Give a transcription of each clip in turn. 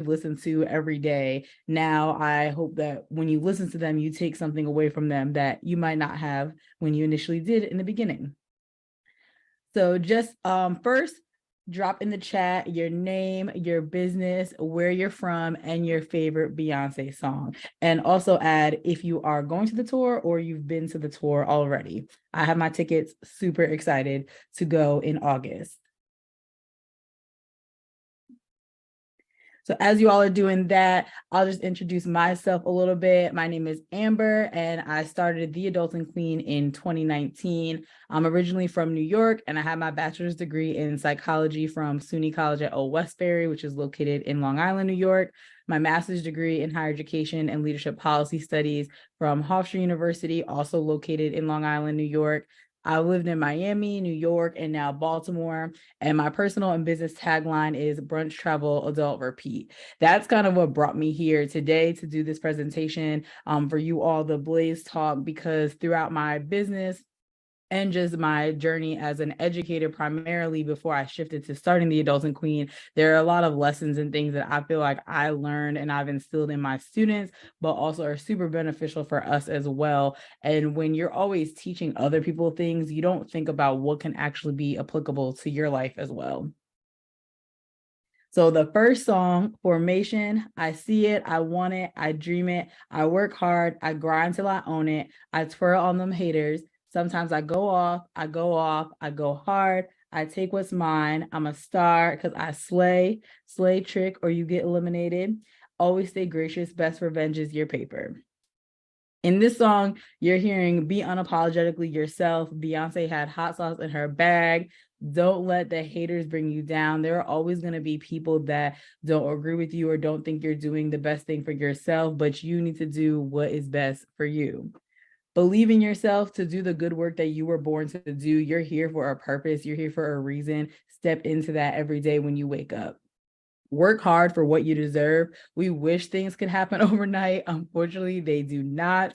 listened to every day. Now, I hope that when you listen to them, you take something away from them that you might not have when you initially did in the beginning. So just first, drop in the chat your name, your business, where you're from, and your favorite Beyonce song. And also add if you are going to the tour or you've been to the tour already. I have my tickets, super excited to go in August. So as you all are doing that, I'll just introduce myself a little bit. My name is Amber, and I started The Adulting Queen in 2019. I'm originally from New York, and I have my bachelor's degree in psychology from SUNY College at Old Westbury, which is located in Long Island, New York. My master's degree in higher education and leadership policy studies from Hofstra University, also located in Long Island, New York. I lived in Miami, New York, and now Baltimore. And my personal and business tagline is brunch, travel, adult, repeat. That's kind of what brought me here today to do this presentation for you all, the Blaze Talk, because throughout my business and just my journey as an educator, primarily before I shifted to starting the Adulting Queen, there are a lot of lessons and things that I feel like I learned and I've instilled in my students, but also are super beneficial for us as well. And when you're always teaching other people things, you don't think about what can actually be applicable to your life as well. So the first song, Formation, I see it, I want it, I dream it, I work hard, I grind till I own it, I twirl on them haters. Sometimes I go off, I go hard, I take what's mine, I'm a star because I slay trick or you get eliminated. Always stay gracious, best revenge is your paper. In this song, you're hearing be unapologetically yourself. Beyonce had hot sauce in her bag. Don't let the haters bring you down. There are always going to be people that don't agree with you or don't think you're doing the best thing for yourself, but you need to do what is best for you. Believe in yourself to do the good work that you were born to do. You're here for a purpose. You're here for a reason. Step into that every day when you wake up. Work hard for what you deserve. We wish things could happen overnight. Unfortunately, they do not.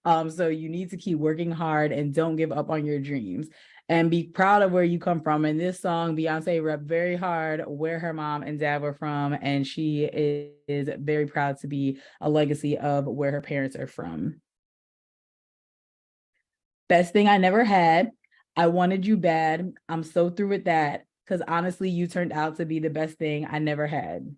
So you need to keep working hard and don't give up on your dreams. And be proud of where you come from. In this song, Beyonce repped very hard where her mom and dad were from, and she is very proud to be a legacy of where her parents are from. Best thing I never had. I wanted you bad. I'm so through with that because honestly, you turned out to be the best thing I never had.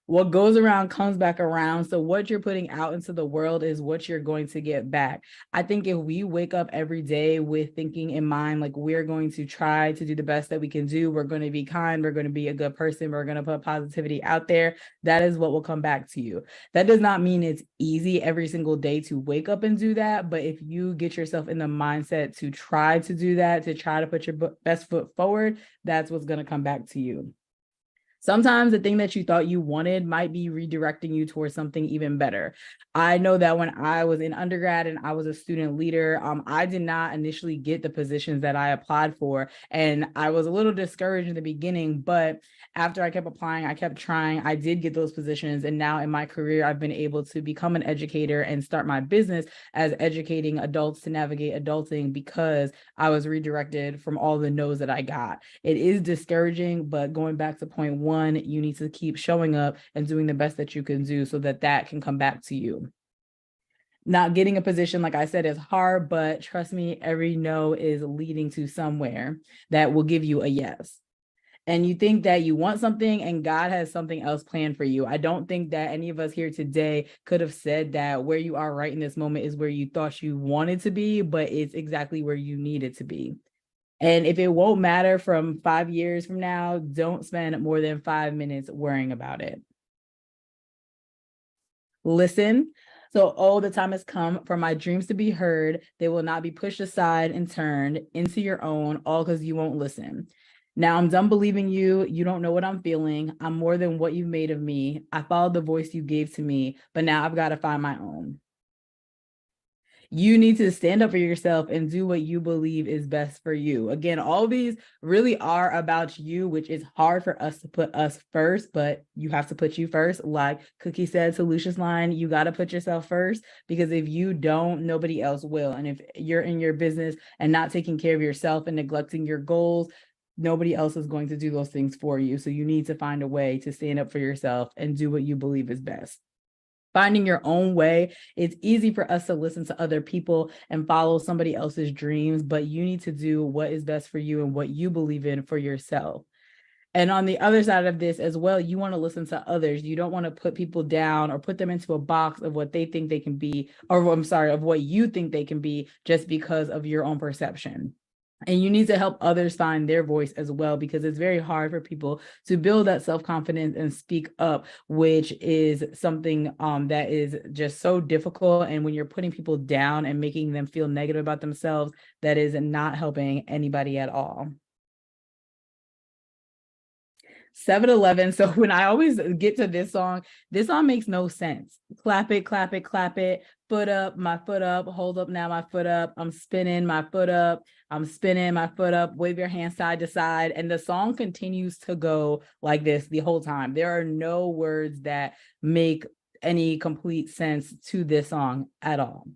What goes around comes back around. So what you're putting out into the world is what you're going to get back. I think if we wake up every day with thinking in mind, like we're going to try to do the best that we can do, we're going to be kind, we're going to be a good person, we're going to put positivity out there, that is what will come back to you. That does not mean it's easy every single day to wake up and do that. But if you get yourself in the mindset to try to do that, to try to put your best foot forward, that's what's going to come back to you. Sometimes the thing that you thought you wanted might be redirecting you towards something even better. I know that when I was in undergrad and I was a student leader, I did not initially get the positions that I applied for. And I was a little discouraged in the beginning, but after I kept applying, I kept trying, I did get those positions. And now in my career, I've been able to become an educator and start my business as educating adults to navigate adulting because I was redirected from all the no's that I got. It is discouraging, but going back to point one, you need to keep showing up and doing the best that you can do so that that can come back to you. Not getting a position, like I said, is hard, but trust me, every no is leading to somewhere that will give you a yes. And you think that you want something and God has something else planned for you. I don't think that any of us here today could have said that where you are right in this moment is where you thought you wanted to be, but it's exactly where you needed to be. And if it won't matter from 5 years from now, don't spend more than 5 minutes worrying about it. Listen. So, oh, the time has come for my dreams to be heard. They will not be pushed aside and turned into your own, all because you won't listen. Now I'm done believing you. You don't know what I'm feeling. I'm more than what you've made of me. I followed the voice you gave to me, but now I've got to find my own. You need to stand up for yourself and do what you believe is best for you. Again, all these really are about you, which is hard for us to put us first, but you have to put you first. Like Cookie said to Lucia's line, you got to put yourself first, because if you don't, nobody else will. And if you're in your business and not taking care of yourself and neglecting your goals, Nobody else is going to do those things for you. So you need to find a way to stand up for yourself and do what you believe is best. Finding your own way. It's easy for us to listen to other people and follow somebody else's dreams, but you need to do what is best for you and what you believe in for yourself. And on the other side of this as well, you want to listen to others. You don't want to put people down or put them into a box of what they think they can be, or I'm sorry, of what you think they can be just because of your own perception. And you need to help others find their voice as well, because it's very hard for people to build that self-confidence and speak up, which is something that is just so difficult. And when you're putting people down and making them feel negative about themselves, that is not helping anybody at all. 7-Eleven. So when I always get to this song makes no sense. Clap it, clap it, clap it. Foot up, my foot up. Hold up now, my foot up. I'm spinning my foot up. I'm spinning my foot up. Wave your hand side to side. And the song continues to go like this the whole time. There are no words that make any complete sense to this song at all.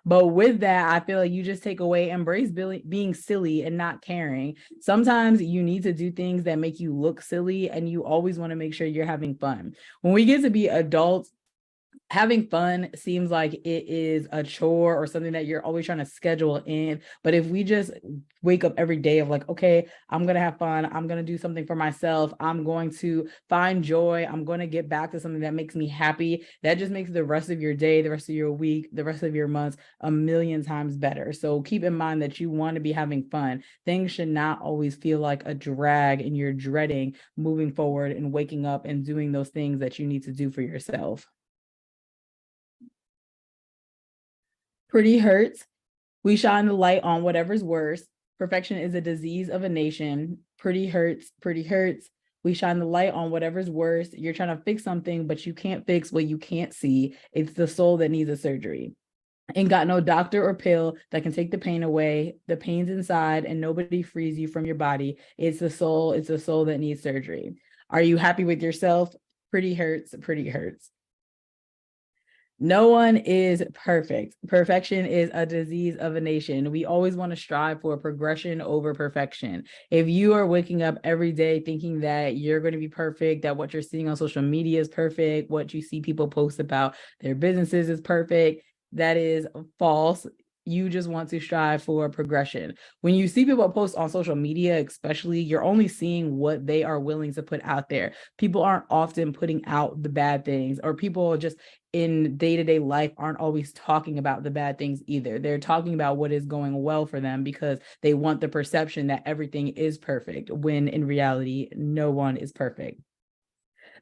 But with that, I feel like you just take away, embrace being silly and not caring. Sometimes you need to do things that make you look silly, and you always want to make sure you're having fun. When we get to be adults, having fun seems like it is a chore or something that you're always trying to schedule in. But if we just wake up every day of like, okay, I'm going to have fun. I'm going to do something for myself. I'm going to find joy. I'm going to get back to something that makes me happy. That just makes the rest of your day, the rest of your week, the rest of your months a million times better. So keep in mind that you want to be having fun. Things should not always feel like a drag and you're dreading moving forward and waking up and doing those things that you need to do for yourself. Pretty hurts. We shine the light on whatever's worse. Perfection is a disease of a nation. Pretty hurts. Pretty hurts. We shine the light on whatever's worse. You're trying to fix something, but you can't fix what you can't see. It's the soul that needs a surgery. Ain't got no doctor or pill that can take the pain away. The pain's inside and nobody frees you from your body. It's the soul. It's the soul that needs surgery. Are you happy with yourself? Pretty hurts. Pretty hurts. No one is perfect. Perfection is a disease of a nation. We always want to strive for progression over perfection. If you are waking up every day thinking that you're going to be perfect, that what you're seeing on social media is perfect, what you see people post about their businesses is perfect, that is false. You just want to strive for progression. When you see people post on social media, especially, you're only seeing what they are willing to put out there. People aren't often putting out the bad things, or people just in day-to-day life aren't always talking about the bad things either. They're talking about what is going well for them because they want the perception that everything is perfect, when in reality, no one is perfect.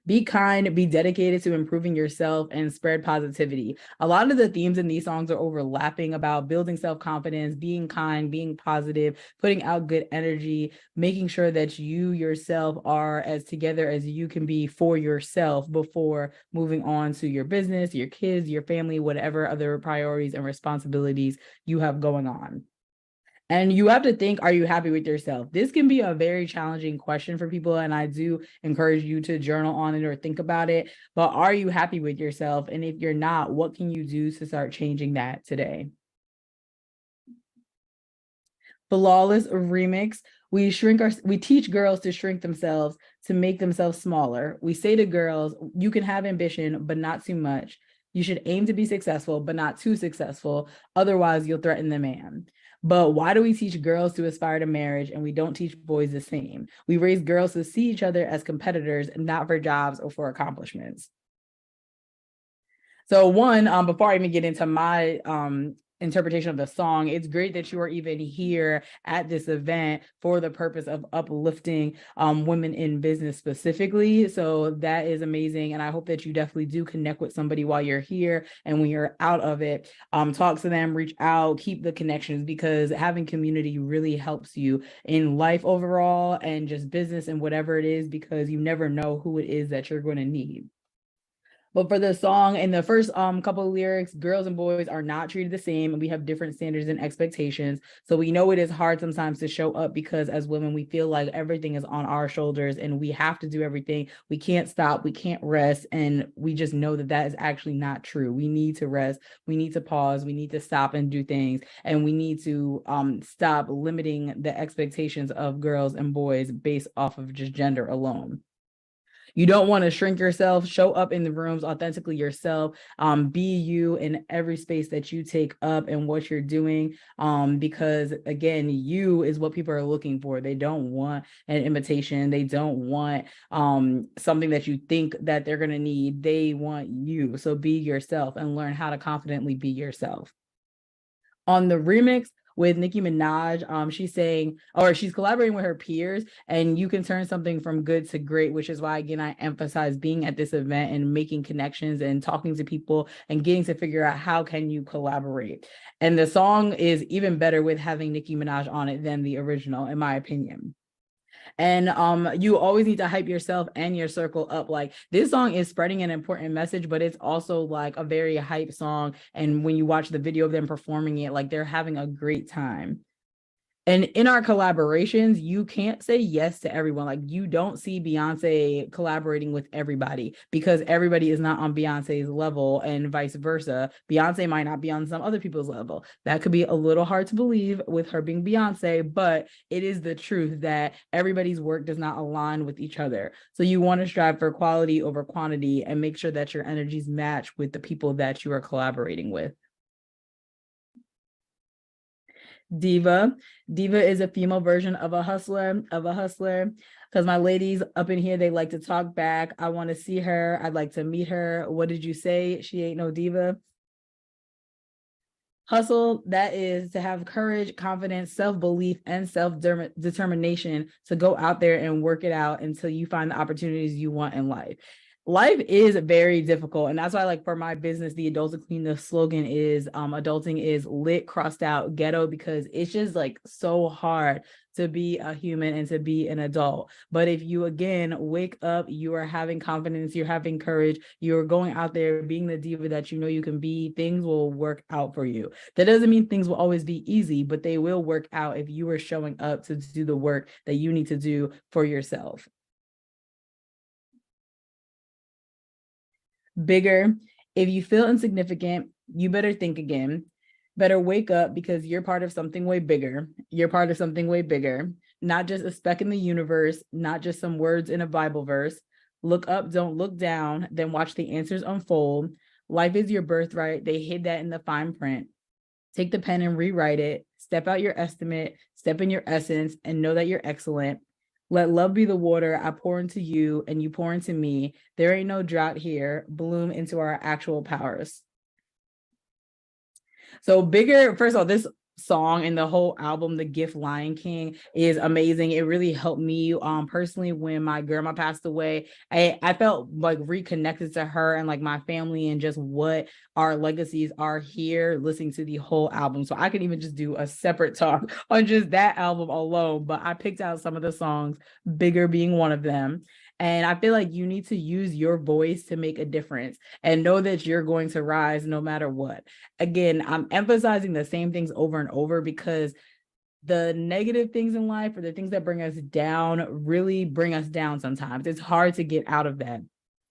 Be kind, be dedicated to improving yourself, and spread positivity. A lot of the themes in these songs are overlapping about building self-confidence, being kind, being positive, putting out good energy, making sure that you yourself are as together as you can be for yourself before moving on to your business, your kids, your family, whatever other priorities and responsibilities you have going on. And you have to think, are you happy with yourself? This can be a very challenging question for people, and I do encourage you to journal on it or think about it. But are you happy with yourself? And if you're not, what can you do to start changing that today? Flawless remix. We teach girls to shrink themselves, to make themselves smaller. We say to girls, you can have ambition, but not too much. You should aim to be successful, but not too successful. Otherwise, you'll threaten the man. But why do we teach girls to aspire to marriage and we don't teach boys the same? We raise girls to see each other as competitors, not for jobs or for accomplishments. So one, before I even get into my interpretation of the song, it's great that you are even here at this event for the purpose of uplifting women in business specifically. So that is amazing. And I hope that you definitely do connect with somebody while you're here, and when you're out of it, talk to them, reach out, keep the connections, because having community really helps you in life overall and just business and whatever it is, because you never know who it is that you're going to need. But for the song and the first couple of lyrics, girls and boys are not treated the same, and we have different standards and expectations. So we know it is hard sometimes to show up because as women, we feel like everything is on our shoulders and we have to do everything. We can't stop, we can't rest, and we just know that that is actually not true. We need to rest, we need to pause, we need to stop and do things, and we need to stop limiting the expectations of girls and boys based off of just gender alone. You don't want to shrink yourself. Show up in the rooms authentically yourself. Be you in every space that you take up and what you're doing. Because again, you is what people are looking for. They don't want an imitation. They don't want something that you think that they're going to need. They want you. So be yourself and learn how to confidently be yourself. On the remix with Nicki Minaj, she's saying, or she's collaborating with her peers, and you can turn something from good to great, which is why, again, I emphasize being at this event and making connections and talking to people and getting to figure out how can you collaborate. And the song is even better with having Nicki Minaj on it than the original, in my opinion. And you always need to hype yourself and your circle up. Like, this song is spreading an important message, but it's also like a very hype song. And when you watch the video of them performing it, like, they're having a great time. And in our collaborations, you can't say yes to everyone. Like, you don't see Beyonce collaborating with everybody because everybody is not on Beyonce's level and vice versa. Beyonce might not be on some other people's level. That could be a little hard to believe with her being Beyonce, but it is the truth that everybody's work does not align with each other. So you want to strive for quality over quantity and make sure that your energies match with the people that you are collaborating with. Diva. Diva is a female version of a hustler, Because my ladies up in here, they like to talk back. I want to see her. I'd like to meet her. What did you say? She ain't no diva. Hustle, that is to have courage, confidence, self-belief, and self-determination to go out there and work it out until you find the opportunities you want in life. Life is very difficult. And that's why, like, for my business, the Adulting Queen, the slogan is adulting is lit, crossed out, ghetto, because it's just like so hard to be a human and to be an adult. But if you, again, wake up, you are having confidence, you're having courage, you're going out there being the diva that you know you can be, things will work out for you. That doesn't mean things will always be easy, but they will work out if you are showing up to do the work that you need to do for yourself. Bigger. If you feel insignificant, you better think again. Better wake up because you're part of something way bigger. You're part of something way bigger, not just a speck in the universe, not just some words in a Bible verse. Look up, don't look down, then watch the answers unfold. Life is your birthright. They hid that in the fine print. Take the pen and rewrite it. Step out your estimate, step in your essence, and know that you're excellent. Let love be the water. I pour into you and you pour into me. There ain't no drought here. Bloom into our actual powers. So Bigger, first of all, this song and the whole album, The Gift Lion King, is amazing. It really helped me personally when my grandma passed away. I felt like reconnected to her and like my family and just what our legacies are here listening to the whole album. So I could even just do a separate talk on just that album alone, but I picked out some of the songs, Bigger being one of them. And I feel like you need to use your voice to make a difference and know that you're going to rise no matter what. Again, I'm emphasizing the same things over and over because the negative things in life or the things that bring us down really bring us down sometimes. It's hard to get out of that.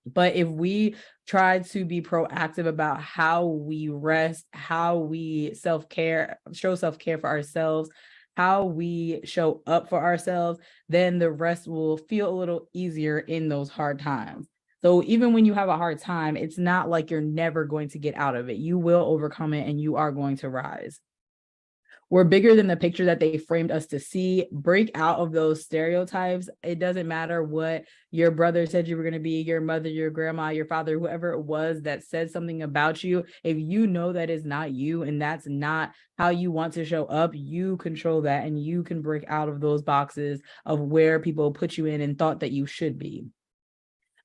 But if we try to be proactive about how we rest, how we self-care, show self-care for ourselves, how we show up for ourselves, then the rest will feel a little easier in those hard times. So even when you have a hard time, it's not like you're never going to get out of it. You will overcome it and you are going to rise. We're bigger than the picture that they framed us to see. Break out of those stereotypes. It doesn't matter what your brother said you were going to be, your mother, your grandma, your father, whoever it was that said something about you. If you know that is not you and that's not how you want to show up, you control that and you can break out of those boxes of where people put you in and thought that you should be.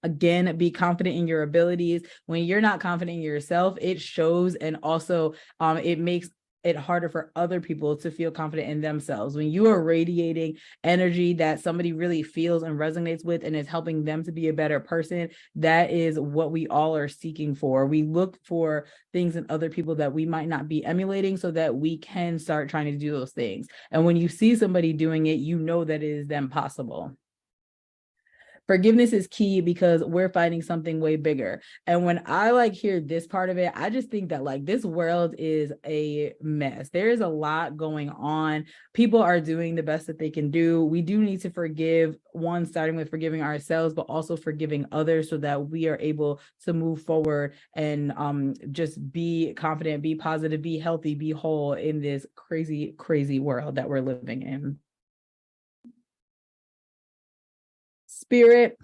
Again, be confident in your abilities. When you're not confident in yourself, it shows, and also it makes it harder for other people to feel confident in themselves. When you are radiating energy that somebody really feels and resonates with and is helping them to be a better person, that is what we all are seeking for. We look for things in other people that we might not be emulating so that we can start trying to do those things. And when you see somebody doing it, you know that it is then possible. Forgiveness is key because we're fighting something way bigger. And when I hear this part of it, I just think that this world is a mess. There is a lot going on. People are doing the best that they can do. We do need to forgive, one, starting with forgiving ourselves, but also forgiving others so that we are able to move forward and just be confident, be positive, be healthy, be whole in this crazy, crazy world that we're living in. Spirit,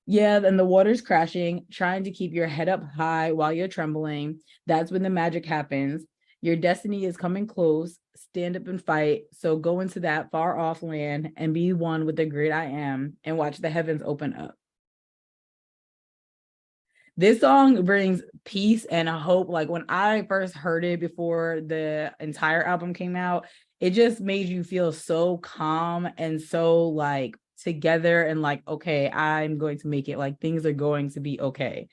yeah, and the water's crashing, trying to keep your head up high while you're trembling. That's when the magic happens. Your destiny is coming close. Stand up and fight. So go into that far off land and be one with the great I am and watch the heavens open up. This song brings peace and a hope. When I first heard it before the entire album came out, it just made you feel so calm and so together and okay, I'm going to make it. Things are going to be okay.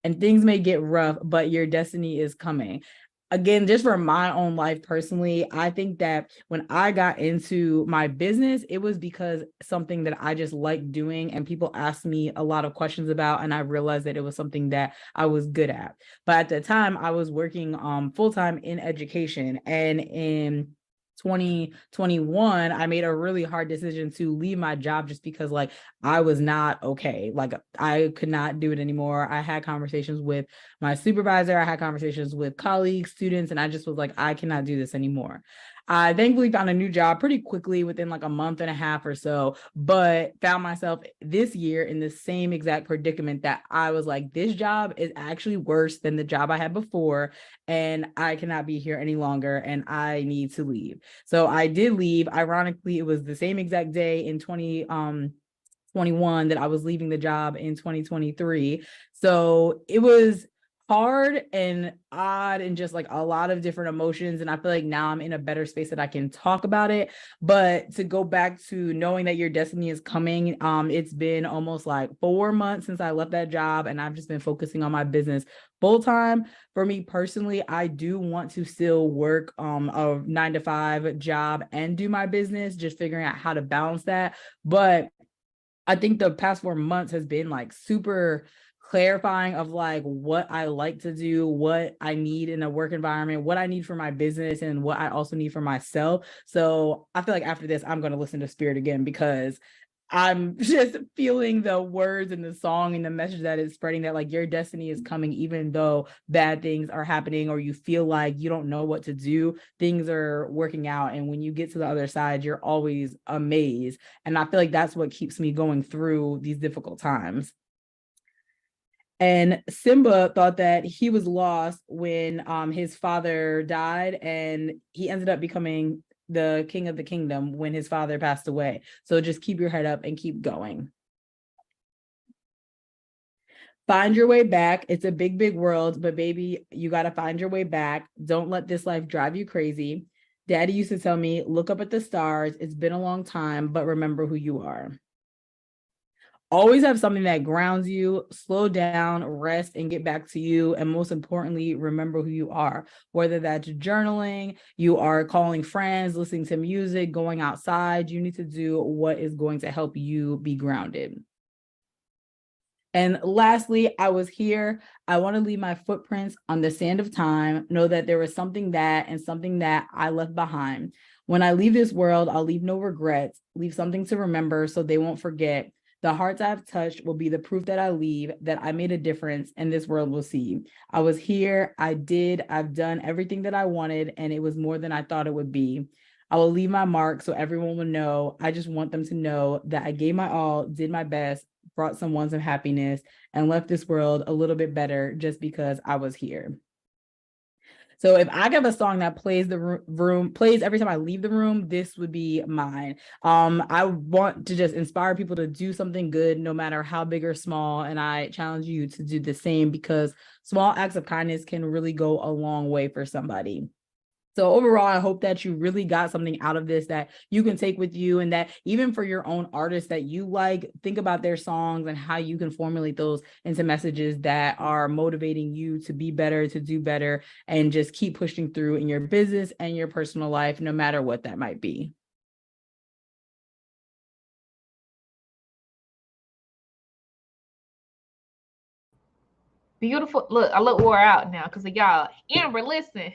And things may get rough, but your destiny is coming. Again, just for my own life personally, I think that when I got into my business, it was because something that I just liked doing and people asked me a lot of questions about, and I realized that it was something that I was good at. But at the time, I was working full-time in education, and in 2021, I made a really hard decision to leave my job just because I was not okay. I could not do it anymore. I had conversations with my supervisor, I had conversations with colleagues, students, and I just was I cannot do this anymore. I thankfully found a new job pretty quickly within a month and a half or so, but found myself this year in the same exact predicament that I was this job is actually worse than the job I had before, and I cannot be here any longer, and I need to leave. So I did leave. Ironically, it was the same exact day in 2021 that I was leaving the job in 2023. So it was hard and odd and just a lot of different emotions. And I feel now I'm in a better space that I can talk about it. But to go back to knowing that your destiny is coming, it's been almost 4 months since I left that job, and I've just been focusing on my business full time. For me personally, I do want to still work a 9-to-5 job and do my business, just figuring out how to balance that. But I think the past 4 months has been super clarifying of what I like to do, what I need in a work environment, what I need for my business, and what I also need for myself. So I feel after this, I'm going to listen to Spirit again because I'm just feeling the words and the song and the message that is spreading, that your destiny is coming, even though bad things are happening or you feel you don't know what to do, things are working out. And when you get to the other side, you're always amazed. And I feel that's what keeps me going through these difficult times. And Simba thought that he was lost when his father died, and he ended up becoming the king of the kingdom when his father passed away. So just keep your head up and keep going. Find your way back. It's a big, big world, but baby, you got to find your way back. Don't let this life drive you crazy. Daddy used to tell me, look up at the stars. It's been a long time, but remember who you are. Always have something that grounds you. Slow down, rest, and get back to you. And most importantly, remember who you are. Whether that's journaling, you are calling friends, listening to music, going outside, you need to do what is going to help you be grounded. And lastly, I was here. I want to leave my footprints on the sand of time. Know that there was something that I left behind. When I leave this world, I'll leave no regrets, leave something to remember so they won't forget. The hearts I've touched will be the proof that I leave, that I made a difference, and this world will see. I was here, I've done everything that I wanted, and it was more than I thought it would be. I will leave my mark so everyone will know. I just want them to know that I gave my all, did my best, brought someone some happiness, and left this world a little bit better just because I was here. So if I have a song that plays plays every time I leave the room, this would be mine. I want to just inspire people to do something good, no matter how big or small. And I challenge you to do the same because small acts of kindness can really go a long way for somebody. So overall, I hope that you really got something out of this that you can take with you, and that even for your own artists that you like, think about their songs and how you can formulate those into messages that are motivating you to be better, to do better, and just keep pushing through in your business and your personal life, no matter what that might be. Beautiful. Look, I look wore out now because of y'all. Amber, listen.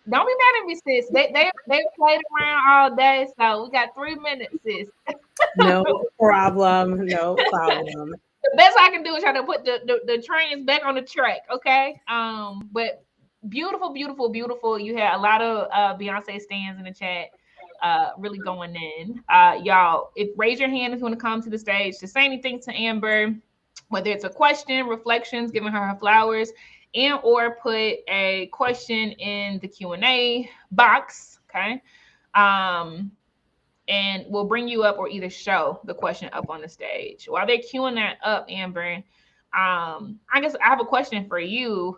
Don't be mad at me, sis. They played around all day, so we got 3 minutes, sis. No problem. No problem. The best I can do is try to put the trains back on the track, okay? But beautiful, beautiful, beautiful. You had a lot of Beyonce stands in the chat, really going in. Y'all, if raise your hand if you want to come to the stage to say anything to Amber, whether it's a question, reflections, giving her flowers, and or put a question in the Q&A box, okay? Um, and we'll bring you up or either show the question up on the stage. While they're queuing that up, Amber, I guess I have a question for you.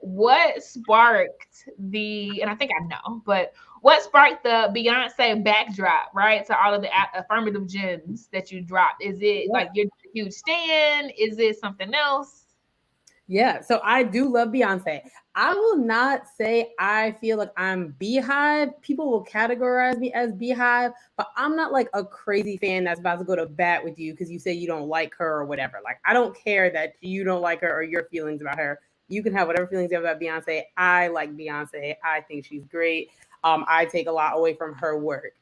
What sparked and I think I know, but what sparked the Beyonce backdrop, right? To all of the affirmative gems that you dropped? Is it like you're a huge stan? Is it something else? Yeah, so I do love Beyonce. I will not say I feel like I'm Beehive. People will categorize me as Beehive, but I'm not like a crazy fan that's about to go to bat with you because you say you don't like her or whatever. Like, I don't care that you don't like her or your feelings about her. You can have whatever feelings you have about Beyonce. I like Beyonce. I think she's great. I take a lot away from her work.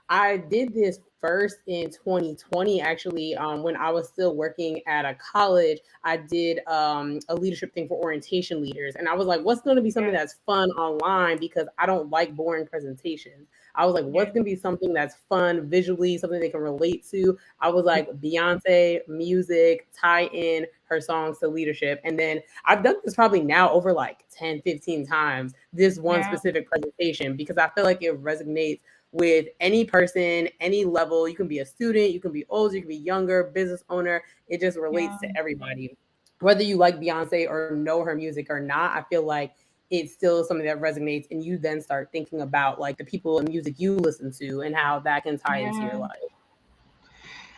I did this first in 2020, actually, when I was still working at a college. I did a leadership thing for orientation leaders. And I was like, what's going to be something that's fun online? Because I don't like boring presentations. I was like, what's going to be something that's fun visually, something they can relate to? I was like, Beyonce, music, tie in her songs to leadership. And then I've done this probably now over like 10, 15 times, this one specific presentation, because I feel like it resonates with any person, any level. You can be a student, you can be older, you can be younger, business owner. It just relates to everybody. Whether you like Beyonce or know her music or not, I feel like it's still something that resonates. And you then start thinking about like the people and music you listen to and how that can tie into your life.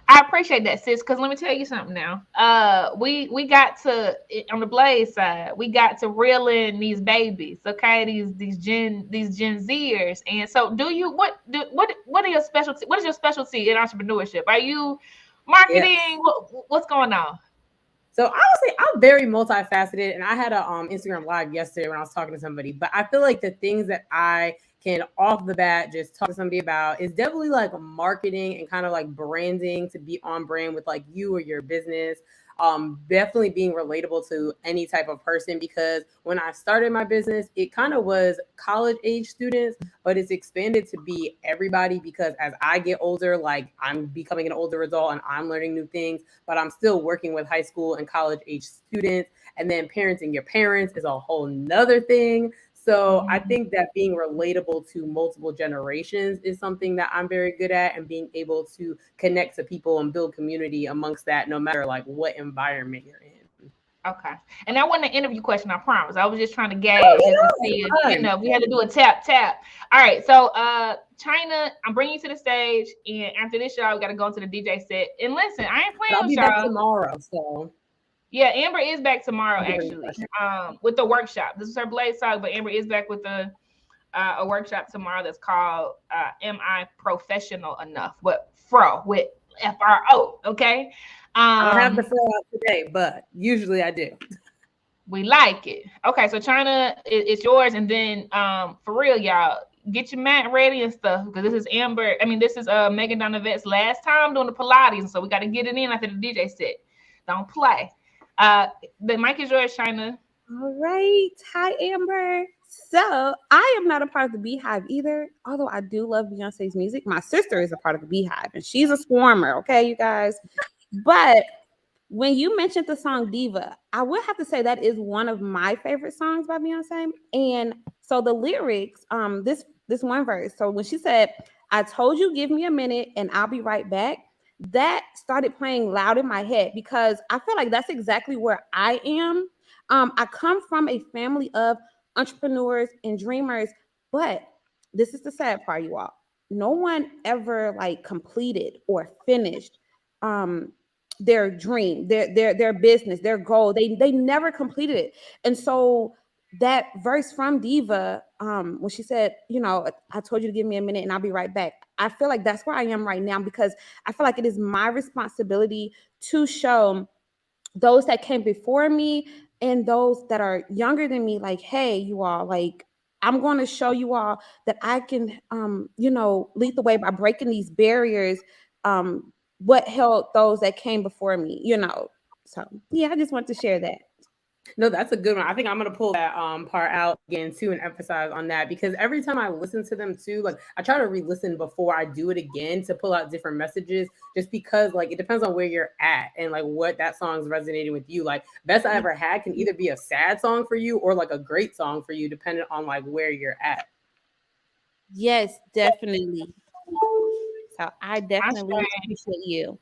I appreciate that, sis. Because let me tell you something now. We got to on the Blaze side, we got to reel in these babies, okay? These Gen Zers. And so, what are your specialty? What is your specialty in entrepreneurship? Are you marketing? Yes. What's going on? So I would say I'm very multifaceted, and I had a Instagram live yesterday when I was talking to somebody. But I feel like the things that I can off the bat just talk to somebody about is definitely like marketing and kind of like branding to be on brand with like you or your business. Definitely being relatable to any type of person, because when I started my business, it kind of was college age students, but it's expanded to be everybody, because as I get older, like I'm becoming an older adult and I'm learning new things, but I'm still working with high school and college age students. And then parenting your parents is a whole nother thing. So I think that being relatable to multiple generations is something that I'm very good at, and being able to connect to people and build community amongst that, no matter like what environment you're in. Okay. And that wasn't an interview question, I promise. I was just trying to gauge just to see if, we had to do a tap. All right. So China, I'm bringing you to the stage, and after this, y'all, we gotta go into the DJ set. And listen, I ain't playing I'll with be y'all. back tomorrow. So yeah, Amber is back tomorrow, actually. With the workshop. This is her Blaze talk, but Amber is back with a workshop tomorrow that's called Am I Professional Enough? With FRO, okay? I don't have the fro out today, but usually I do. We like it. Okay, so China, it's yours, and then for real, y'all, get your mat ready and stuff, because this is Amber. I mean, this is Megan Donovette's last time doing the Pilates, so we got to get it in after the DJ set. Don't play. The mic is yours, China. All right. Hi, Amber. So I am not a part of the Beehive either, although I do love Beyonce's music. My sister is a part of the Beehive, and she's a swarmer. Okay, you guys. But when you mentioned the song Diva, I would have to say that is one of my favorite songs by Beyonce. And so the lyrics, this one verse. So when she said, "I told you, give me a minute, and I'll be right back," that started playing loud in my head, because I feel like that's exactly where I am. I come from a family of entrepreneurs and dreamers. But this is the sad part, you all. No one ever like completed or finished their dream, their business, their goal. They never completed it. And so that verse from Diva, when she said, you know, I told you to give me a minute and I'll be right back. I feel like that's where I am right now, because I feel like it is my responsibility to show those that came before me and those that are younger than me, like, hey, you all, like, I'm going to show you all that I can, you know, lead the way by breaking these barriers. What held those that came before me, you know. So yeah, I just want to share that. No, that's a good one. I think I'm going to pull that part out again too and emphasize on that, because every time I listen to them too, like I try to re-listen before I do it again to pull out different messages, just because like it depends on where you're at and like what that song's resonating with you. Like Best I Ever Had can either be a sad song for you or like a great song for you, depending on like where you're at. Yes, definitely. So I definitely appreciate you.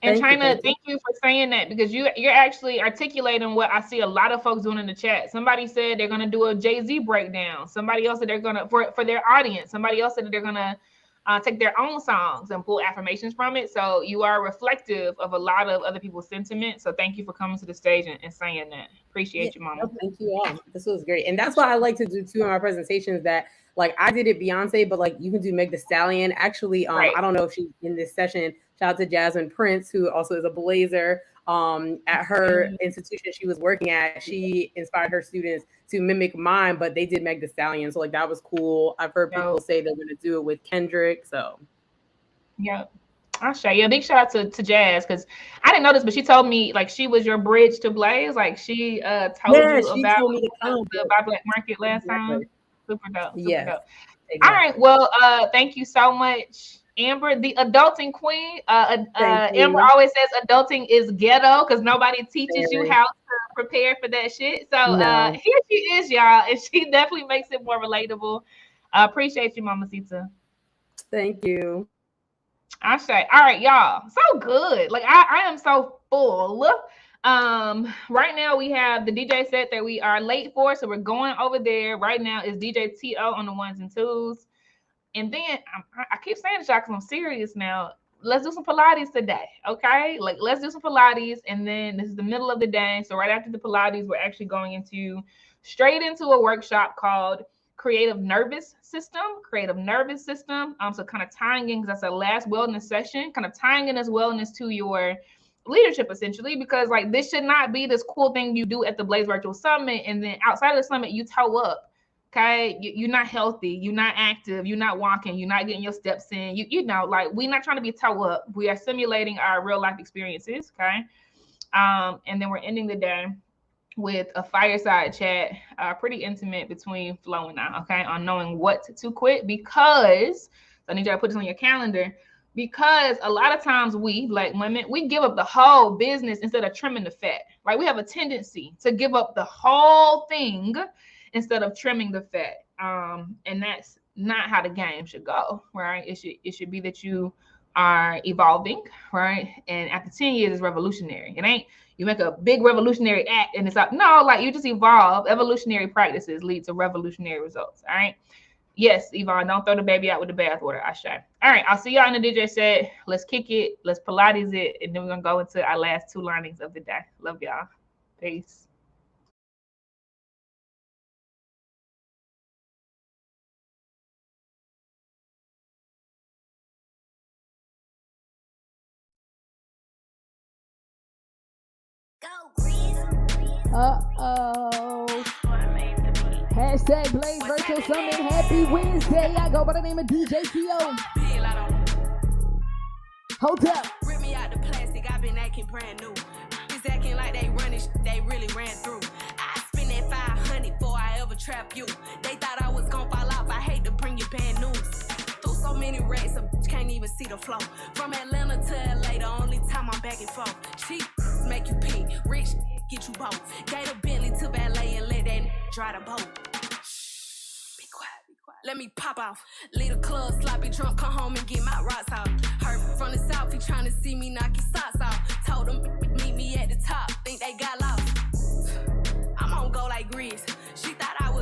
And China, thank you for saying that, because you're actually articulating what I see a lot of folks doing in the chat. Somebody said they're gonna do a Jay-Z breakdown. Somebody else said they're gonna for their audience. Somebody else said that they're gonna take their own songs and pull affirmations from it. So you are reflective of a lot of other people's sentiment. So thank you for coming to the stage and saying that. Appreciate you, Mama. No, thank you all. This was great, and that's what I like to do too in my presentations. That like I did it Beyonce, but like you can do Meg Thee Stallion. Actually, right. I don't know if she's in this session. Shout out to Jasmine Prince, who also is a Blazer. At her institution she was working at, she inspired her students to mimic mine, but they did Meg Thee Stallion. So like that was cool. I've heard people say they're going to do it with Kendrick. So yeah, I'll show you. A big shout out to Jazz, because I didn't know this, but she told me like she was your bridge to Blaze. Like she told you about the Black Market last time. Super dope. Super dope. Exactly. All right. Well, thank you so much, Amber, the adulting queen. Amber always says adulting is ghetto because nobody teaches you how to prepare for that shit. So here she is, y'all, and she definitely makes it more relatable. Appreciate you, Mamacita. Thank you. I say, all right, y'all. So good. Like I am so full. Right now we have the DJ set that we are late for, so we're going over there. Right now is DJ T.O. on the ones and twos. And then I keep saying this, y'all, because I'm serious now. Let's do some Pilates today, okay? Like, let's do some Pilates, and then this is the middle of the day. So right after the Pilates, we're actually going straight into a workshop called Creative Nervous System. So kind of tying in, because that's our last wellness session, kind of tying in as wellness to your leadership, essentially, because like this should not be this cool thing you do at the Blaze Virtual Summit, and then outside of the summit, you toe up. Okay, you're not healthy, you're not active, you're not walking, you're not getting your steps in. You know, like we're not trying to be toe up. We are simulating our real life experiences. Okay, and then we're ending the day with a fireside chat, pretty intimate between Flo and I. Okay, on knowing what to quit, because I need you to put this on your calendar. Because a lot of times we, Black women, we give up the whole business instead of trimming the fat. Right? We have a tendency to give up the whole thing instead of trimming the fat. And that's not how the game should go, right? It should be that you are evolving, right? And after 10 years, it's revolutionary. It ain't you make a big revolutionary act and it's like, no, like you just evolve. Evolutionary practices lead to revolutionary results, all right? Yes, Yvonne, don't throw the baby out with the bathwater, I say. All right, I'll see y'all in the DJ set. Let's kick it. Let's Pilates it. And then we're going to go into our last two learnings of the day. Love y'all. Peace. Hashtag Blaze Virtual Summit. Happy Wednesday. I go by the name of DJ T.O. Hold up. Rip me out the plastic. I've been acting brand new. It's acting like they running they really ran through. I spend that 500 before I ever trap you. They thought I was gonna fall off. I hate to bring you bad news. Through so many racks, a bitch can't even see the flow. From Atlanta to LA, the only time I'm back and forth. Cheap make you pink. Rich get you both. Gate a Bentley to ballet and let that dry the boat. Be quiet. Let me pop off. Leave the club sloppy drunk, come home and get my rocks off. Heard from the south, he trying to see me knock his socks off. Told him meet me at the top, think they got lost. I'm on go like Grizz. She thought I was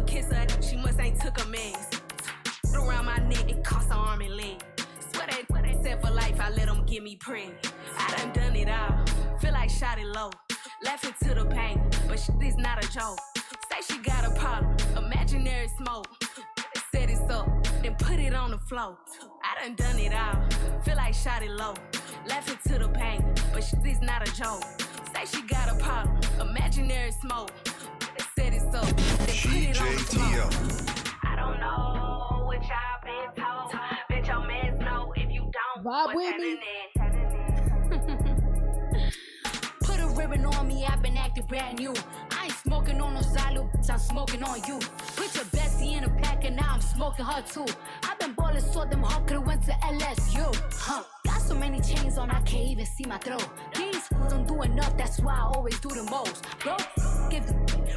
pretty. I done it all. Feel like shot it low. Left it to the pain, but shit is not a joke. Say she got a problem, imaginary smoke. Set it up, then put it on the floor. I done it all. Feel like shot it low. Left it to the pain, but shit is not a joke. Say she got a problem, imaginary smoke. Set it up, then put it on the floor. I don't know what y'all been told. Bet your mans know if you don't. Vibe with me. Put a ribbon on me, I've been acting brand new. I ain't smoking on no silo, I'm smoking on you. Put your bestie in a pack and now I'm smoking her too. I've been ballin' so them hard could've went to LSU. Got so many chains on I can't even see my throat. These fools don't do enough, that's why I always do the most. Bro, give the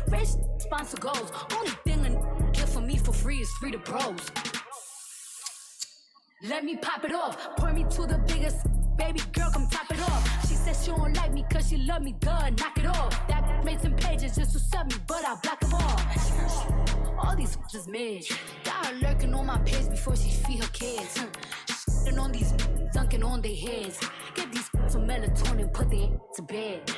rich sponsor goals. Only thing a get for me for free is free to bros. Let me pop it off, pour me to the biggest. Baby girl, come top it off. She said she don't like me cause she love me, duh, knock it off. That made some pages just to sub me, but I block them all. All these is mid. Got her lurking on my page before she feed her kids. Shitting on these, dunking on their heads. Get these some melatonin, put their to bed.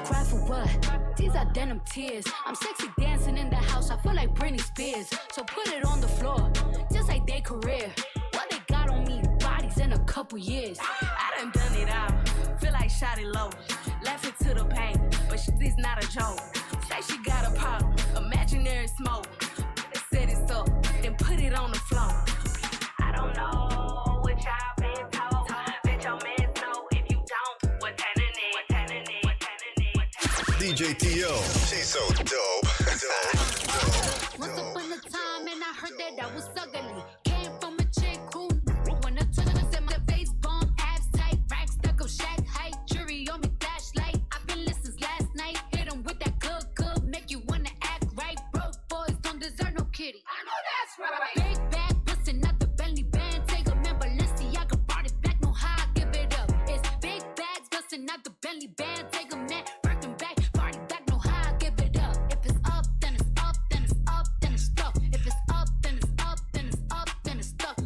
Cry for what? These are denim tears. I'm sexy dancing in the house, I feel like Britney Spears. So put it on the floor, just like their career. What they got on me, bodies in a couple years. I done it all, feel like shot it low. Left it to the pain, but shit is not a joke. Say she got a problem, imaginary smoke. Set it up, then put it on the floor. I don't know what y'all been told. Bet your mans know if you don't. What's happening? DJ T.O. She's so dope. Once upon a time, and I heard that I was ugly. Came from a chick who when I took her in my face, bomb, abs tight, rack stuck up, shack height, jury on me, flashlight. I've been listening last night. Hit 'em with that good, make you wanna act right. Broke boys don't deserve no kitty. I know that's right. Big bag, bustin' out the Bentley band. Take a man, Balenciaga brought it back. No how I give it up. It's big bags, bustin' out the Bentley band. Take a man, working back, party back. No how I give it up. If it's up, then it's up, then it's up, then it's stuff. If it's up, then it's up, then it's up, then it's stuff.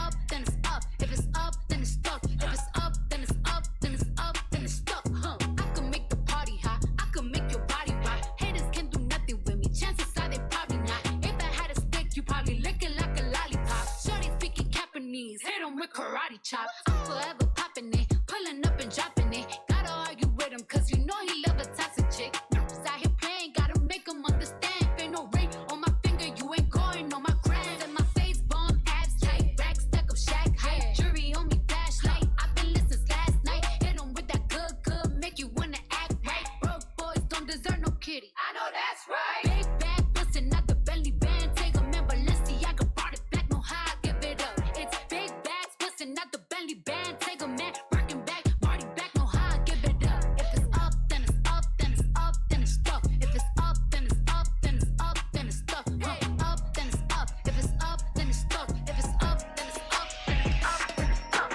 Up, then it's up. If it's up, then it's stuff. If it's up, then it's up, then it's up, then it's stuff. I can make the party hot. I can make your body rock. Haters can do nothing with me. Chances are they probably not. If I had a stick, you probably lick it like a lollipop. Shorty speaking Japanese, hit 'em with karate chop. I'm forever popping it, pulling up and dropping it. Gotta argue with him, cause you know he love a toxic chick. Out here playing, gotta make him understand. Ain't no ring on my finger, you ain't going on my gram. And my face bomb, abs tight, rack stuck up, shack height, jury on me, flashlight. I've been listening last night. Hit 'em with that good, make you wanna act right. Broke boys don't deserve no kitty. I know that's right. Big bag, bustin' out the Bentley band. Take a man, Balenciaga brought it back. No how I give it up. It's big bags, bustin' out the Bentley band. Take a man, working back, party back. No how I give it up. If it's up, then it's up, then it's up, then it's stuff. If it's up, then it's up, then it's up, then it's stuff. Up, then it's up. If it's up, then it's stuff. If it's up, then it's up, then it's up, then it's stuff.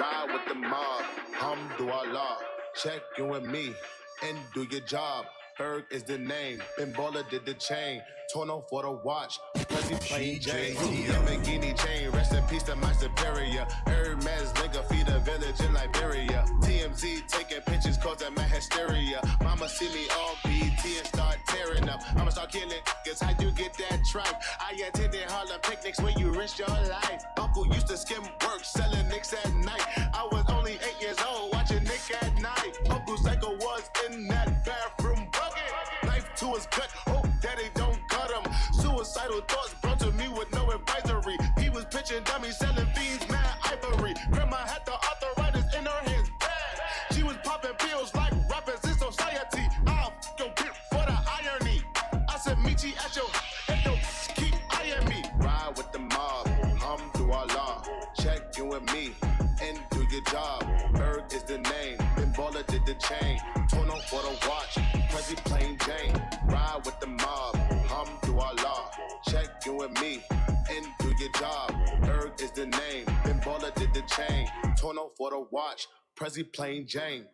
Ride with the mob, Alhamdulillah. Check you and me and do your job. Berg is the name, Ben Baller did the chain. Torno for the watch, Prezi plain Jane. Lamborghini chain, rest in peace to my superior. Hermes nigga feed a village in Liberia. TMZ taking pictures causing my hysteria. Mama see me on BT and start tearing up. I'ma start killing niggas, how you get that tripe? I attended Harlem picnics when you risked your life. Uncle used to skim work, selling nicks at night. I was only 8 years old, watching Nick at night. Uncle Psycho was in that bathroom bucket. Knife to his gut, hope daddy don't cut him. Suicidal thoughts brought to me with no advisory. He was pitching dummies, selling fiends, mad ivory. Grandma had the arthritis in her hands, bad. She was popping pills like rappers in society. I'll f*** your bitch for the irony. I said, meet you at your and don't keep eyeing me. Ride with the mob, Alhamdulillah. Check you and me and do your job. Berg is the name, Ben Baller did the chain. Torno for the watch, Prezi plain Jane. Ride with the mob, Alhamdulillah. Check you and me and do your job. Berg is the name, Ben Baller did the chain. Torno for the watch, Prezi plain Jane.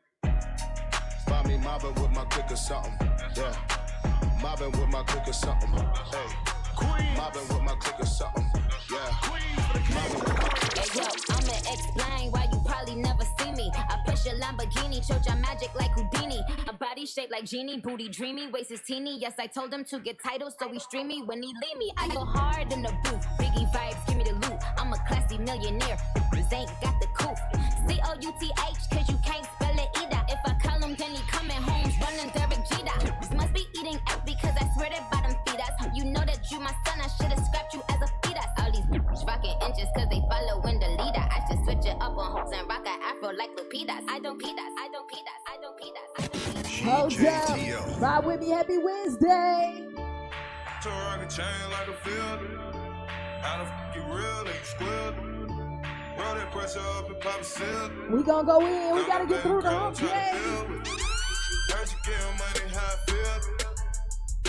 Find me mobbing with my click or something, yeah. Mobbing with my click or something, hey. Mobbing with my clique or something. Yeah. Hey yo, I'ma explain why you probably never see me. I push a Lamborghini, choke your magic like Houdini. A body shaped like Genie, booty dreamy, waist is teeny. Yes, I told him to get titles, so he streamy when he leave me. I go hard in the booth, Biggie vibes, give me the loot. I'm a classy millionaire, this ain't got the coupe. COUTH, cause you can't spell it either. If I call him, then he coming home, running Derek Jeter. Must be eating out because I swear that bottom feed us. You know that you my son, I should've scrapped you as a fetus. All these rocking inches cause they following the leader. I should switch it up on hoops and rock an afro like Lupitas. I don't pee that, I don't pee that, I don't pee that, I don't pee that. Hold up. Ride with me, happy Wednesday. So rock a chain like a field. How the f you real, they squid. Roll that pressure up and pop a seal. We gon' go in, we gotta get through the hump day. Heard you getting money, how I feel.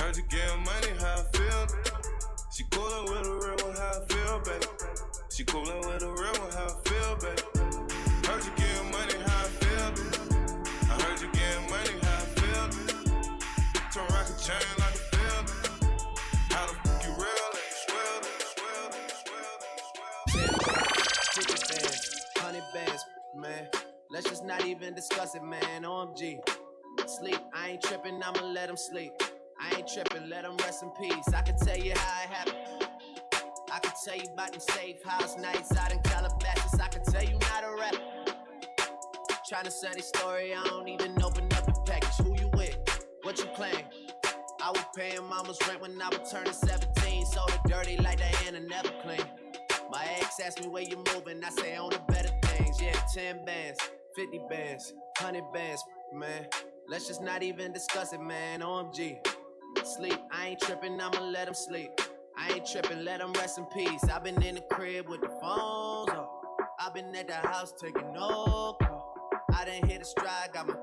Heard you getting money, how I feel. She coolin' with a real one, how I feel, baby. She coolin' with a real one, how I feel, baby. Heard you getting money, how I feel. I heard you getting money, how I feel. So rock a chain like a field. How the f you real, like you swell, 50 bands, 100 bands, man. Let's just not even discuss it, man. OMG. Sleep, I ain't tripping, I'ma let him sleep. I ain't tripping, let him rest in peace. I can tell you how it happened. I can tell you about them safe house nights out in Calabasas. I can tell you not a rap. Tryna sell this story, I don't even open up the package. Who you with? What you claim? I was paying mama's rent when I was turning 17. Sold it dirty like Diana, never clean. My ex asked me where you moving, I say on the better things. Yeah, 10 bands, 50 bands, 100 bands, man. Let's just not even discuss it, man. OMG. Sleep, I ain't tripping, I'ma let him sleep. I ain't tripping, let him rest in peace. I've been in the crib with the phones off. I've been at the house taking no call. I done hit a stride, got my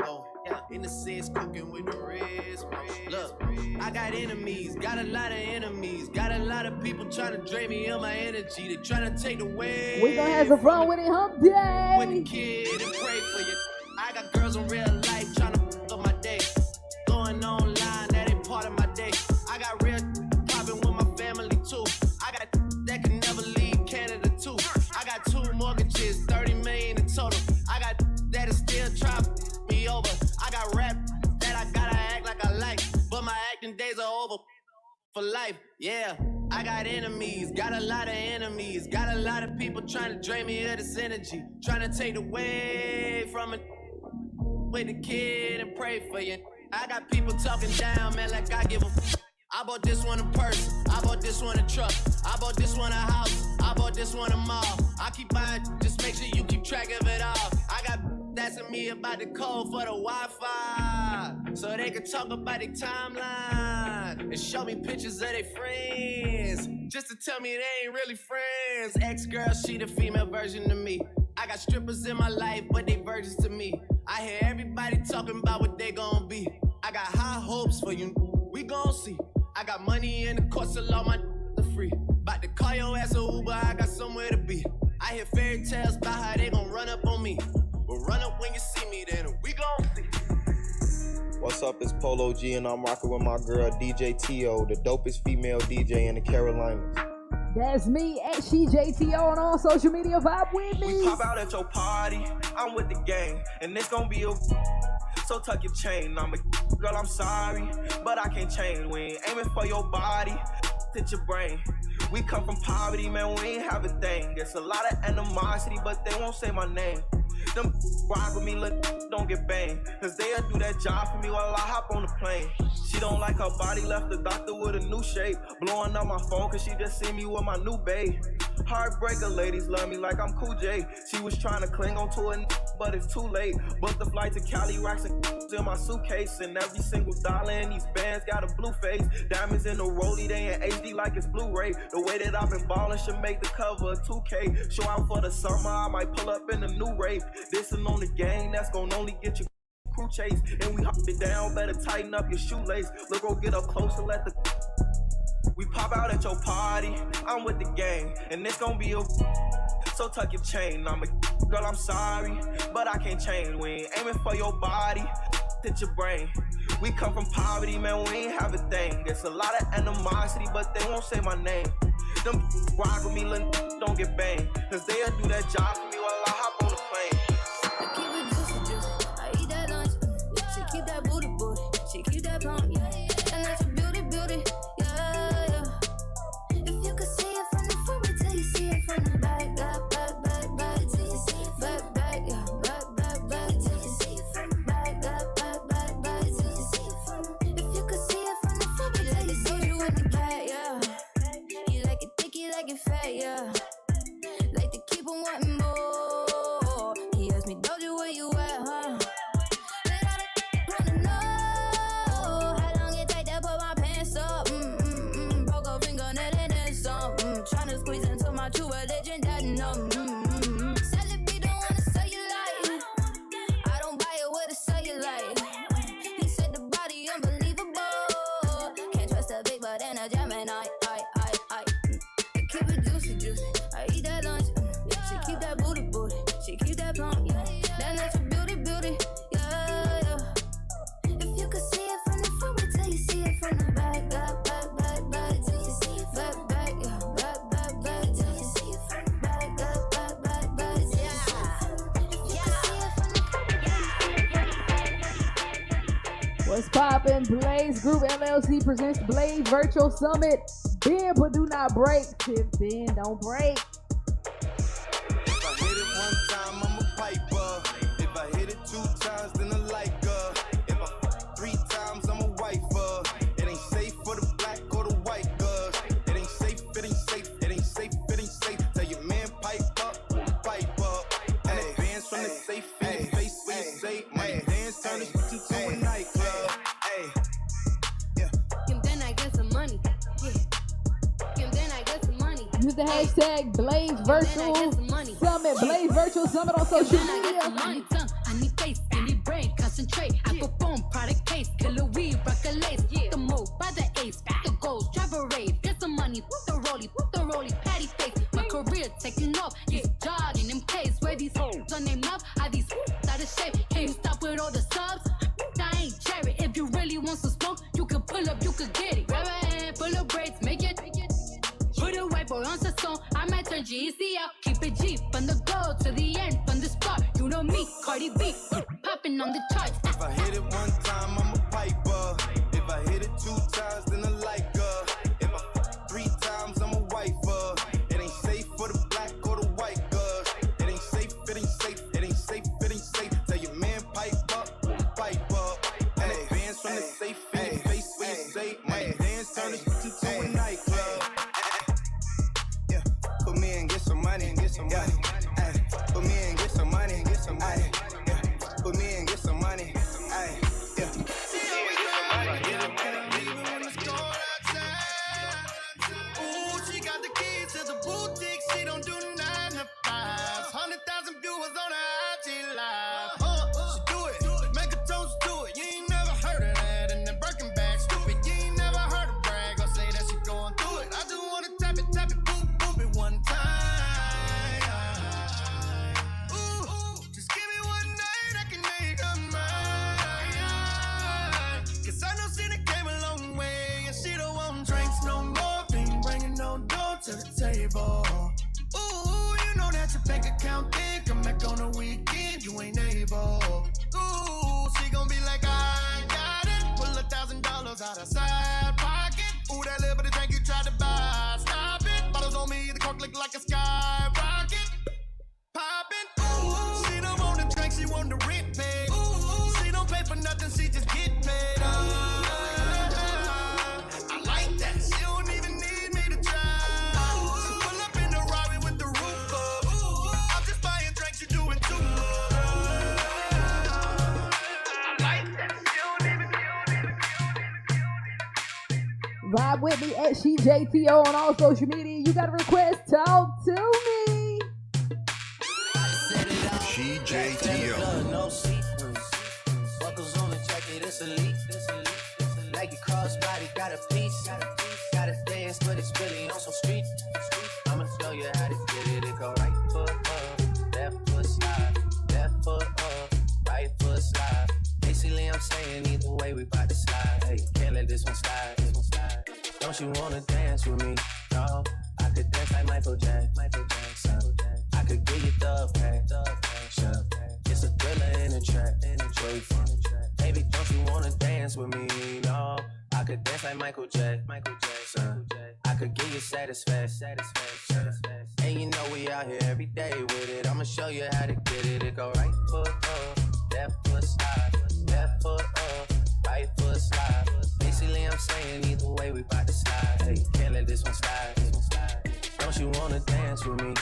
going. In the six, cooking with the wrist. Look, I got enemies, got a lot of enemies. Got a lot of people trying to drain me of my energy. They trying to take away. We gon' have some fun with it hump day. With the kid and pray for you. I got girls in real life trying to f up my day. Going online, that ain't part of my day. I got real popping with my family too. I got that can never leave Canada too. I got 2 mortgages, 30 million in total. I got that is still trying to me over. I got rap that I gotta act like I like, but my acting days are over for life. Yeah, I got enemies, got a lot of enemies. Got a lot of people trying to drain me of this energy, trying to take away from it. With the kid and pray for you. I got people talking down, man, like I give a I bought this one a purse, I bought this one a truck, I bought this one a house, I bought this one a mall. I keep buying, just make sure you keep track of it all. I got asking me about the code for the Wi-Fi, so they can talk about their timeline and show me pictures of their friends, just to tell me they ain't really friends. Ex-girl, she the female version of me. I got strippers in my life, but they virgins to me. I hear everybody talking about what they gon' be. I got high hopes for you, we gon' see. I got money in the course of all my free. About to call your ass a Uber, I got somewhere to be. I hear fairy tales about how they gon' run up on me. But run up when you see me, then we gon' see. What's up, it's Polo G and I'm rocking with my girl DJ T.O., the dopest female DJ in the Carolinas. That's me at CJTO on all social media. Vibe with me. We pop out at your party, I'm with the gang, and it's gonna be a so tuck your chain. I'm a girl, I'm sorry, but I can't change. We ain't aiming for your body, hit your brain. We come from poverty, man, we ain't have a thing. There's a lot of animosity, but they won't say my name. Them ride with me, look, don't get banged. Cause they'll do that job for me while I hop on the plane. She don't like her body, left the doctor with a new shape. Blowing up my phone cause she just see me with my new babe. Heartbreaker ladies love me like I'm Cool J. She was trying to cling on to it, but it's too late. Booked the flight to Cali, racks and in my suitcase. And every single dollar in these bands got a blue face. Diamonds in the rollie, they in HD like it's Blu-ray. The way that I've been ballin' should make the cover of 2K. Show out for the summer, I might pull up in a new rave. Dissin' on the gang, that's gon' only get you crew chase. And we hop it down, better tighten up your shoelace. Look, go get up close and let the we pop out at your party, I'm with the gang, and it's gon' be a so tuck your chain. I'm a girl, I'm sorry, but I can't change. We ain't aiming for your body, hit your brain. We come from poverty, man, we ain't have a thing. There's a lot of animosity, but they won't say my name. Them rock with me, little don't get banged. Cause they'll do that job for me while I hop on the plane. I keep it juicy, juicy. I eat that lunch. She keep that booty, booty. She keep that plump, yeah. And that's your beauty, beauty, yeah, yeah. If you could see it from the front, wait till you see it from the back, back, back, back, back, till you see it back, back, yeah, back, back, back, till you see it from the back, back, back, back, back, till you see it from. If you could see it from the front, wait till you see it from the back, yeah. You like it thick, you like it fat, yeah. Like to keep on wanting more. He asked me, Doja, where you at, huh? Then I wanna know how long it take to put my pants up. Broke a fingernail and then some. Tryna squeeze into my true religion, that numb. Celebrity don't wanna sell you light. I don't buy it with a cellulite. He said the body unbelievable. Can't trust a big butt and a Gemini. I keep it juicy, juicy. I eat that lunch. She keep that booty, booty. She keep that plump, yeah. That natural beauty, beauty, yeah, yeah. If you could see it from the front, wait till you see it from the back, back, back, back, back, till you see it back, back, yeah, back, back, back, till you see it from the back, back, back, back, back, till you see it from the. If you could see it from the. What's poppin'? Blaze Group LLC presents Blaze Virtual Summit. Bend but do not break. Tip bend, don't break. If I hit it one time, I'm a piper. If I hit it 2 times, then I like her. If I fuck 3 times, I'm a wifer. It ain't safe for the black or the white girls. It ain't safe, it ain't safe, it ain't safe, it ain't safe. Tell your man pipe up. And advance from the safe in your face when you say, money dance, turn this into a nightclub. And then I get some money, yeah. And then I get some money. Use the hashtag Blaze Virtual Summit. Blaze Virtual Summit on social media. I need face, I need brain, concentrate. I perform product case, killer weed, rock a lace. The move by the ace, the goals, drive a rave. Get some money, put the rollie, patty face. My career taking off, it's jogging in place. Where these hoes on their mouth, are these out of shape? Can you stop with all the subs? I ain't cherry. If you really want some smoke, you can pull up, you can get it. Grab a hand, full of braids, make it. Put a white boy on the song, I might turn GEC out. Keep it G, from the go to the end, from the start. You know me, Cardi B, popping on the charts. If I hit it 1 time, I'm a piper. If I hit it 2 times, then I like her. If I fuck 3 times, I'm a wifer. It ain't safe for the black or the white girls. It ain't safe, it ain't safe, it ain't safe, it ain't safe. Tell your man pipe up. And advance from the safe in your face when you say, money dance, turn this into a nightclub. Yeah, put me in, get some money, get some money. Put me in, get some money, get some money. Put me in, get some money. Yeah. Ooh, she got the keys to the boutique. She don't do 9 to 5s. 100,000 viewers on her IG live. She do it, make a toast to it. You ain't never heard of that. And then Birkin bag, stupid. You ain't never heard of brag or say that she going through it. I just wanna tap it, boop, boop it 1 time. Ooh, just give me 1 night, I can make her mine. 'Cause I know she done came a long way, and she don't want drinks no more. Ain't bringing no dough to the table. Ooh, you know that your bank account big. Come back on the weekend, you ain't able. Ooh, she gon' be like, I got it. Pull $1,000 out of side pocket. Ooh, that little bit of drink you tried to buy, stop it. Bottles on me, the cork look like a skyrocket. Poppin', ooh, she don't want the drink, she want the rent paid. Ooh, she don't pay for nothing, she just get paid. I like that, she don't even need me to try. She pull up in the Rari with the roof up. I'm just buying drinks, you doing too much. I like that, she don't even. Vibe with me at SheJTO on all social media. You got a request? Talk to me. SheJTO. No see-through. Buckles on the jacket, it's elite. Like a crossbody, got a piece. Gotta dance, but it's really on some street. I'ma show you how to get it. It go right foot up, left foot slide, left foot up, right foot slide. Basically, I'm saying either way, we bout this one slide, this one slide. Don't you wanna dance with me? No, I could dance like Michael Jackson. I could give you the passion. It's a thriller in the track, where you from? Baby, don't you wanna dance with me? No, I could dance like Michael Jackson. I could give you satisfaction. And you know we out here every day with it. I'ma show you how to get it. It go right foot up, left foot slide, left foot up, right foot slide. Basically, I'm saying either way we bout to slide. Hey, can't let this one slide. Don't you wanna dance with me?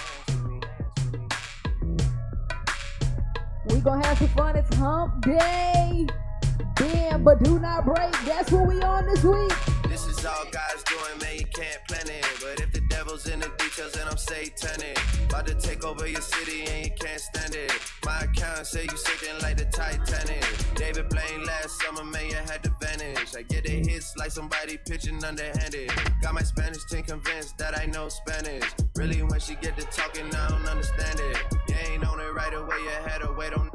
We gonna have some fun. It's hump day. Bend but do not break. That's what we on this week. This is all God's doing, man, you can't plan it. But if the devil's in the details, then I'm satanic. About to take over your city and you can't stand it. My account say you sinking like the Titanic. David Blaine last summer, man, you had to vanish. I get the hits like somebody pitching underhanded. Got my Spanish team convinced that I know Spanish. Really, when she get to talking, I don't understand it. You ain't on it right away, you had to wait on.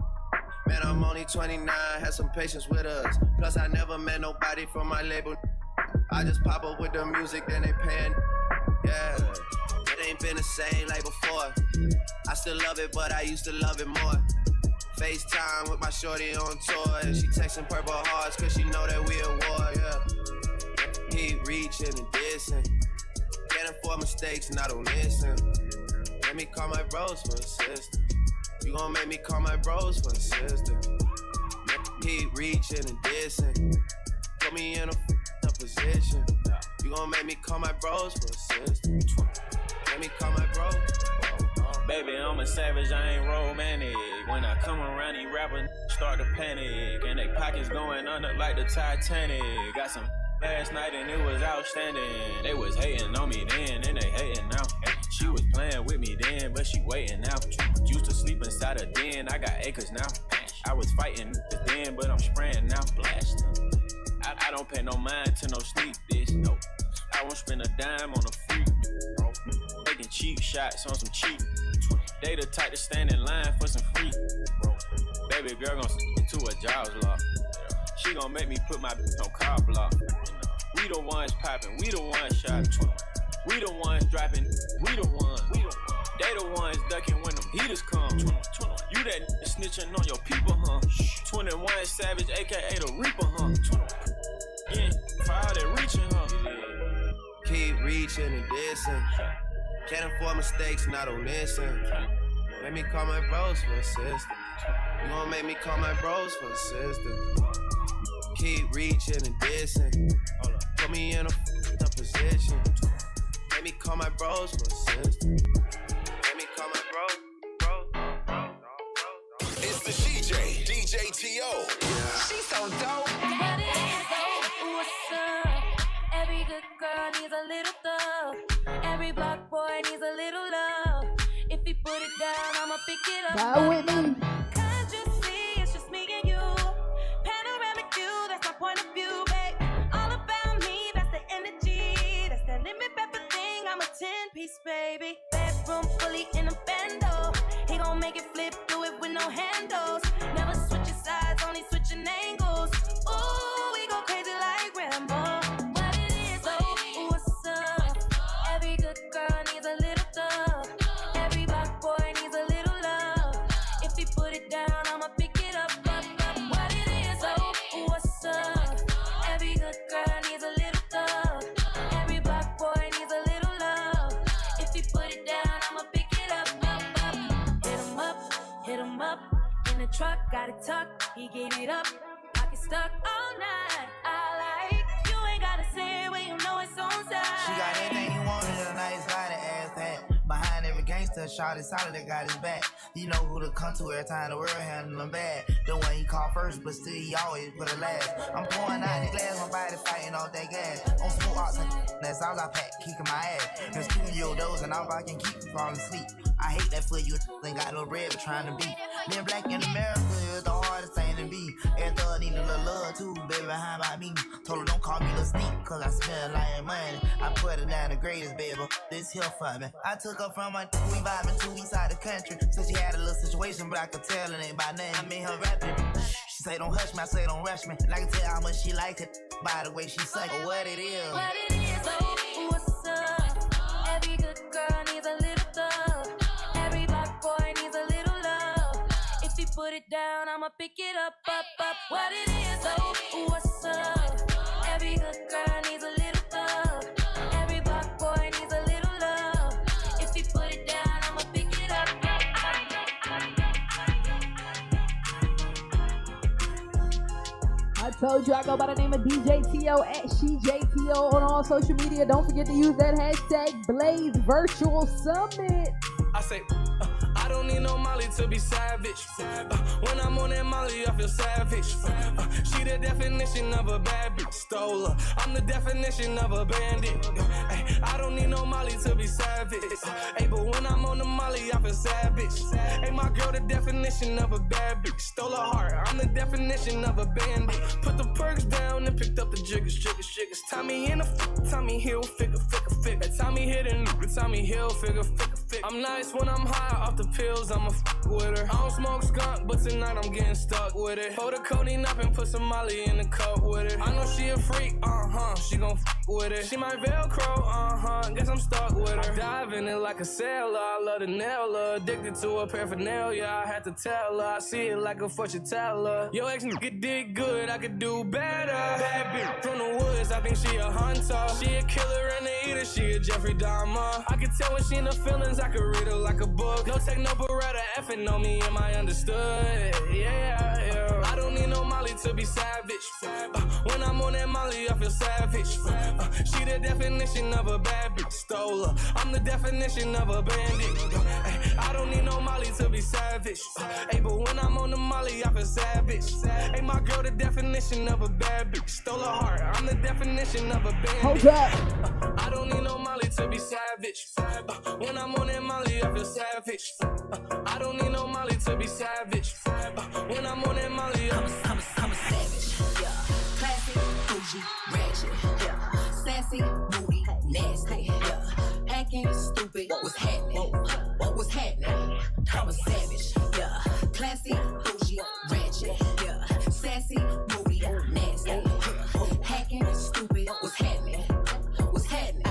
Man, I'm only 29, had some patience with us. Plus, I never met nobody from my label. I just pop up with the music, then they paying. Yeah, it ain't been the same like before. I still love it, but I used to love it more. FaceTime with my shorty on tour, and she texting purple hearts, cause she know that we at war, yeah. Keep reaching and dissing. Can't afford mistakes, and I don't listen. Let me call my bros for assistance. You gon' make me call my bros for assistance. Keep reaching and dissing. Put me in a position. You gon' make me call my bros for assistance. Let me call my bros. Baby, I'm a savage, I ain't romantic. When I come around, these rappers start to panic. And they pockets going under like the Titanic. Got some last night and it was outstanding. They was hating on me then and they hating now. She was playing with me then, but she waiting now. Used to sleep inside a den, I got acres now. I was fighting then, but I'm spraying now. Blast. I don't pay no mind to no sleep, bitch. No, I won't spend a dime on a freak. Taking cheap shots on some cheap. They the type to stand in line for some free. Baby girl gon' stick to a jobs law. She gon' make me put my on car block. We the ones popping, we the ones shot. We the ones dropping, we the ones. They the ones ducking when them heaters come. You that snitching on your people, huh? 21 Savage, aka the Reaper, huh? Yeah, for all that reaching, huh? Keep reaching and dissing. Can't afford mistakes and I don't listen. Let me call my bros for assistance. You gon' make me call my bros for assistance. Keep reaching and dissing. Put me in a position. Let me call my bros for assistance. Let me call my bros. It's the DJ T.O. She's so dope. What it is, what's up? Every good girl needs a little thug. Every block boy needs a little love. If he put it down, I'ma pick it up. Ride with me. Cause you see, it's just me and you. Panoramic view, that's my point of view, babe. All about me, that's the energy. That's that limit pepper thing, I'm a 10-piece, baby. Bedroom fully in a bando. He gon' make it flip, do it with no handles. Never switching sides, only switching angles. Ooh, we go crazy like Rambo. What it is, oh, what's up? Every good girl needs a little thug. Every black boy needs a little love. If he put it down, I'ma pick it up. What it is, oh, what's up? Every good girl needs a little thug. Every black boy needs a little love. If he put it down, I'ma pick it up. Hit him up. In the truck, got it tucked. He gave it up. Pocket stuck all night. I like you ain't gotta say it when you know it's on side. She got everything you want in a nice body, ass hat. Behind every gangster, shot is solid, that got his back. You know who to come to every time the world handle him bad. The one he called first, but still he always put a last. I'm pouring out the glass, my body fighting off that gas. On smoke ox, that's all I pack, kicking my ass. There's 2 year olds and all I can keep from falling asleep. I hate that for you, ain't got no bread but trying to be. Being black in America is the hardest thing to be. Every thug need a little love too, baby, behind my me. Told her don't call me Lil Sneak, cause I spend like money. I put her down the greatest, baby, this here for me. I took her from my we vibing to east side of the country. So she had a little situation, but I could tell it ain't by name. I made her rap it. She say don't hush me, I say don't rush me. And I can tell how much she like it by the way she suck it. What it is. What it is, oh, what's up? Every good girl needs a little thug. Every black boy needs a little love. If you put it down, I'ma pick it up. What it is, oh, what's up? Every good girl needs a little thug. Every black boy needs a little love. If you put it down, I'ma pick it up. I told you I go by the name of DJ T.O. at SheJTO on all social media. Don't forget to use that hashtag Blaze Virtual Summit. I say, I don't need no Molly to be savage. When I'm on that Molly, I feel savage. She the definition of a bad bitch. Stole her. I'm the definition of a bandit. I don't need no Molly to be savage. But when I'm on the Molly, I feel savage. My girl, the definition of a bad bitch. Stole her heart. I'm the definition of a bandit. Put the perks down and picked up the jiggers. Tommy in the Tommy Hill, figure. Tommy hidden, Tommy Hill, figure. I'm nice when I'm high off the pills, I'ma with her. I don't smoke skunk, but tonight I'm getting stuck with it. Hold the codeine up and put some Molly in the cup with it. I know she a freak, she gon' with it. She my Velcro, guess I'm stuck with her. Dive in it like a sailor, I love to nail her. Addicted to her paraphernalia, I had to tell her. I see it like a fortune teller. Yo ex nigga did good, I could do better. Bad bitch from the woods, I think she a hunter. She a killer and a eater, she a Jeffrey Dahmer. I can tell when she in the feelings, I could read her like a book. No tech, no beretta, effing on me, am I understood? Yeah. I don't need no Molly to be savage. When I'm on that Molly, I feel savage. She the definition of a bad bitch. Stole her. I'm the definition of a bandit. I don't need no Molly to be savage. But when I'm on the Molly, I feel savage. My girl, the definition of a bad bitch. Stole her heart. I'm the definition of a bandit. Hold up. I don't need no Molly to be savage. When I'm on that Molly, I feel savage. I don't need no Molly to be savage. When I'm on that Molly, I'm a savage. Yeah. Classy, bougie, ratchet. Yeah. Sassy, moody, nasty. Yeah. Acting stupid. What's happening? What's happening? I'm a savage. Yeah. Classy, bougie, ratchet. Yeah. Sassy, moody, nasty. Yeah. Hacking stupid. What's happening? What's happening?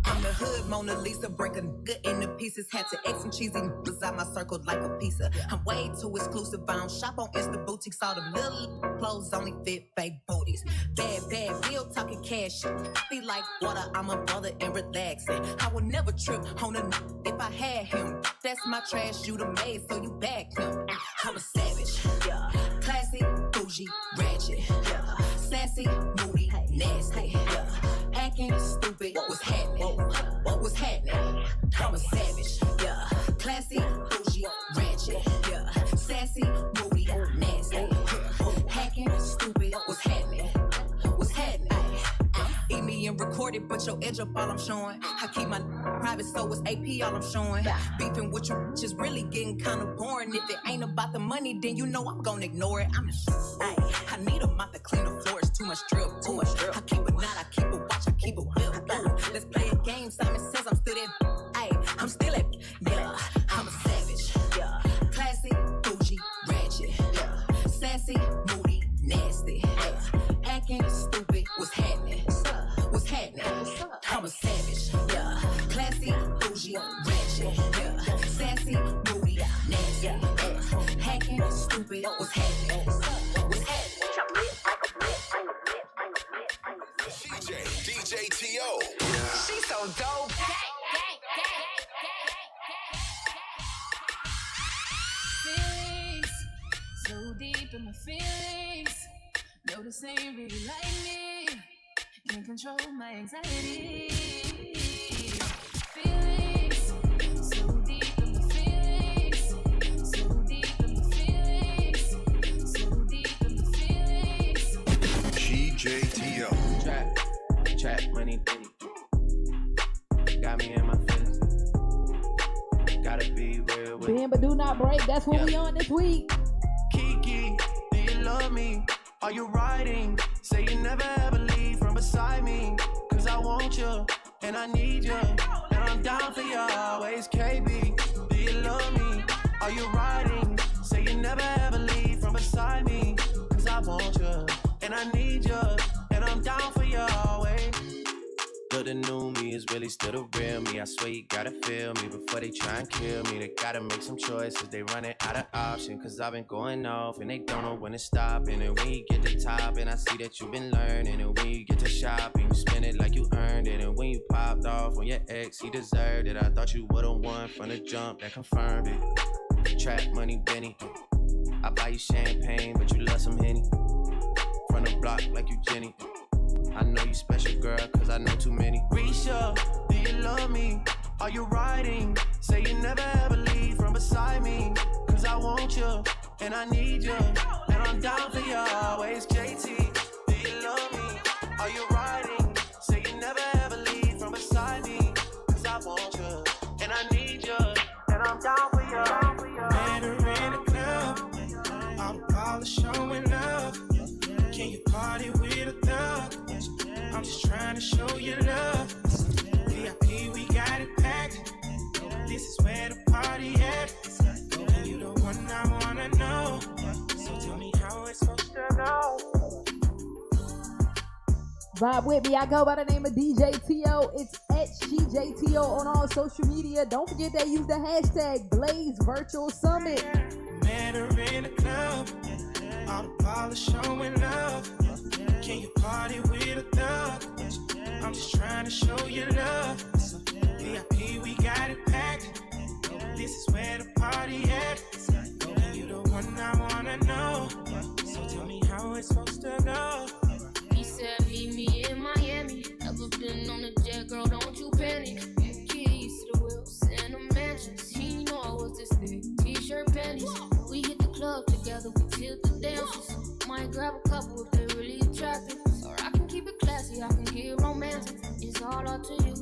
I'm the hood Mona Lisa, break a nigga into pieces. Had to X some cheesy niggas out my circle like a pizza. I'm way too exclusive. I don't shop on Insta boutiques. All them little clothes only fit fake booties. Bad, bill talking cash. Be like water, I'm a brother and relaxing. I would never trip on a nigga if I had him. That's my trash, you the maid, so you back him. I'm a savage. Yeah. Classy, bougie, ratchet. Yeah. Sassy, moody, nasty. Yeah. Acting stupid. What's happening? What's happening? I'm a savage. Yeah. Classy, bougie, ratchet. Yeah. Sassy, moody, nasty. Yeah. Hacking stupid. What's happening? What's happening? Eat me and record it, but your edge up all I'm showing. I keep my private, so it's AP all I'm showing. Beefing with you just really getting kind of boring. If it ain't about the money, then you know I'm gonna ignore it. I need a mop to clean the floors. Too much drip. I keep a knot, I keep a watch, I keep a whip. Let's play a game. Simon says I'm still at. I'm still at. Yeah, I'm a savage. Yeah, classy, bougie, ratchet. Yeah, sassy, moody, nasty. Yeah, acting stupid. What's happening? What's happening? I'm a savage. Yeah, classy, bougie, ratchet. Yeah, sassy, moody, nasty. Yeah, hacking stupid. What's happening? What's happening? DJ T.O. She's so dope. Feelings, so deep in my feelings. No, this ain't really like me. Can't control my anxiety. Feelings, so deep in my feelings. So deep in my feelings. So deep in my feelings. SheJTO. Trap money, got me in my feelings. Gotta be real with Bend but do not break. That's what we on this week. Kiki, do you love me? Are you riding? Say you never ever leave from beside me. Cause I want you and I need you. And I'm down for you always. KB, do you love me? Are you riding? Say you never ever leave from beside me. want you, and I need you, and I'm down for you always. But the new me is really still the real me. I swear you gotta feel me before they try and kill me. They gotta make some choices, they running out of options. Cause I've been going off and they don't know when to stop. And then when you get to the top, and I see that you've been learning. And when you get to shopping, you spend it like you earned it. And when you popped off on your ex, he deserved it. I thought you would've won from the jump, that confirmed it. Trap money, Benny. I buy you champagne, but you love some Henny. From the block like you Jenny. I know you special, girl, cause I know too many. Risha, do you love me? Are you riding? Say you never ever leave from beside me. Cause I want you, and I need you, and I'm down for you always. JT, do you love me? Are you riding? Say you never ever leave from beside me. Cause I want you, and I need you, and I'm down for you. Met her in the club, all the polish showing up. Can you party with a thug? I'm just trying to show you love. VIP, we got it packed. This is where the party at. And you the one I wanna know. So tell me how it's supposed to go. Vibe with me. I go by the name of DJ T.O. It's at CJTO on all social media. Don't forget to use the hashtag Blaze Virtual Summit. Met her in the club, all the polish showing love. Can you party with a thug? I'm just trying to show you love. VIP, we got it packed. This is where the party at. And you the one I wanna know. So tell me how it's supposed to go. He said meet me in Miami. Never been on a jet, girl, don't you panic. Keys to the wheels and the mansions. He know I was this thick, t-shirt panties. We hit the club together, we tilt the dances. Might grab a couple if they really attractive. Or I can keep it classy, I can get romantic. It's all up to you,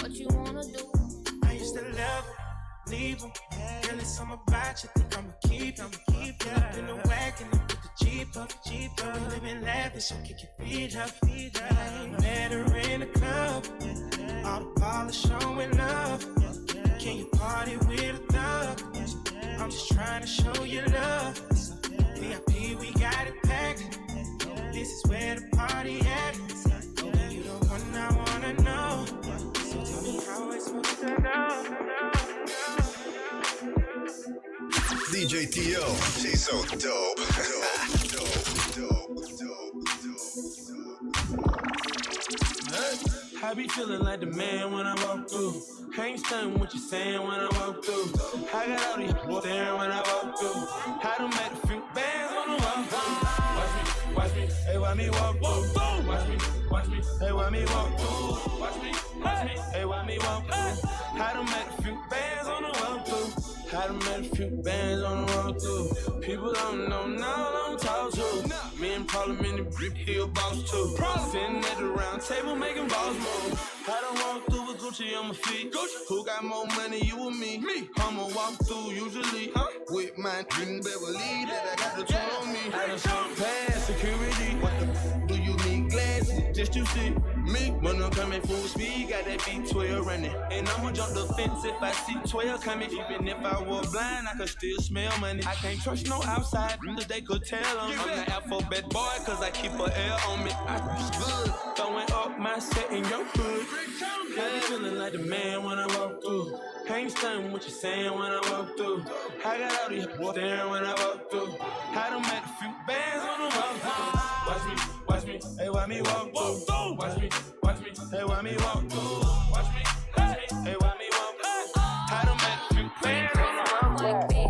what you wanna do. I used to love her, leave her. Girl, it's something about you, think I'ma keep her. Pull up in the wagon and put the Jeep up. We living lavish, so kick your feet up. Met her in the club, all the polish showing love. Can you party with a thug? I'm just trying to show you love. VIP, we got it packed. This is where the party at. And you the one I wanna know. So tell me how it's supposed to go. DJ T.O. She's so dope. I be feeling like the man when I walk through. I ain't stunning what you saying when I walk through. I got all these boys staring when I walk through. I done made a few bands on the walk through. Watch me, hey, why me walk through? Watch me, hey, why me walk through? Watch me, hey, why me walk through? I done made a few bands on the walk through. I done made a few bands on the walk through. People don't know now, don't talk to. Me and Parliament and Brick Hill boss too. Sitting at the round table making balls move. I done walk through with Gucci on my feet. Who got more money, you or me? I'ma walk through usually with my dream Beverly that I got the tour on me. I done shot past security. What the do you need glasses? Just to see me when I'm coming full speed. Got that V12 running, and I'ma jump the fence if I see 12 coming. Even if I were blind, I could still smell money. I can't trust no outside, cause they could tell I'm the alphabet boy, cause I keep a L on me. I good, throwing up my set in your hood. I be feeling like the man when I walk through. I ain't stunning what you saying when I walk through. I got all these boys staring when I walk through. I done made a few bands on the walk through. Watch me, hey, why me walk through? Watch me, hey, why me walk through? Watch me, hey, why me walk through? I done made a few bands on the walk through.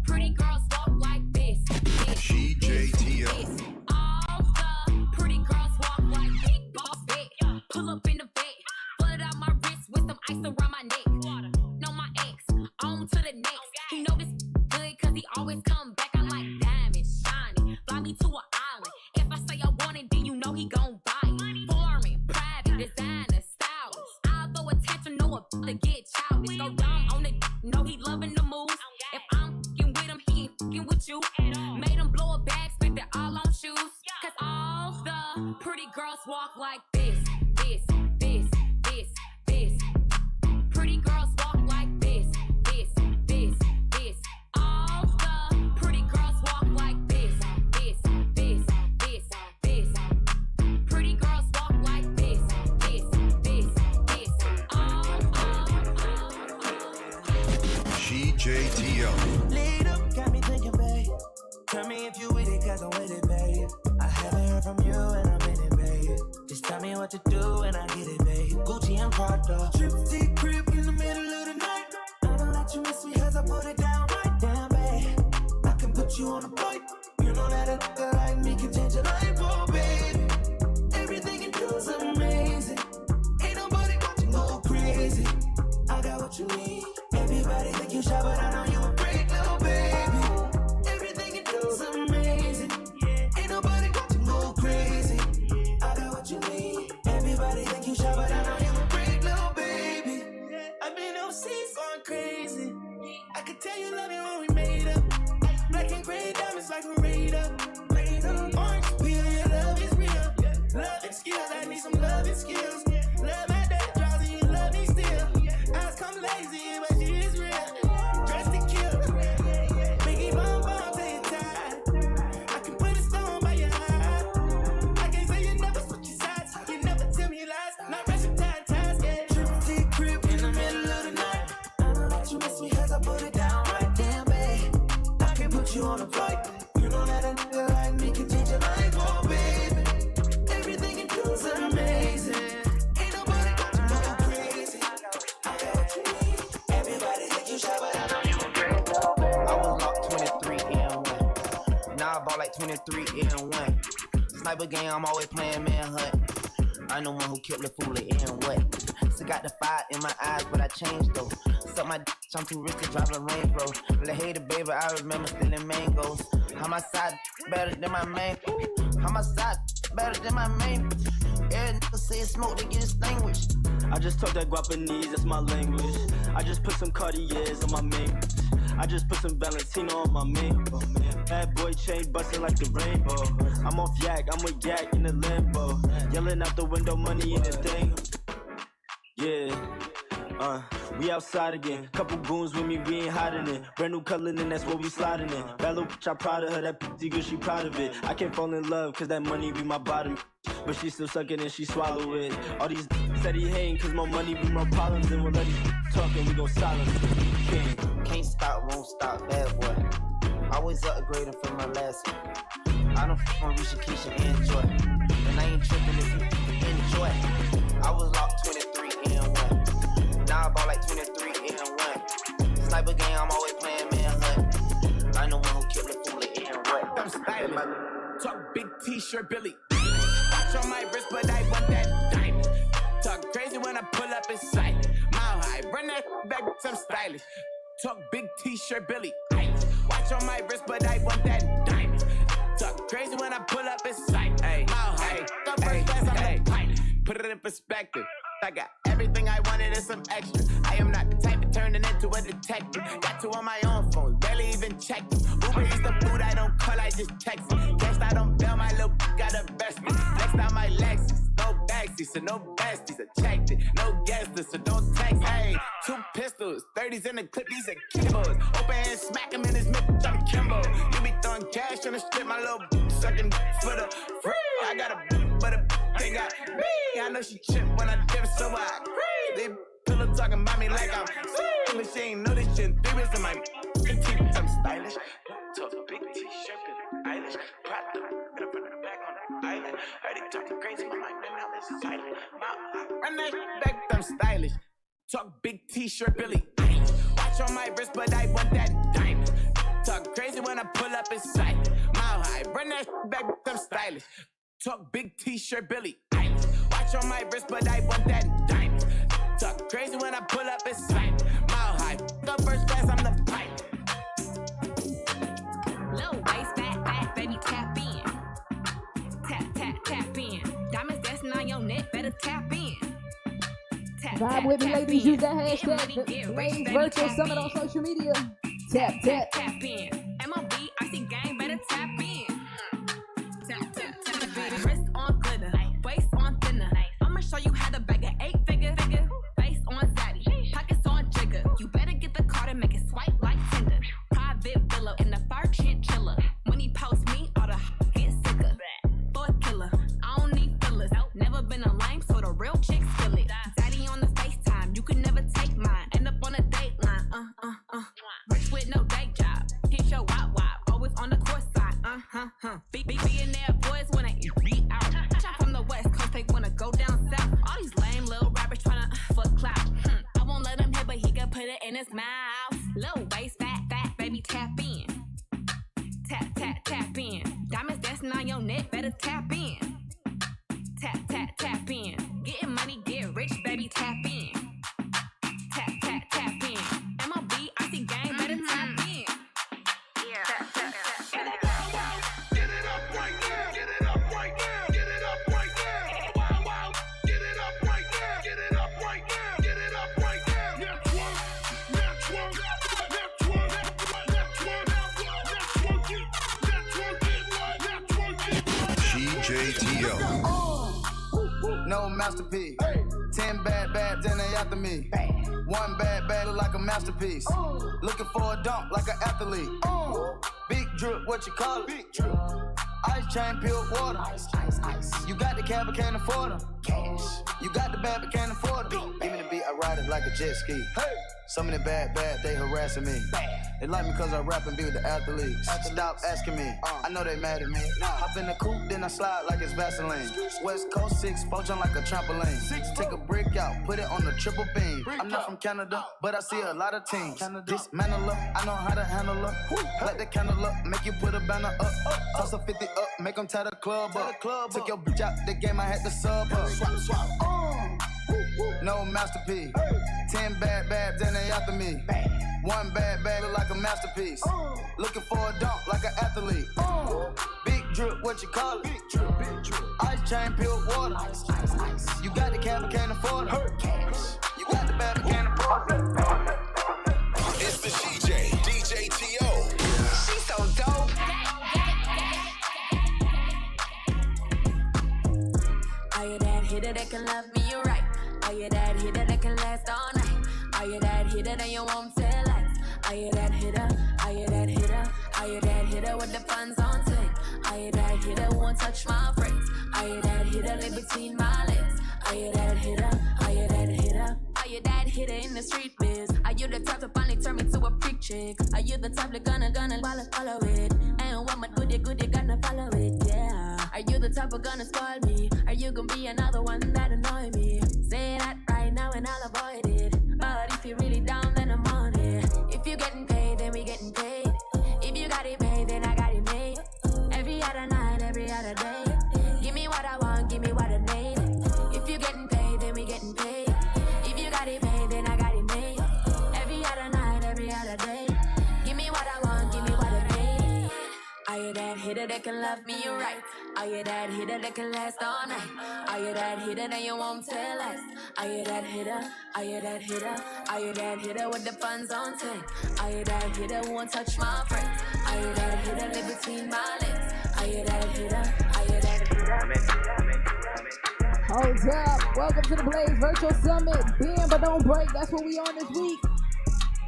Pretty girls walk like this. CJTO. Pretty girls walk like big boss big. Pull up in the bed, flood out my wrist with some ice around my neck. Know my ex, on to the next. He know this good cause he always come back. I like diamonds, shiny, fly me to an island. If I say I want it, then you know he gon' buy it. Foreign, private, designer, stylist. I'll throw attention, know a to get childish. Go dumb on it, know he loving the moves. If I'm f***ing with him, he ain't f***ing with you. Made him blow a bag, spent it all on shoes. Cause all the pretty girls walk like this, this, this, this, this. Pretty girls walk like this, this, this, this. All the pretty T.O. Lead up, got me thinking, babe. Tell me if you with it, cause I'm with it, babe. I haven't heard from you and I'm in it, babe. Just tell me what to do and I get it, babe. Gucci and Prada. Triptych crib in the middle of the night. I know that you miss me cause I put it down right down, babe. I can put you on a flight. You know that a nigga like me can change your life, oh, baby. Everything you do is amazing. Ain't nobody watching go crazy. I got what you need. Everybody think you shy, but I know you a great little baby. Everything you do is amazing. Ain't nobody watching go crazy. I got what you need. Everybody think you shy, but I know you a great little baby. I've been overseas going crazy. I could tell you love it when we made up. Black and gray diamonds like a radar. Orange peel, your love is real. Love and skills, I need some love and skills. Love my day draws and you love me still. Eyes come lazy, but she is real. Dressed to kill. Biggie bomb bomb till you're tired. I can put a stone by your eye. I can't say you never switch your sides. You never tell me lies. Not rushing ties, yeah. Triptych crib in the middle of the night. I know that you miss me cause I put it down right damn, babe. I can put you on a flight. You know that a nigga like me can change your life, oh, baby. Everything you do is amazing. Ain't nobody got you go crazy. I got what you need. Everybody think you shy, but I know you a great little baby. I was locked 23 and 1. Now I bought like 23 and 1. Sniper game, I'm always playing manhunt. I'm the one who killed the fool and what? Still got the fire in my eyes, but I changed though. Suck my I'm too rich to drive a Range Rover. But I hate it, baby, I remember stealing mangoes. How my side better than my main? How my side better than my main? Every nigga say smoke, they get extinguished. I just talk that Guapanese, that's my language. I just put some Cartiers on my main. I just put some Valentino on my main. Bad boy chain busting like the rainbow. I'm off yak, I'm with yak in the limbo. Yelling out the window, money in the thing. Yeah, we outside again. Couple goons with me, we ain't hiding it. Brand new color, and that's what we sliding in. Bad little bitch, I'm proud of her. That pussy good, she proud of it. I can't fall in love, cause that money be my bottom. But she still suck it and she swallow it. All these said he hating, cause more money be more problems. And we'll let these talking, we gon' silence it. Can't stop, won't stop, bad boy. Always upgrading from my last one. I don't f*** on Risha, Keisha, and Joy. And I ain't tripping if you enjoy. I was locked 23 and 1. Now I bought like 23 and 1. Sniper game, I'm always playing manhunt. I'm the one who killed the fool and what? I'm styling. Talk big t-shirt, Billy. Watch on my wrist, but I want that diamond. Talk crazy when I pull up in sight. Mile high, run that back, I'm stylish. Talk big t-shirt, Billy. Watch on my wrist, but I want that diamond. Talk crazy when I pull up in sight. Mile high, the first class, I'm the pilot. Put it in perspective. I got everything I wanted and some extra. I am not the type of turning into a detective. Got two on my own phone, barely even checked them. Uber is the food I don't call, I just text them. Guess I don't bail, my little got a bestie. Next time my Lexus, no backseat, so no besties. I checked it, no guesses, so don't text. Hey, 2 pistols, 30s in the clip, these are Kimbos. Open hand, smack him in his mid, I'm Kimbo. You be throwing cash on the strip, my little sucking for the free. I got a but a they got me. I know she chip when I dip, so I agree. They pillow talking about me like I'm sweet. She ain't know this shit. 3 weeks in my teeth, I'm stylish. Talk a big t-shirt, Billie Eilish. Prada, gonna put her back on the island. Heard it talking crazy, my mind now is silent. Run that back, I'm stylish. Talk big t-shirt, Billie Eilish. Watch on my wrist, but I want that diamond. Talk crazy when I pull up in sight. Mile high, run that back, I'm stylish. Talk big t-shirt, Billie Eilish. Watch on my wrist, but I want that diamond. Talk crazy when I pull up in sight. Mile high, the first class, I'm the pipe. Low waist, fat, baby, tap in. Tap, tap, tap in. Diamonds dancing on your neck, better tap in. Tap, Vibe tap, with me, tap ladies. in. Use that Get money, hashtag, get rich, Blaze baby, Virtual tap Summit in. on social media. Tap, tap. Tap in. MOB, I see gang, better tap in. Tap, tap, tap in. Wrist on glitter, waist on thinner. I'ma show you how to bag an 8-figure. Face on zaddy, pockets on jigger. You better get the card and make it swipe like Tinder. Private villa in the fur chinchilla. When he post me, all the get sicker. For a killer, I don't need fillers. Never been a lame, so the real chicks feel it. Daddy on the FaceTime, you can never take mine. End up on a dateline, Rich with no mouse. Low waist, fat, baby, tap in. Tap in. Diamonds dancing on your neck, better tap in. Tap in. Getting money, get rich, baby, tap in. Tap in. MOB, I see gang, better tap in. Yeah. Tap. Get it up right now. Get it up right now. Get it up right now. Wow. Get it up right now. Get it up right now. Get it up right now. CJTO. No masterpiece. 10 bad babs and they after me. One bad look like a masterpiece. Looking for a dunk like an athlete. Big drip, what you call it? Big drip. Ice chain, pure water. Ice. You got the cab, but can't afford them. Cash. You got the bad, but can't afford them. Give me the beat, I ride it like a jet ski. Hey. Some of the bad, they harassing me. They like me cause I rap and be with the athletes. Stop asking me, I know they mad at me. Hop in the coupe, then I slide like it's Vaseline. West Coast 6, jump like a trampoline. Take a brick out, put it on the triple beam. I'm not from Canada, but I see a lot of teams. Dismantle her, I know how to handle her. Light the candle up, make you put a banner up. Toss a 50 up, make them tie the club up. Took your bitch out the game, I had to sub her. Swap. No masterpiece. 10 bad babs and they after me. One bad look like a masterpiece. Looking for a dunk like an athlete. Big drip, what you call it? Big drip. Ice chain, pure water. Ice. You got the cab, but can't afford it. Cash. You got the bad, but can't afford it. It's the DJ T.O. She's so dope. Are you that hitter that can love me right? Are you that hitter that can last all night? Are you that hitter that you won't tell lies? Are you that hitter? Are you that hitter? Are you that hitter with the funds on tick? Are you that hitter who won't touch my phrase? Are you that hitter live between my legs? Are you that hitter? Are you that hitter? Are you that hitter in the street biz? Are you the type to finally turn me to a freak chick? Are you the type that gonna follow it? And what my goodie gonna follow it, yeah. Are you the type of gonna spoil me? Are you gonna be another one that annoy me? Say that right now and I'll avoid it. But if you're really down, then I'm on it. If you're getting paid, then we getting paid. If you got it paid, then I got it made. Every other night, every other day. Give me what I want, give me what I need. If you're getting paid, then we getting paid. If you got it paid, then I got it made. Every other night, every other day. Give me what I want, give me what I need. Are you that hitter that can love me right? Are you that hitter that can last all night? Are you that hitter that you won't tell us? Are you that hitter? Are you that hitter? Are you that hitter with the funds on tick? Are you that hitter who won't touch my phrase? Are you that hitter live between my legs? Are you that hitter? Are you that hitter? Hold up. Welcome to the Blaze Virtual Summit. Bend but don't break. That's what we on this week.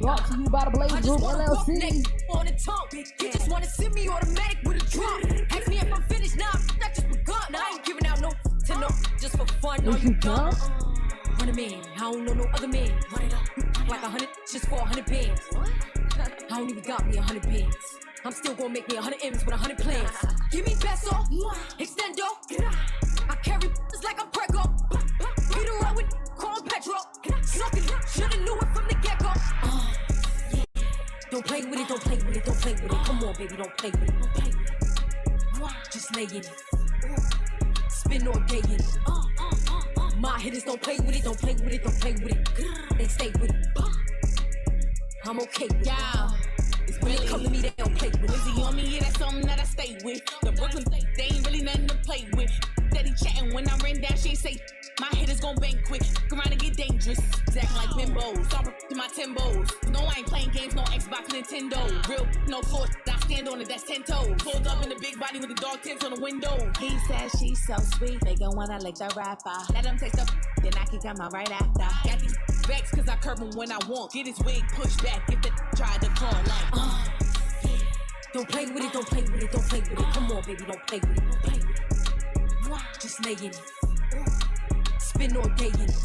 Brought to you by the Blaze Group LLC. On the tongue, you just wanna send me automatic with a drop. Ask me if I'm finished now, I just begun. I ain't giving out no to no, just for fun. No, you done? 100 man, I don't know no other man. Run it up like 100 just for 100 bands. I don't even got me 100 bands. I'm still gonna make me 100 M's with 100 plans. Give me peso, extendo. I carry it's like I'm Prego. Beat her up with Chrome Petro. Suckin', shoulda knew it from the get-go. Yeah. Don't play with it, don't play with it, don't play with it. Come on, baby, don't play with it, don't play with it. Just lay in it. Spin all day in it. My hitters don't play with it, don't play with it, don't play with it. They stay with it. I'm okay with it. Yeah. When they come to me, they don't play with it. Lizzie on me, yeah, that's something that I stay with. The Brooklyn, they ain't really nothing to play with. Steady chatting when I ran down, she ain't say my hitters gon' bang quick. Come around and get dangerous. Acting like bimbos. Stop to my Timbos. No, I ain't playing games, no Xbox, Nintendo. Real, no floor, I stand on it, that's 10 toes. Pulled up in the big body with the dog tints on the window. He says she's so sweet, they gon' wanna lick the rapper. Let them taste the then I can come out right after. Got these backs cause I curve him when I want. Get his wig pushed back if the try to come like Don't play with it, don't play with it, don't play with it. Come on, baby, don't play with it, don't play with it. Just lay in it. Spin all day in it.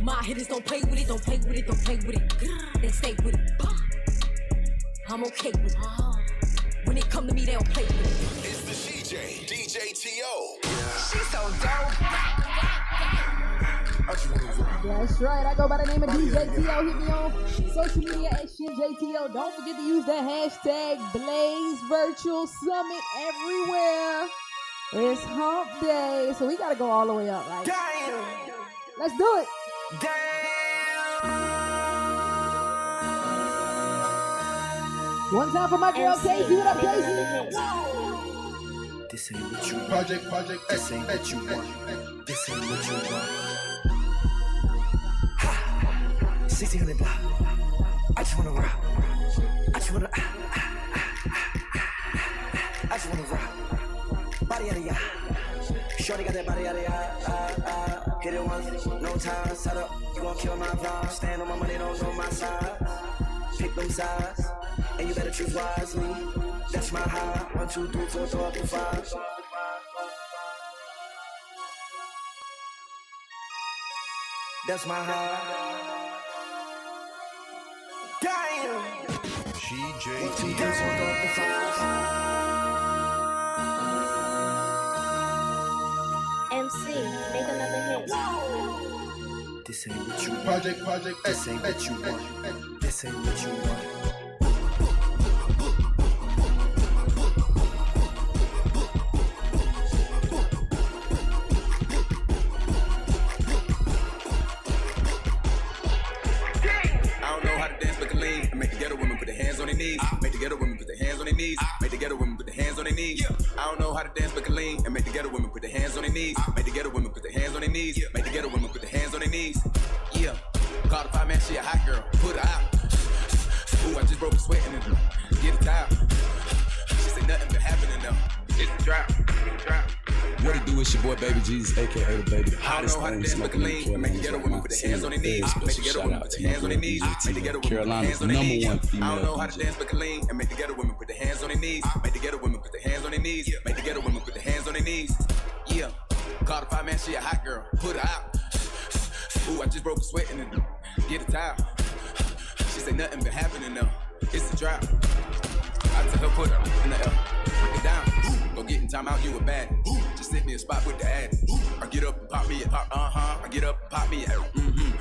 My hitters don't play with it, don't play with it, don't play with it. They stay with it. I'm okay with it. When it come to me, they don't play with it. It's the DJ T.O. She's so dope. That's right. I go by the name of DJ T.O. Hit me on social media at SheJTO. Don't forget to use that hashtag Blaze Virtual Summit everywhere. It's hump day. So we got to go all the way up, right? Damn. Let's do it. One time for my girl Casey. What up, Casey? This ain't what you want. This ain't what you want. This ain't what you want. 1600 block. I just wanna rock. I just wanna. I just wanna rock. Body out of ya. Shorty got that body out of ya. Hit it once, no time. Set up. You gon' kill my vibe. Stand on my money, don't know my size. Pick them sides, and you better choose wisely. That's my high. 1, 2, 3, 4, throw up to 5. That's my high. Damn. GJT. MC, make another hit. This ain't what you want. This ain't what you want. This ain't what you want. Make the ghetto women put their hands on their knees. Make the ghetto women put their hands on their knees. Make the ghetto women put their hands on their knees. I don't know how to dance but can lean. And make the ghetto women put their hands on their knees. Make the ghetto women put their hands on their knees. Make the ghetto women put their hands on their knees. Yeah. Call the 5 man, she a hot girl. Put her out. Ooh, I just broke a sweat in it. Get a towel. She say nothing but happening though. It's a drought. What it do is your boy Baby Jesus, aka the Baby, the hottest thing smoking in Carolina. Make the ghetto women put their hands on their knees. Make the ghetto women put their hands on their knees. Make the ghetto women put their hands on their knees. I don't know how to dance but can lean. And make the ghetto women put their hands on their knees. Make the ghetto women put their hands on their knees. Make the ghetto women put their hands on their knees. Yeah. Call the 5 man, she a hot girl. Put her out. Ooh, I just broke a sweat in it. Get a towel. She say nothing but happening though. It's a drought. I tell her put her in the L. Put it down. Go get in time out, you a bad. Just sit me a spot with the ad. I get up and pop me a pop, I get up and pop me a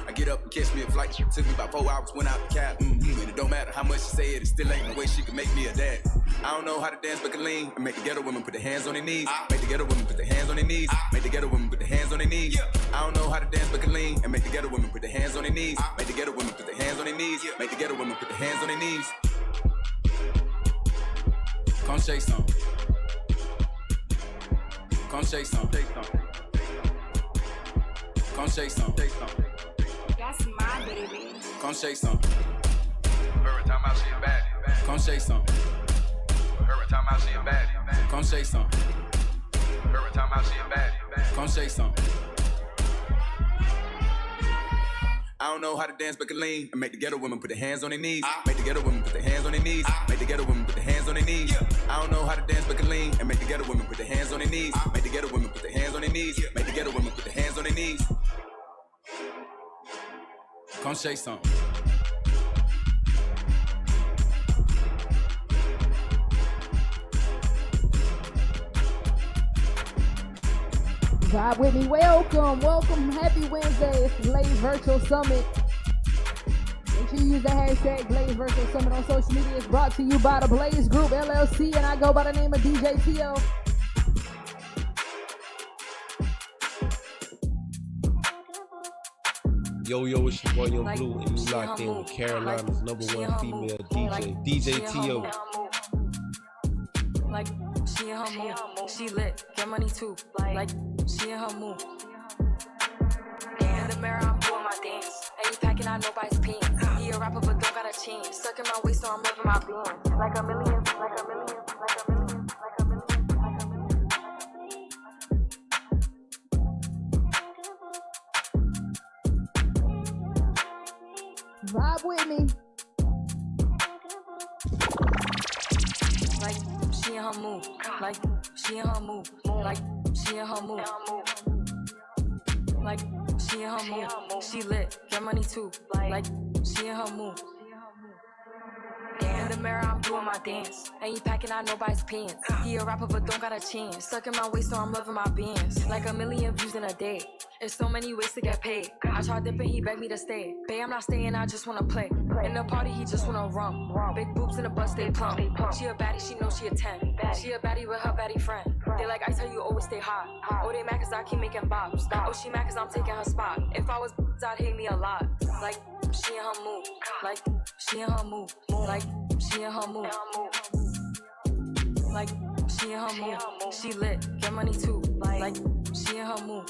I get up and catch me a flight. Took me about 4 hours, went out the cab. And it don't matter how much she say it, it still ain't no way she can make me a dad. I don't know how to dance but can lean. And make the ghetto women put their hands on their knees. Make the ghetto women put their hands on their knees. Make the ghetto women put their hands on their knees. I don't know how to dance but can lean. And make the ghetto women put their hands on their knees. Make the ghetto women put their hands on their knees. Make the ghetto women put their hands on their knees. Come shake some. Come shake some. Come shake some. That's my baby. Come shake some. Every time I see a baddie. Come shake some. Every time I see a baddie. Come shake some. Every time I see a baddie. Come shake some. I don't know how to dance but can lean. And make the ghetto women put their hands on their knees. Make the ghetto women put their hands on their knees. Make the ghetto women put their hands on their knees. I don't know how to dance but can lean. And make the ghetto women put their hands on their knees. Make the ghetto women put their hands on their knees. Make the ghetto women put their hands on their knees. Come shake some. Vibe with me. Welcome. Happy Wednesday. It's the Blaze Virtual Summit. Make sure you use the hashtag Blaze Virtual Summit on social media. It's brought to you by the Blaze Group LLC, and I go by the name of DJ T.O. Yo, it's your boy Young Blue, and you locked in with Carolina's #1 female DJ T.O. Like, she in her mood, she lit, get money too. Like, she in her mood. In the mirror, I'm doing my dance. Ain't packing out nobody's pants. He a rapper, but don't got a chance. Stuck in my waist, so I'm moving my beans. Like a million, like a million, like a million, like a million, like a million. Vibe with me. Like, she in her mood. Like, she in her mood. Like, she in her mood. Like, she in her mood. She lit, get money too. Like, she in her mood. In the mirror, I'm doing my dance. Ain't packing out nobody's pants. He a rapper, but don't got a chance. Stuck in my waist, so I'm loving my bands. Like 1 million views in a day. There's so many ways to get paid. I tried dipping, he begged me to stay. Babe, I'm not staying, I just wanna play. In the party, he just wanna rum. Big boobs in the butt, stay plump. She a baddie, she knows she a 10. She a baddie with her baddie friend. They like, I tell you, always stay hot. Oh, they mad cause I keep making bops. Oh, she mad cause I'm taking her spot. If I was I'd hate me a lot. Like, she in her move. Like, she in her move. Like, she in her move. Like, she in her move. She lit, get money too. Like, she in her move.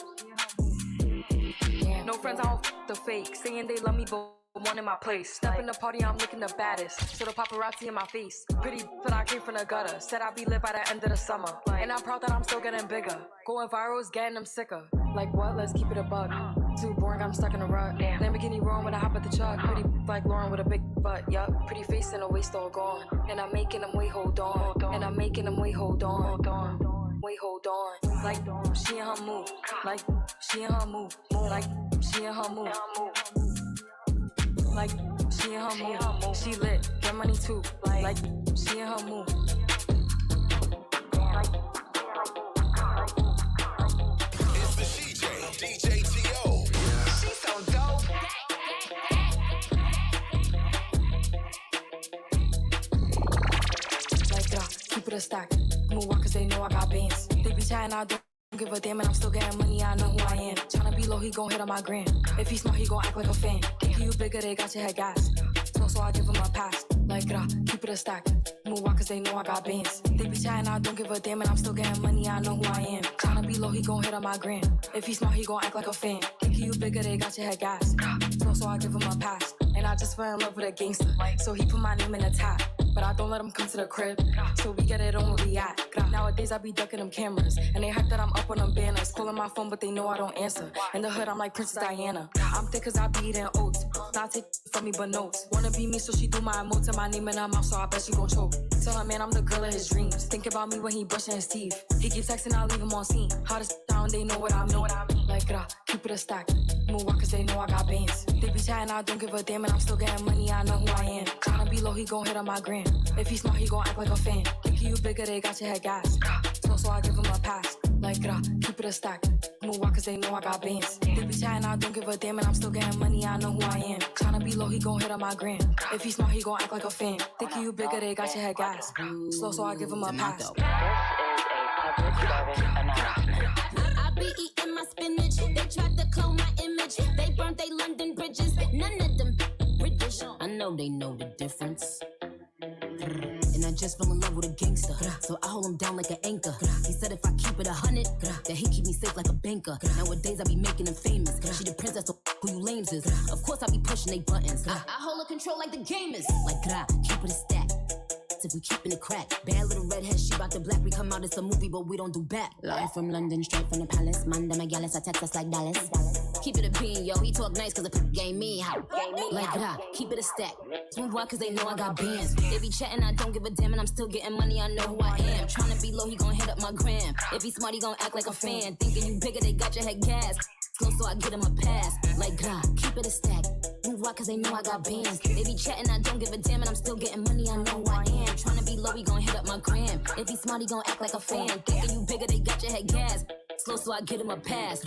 No friends, I don't f the fake. Saying they love me, but one in my place. Step in the party, I'm looking the baddest. So the paparazzi in my face. Pretty, but I came from the gutter. Said I'd be lit by the end of the summer. And I'm proud that I'm still getting bigger. Going viral is getting them sicker. Like what? Let's keep it a bug. Too boring, I'm stuck in a rut. Lamborghini wrong when I hop at the truck. Pretty like Lauren with a big butt. Yup. Pretty face and a waist all gone. And I'm making them wait, hold on. And I'm making them wait, hold on. Wait, hold on. Like she in her move. Like she in her move. Like she in her move. Like she in her move. She lit, get money too. Like she in her move. It's the CJ, DJ T.O. She's so dope. Like keep it a stack. Move on cause they know I got bands. They be chatting, I don't give a damn, and I'm still getting money, I know who I am. Tryna be low, he gon' hit on my gram. If he smart, he gon' act like a fan. Think you bigger, they got your head gas. So I give him a pass. Like, keep it a stack. Move on cause they know I got bands. They be chatting, I don't give a damn, and I'm still getting money, I know who I am. Tryna be low, he gon' hit on my gram. If he smart, he gon' act like a fan. Think you bigger, they got your head gas. So I give him a pass. And I just fell in love with a gangster. So he put my name in the top. But I don't let him come to the crib, so we get it on where we at. Nowadays I be ducking them cameras, and they hype that I'm up on them banners. Calling my phone, but they know I don't answer. In the hood, I'm like Princess Diana. I'm thick cause I be eating oats. Not take from me, but notes. Wanna be me, so she do my emotes and my name in her mouth, so I bet she gon' choke. Tell her, man, I'm the girl of his dreams. Think about me when he brushing his teeth. He keep texting, I leave him on scene. Hottest down, they know what I mean. Like, keep it a stack. Move on cause they know I got bands. They be chatting, I don't give a damn, and I'm still getting money, I know who I am. Tryna be low, he gon' hit on my gram. If he smart, he gon' act like a fan. Think you bigger, they got your head gas. So I give him a pass. Like, keep it a stack. Move on cause they know I got bands. They be chatting, I don't give a damn, and I'm still getting money, I know who I am. Tryna be low, he gon' hit on my gram. If he smart, he gon' act like a fan. Think you bigger, they got your head gas. So I give him a pass. I be eating my spinach. They tried to clone my image. They burnt they London bridges. None of them British. I know they know the difference. And I just fell in love with a gangster, so I hold him down like an anchor. He said if I keep it 100, that he keep me safe like a banker. Nowadays I be making him famous. She the princess, so who you lames is. Of course I be pushing they buttons. I hold her control like the gamers. Like keep it a stack. If we keepin' it crack. Bad little redhead, she bout the black. We come out, it's a movie, but we don't do back. Live from London, straight from the palace. Manda Magalis, I text us like Dallas. Keep it a bean, yo. He talk nice cause the game me how. Like keep it a stack. Move on cause they know I got bands. They be chatting, I don't give a damn, and I'm still getting money, I know who I am. Tryna be low, he gon' hit up my gram. If he smart, he gon' act like a fan. Thinking you bigger, they got your head gas. Slow, so I get him a pass. Like keep it a stack. Move on cause they know I got bands. They be chatting, I don't give a damn, and I'm still getting money, I know who I am. Tryna be low, he gon' hit up my gram. If he smart, he gon' act like a fan. Thinking you bigger, they got your head gas. Slow, so I get him a pass.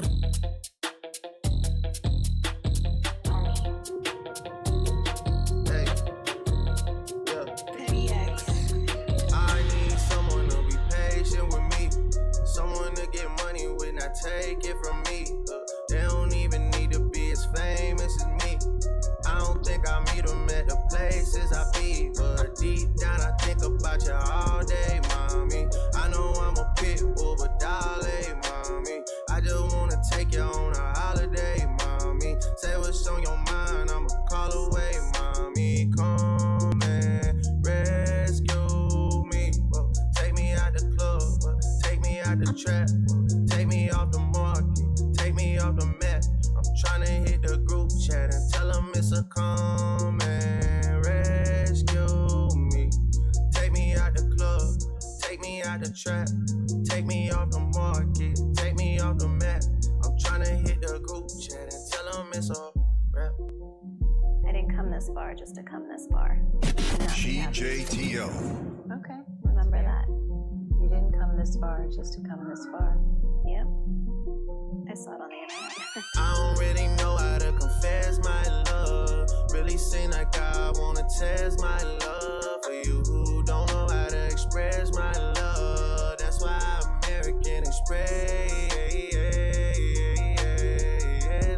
Take it from me. They don't even need to be as famous as me. I don't think I meet them at the places I be, but deep down I think about you all day, mommy. I know I'm a pit bull, but darling, mommy, I just wanna take you on a holiday, mommy. Say what's on your mind, I'ma call away, mommy. Come and rescue me. Whoa. Take me out the club, take me out the trap. Take me off the market, take me off the map. I'm tryna hit the group chat and tell them it's a come and rescue me. Take me out the club, take me out the trap. Take me off the market, take me off the map. I'm tryna hit the group chat and tell them it's a rap. I didn't come this far just to come this far. She DJ T.O. Okay, remember that. You didn't come this far just to come this far. Yep. I saw it on the internet. I don't really know how to confess my love. Really seem like I wanna test my love for you who don't know how to express my love. That's why American Express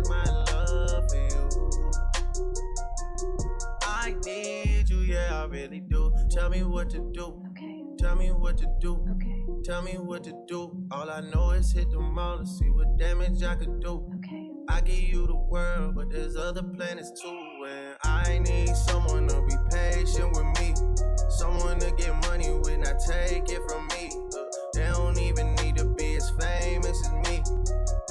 my love for you. I need you, yeah, I really do. Tell me what to do. Okay. Tell me what to do. Okay. Tell me what to do. All I know is hit the mall and see what damage I could do. Okay. I give you the world, but there's other planets too. And I need someone to be patient with me. Someone to get money with, not take it from me. They don't even need to be as famous as me.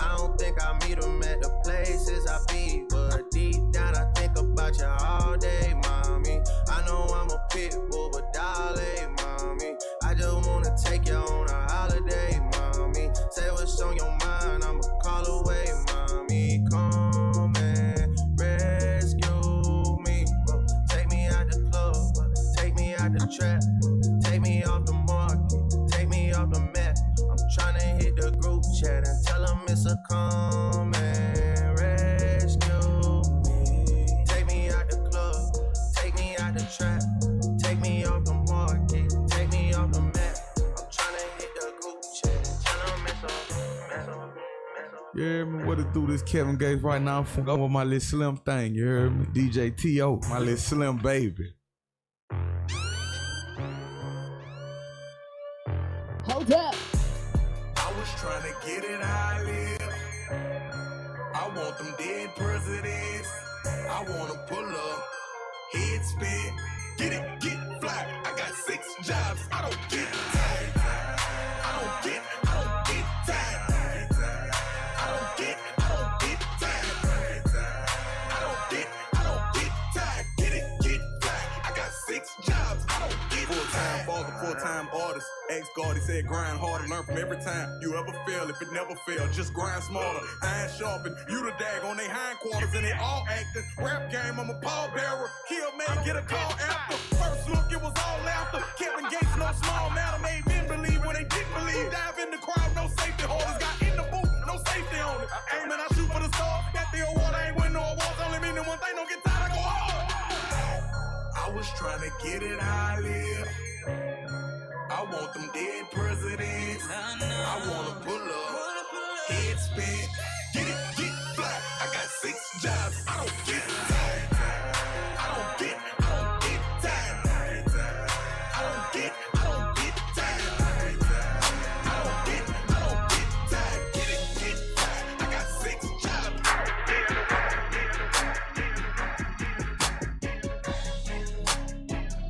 I don't think I meet them at the places I be. But deep down I think about you all day, mommy. I know I'm a pit bull, but darling, mommy, I just wanna take you on a holiday, mommy. Say what's on your mind, I'ma call away, mommy. Come and rescue me. Take me out the club, take me out the trap, take me off the market, take me off the map. I'm tryna hit the group chat and tell them it's a come and rescue me. Take me out the club, take me out the trap, take me off the market, take me off the map. I'm tryna hit the group chat and tell them it's a You heard me? What to do? This Kevin Gates right now. I'm going with my little slim thing. You heard me? DJ T.O., my little slim baby. Hold up. I was trying to get it how I live. I want them dead presidents. I want to pull up, head spin, get it, get fly. I got 6 jobs, I don't get tired. I don't get tired. I don't get tired. I don't get tired. Get it, get fly. I got 6 jobs, I don't get full-time father, full-time artist. Ex-guard, he said grind harder, learn from every time you ever fail. If it never failed, just grind smarter. Iron sharpen, you the dag on they hindquarters and they all acting. Rap game, I'm a pallbearer. Kill man, get a call after. First look, it was all laughter. Kevin Gates, no small matter. Made men believe when they didn't believe. Dive in the crowd, no safety holders. Got in the booth, no safety on it. Aiming, I shoot for the stars. Got the award, I ain't win no awards. Only meaning one thing, don't get tired, I go hard. I was trying to get it how I live. I want them dead presidents. I wanna pull up, head spin, get it, get fly. I got 6 jobs, I don't get tired. I don't get tired. I don't get tired. I don't get tired. Get it, get fly. I got 6 jobs.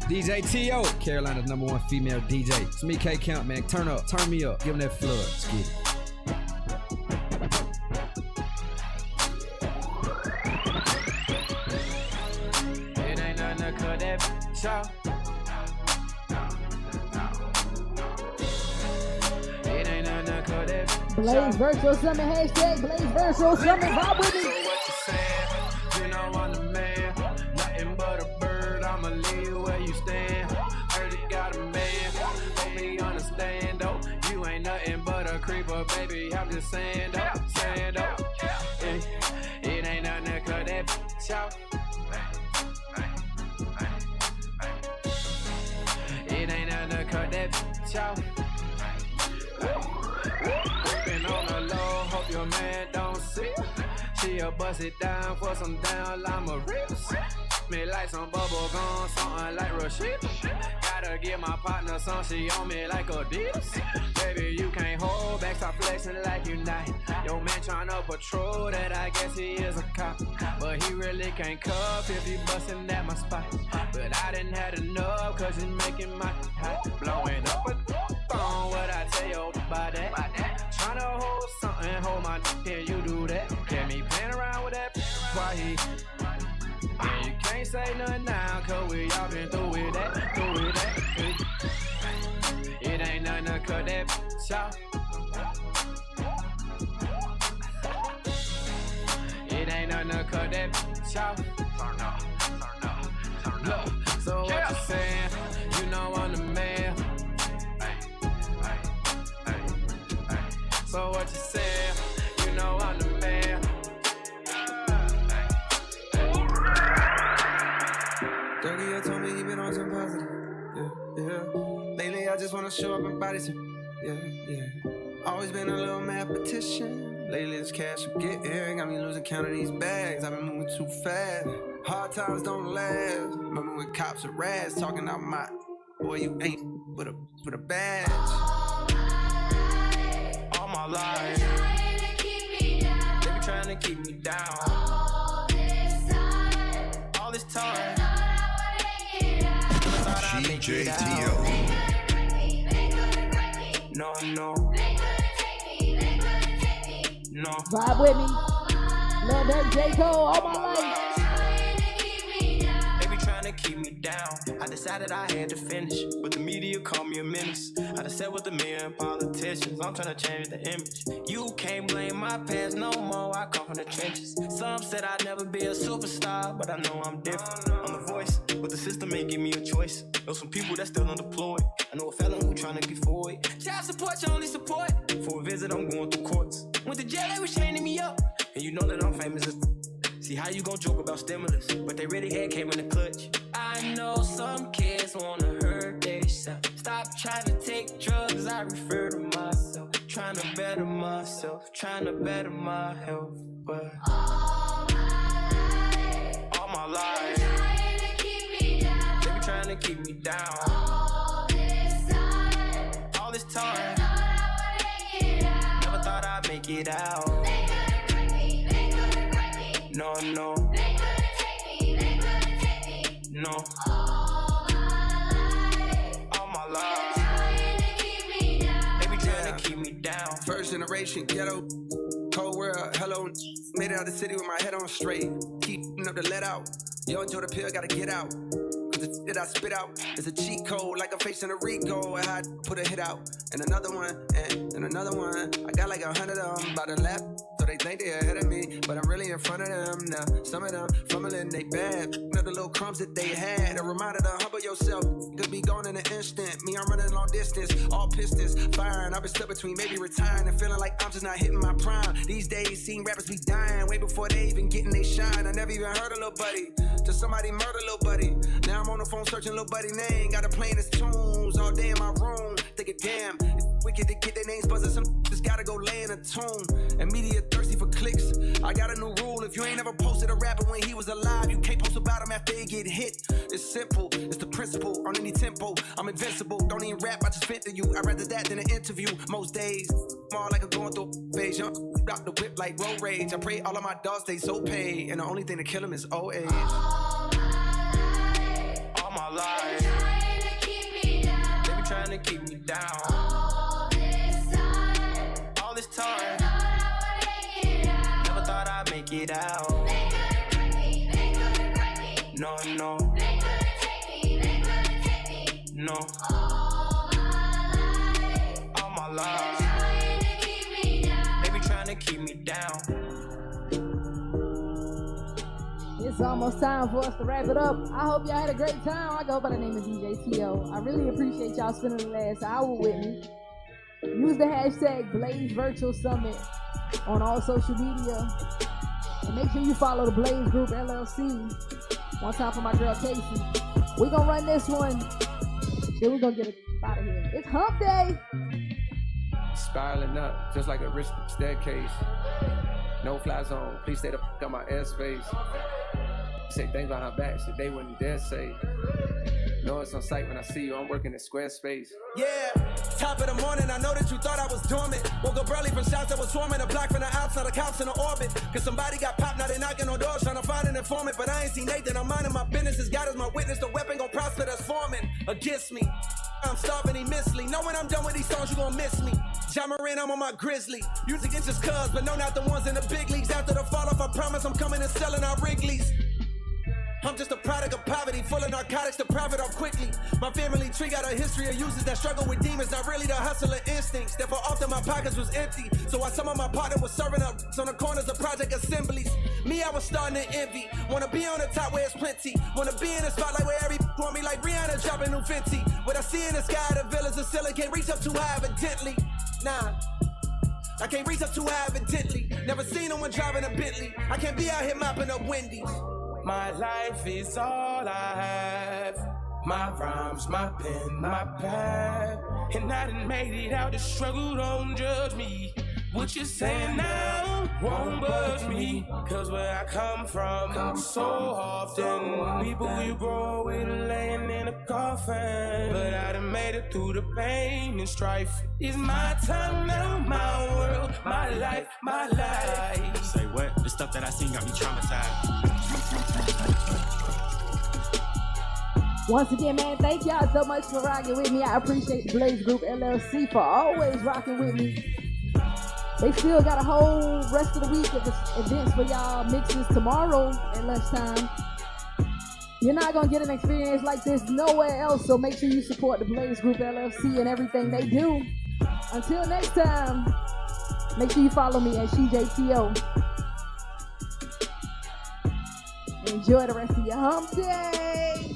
DJ T.O., Carolina's #1 female DJ. It's me, K Count, man. Turn up, turn me up. Give them that flood. Let's get it. It ain't nothing to cut that shot. It ain't nothing to cut that. Blaze Virtual Summit, hashtag Blaze Virtual Summit. Vibe with me. So what you saying? You know I'm the man. Nothing but a bird. I'ma leave where you stand. Heard you got a man. Hope me understand though. You ain't nothing but a creeper, baby. I'm just saying though. Saying though. It ain't nothing to cut that shot. It ain't nothing to cut that shot. Been on the low, hope your man don't see. She'll bust it down for some down llama rips. Me like some bubble gum, something like Rashida. Gotta give my partner some, she on me like Adidas. Baby, you can't hold back, stop flexing like you not. Your man tryna patrol that, I guess he is a cop. But he really can't cuff if he bustin' at my spot. But I didn't have enough, cause it's making my hot. Blowing up a phone, what I tell you about that? Tryna hold something, hold my can you do that? Get me playing around with that, why he? And you can't say nothing now, cause we all been through with that, It ain't nothing to cut that shot. It ain't nothing to cut that shot. Look, so what you saying? know what you're saying. You know I'm the man. Dougie told me he been on some positive. Yeah. Lately I just wanna show up and body some. Yeah. Always been a little mathematician. Lately it's cash I'm getting. Got me losing count of these bags. I've been moving too fast. Hard times don't last. Remember when cops are rats talking out my boy, you ain't with a badge. All my life, they be trying to keep me down. All this time. GJTO. No. Vibe with me. Lil Durk, J. Cole, all my life. They be trying to keep me down. I decided I had to finish, but the media called me a menace. I done sat with the million politicians. I'm trying to change the image. You can't blame my past no more. I come from the trenches. Some said I'd never be a superstar, but I know I'm different. I'm the voice, but the system ain't give me a choice. Know some people that's still unemployed. I know a felon who trying to get forward. Child support, your only support. For a visit, I'm going through courts. Went to jail, they was chaining me up. And you know that I'm famous as. See how you gon' joke about stimulus, but they really had came in the clutch. I know some kids wanna hurt themselves. Stop trying to take drugs, I refer to myself. Trying to better myself, trying to better my health. But all my life, they be trying to keep me down. All this time, never thought I'd make it out. No. No. All my life, they be trying to keep me down. First generation ghetto, cold world, hello. Made it out the city with my head on straight. Keep up the let out. Yo, enjoy the pill, gotta get out. Cause the that I spit out is a cheat code, like I'm facing a Rico. And I put a hit out, and another one, and another one. I got like 100 of them by the lap. So they think they ahead of me, but I'm really in front of them now. Some of them fumbling, they bad. Know the little crumbs that they had. A reminder to humble yourself. Could be gone in an instant. Me, I'm running long distance, all pistons firing. I've been stuck between maybe retiring and feeling like I'm just not hitting my prime. These days, seeing rappers be dying way before they even getting they shine. I never even heard a little buddy till somebody murder little buddy. Now I'm on the phone searching little buddy name. Got to playing his tunes all day in my room. Thinking, damn, it's wicked to get their names buzzing. Some just gotta go lay in a tune. And media thirsty for clicks. I got a new rule. If you ain't ever posted a rapper when he was alive, you can't post about him after they get hit. It's simple, it's the principle. On any tempo, I'm invincible. Don't even rap, I just vent to you. I'd rather that than an interview. Most days, more like I'm going through a phase. Young, drop the whip like road rage. I pray all of my dogs stay so paid. And the only thing to kill them is old age. All my life, they be trying to keep me down. All this time, never thought I'd make it out. No. No. All my life, they be trying to keep me down. It's almost time for us to wrap it up. I hope y'all had a great time. I go by the name of DJTO. I really appreciate y'all spending the last hour with me. Use the hashtag Blaze Virtual Summit on all social media. And make sure you follow the Blaze Group LLC. One time for my girl Casey. We're gonna run this one. Then we're gonna get it out of here. It's hump day. Spiraling up, just like a rich staircase. No fly zone, please stay the fuck out my airspace. Say things behind her back, shit they wouldn't dare say. Know it's on sight when I see you, I'm working at Squarespace. Yeah, top of the morning, I know that you thought I was dormant. Woke up early from shots that was swarming. A block from the outside, the cops in the orbit. Cause somebody got popped, now they knocking on doors trying to find an informant. But I ain't seen Nathan, I'm minding my business. As God is my witness, the weapon gon' prosper that's forming against me. I'm starving immensely. Know when I'm done with these songs, you gon' miss me. Ja Morant, I'm on my grizzly. Music against just cuz, but no, not the ones in the big leagues. After the fall off, I promise I'm coming and selling out Wrigley's. I'm just a product of poverty, full of narcotics to profit off quickly. My family tree got a history of users that struggle with demons, not really the hustler instincts. Therefore, often my pockets was empty. So while some of my partner was serving up on the corners of project assemblies, me, I was starting to envy. Wanna be on the top where it's plenty. Wanna be in the spotlight where every want me like Rihanna dropping new Fenty. What I see in the sky, the villas of silicon reach up too high, evidently. Nah. I can't reach up too high evidently. Never seen no one driving a Bentley. I can't be out here mopping up Wendy's. My life is all I have. My rhymes, my pen, my pad. And I done made it out. The struggle don't judge me. What you saying now won't budge me. Cause where I come from, so often people you grow with laying in a coffin. But I done made it through the pain and strife. It's my time now, my world, my life, my life. Say what? The stuff that I seen got me traumatized. Once again, man, thank y'all so much for rocking with me. I appreciate the Blaze Group LLC for always rocking with me. They still got a whole rest of the week of events for y'all mixes tomorrow at lunchtime. You're not going to get an experience like this nowhere else, so make sure you support the Blaze Group LLC and everything they do. Until next time, make sure you follow me at SheJTO. Enjoy the rest of your hump day.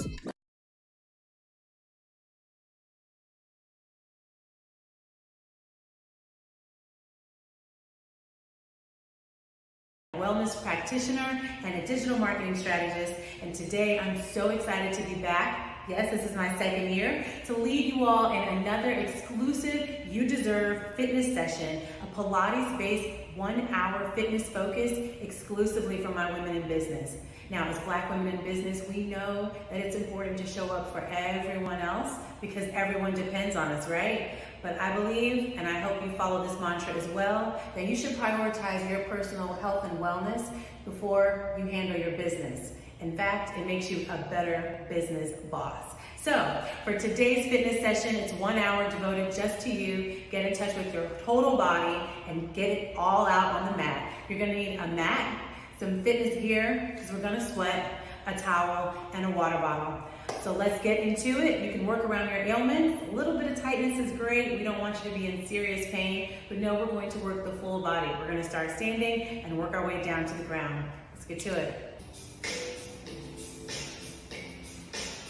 Wellness practitioner and a digital marketing strategist, and today I'm so excited to be back. Yes, this is my second year to lead you all in another exclusive You Deserve fitness session, a Pilates-based 1-hour fitness focus exclusively for my women in business. Now, as Black women in business, we know that it's important to show up for everyone else because everyone depends on us, right? But I believe, and I hope you follow this mantra as well, that you should prioritize your personal health and wellness before you handle your business. In fact, it makes you a better business boss. So, for today's fitness session, it's 1 hour devoted just to you. Get in touch with your total body and get it all out on the mat. You're gonna need a mat, some fitness gear, because we're gonna sweat, a towel, and a water bottle. So let's get into it. You can work around your ailments. A little bit of tightness is great. We don't want you to be in serious pain, but no, we're going to work the full body. We're gonna start standing and work our way down to the ground. Let's get to it.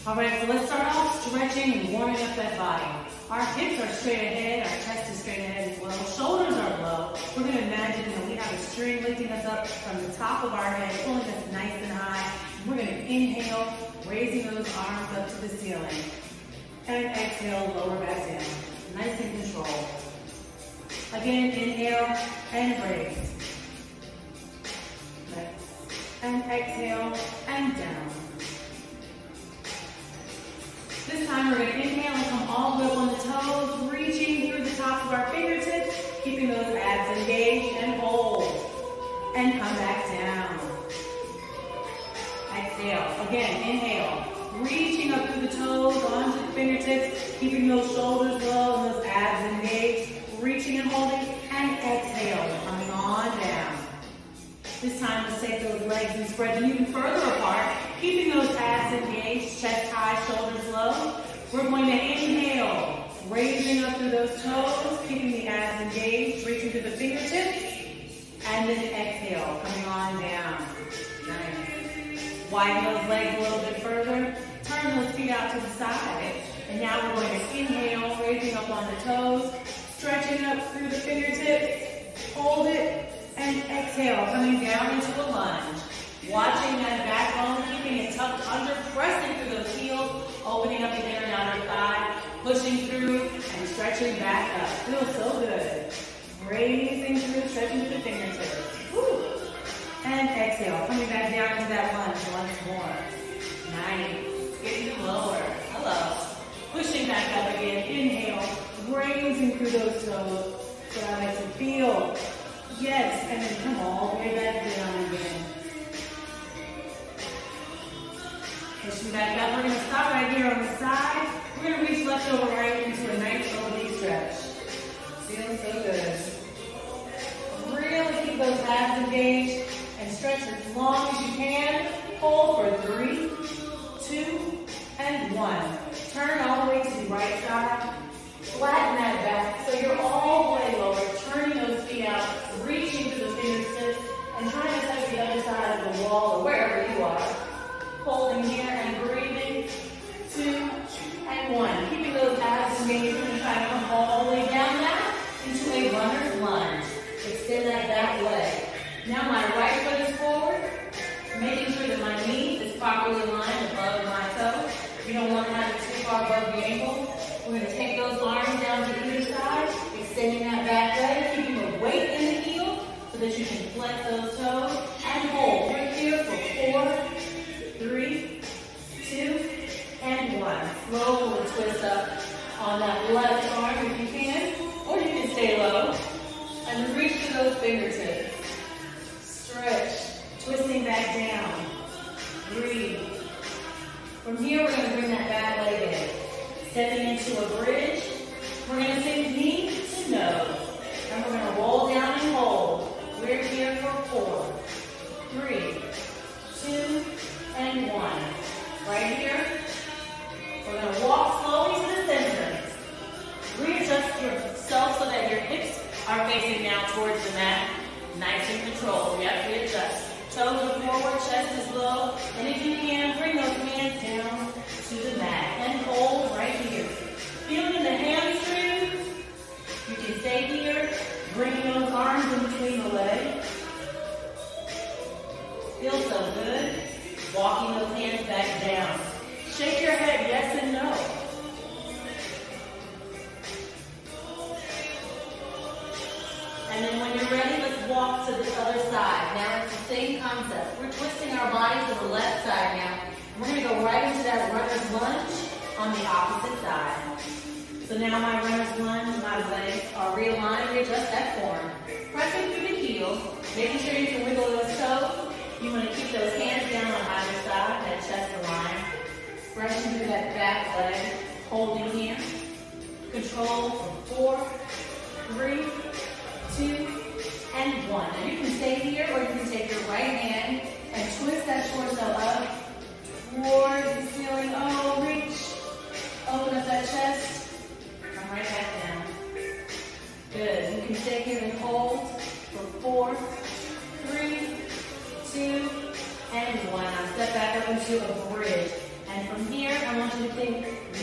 All right, so let's start off stretching and warming up that body. Our hips are straight ahead, our chest is straight ahead as well. Shoulders are low. We're gonna imagine that we have a string lifting us up from the top of our head, pulling us nice and high. We're gonna inhale, raising those arms up to the ceiling. And exhale, lower back down. Nice and controlled. Again, inhale and raise. And exhale and down. This time we're going to inhale and come all the way up on the toes, reaching through the tops of our fingertips, keeping those abs engaged, and hold. And come back down. Exhale. Again, inhale. Reaching up through the toes, onto the fingertips, keeping those shoulders low and those abs engaged, reaching and holding, and exhale, coming on down. This time, let's take those legs and spread them even further apart, keeping those abs engaged, chest high, shoulders low. We're going to inhale, raising up through those toes, keeping the abs engaged, reaching to the fingertips, and then exhale, coming on down. Nice. Widen those legs a little bit further, turn those feet out to the side, and now we're going to inhale, raising up on the toes, stretching up through the fingertips, hold it, and exhale, coming down into a lunge. Watching that backbone, keeping it tucked under, pressing through those heels, opening up the inner and outer thigh, pushing through and stretching back up. Feels so good. Raising through, stretching through the fingertips. Woo. And exhale, coming back down into that lunge once more. Nice. Getting lower. Hello. Pushing back up again. Inhale, raising through those toes. So I like to feel. Yes, and then come all the way back down again. Pushing back up. We're going to stop right here on the side. We're going to reach left over right into a nice oblique stretch. Feeling so good. Really keep those abs engaged and stretch as long as you can. Hold for 3, 2, and 1. Turn all the way to the right side. Flatten that back so you're all the way lower. Turning those feet out, reaching to the fingertips, and trying to touch the other side of the wall or wherever you are. Holding here and breathing. 2 and 1. Keeping those abs engaged and trying to come all the way down now into a runner's lunge. properly aligned above my toe. You don't want to have it too far above the ankle. We're going to take those arms down to either side, extending that back leg, keeping the weight in the heel so that you can flex those toes and hold. We're here for 4, 3, 2, and 1. Slowly twist up on that left arm if you can, or you can stay low. And reach to those fingertips. Stretch, twisting back down. Breathe. From here, we're going to bring that back leg in. Stepping into a bridge. We're going to sink knee to nose. And we're going to roll down and hold. We're here for 4, 3, 2, and 1. Right here. We're going to walk slowly to the center. Readjust yourself so that your hips are facing now towards the mat. Nice and controlled. Yep, readjust. Toes are forward, chest is low. And if you can, bring those hands down to the mat. And hold right here. Feeling the hamstrings. You can stay here. Bringing those arms in between the legs. Feels so good. Walking those hands back down. Shake your head yes and no. And then when you're ready, let's walk to the other side. Now it's the same concept. We're twisting our body to the left side now. We're going to go right into that runner's lunge on the opposite side. So now my runner's lunge, my legs are realigned. Readjust that form. Pressing through the heel, making sure you can wiggle those toes. You want to keep those hands down on either side, that chest aligned. Pressing through that back leg, holding here. Control for 4, 3, 2, and 1. Now you can stay here or you can take your right hand and twist that torso up towards the ceiling. Oh, reach. Open up that chest. Come right back down. Good. You can stay here and hold for 4, 3, 2, and 1. Now step back up into a bridge. And from here, I want you to think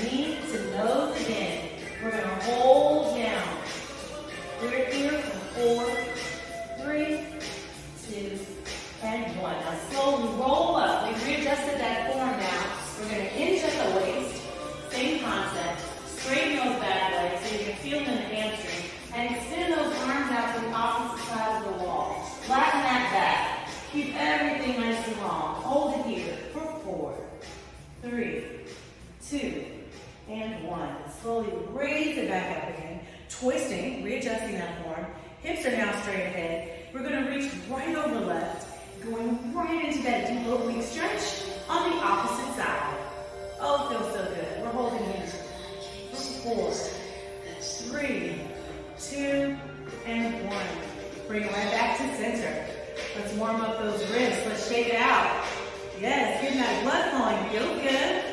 knee to nose again. We're going to hold down. We're here for 4, 3, 2, and 1. Now slowly roll up. We've readjusted that form now. We're going to hinge at the waist. Same concept. Straighten those back legs so you can feel them in the hamstring. And extend those arms out to the opposite side of the wall. Flatten that back. Keep everything nice and long. Hold it here for 4, 3, 2, and 1. Slowly raise it back up again. Twisting, readjusting that form. Hips are now straight ahead. We're going to reach right over left, going right into that deep oblique stretch on the opposite side. Oh, it feels so good. We're holding here for 4, 3, 2, and 1. Bring it right back to center. Let's warm up those wrists. Let's shake it out. Yes, getting that blood flowing. Feel good.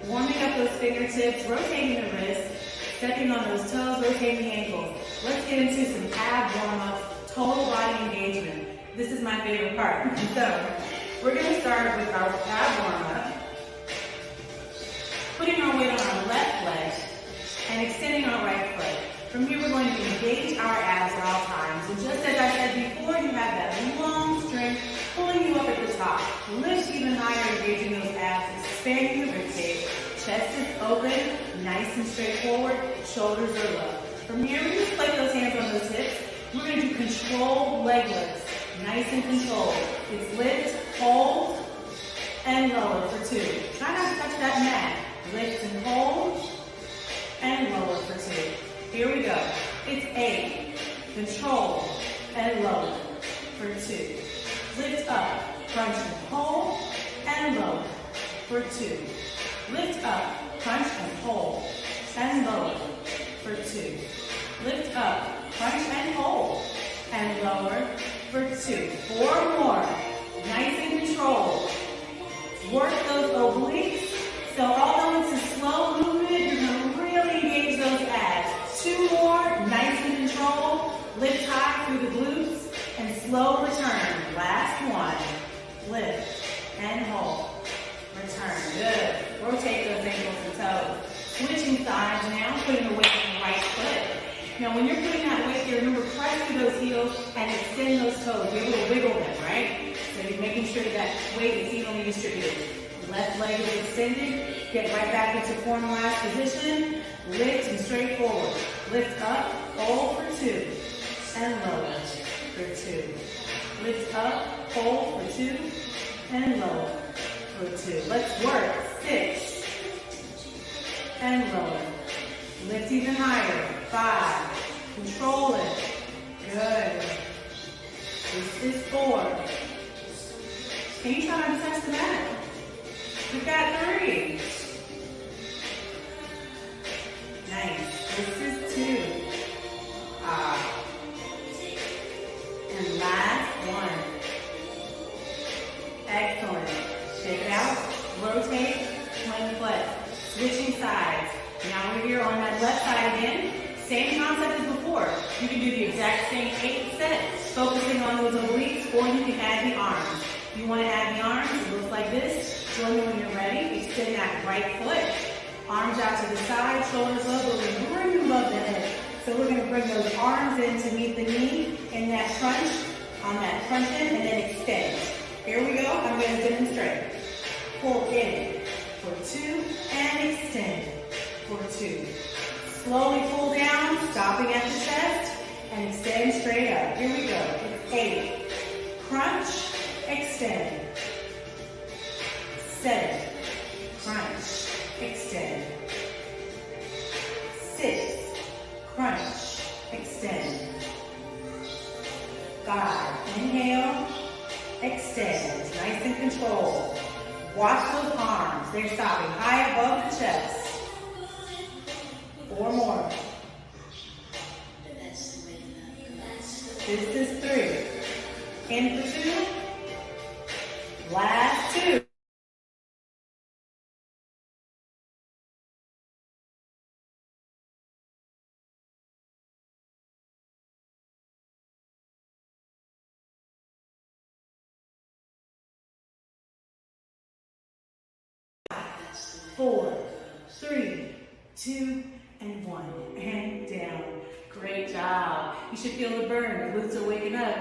Warming up those fingertips, rotating the wrists. Stepping on those toes, rotating the ankles. Let's get into some ab warm-up, total body engagement. This is my favorite part. So, we're going to start with our ab warm-up. Putting our weight on our left leg and extending our right foot. From here, we're going to engage our abs at all times. And just as I said before, you have that long string pulling you up at the top. Lift even higher, engaging those abs, expanding the ribcage. Chest is open, nice and straightforward, shoulders are low. From here, we just place those hands on those hips. We're going to do controlled leg lifts, nice and controlled. It's lift, hold, and lower for 2. Try not to touch that mat. Lift and hold, and lower for 2. Here we go. It's 8, control, and lower for 2. Lift up, crunch and hold, and lower for 2. Lift up, crunch and hold, and lower for 2. Lift up, crunch and hold, and lower for 2. 4 more. Nice and controlled. Work those obliques. So although it's a slow movement, you're going to really engage those abs. 2 more. Nice and controlled. Lift high through the glutes and slow return. Last one. Lift and hold. Return. Good. Rotate those ankles and toes. Switching sides now, putting the weight on the right foot. Now when you're putting that weight here, remember, press through those heels and extend those toes. Be able to wiggle them, right? So you're making sure that weight is evenly distributed. Left leg is extended. Get right back into formalized position. Lift and straight forward. Lift up, hold for 2. And lower for 2. Lift up, hold for 2. And lower for 2. Let's work. 6. And lower. Lift even higher. 5. Control it. Good. This is 4. Can you try to touch the mat? We've got 3. Nice. This is 2. And last 1. Excellent. Shake it out. Rotate. Twin flex. Switching sides. Now we're here on that left side again. Same concept as before. You can do the exact same 8 sets, focusing on those obliques, or you can add the arms. If you want to add the arms, it looks like this. Join me when you're ready. Extend that right foot. Arms out to the side, shoulders up. We're going to bring them above the head. So we're going to bring those arms in to meet the knee in that crunch, on that crunch in, and then extend. Here we go. I'm going to demonstrate. Pull in for 2 and extend for 2. Slowly pull down, stopping at the chest, and extend straight up. Here we go. It's 8. Crunch, extend. 7. Crunch, extend. 6. Crunch, extend. 5. Inhale, extend. Nice and controlled. Watch those arms. They're stopping high above the chest. 4 more. This is 3. In for 2. Last 2. Four, 3, 2, and 1. And down. Great job. You should feel the burn. The glutes are waking up.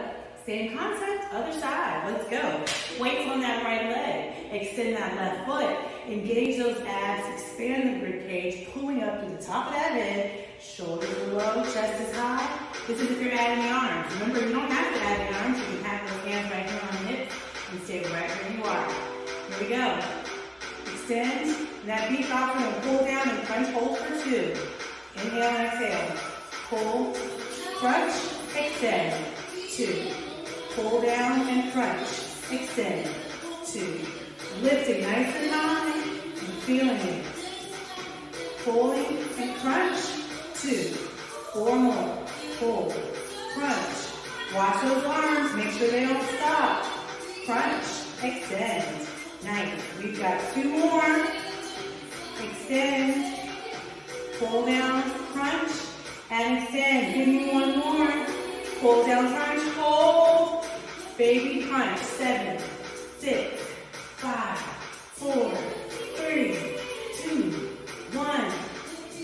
Same concept, other side. Let's go. Weights on that right leg. Extend that left foot. Engage those abs. Expand the rib cage. Pulling up to the top of that head. Shoulders are low. Chest is high. This is if you're adding the arms. Remember, you don't have to add the arms. You can have those hands right here on the hips and stay right where you are. Here we go. Extend. That beat off and pull down and crunch. Hold for 2. Inhale and exhale. Pull, crunch, extend. 2. Pull down and crunch. Extend. 2. Lifting nice and high and feeling it. Pulling and crunch. 2. 4 more. Pull, crunch. Watch those arms. Make sure they don't stop. Crunch, extend. Nice. We've got 2 more. Extend. Pull down, crunch, and extend. Give me 1 more. Pull down, crunch, hold. Baby crunch. 7, 6, 5, 4, 3, 2, 1.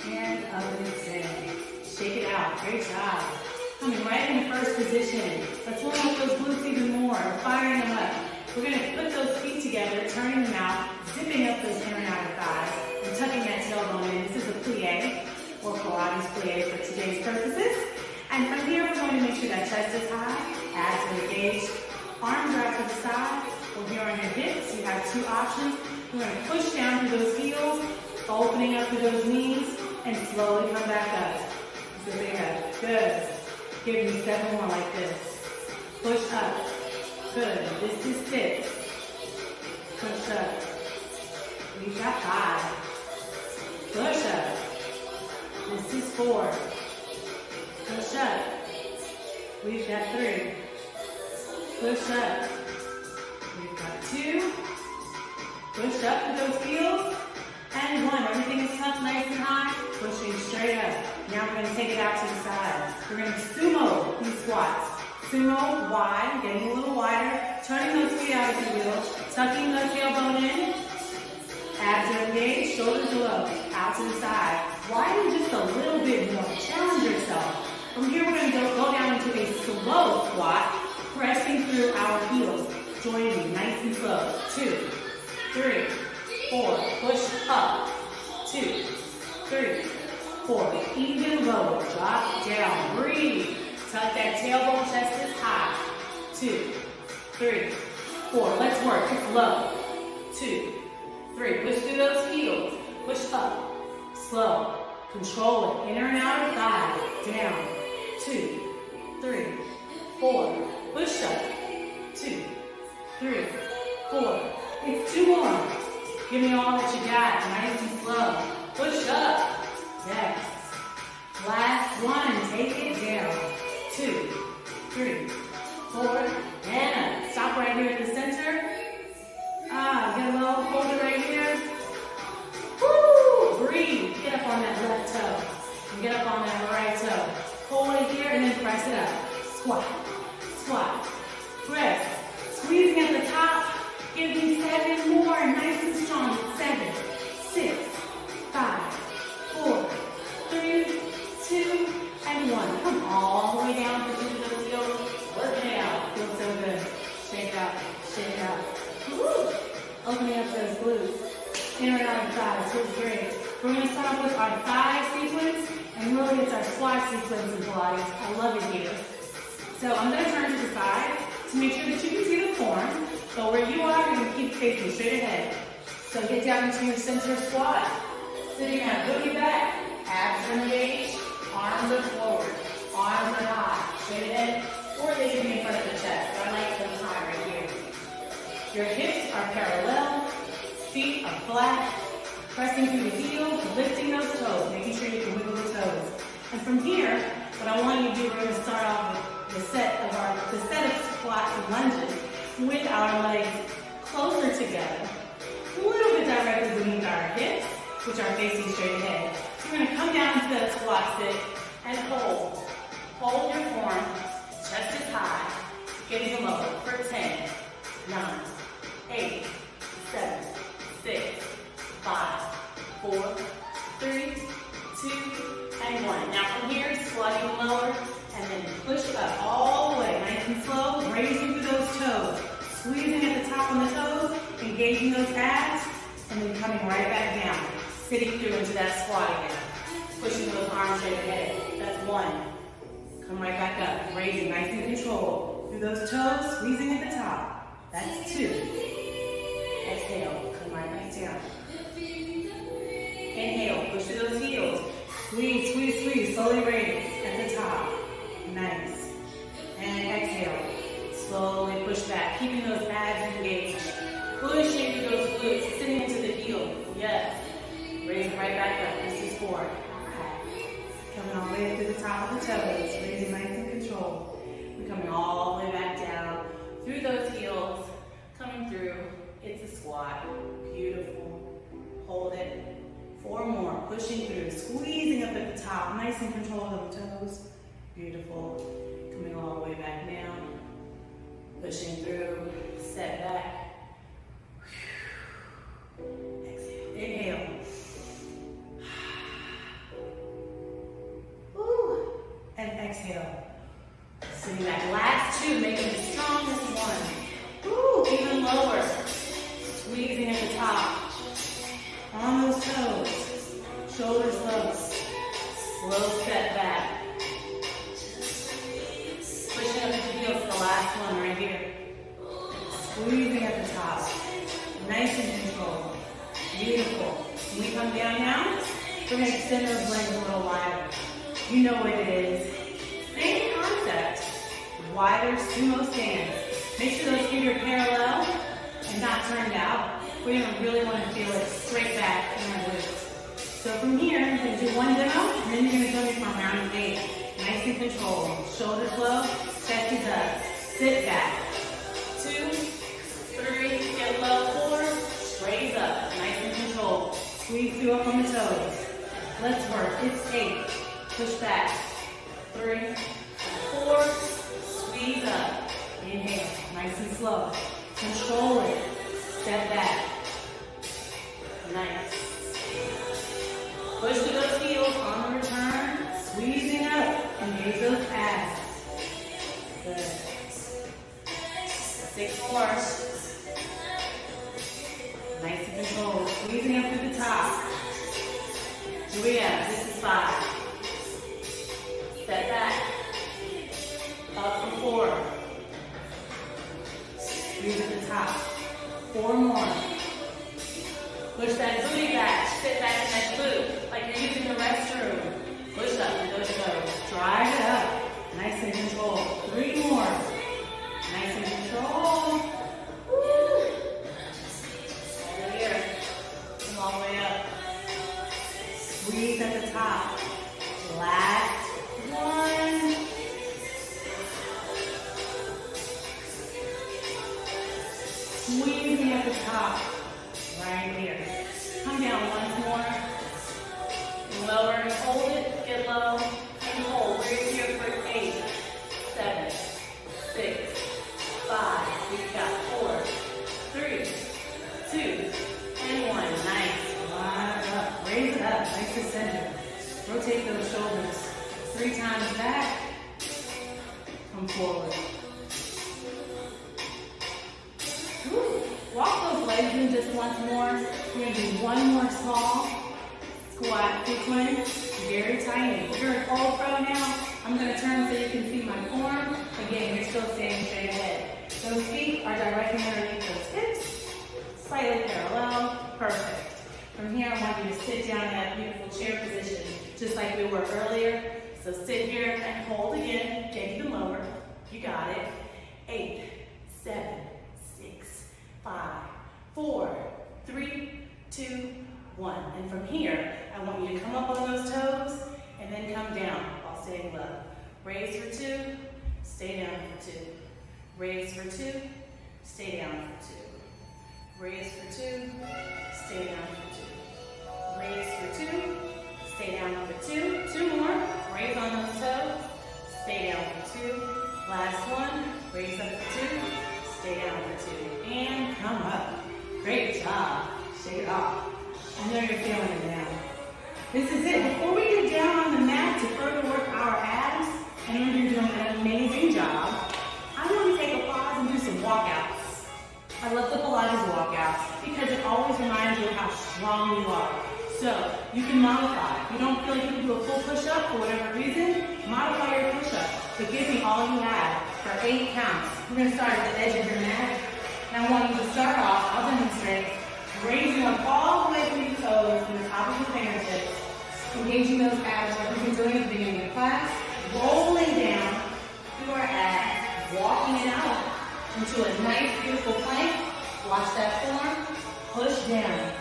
And up and extend. Shake it out. Great job. Coming right in the first position. Let's warm up those glutes even more. Firing them up. We're going to put those feet together, turning them out, zipping up those inner and outer thighs, and tucking that tailbone in. This is a plie, or Pilates plie for today's purposes. And from here, we're going to make sure that chest is high, abs are engaged, arms are out to the side, or here on your hips. You have 2 options. We're going to push down through those heels, opening up through those knees, and slowly come back up. So big up. Good. Give me 7 more like this. Push up. Good. This is 6. Push up. We've got 5. Push up. This is 4. Push up. We've got 3. Push up. We've got 2. Push up with those heels. And 1. Everything is tucked nice and high. Pushing straight up. Now we're going to take it out to the side. We're going to sumo these squats. Sumo wide, getting a little wider, turning those feet out if you will, tucking the tailbone in, abs are engaged, shoulders are low, out to the side. Widen just a little bit more, challenge yourself. From here we're going to go down into a slow squat, pressing through our heels. Join me, nice and slow. 2, 3, 4. Push up. 2, 3, 4. Even lower. Drop down. Breathe. Tuck that tailbone, chest is high. 2, 3, 4. Let's work. It's low. 2, 3. Push through those heels. Push up. Slow. Control it. Inner and outer thigh. Down. 2, 3, 4. Push up. 2, 3, 4. It's 2 more. Give me all that you got. Nice and slow. Push up. Yes. Last one. Take it down. 2, 3, 4. And up. Stop right here in the center. Get a little. Hold it right here. Woo! Breathe. Get up on that left toe. And get up on that right toe. Hold it here and then press it up. Squat. Squat. Press. Squeezing at the top. Give me 7 more. Nice and strong. 7, 6, 5, 4, 3, 2, and 1. Come all the way down to those heels. Work it out. Feels so good. Shake out. Shake out. Woo! Opening up those glutes. Inner and outer thighs. Feels great. We're going to start off with our thigh sequence. And really it's our squat sequence in Pilates. I love it here. So I'm going to turn to the side to make sure that you can see the form. But where you are, you're going to keep facing straight ahead. So get down into your center squat. Sitting on boogie back. Abs are engaged. Arms are forward. Arms are high. Straight ahead. Or they can be in front of the chest. So I like them high right here. Your hips are parallel. Feet are flat. Pressing through the heels, lifting those toes, making sure you can wiggle the toes. And from here, what I want you to do, we're going to start off with the set of squats and lunges with our legs closer together, a little bit directly beneath our hips, which are facing straight ahead. So we're going to come down into that squat sit and hold. Hold your form, chest is high, getting low for 10, 9, 8, 7, 6, 5, 4, 3, 2, and 1. Now from here, squatting lower, and then push up all the way, nice and slow, raising through those toes, squeezing at the top on the toes, engaging those abs, and then coming right back down, sitting through into that squat again, pushing those arms straight ahead. That's 1. Come right back up, raising nice and controlled through those toes, squeezing at the top. That's 2. Exhale, come right back down. Inhale, push through those heels. Squeeze, squeeze, squeeze. Slowly raise at the top. Nice. And exhale. Slowly push back, keeping those abs engaged. Pushing through those glutes, sitting into the heel. Yes. Raise right back up. This is 4. Okay. Coming all the way up to the top of the toes. Raising nice and controlled. We're coming all the way back down through those heels. Coming through. It's a squat. Beautiful. Hold it. 4 more, pushing through, squeezing up at the top, nice and controlled on the toes. Beautiful. Coming all the way back down. Pushing through, set back. Exhale. Inhale. Woo. And exhale. Sitting back. Last 2, making the strongest 1. Woo. Even lower. Squeezing at the top. On those toes, shoulders low, slow step back. Pushing up the heels for the last one right here. Squeezing at the top, nice and controlled. Beautiful. When we come down now, we're going to extend those legs a little wider. You know what it is. Same concept, wider sumo stance. Make sure those feet are parallel and not turned out. We're going to really want to feel it straight back in our glutes. So from here, you're going to do 1 demo, and then you're going to go from round 8. Nice and controlled. Shoulders low, chest is up. Sit back. 2, 3, get low, 4, raise up. Nice and controlled. Squeeze through up on the toes. Let's work. It's 8. Push back. 3, 4, squeeze up. Inhale. Nice and slow. Control it. Step back. Nice. Push through those heels on the return. Squeezing up. Engage those abs. Good. 6 more. Nice and controlled. Squeezing up through the top. Here we go. This is 5. Step back. Up for 4. Squeeze at the top. 4 more. Push that booty back. Sit back in that glute like you're using the restroom. Push up and push low. Drive it up. Nice and control. 3 more. Nice and control. Woo. Over here. Come all the way up. Squeeze at the top. Last 1. Squeezing at the top. Right here. Come down once more. Lower and hold it. Get low and hold. We're here for 8, 7, 6, 5. We've got 4, 3, 2, and 1. Nice. Line up. Raise it up. Nice to center. Rotate those shoulders. 3 times back. Come forward. Woo. Walk those legs in just once more. We're going to do 1 more small squat sequence. Very tiny. If you're an old pro now, I'm going to turn so you can see my form. Again, you're still staying straight ahead. Those feet are directly underneath those hips. Slightly parallel. Perfect. From here, I want you to sit down in that beautiful chair position, just like we were earlier. So sit here and hold again. Get even lower. You got it. 8, 7, 6, 5, 4, 3, 2, 1. And from here, I want you to come up on those toes and then come down while staying low. Raise for 2, stay down for 2. Raise for 2, stay down for 2. Raise for 2, stay down for 2. Raise for 2, stay down for 2. 2 more. Raise on those toes, stay down for 2. Last one. Raise up for 2, stay down for 2. And come up. Great job. Shake it off. I know you're feeling it now. This is it. Before we get down on the mat to further work our abs, and you're doing an amazing job, I'm going to take a pause and do some walkouts. I love the Pilates walkouts because it always reminds you of how strong you are. So you can modify. If you don't feel like you can do a full push-up for whatever reason, modify your push-up. But give me all you have for 8 counts. We're going to start at the edge of your mat. And I want you to start off, I'll demonstrate, raising up all the way from your toes from the top of your fingertips, engaging those abs like we've been doing at the beginning of the class, rolling down through our abs, walking it out into a nice, beautiful plank. Watch that form. Push down.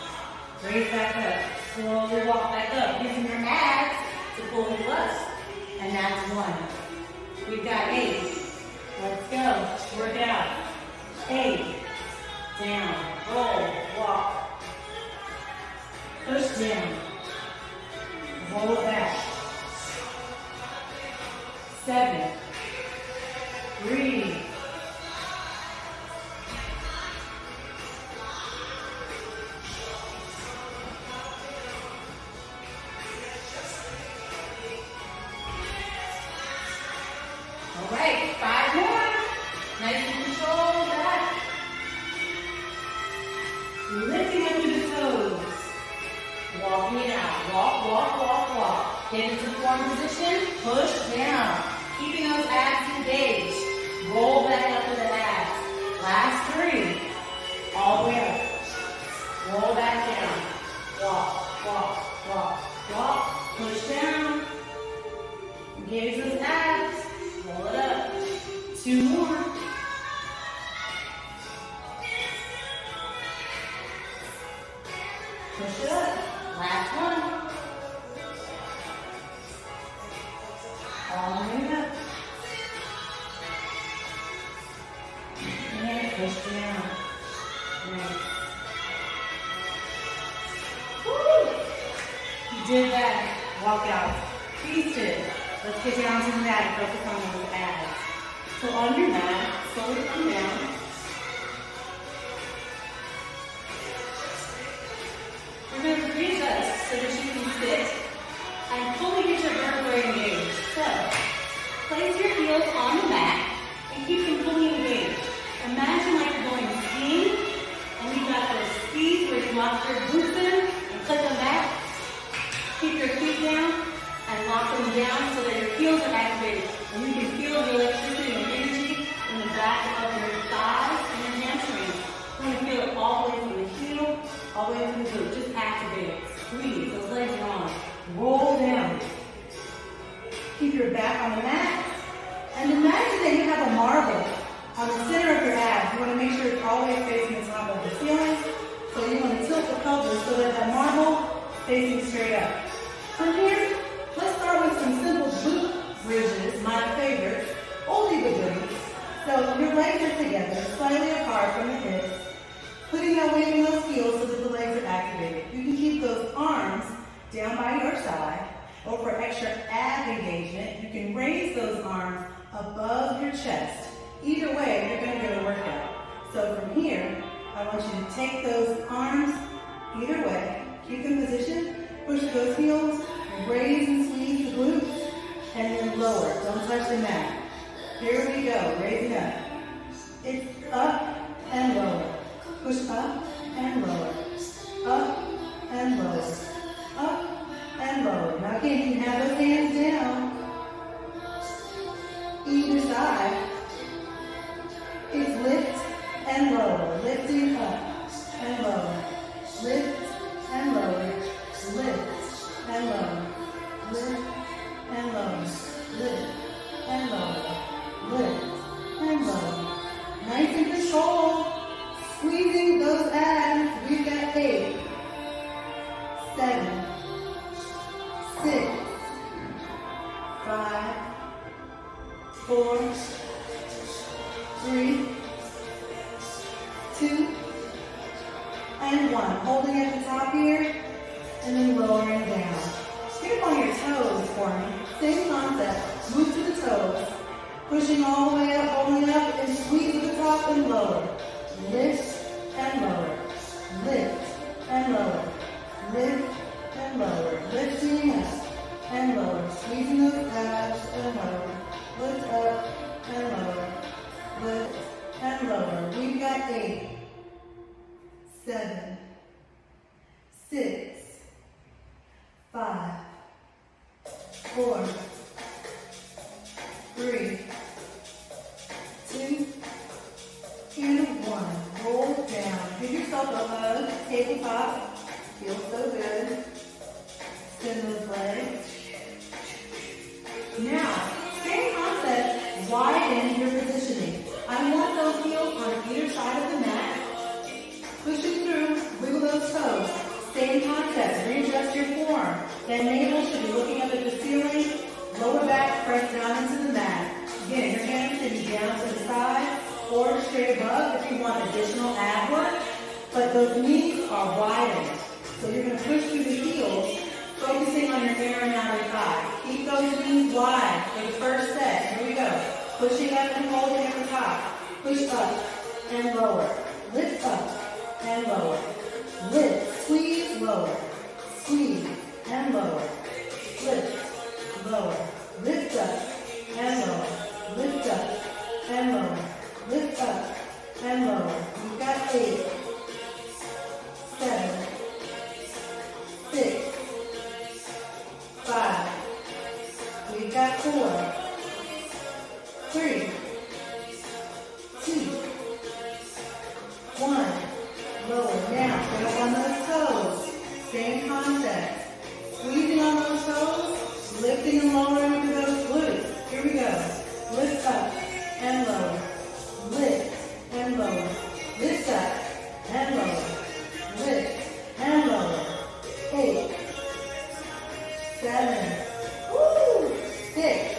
Raise back up. Slowly walk back up, using your abs to pull you up. And that's 1. We've got 8. Let's go. Work it out. 8. Down. Roll. Walk. Push down. Roll it back. 7. Breathe. 5 more. Nice and control that. Lifting up to the toes. Walking it out. Walk, walk, walk, walk. Get into form position. Push down. Keeping those abs engaged. Roll back up to the abs. Last 3. All the way up. Roll back down. Walk, walk, walk, walk. Push down. Engage those abs. Roll it up. 2 more. Push it up. Last one. All the way up. And push down. Nice. Woo! You did that. Walk out. Feast it. Let's get down to the mat and focus on those abs. So on your mat, slowly come down. You're going to readjust so that you can sit and fully get your vertebrae engaged. So, place your heels on the mat and keep them fully engaged. Imagine like you're going skiing and you've got those skis where you lock your boots in all the way into the glute. Just activate it. Squeeze. Those legs are on. Roll down. Keep your back on the mat. And imagine that you have a marble on the center of your abs. You want to make sure it's always facing the top of the ceiling. So you want to tilt the pelvis so that that marble facing straight up. From here, let's start with some simple glute bridges, my favorite, oldie but goodie. So your legs are together, slightly apart from the hips, putting that weight in those heels so that the legs are activated. You can keep those arms down by your side, or for extra ab engagement, you can raise those arms above your chest. Either way, you're going to get a workout. So from here, I want you to take those arms either way, keep in position, push those heels, raise and squeeze the glutes, and then lower. Don't touch the mat. Here we go, raising up. It's up and lower. Push up and lower. Up and lower. Up and lower. Now again, you can have those hands down. Either side. It's lift and lower. Lifting up and lower. Lift and lower. Lift and lower. Lift and lower. Lift and lower. Lift and lower. Nice and control. Squeezing those abs. We've got 8, 7, 6, 5, 4, 3, 2, and 1. Holding at the top here, and then lowering down. Get up on your toes for me. Same concept. Move to the toes. Pushing all the way up, holding up, and squeeze to the top and lower. Lift and lower. Lift and lower. Lift and lower. Lifting up and lower. Squeezing those abs and lower. Lift up and lower. Lift and lower. We've got 8, 7, 6, 5, 4, 3, 2, and 1. Roll down. Give yourself a hug. Tabletop. Feels so good. Extend those legs. Now, same concept. Widen your positioning. I want those heels on either side of the mat. Pushing through. Wiggle those toes. Same concept. Readjust your form. That navel should be looking up at the ceiling. Lower back, press down into the mat. Again, your hands can be down to the side or straight above if you want additional ab work. But those knees are widened. So you're going to push through the heels, focusing on your aerodynamic thigh. Keep those knees wide for the first set. Here we go. Pushing up and holding at the top. Push up and lower. Lift up and lower. Lift, squeeze, lower. Squeeze and lower. Lift, lower. Lift up and lower. Lift up and lower. Lift up and lower. We've got 8, 7, 6, 5. We've got 4, 3, 2, 1. Lower. Now, get up on those toes. Same concept. Squeezing on those toes, lifting and lowering through those glutes. Here we go. Lift up and lower. Lift and lower. Lift up and lower. Lift and lower. 8, 7, 6,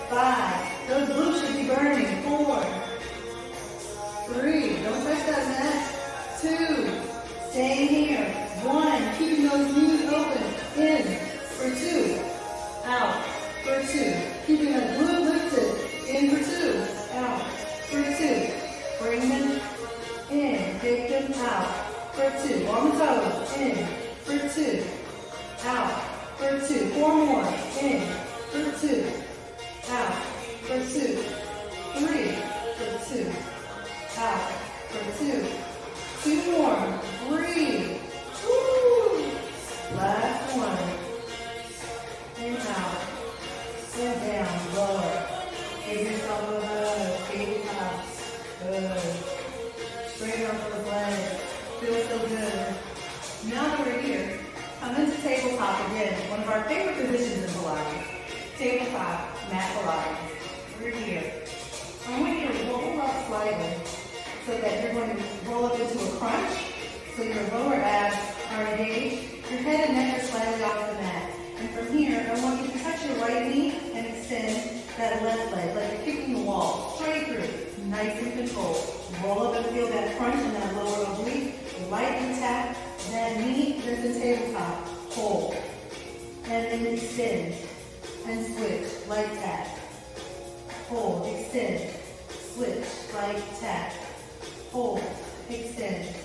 5. Those glutes should be burning. 4, 3. Don't touch that mat. 2. Staying here. 1. Keeping those knees open. In for 2. Out for 2. Keeping the glute lifted. In for 2. Out for 2. Bring them in. Take them out for 2. On the toes. In for 2. Out for 2. 4 more. In for 2. Out for 2. 3 for 2. Out for 2. 2 more. Breathe. Woo. Last one. And out. And down. Lower. Give yourself a hug. Feet up. Good. Straighten up those legs. Feel favorite positions in Pilates. Tabletop, mat Pilates. We're here. I want you to roll up slightly so that you're going to roll up into a crunch. So your lower abs are engaged. Your head and neck are slightly off the mat. And from here, I want you to touch your right knee and extend that left leg like you're kicking the wall. Straight through. Nice and controlled. Roll up and feel that crunch in that lower oblique. Lightly tap that knee, lift the tabletop. Hold. And then extend. And switch. Light tap. Hold. Extend. Switch. Light tap. Hold. Extend.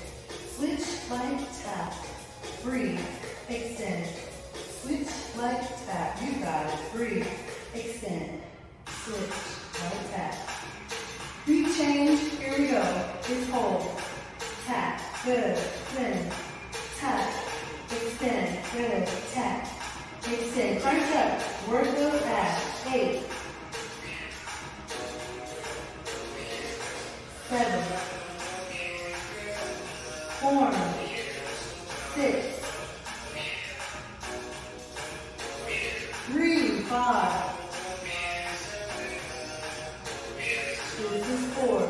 Switch. Light tap. Breathe. Extend. Switch. Light tap. You got it. Breathe. Extend. Switch. Light tap. Breathe change. Here we go. Just hold. Tap. Good. Extend. Tap. Extend. Good. Tap. Extend. Crunch up. Work those abs. 8. 7. 4. 6. 3. 5. This is 4.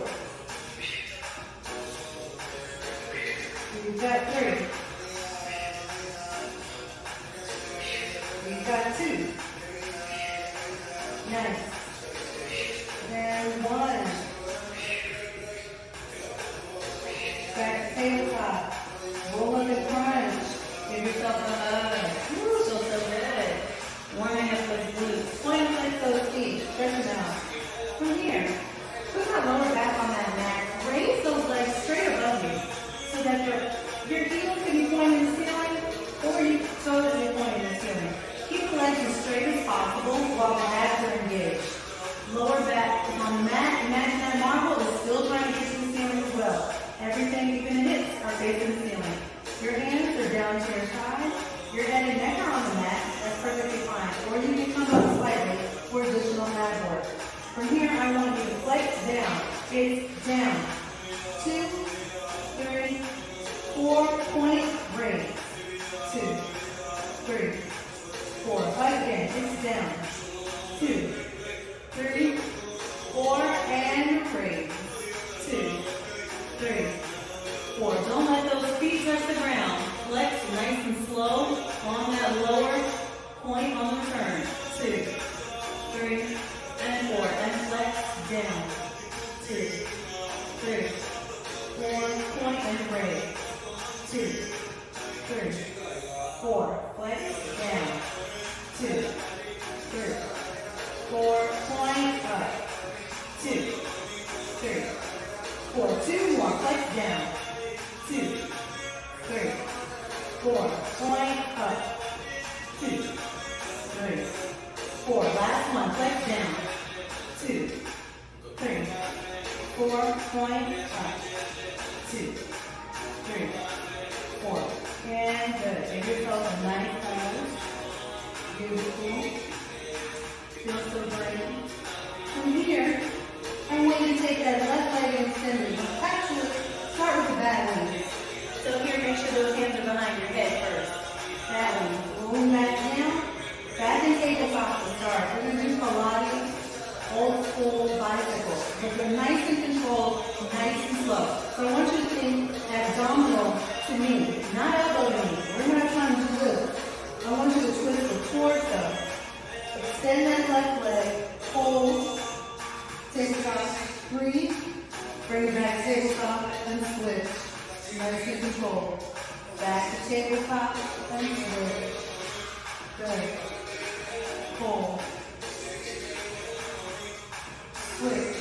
We've got 3. We've got 2. Nice. And 1. Back tabletop. Roll up and crunch. Give yourself a hug. Ooh, feels so good. Warming up those glutes. Point up those feet. Stretch them out. From here, put that lower back on that mat. Raise those legs straight above you so that your heels can be pointing to the ceiling or your toes can be pointing to the ceiling. Keep the legs as straight as possible while the abs are engaged. Lower back is on the mat. Imagine that marble is still trying to get to the ceiling as well. Everything, even the hips, are facing the ceiling. Your hands are down to your side. Your head and neck are on the mat. That's perfectly fine. Or you can come up slightly for additional ab work. From here, I want you to flex down. It's down. 2, 3, 4. Point. Raise. 2, 3, 4. Fight again. It's down. 2, 3, 4. And raise. 2, 3, 4. Don't let those feet touch the ground. Flex nice and slow on that lower point on the turn. 2, 3, and 4. And flex down. 2, 3, 4. Point and raise. 2, 3, 4. Flex down. 2, 3, 4. Point up. 2, 3, 4. 2 more. Flex down. 2, 3, 4. Point up. 2, 3, 4. Last one. Flex down. 2, 3, 4. Point up. 2, 3, 4. And good. Give yourself a nice pose. Beautiful. Feels so great. From here, I want you to take that left leg and extend it. Actually, start with the back legs. So here, make sure those hands are behind your head first. That one. Roll back down. Back and tabletop to start. We're going to do Pilates, old school bicycle. But they're nice and controlled, nice and slow. So I want you to think abdominal to knee, not elbow to knee. We're not trying to twist. I want you to twist the torso. Extend that left leg. Hold. Tabletop. Breathe. Bring it back tabletop and switch. Nice and controlled. Back to tabletop and switch. Good. Hold. Switch.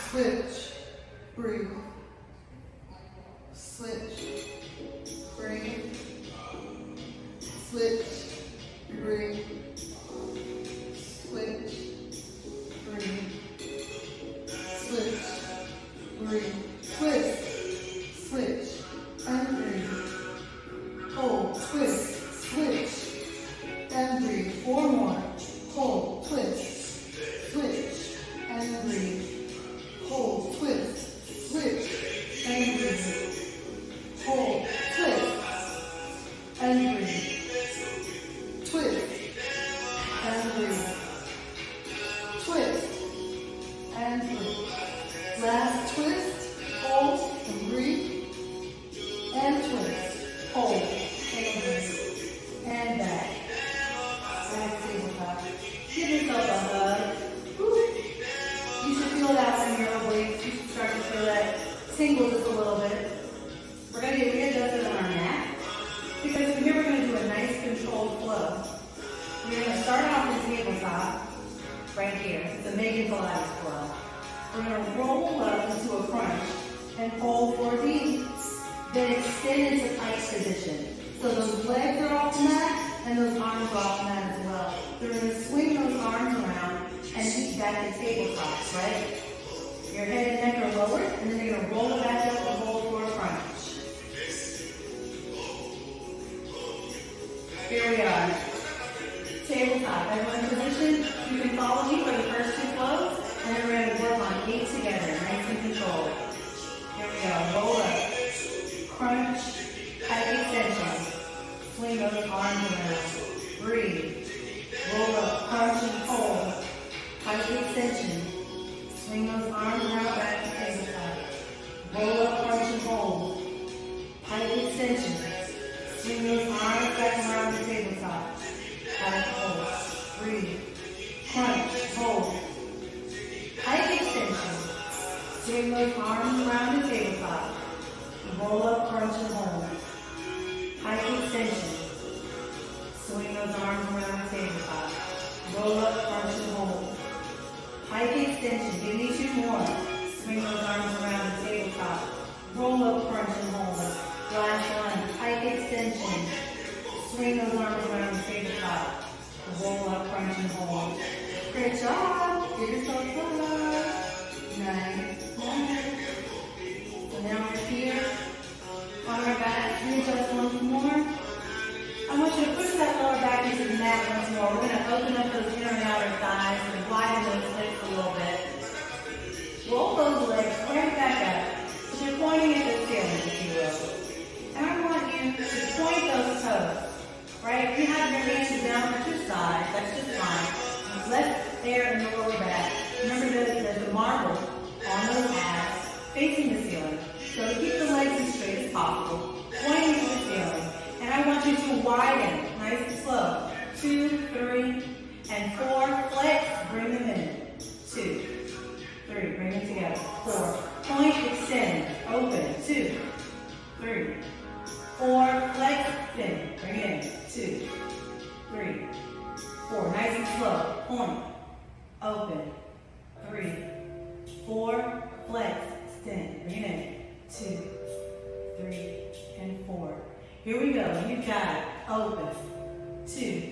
Switch. Breathe. Switch. Breathe. Switch. Breathe. Switch. Breathe. Switch. Breathe. Twist. Switch. And breathe. Hold. Twist. Switch. And breathe. 4 more. Hold. Twist. Switch. And breathe. Hold. Twist. Switch. Last twist, hold, and breathe. And twist, hold, and breathe. And back. Back tabletop. Give yourself a hug. Woo. You should feel that in your obliques. You should start to feel that tingle just a little bit. We're going to get readjusted on our mat. Because from here we're going to do a nice controlled flow. We're going to start off in tabletop, right here. It's a Megan Pilates flow. We're going to roll up into a crunch and hold for a beat. Then extend into tight position. So those legs are off the mat and those arms are off the mat as well. So we're going to swing those arms around and meet back in tabletop, right? Your head and neck are lowered, and then you're going to roll it back up and hold for a crunch. Here we are. Tabletop. Everyone in position. You can follow me for the first two flows, and then we're going to work on 8 together, nice and controlled. Here we go. Roll up. Crunch. Tight extension. Swing those arms around. Breathe. Roll up. Crunch and hold. Tight extension. Swing those arms around back to tabletop. Roll up, crunch and hold. Tight extension. Swing those arms back around the tabletop. Tight hold. Breathe. Crunch. Hold. Tight extension. Swing those arms around the tabletop. Roll up, crunch and hold. Tight extension. Swing those arms around the tabletop. Roll up, crunch and hold. Tight extension. Give me 2 more. Swing those arms around the tabletop. Roll up, crunch and hold. Last one. Tight extension. Swing those arms around the tabletop. Roll up, crunch and hold. Great job. Give yourself a love. Nice. So now we're here. On our back. Readjust once more. I want you to push that lower back into the mat once more. We're going to open up those inner and outer thighs and widen those hips a little bit. Roll those legs right back up. So you're pointing at the ceiling, if you will. And I want you to point those toes. Right? If you have your hands down at your side, that's just fine. Left there in the lower back. Remember there's a marble on those abs facing the ceiling. So keep the legs as straight as possible, pointing to the ceiling. And I want you to widen, nice and slow. 2, 3, and 4. Flex, bring them in. 2, 3, bring them together. 4. Point, extend, open. 2, 3, 4. Flex, spin, bring it in. 2, 3, 4. Nice and slow. Point, open. 3, 4. Flex, extend, bring it in. 2, 3, and 4. Here we go. You got it. Open. 2,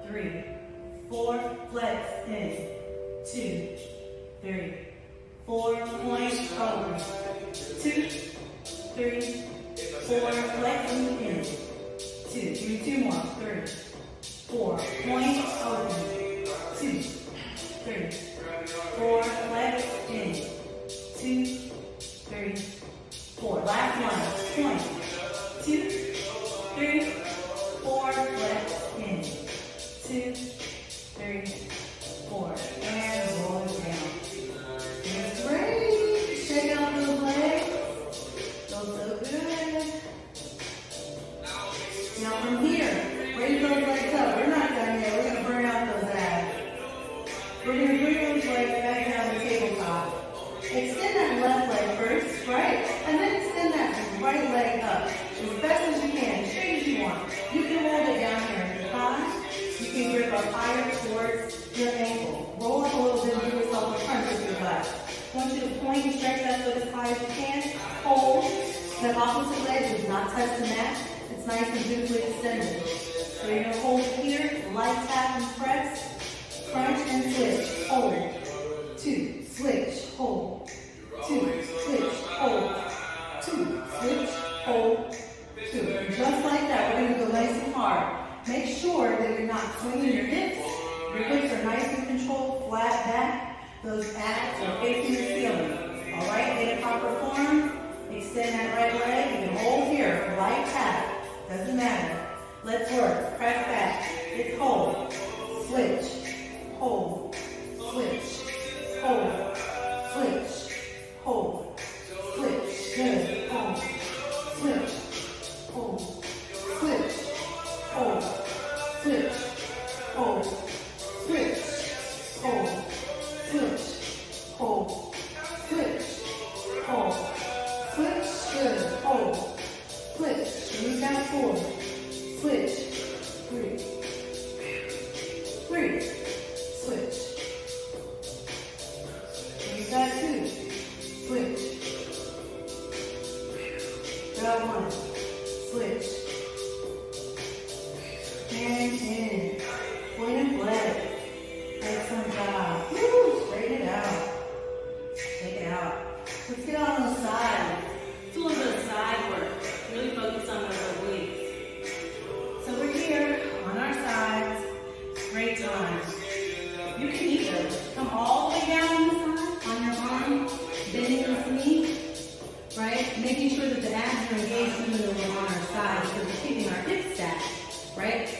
3, 4. Flex in. 2, 3, 4. Point. Open. 2, 3, 4. Flexing in. 2. Give me 2 more. 3, 4. Point. Open. 2, 3, 4. Flex in. 2, 3, 4. Last one. Point. 2, 3, 4. Flex in. 2, 3, 4. And roll it down. That's great. Shake out those legs. Feels so good. Now from here, raise those legs up. We're not done yet. We're going to burn out those abs. We're going to bring those legs back down the tabletop. Extend that left leg first, right? And then extend that right leg up as best as you can, as straight as you want. You can hold it down here in your thigh. You can grip up higher towards your ankle. Roll up a little bit and give yourself a crunch if you'd like. I want you to point and stretch that foot as high as you can. Hold. The opposite leg does not touch the mat. It's nice and beautifully extended. So you're going to hold it here, light tap and press, crunch and switch. Hold. 2, switch, hold. 2, switch, hold. 2, switch, hold. 2. And just like that, we're going to go nice and hard. Make sure that you're not swinging your hips. Your hips are nice and controlled, flat back. Those abs are facing the ceiling. All right, get a proper form. Extend that right leg. You can hold here, light tap. Doesn't matter. Let's work. Press back. It's hold. Switch. Hold. Switch. Hold. Switch.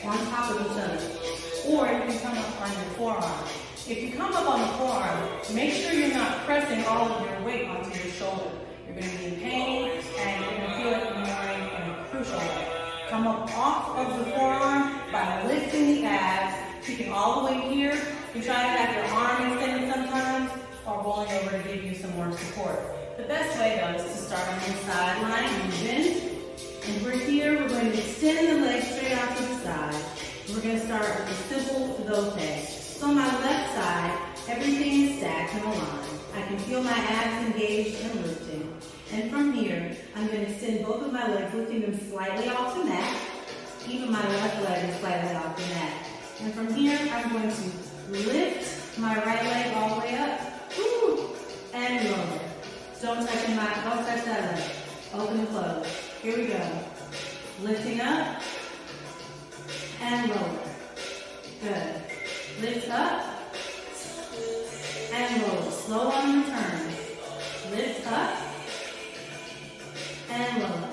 on top of each other. Or you can come up on your forearm. If you come up on the forearm, make sure you're not pressing all of your weight onto your shoulder. You're going to be in pain, and you're going to feel like you're in a crucial way. Come up off of the forearm by lifting the abs, keeping all the way here. You try to have your arm extended sometimes, or rolling over to give you some more support. The best way though is to start on your sideline and bend. And we're here, we're going to extend the legs straight out to the side. We're going to start with a simple Vote. So on my left side, everything is stacked in a line. I can feel my abs engaged and lifting. And from here, I'm going to extend both of my legs, lifting them slightly off the mat. Even my left leg is slightly off the mat. And from here, I'm going to lift my right leg all the way up. Woo, and lower. Don't touch that leg. Open and close. Here we go. Lifting up and lower. Good. Lift up and lower. Slow on the turn. Lift up and lower.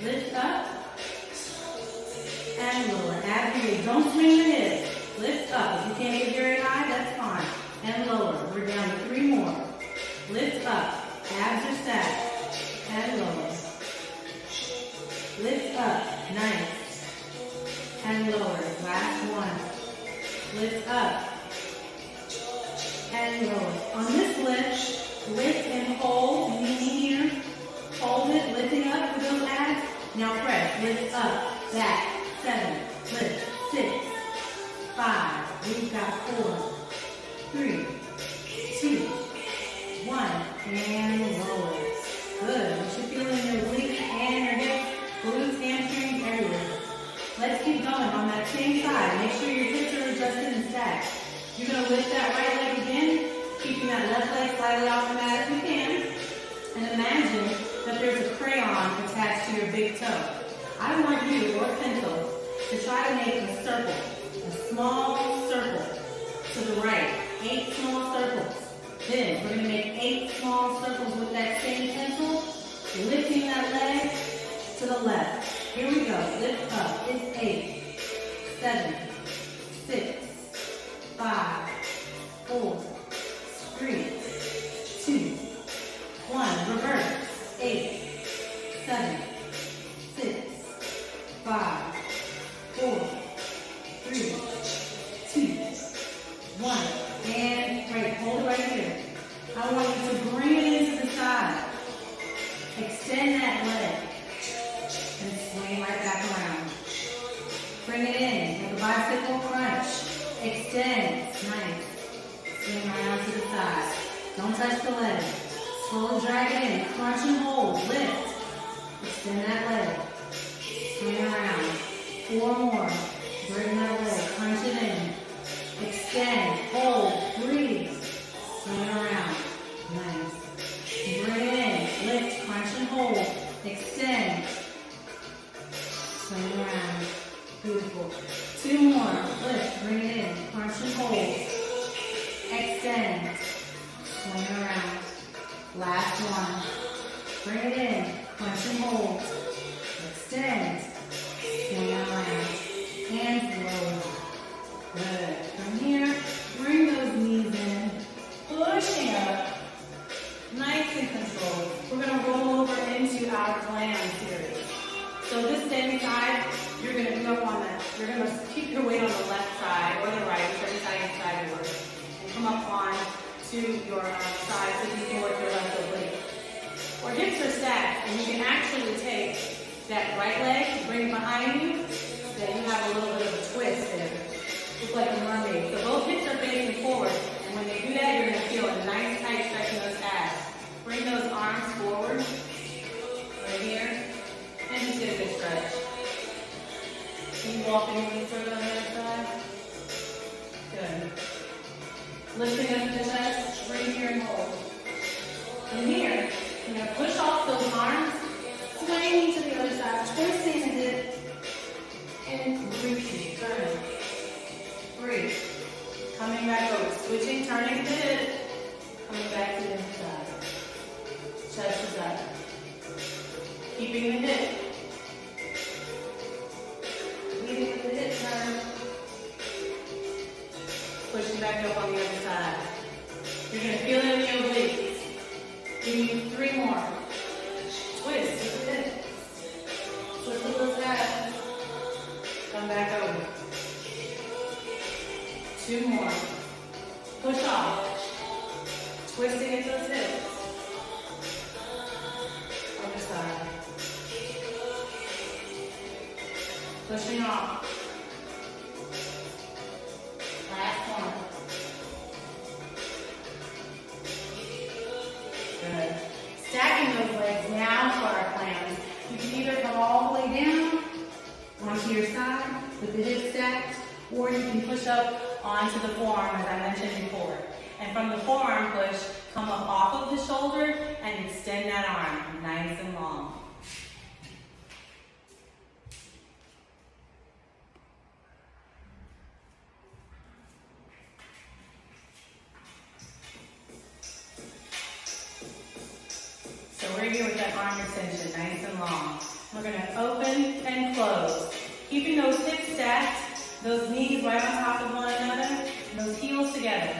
Lift up and lower. As you don't swing the hips. Lift up. If you can't get very high, that's fine. And lower. We're down to 3 more. Lift up. Abs are stacked. And lower. Lift up. Nice. And lower. Last one. Lift up. And lower. On this lift and hold. Knee here. Hold it. Lifting up with those abs. Now press. Lift up. Back. 7. Lift. 6. 5. We've got 4. 3. 2. 1. And lower. Good. You should feel in your obliques and your hips, glutes, hamstrings, everywhere. Let's keep going on that same side. Make sure your hips are adjusted and stacked. You're going to lift that right leg again, keeping that left leg slightly off the mat if you can. And imagine that there's a crayon attached to your big toe. I want you, or a pencil, to try to make a circle, a small circle to the right. 8 small circles. Then we're going to make 8 small circles with that same pencil, lifting that leg to the left. Here we go. Lift up. It's 8, 7, 6, 5, 4, 3, 2, 1. Reverse. 8, 7, 6, 5, 4, 3, 2, 1. And great. Hold it right here. I want you to bring it into the side. Extend that leg. And swing right back around. Bring it in. Like a bicycle crunch. Extend. Nice. Swing right out to the side. Don't touch the leg. Slowly drag it in. Crunch and hold. Lift. Extend that leg. Swing around. 4 more. Bring that leg. Crunch it in. Extend. Hold. Breathe. Swing around. Nice. Bring it in. Lift. Crunch and hold. Extend. Swing around. Beautiful. 2 more. Lift. Bring it in. Crunch and hold. Extend. Swing around. Last one. Bring it in. Crunch and hold. Extend. Swing around. Hands low. Good. From here, bring those knees in. Pushing up. Nice and controlled. We're going to roll over into our clam series. So this same side, you're going to come up on that. You're going to keep your weight on the left side or the right, whichever side you decide to work. And come up on to your side so you can work your left oblique. Or hips are stacked, and you can actually take that right leg, bring it behind you, so that you have a little bit of a twist there. Look like a mermaid. So both hips are facing forward, and when they do that, you're going to feel a nice tight stretch in those abs. Bring those arms forward, right here, and just get a good stretch. Can you walk in really further on the other side? Good. Lifting up the chest, bring here and hold. From here, you're going to push off those arms, swing to the other side, twisting the hip, and reaching, turning. Breathe. Coming back over, switching, turning the hip, coming back to the other side. Chest is up. Keeping the hip. You're gonna feel it in the obliques. Give me 3 more. Twist, look at it. Twist a little back. Come back over. 2 more. Push off. Twisting into those hips. Other side. Pushing off. Last one. Good. Stacking those legs now for our plans. You can either come all the way down onto your side with the hips stacked, or you can push up onto the forearm as I mentioned before. And from the forearm push, come up off of the shoulder and extend that arm nice and long. So we're here with that arm extension, nice and long. We're gonna open and close. Keeping those hips stacked, those knees right on top of one another, and those heels together.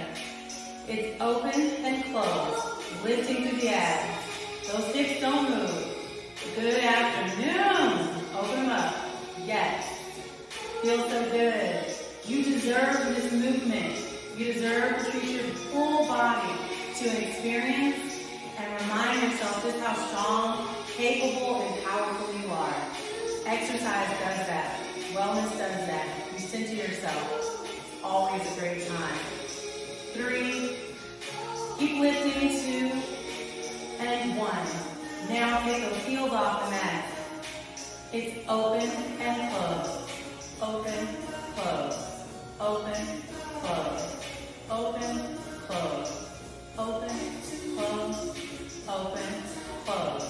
It's open and close, lifting through the abs. Those hips don't move. Good afternoon. Open them up. Yes. Feels so good. You deserve this movement. You deserve to treat your full body to an experience and remind yourself just how strong, capable, and powerful you are. Exercise does that. Wellness does that. You center yourself. It's always a great time. 3. Keep lifting. 2. And 1. Now take those heels off the mat. It's open and close. Open, close. Open, close. Open, close. Open, close. Open, close.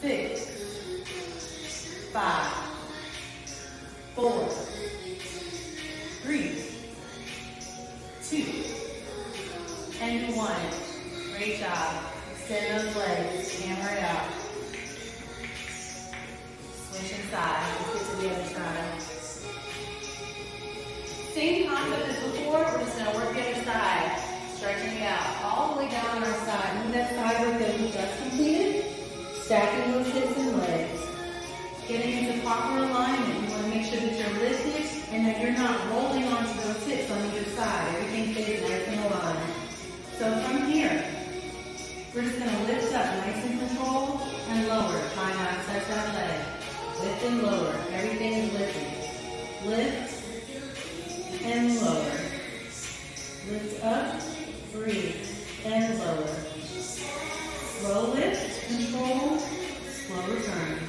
6. 5. 4. 3. 2. And 1. Great job. Extend those legs. Hammer it out. Switch inside. Let's get to the other side. Same concept as before. We're just going to work the other side. Stretching it out. All the way down our side. Move that side work that we just completed. Stacking those hips and legs. Getting into proper alignment. You want to make sure that you're lifted and that you're not rolling onto those hips on either side. Everything stays nice and aligned. So from here, we're just going to lift up nice and controlled and lower. Try not to touch that leg. Lift and lower. Everything is lifted. Lift and lower. Lift up, breathe, and lower. Slow lift, control, slow return.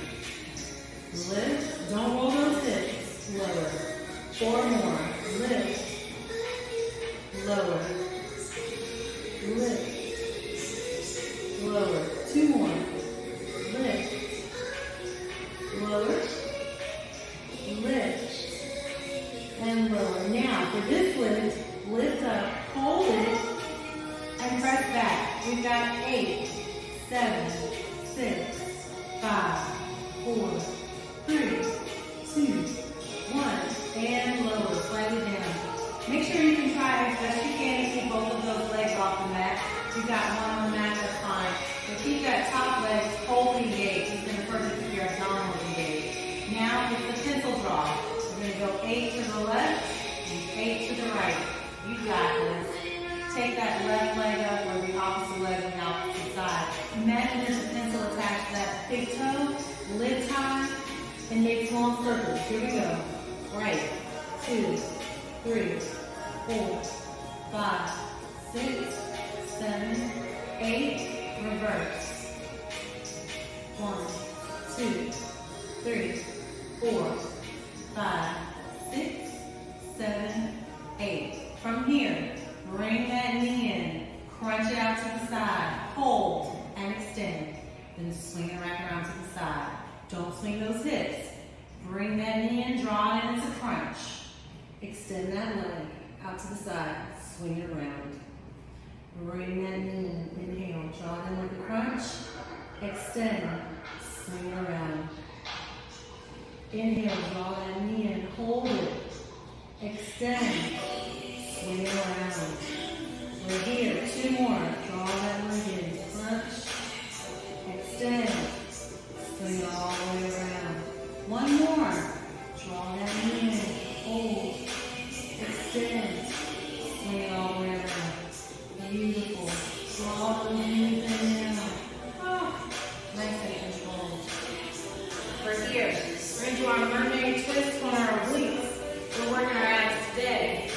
Lift, don't roll those hips. Lower. 4 more. Lift, lower. Lift, lower. 2 more. Lift, lower, lift, and lower. Now, for this lift, lift up, hold it, and press back. We've got 8, 7, 6, 5, 4, 3, 2, 1, and lower, slightly down. Make sure you can try as best you can to keep both of those legs off the mat. If you've got one on the mat, that's fine. But keep that top leg wholly engaged. It's going to further keep your abdominals engaged. Now it's the pencil draw. We're going to go 8 to the left and 8 to the right. You got this. Take that left leg up or the opposite leg on the opposite side. Imagine there's a pencil attached to that big toe. Lift high and make small circles. Here we go. Right. 2, 3, 4, 5, 6, 7, 8. Reverse. 1, 2, 3, 4, 5, 6, 7, 8. From here, bring that knee in, crunch it out to the side, hold and extend. Then swing it right around to the side. Don't swing those hips. Bring that knee in, draw it in, it's a crunch. Extend that leg out to the side, swing it around. Bring that knee in, inhale, draw it in with a crunch, extend, swing around. Inhale, draw that knee in, hold it, extend, swing around. We're here, 2 more. more. Draw that leg in. Crunch. Extend. Swing it all the way around. One more. Draw that in. Hold. Extend. Swing it all the way around. Beautiful. Draw the knees in now. Oh, nice and controlled. For here, we're going to do our mermaid twist on our obliques. We're working our abs today.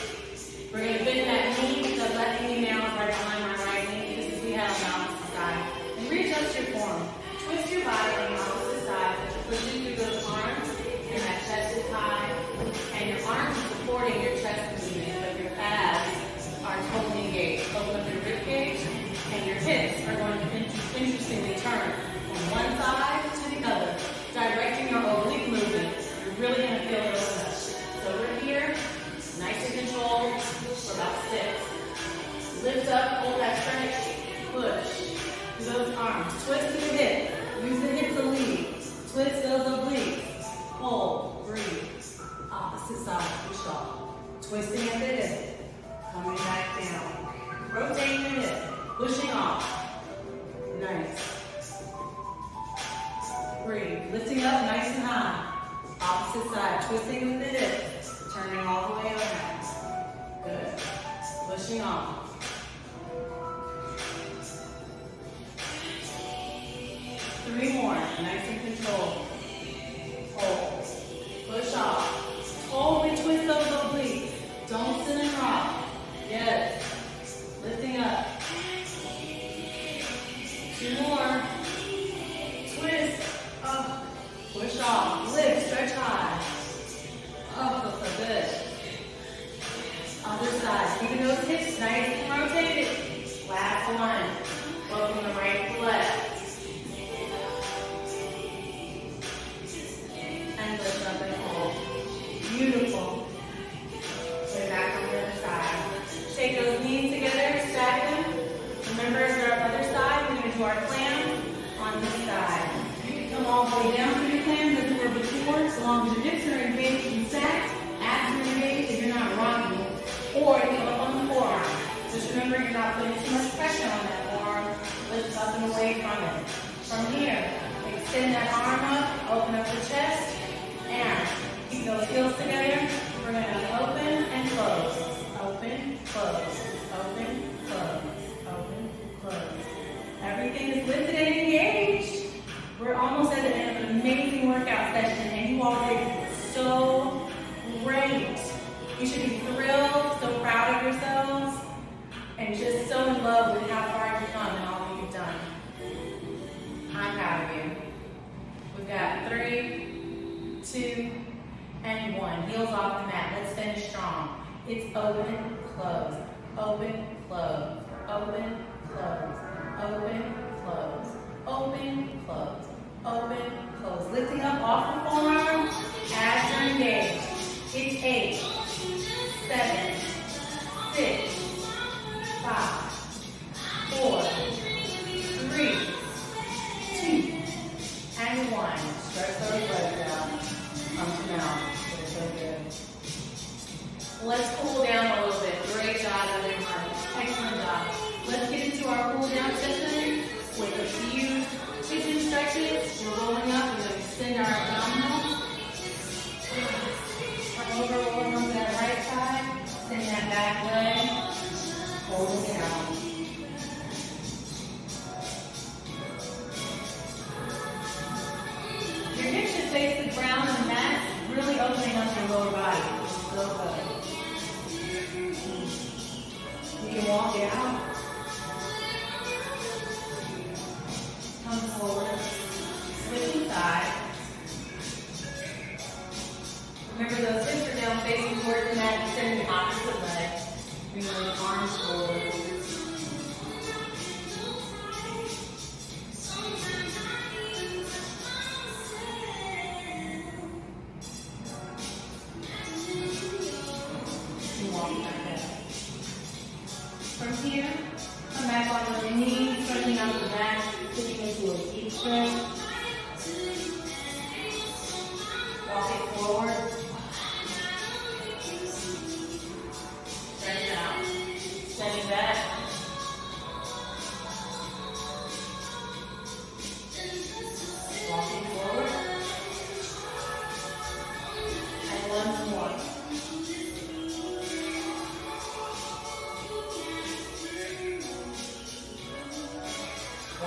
We're going to bend that knee with the left knee now right behind my right knee, just as we have on the opposite side. And readjust your form. Twist your body on the opposite side, pushing through those arms, and that chest is high. And your arms are supporting your chest movement, but your abs are totally engaged. Open up your rib cage, and your hips are going to interestingly turn from one side to the other, directing your oblique movement. You're really going to feel those touch. So we're here, nice and controlled, for about 6. Lift up, hold that stretch, push. Do those arms, twist to the hip. Use the hip to lead. Twist those obliques. Hold, breathe. Opposite side, push off. Twisting at the hip. Coming back down. Rotating the hip. Pushing off. Nice. Breathe. Lifting up nice and high. Opposite side. Twisting with the hip. Turning all the way around. Good. Pushing off. Three more. Nice and controlled. Hold. Push off. Totally twist those obliques. Don't sit and rock. Yes. Lifting up. 2 more. Twist. Up. Push off. Lift. Stretch high. Up. So good. Other side. Keeping those hips nice and rotated. Last one. Go from the right to left. And lift up and hold. Beautiful. Put it back on the other side. Shake those knees together, stack them. Remember, as our other side, we're going to do our clam on this side. You can come all the way down to your clam as we were before, so long as your hips are engaged and stacked, abs are engaged, and you're not rocking. Or you come up on the forearm. Just remember, you're not putting too much pressure on that forearm. Lift up and away from it. From here, extend that arm up, open up the chest, and keep those heels together. We're going to open and close. Open, close. Open, close. Open, close. Everything is lifted and engaged. We're almost at an amazing workout session, and you all did so great. You should be thrilled, so proud of yourselves, and just so in love with how far you've come and all that you've done. I'm proud of you. We've got 3, 2, and 1. Heels off the mat. Let's finish strong. It's open, close, open, close, open, close, open, close, open, close, open, close. Lifting up off the forearm, abs are engaged. It's 8, 7, 6, 5, 4, 3, 2, and 1. Stretch those legs out. Come to now. It's so good. Let's cool down a little bit. Great job, everyone. Excellent job. Let's get into our cool down session with a few chin stretches. We're rolling up. We're going to extend our abdominals. Turn over, rolling on that right side. Extend that back leg. Hold it down. Your hips should face the ground and the mat, really opening up your lower body. So good. You can walk it out. Come forward. Switching sides. Remember those hips are down facing towards the mat, extending the opposite leg. Bring those arms forward. From here, come back on your knees, stretching out the back, sitting into a deep stretch. Walk it forward. Stretch it out. Stretch it back.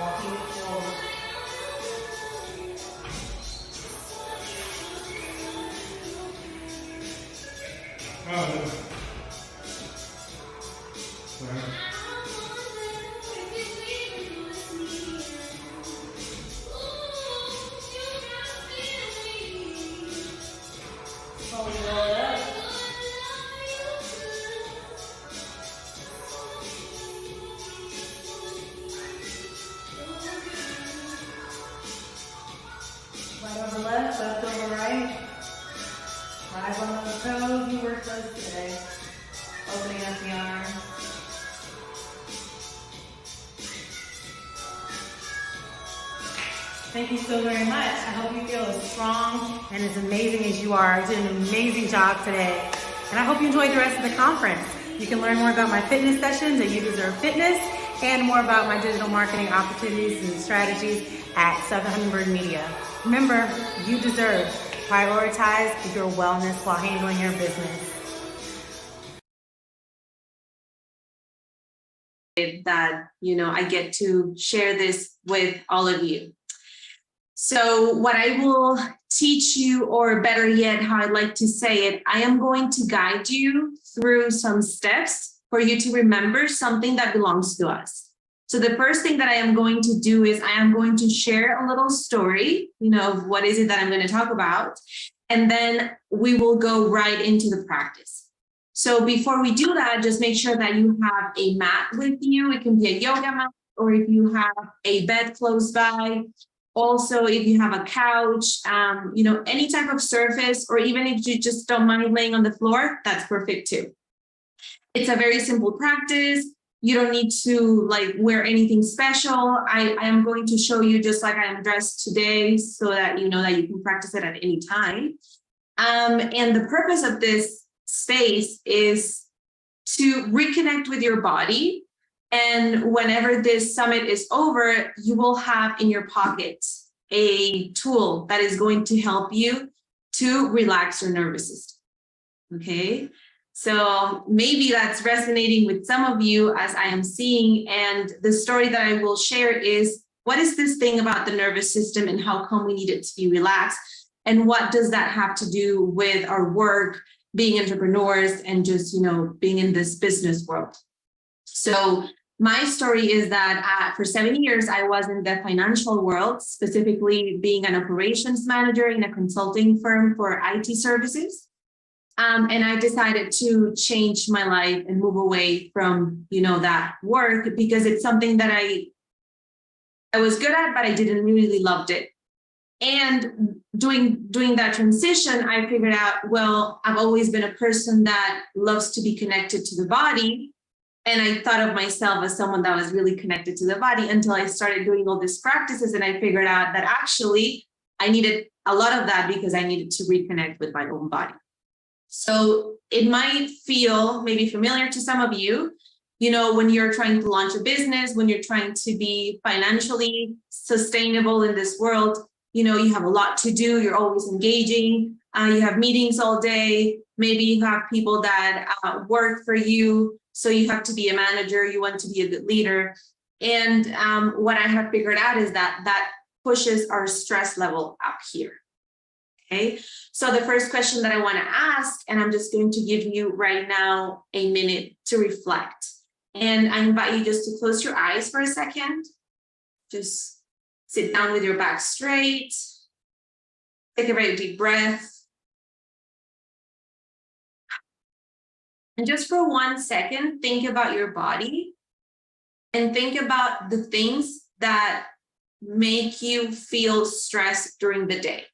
walking it forward. Slowly roll it up. Right over left, left over right. Eyes on those toes, you work those today. Opening up the arms. Thank you so very much. I hope you feel as strong and as amazing as you are. You did an amazing job today. And I hope you enjoyed the rest of the conference. You can learn more about my fitness sessions at You Deserve Fitness and more about my digital marketing opportunities and strategies at Southern Hummingbird Media. Remember, you deserve. Prioritize your wellness while handling your business. That, I get to share this with all of you. So what I will teach you, or better yet, how I'd like to say it, I am going to guide you through some steps for you to remember something that belongs to us. So the first thing that I am going to do is I am going to share a little story, of what is it that I'm going to talk about. And then we will go right into the practice. So before we do that, just make sure that you have a mat with you. It can be a yoga mat, or if you have a bed close by. Also, if you have a couch, any type of surface, or even if you just don't mind laying on the floor, that's perfect too. It's a very simple practice. You don't need to wear anything special. I am going to show you just like I am dressed today so that you know that you can practice it at any time. And the purpose of this space is to reconnect with your body. And whenever this summit is over, you will have in your pocket a tool that is going to help you to relax your nervous system. Okay, so maybe that's resonating with some of you as I am seeing. And the story that I will share is, what is this thing about the nervous system and how come we need it to be relaxed? And what does that have to do with our work, being entrepreneurs, and just, being in this business world? So my story is that for 7 years, I was in the financial world, specifically being an operations manager in a consulting firm for IT services. And I decided to change my life and move away from, that work, because it's something that I was good at, but I didn't really loved it. And doing that transition, I figured out, well, I've always been a person that loves to be connected to the body. And I thought of myself as someone that was really connected to the body until I started doing all these practices. And I figured out that actually I needed a lot of that because I needed to reconnect with my own body. So it might feel maybe familiar to some of you, when you're trying to launch a business, when you're trying to be financially sustainable in this world, you have a lot to do. You're always engaging. You have meetings all day. Maybe you have people that work for you. So you have to be a manager, you want to be a good leader. And what I have figured out is that pushes our stress level up here. Okay, so the first question that I want to ask, and I'm just going to give you right now a minute to reflect. And I invite you just to close your eyes for a second. Just sit down with your back straight. Take a very deep breath. And just for 1 second, think about your body and think about the things that make you feel stressed during the day.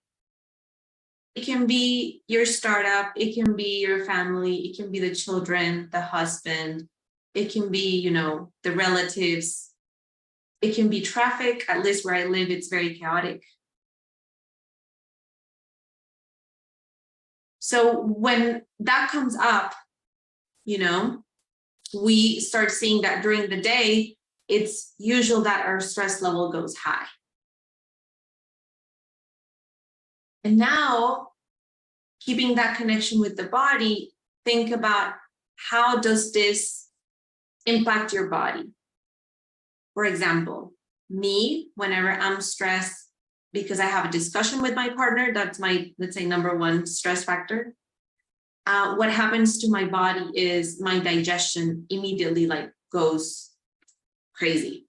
It can be your startup, it can be your family, it can be the children, the husband, it can be, the relatives, it can be traffic. At least where I live, it's very chaotic. So when that comes up, we start seeing that during the day, it's usual that our stress level goes high. And now, keeping that connection with the body, think about how does this impact your body? For example, me whenever I'm stressed because I have a discussion with my partner. That's my, let's say, number one stress factor. What happens to my body is my digestion immediately like goes crazy.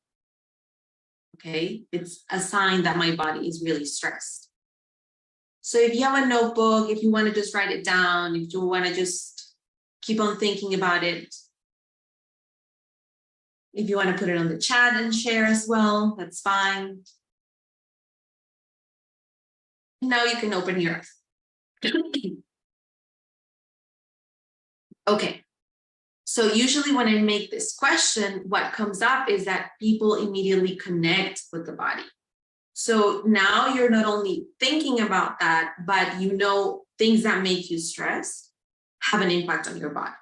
Okay, it's a sign that my body is really stressed. So if you have a notebook, if you want to just write it down, if you want to just keep on thinking about it, if you want to put it on the chat and share as well, that's fine. Now you can open your eyes. Okay. So usually when I make this question, what comes up is that people immediately connect with the body. So now you're not only thinking about that, but you know things that make you stressed have an impact on your body.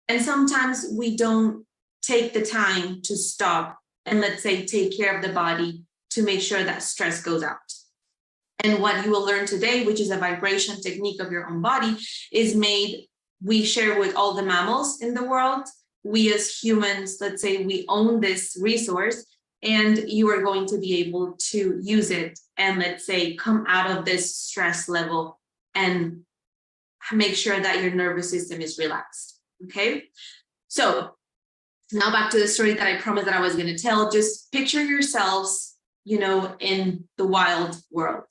And sometimes we don't take the time to stop and, let's say, take care of the body to make sure that stress goes out. And what you will learn today, which is a vibration technique of your own body, is we share with all the mammals in the world. We as humans, let's say, we own this resource, and you are going to be able to use it and, let's say, come out of this stress level and make sure that your nervous system is relaxed. Okay, so now back to the story that I promised that I was going to tell. Just picture yourselves, in the wild world.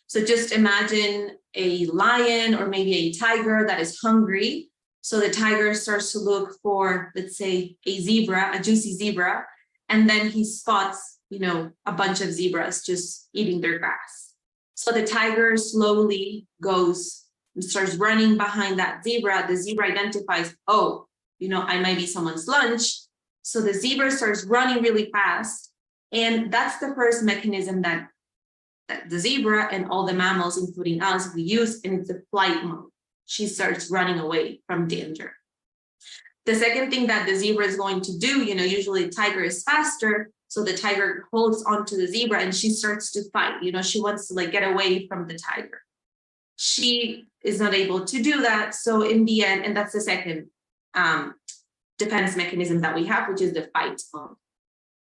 So just imagine a lion or maybe a tiger that is hungry. So the tiger starts to look for, let's say, a zebra, a juicy zebra, and then he spots, a bunch of zebras just eating their grass. So the tiger slowly goes and starts running behind that zebra. The zebra identifies, oh, I might be someone's lunch. So the zebra starts running really fast. And that's the first mechanism that the zebra and all the mammals, including us, we use, and it's a flight mode. She starts running away from danger. The second thing that the zebra is going to do, usually the tiger is faster. So the tiger holds onto the zebra and she starts to fight. She wants to get away from the tiger. She is not able to do that. So in the end, and that's the second defense mechanism that we have, which is the fight mode.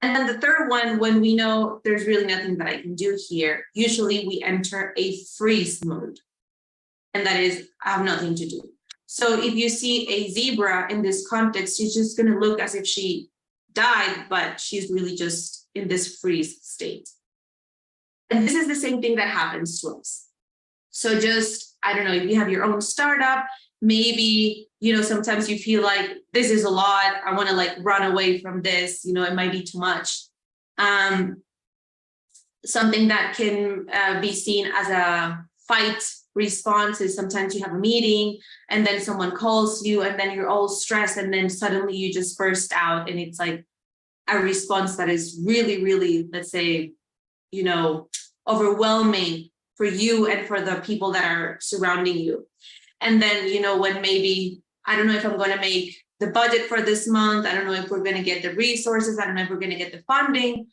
And then the third one, when we know there's really nothing that I can do here, usually we enter a freeze mode. And that is, I have nothing to do. So if you see a zebra in this context, she's just going to look as if she died, but she's really just in this freeze state. And this is the same thing that happens to us. So just, I don't know, if you have your own startup, maybe, sometimes you feel like this is a lot. I want to run away from this, it might be too much. Something that can be seen as a fight response is sometimes you have a meeting and then someone calls you and then you're all stressed and then suddenly you just burst out and it's like a response that is really, really, let's say, overwhelming for you and for the people that are surrounding you. And then, when maybe, I don't know if I'm going to make the budget for this month. I don't know if we're going to get the resources. I don't know if we're going to get the funding.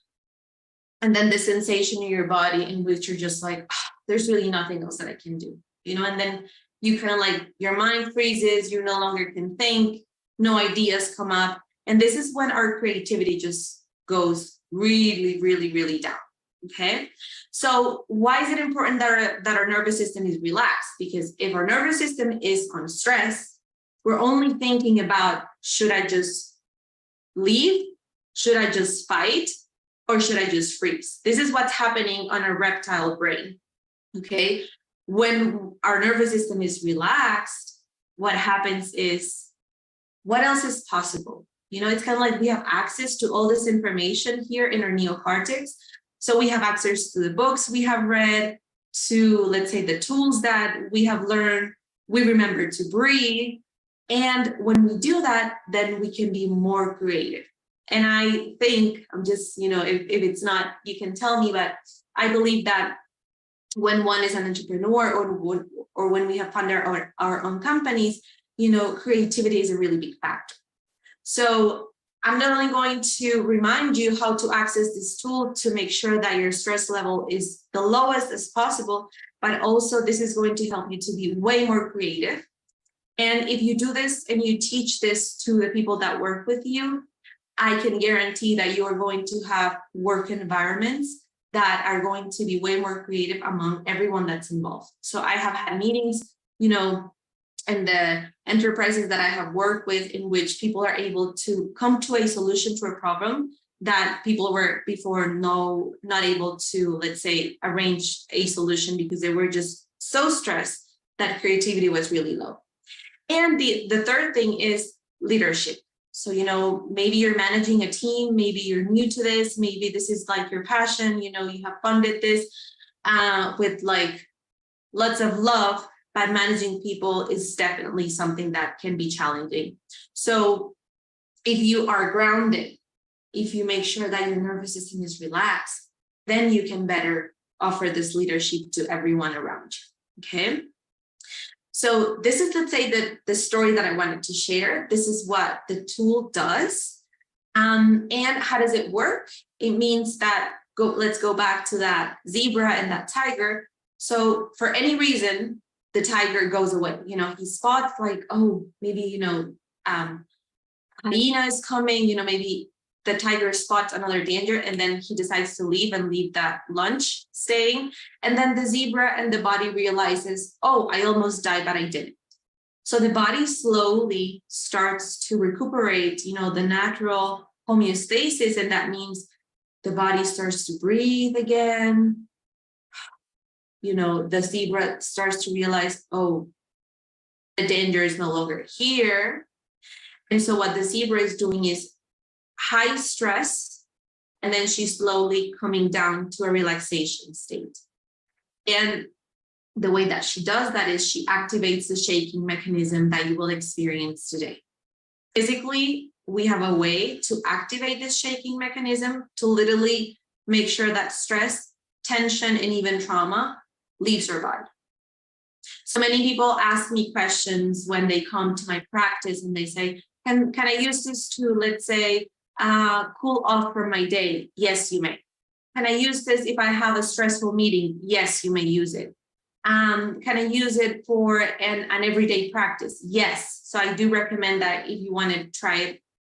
And then the sensation in your body in which you're just like, there's really nothing else that I can do, and then you kind of your mind freezes, you no longer can think, no ideas come up. And this is when our creativity just goes really, really, really down. Okay, so why is it important that our nervous system is relaxed? Because if our nervous system is on stress, we're only thinking about, should I just leave? Should I just fight? Or should I just freeze? This is what's happening on our reptile brain. Okay, when our nervous system is relaxed, what happens is, what else is possible? It's kind of like we have access to all this information here in our neocortex. So we have access to the books we have read, to, let's say, the tools that we have learned. We remember to breathe. And when we do that, then we can be more creative. And I think, I'm just, if it's not, you can tell me, but I believe that when one is an entrepreneur or when we have funded our own companies, creativity is a really big factor. So I'm not only going to remind you how to access this tool to make sure that your stress level is the lowest as possible, but also this is going to help you to be way more creative. And if you do this and you teach this to the people that work with you, I can guarantee that you are going to have work environments that are going to be way more creative among everyone that's involved. So I have had meetings, you know, and the enterprises that I have worked with in which people are able to come to a solution to a problem that people were before not able to, let's say, arrange a solution because they were just so stressed that creativity was really low. And the third thing is leadership. So, you know, maybe you're managing a team, maybe you're new to this, maybe this is like your passion, you know, you have funded this with like lots of love, but managing people is definitely something that can be challenging. So if you are grounded, if you make sure that your nervous system is relaxed, then you can better offer this leadership to everyone around you, okay? So this is, let's say, the story that I wanted to share. This is what the tool does. And how does it work? It means that, let's go back to that zebra and that tiger. So for any reason, the tiger goes away. You know, he spots like, oh, maybe, you know, hyena is coming, you know, maybe the tiger spots another danger and then he decides to leave and leave that lunch staying. And then the zebra and the body realizes, oh, I almost died, but I didn't. So the body slowly starts to recuperate, you know, the natural homeostasis. And that means the body starts to breathe again. You know, the zebra starts to realize, oh, the danger is no longer here. And so what the zebra is doing is high stress, and then she's slowly coming down to a relaxation state. And the way that she does that is she activates the shaking mechanism that you will experience today. Physically, we have a way to activate this shaking mechanism to literally make sure that stress, tension, and even trauma leaves your body. So many people ask me questions when they come to my practice and they say, can I use this to, let's say, cool off from my day? Yes, you may. Can I use this if I have a stressful meeting? Yes, you may use it. Can I use it for an everyday practice? Yes. So I do recommend that if you want to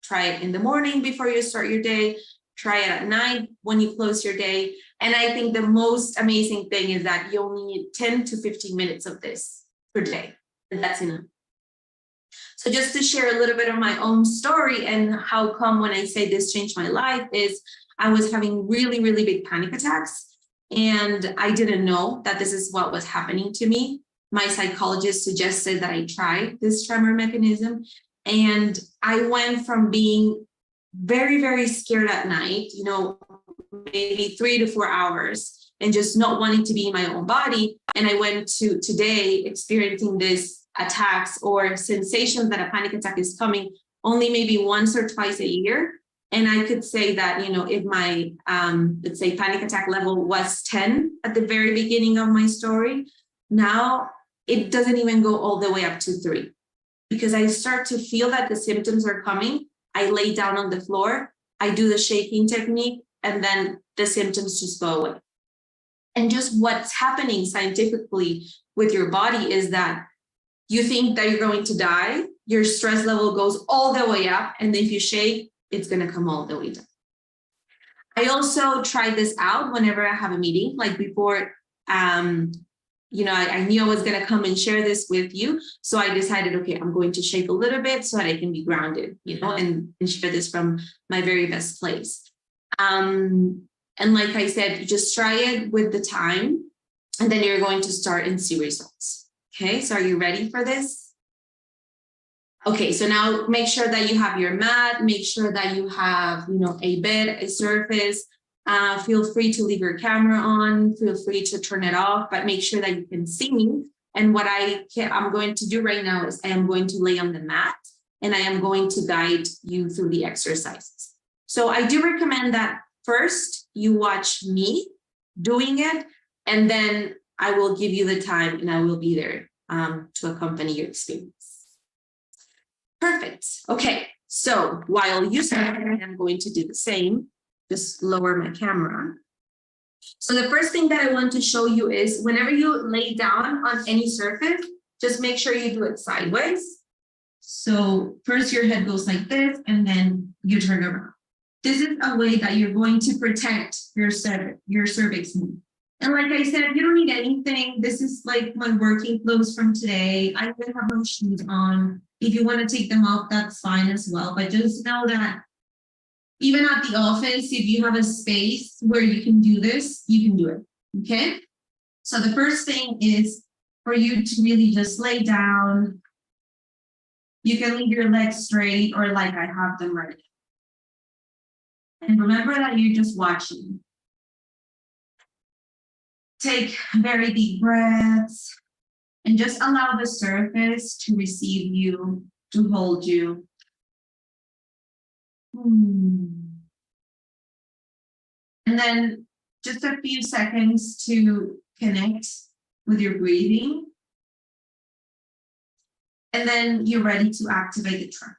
try it in the morning before you start your day, try it at night when you close your day. And I think the most amazing thing is that you only need 10 to 15 minutes of this per day, and that's enough. So just to share a little bit of my own story and how come when I say this changed my life is I was having really, really big panic attacks. And I didn't know that this is what was happening to me. My psychologist suggested that I try this tremor mechanism. And I went from being very, very scared at night, you know, maybe 3 to 4 hours, and just not wanting to be in my own body. And I went to today experiencing this attacks or sensations that a panic attack is coming only maybe once or twice a year. And I could say that, you know, if my, let's say, panic attack level was 10 at the very beginning of my story, now it doesn't even go all the way up to 3, because I start to feel that the symptoms are coming. I lay down on the floor, I do the shaking technique, and then the symptoms just go away. And just what's happening scientifically with your body is that you think that you're going to die, your stress level goes all the way up, and if you shake, it's going to come all the way down. I also tried this out whenever I have a meeting, like before, you know, I knew I was going to come and share this with you. So I decided, okay, I'm going to shake a little bit so that I can be grounded, you know, and share this from my very best place. And like I said, you just try it with the time, and then you're going to start and see results. Okay, so are you ready for this? Okay, so now make sure that you have your mat, make sure that you have, you know, a bed, a surface. Feel free to leave your camera on, feel free to turn it off, but make sure that you can see me. And what I'm going to do right now is I am going to lay on the mat and I am going to guide you through the exercises. So I do recommend that first you watch me doing it, and then I will give you the time and I will be there to accompany your experience. Perfect. Okay, so while you start, I'm going to do the same. Just lower my camera. So the first thing that I want to show you is whenever you lay down on any surface, just make sure you do it sideways. So first your head goes like this, and then you turn around. This is a way that you're going to protect your cervix knee. And like I said, you don't need anything. This is like my working clothes from today. I even have my shoes on. If you want to take them off, that's fine as well. But just know that even at the office, if you have a space where you can do this, you can do it, okay? So the first thing is for you to really just lay down. You can leave your legs straight or like I have them right now. And remember that you're just watching. Take very deep breaths and just allow the surface to receive you, to hold you. And then just a few seconds to connect with your breathing. And then you're ready to activate the tremor.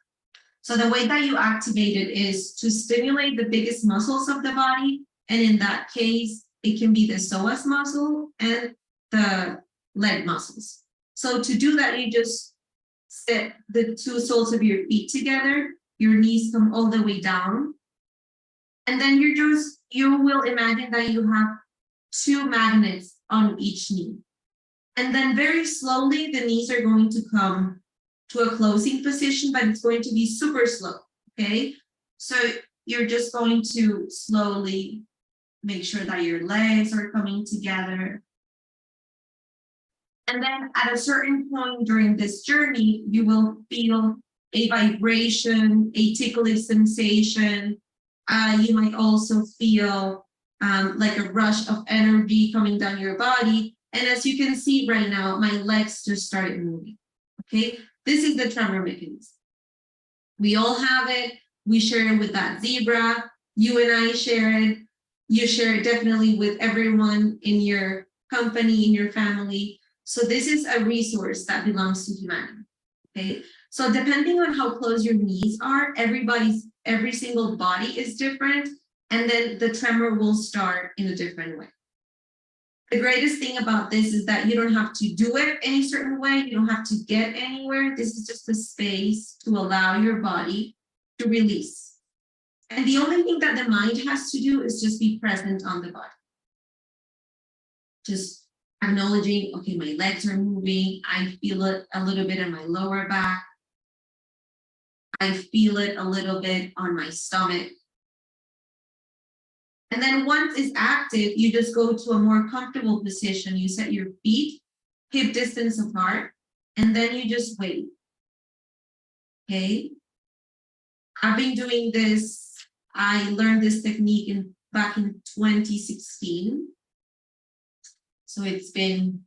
So the way that you activate it is to stimulate the biggest muscles of the body. And in that case, it can be the psoas muscle and the leg muscles. So to do that, you just set the two soles of your feet together. Your knees come all the way down. And then you will imagine that you have two magnets on each knee. And then very slowly, the knees are going to come to a closing position, but it's going to be super slow, okay? So you're just going to slowly make sure that your legs are coming together. And then at a certain point during this journey, you will feel a vibration, a ticklish sensation. You might also feel like a rush of energy coming down your body. And as you can see right now, my legs just started moving, okay? This is the tremor mechanism. We all have it. We share it with that zebra. You and I share it. You share it definitely with everyone in your company, in your family. So this is a resource that belongs to humanity, okay? So depending on how close your knees are, every single body is different, and then the tremor will start in a different way. The greatest thing about this is that you don't have to do it any certain way. You don't have to get anywhere. This is just a space to allow your body to release. And the only thing that the mind has to do is just be present on the body. Just acknowledging, okay, my legs are moving. I feel it a little bit in my lower back. I feel it a little bit on my stomach. And then once it's active, you just go to a more comfortable position. You set your feet hip distance apart, and then you just wait. Okay? I've been doing this. I learned this technique back in 2016. So it's been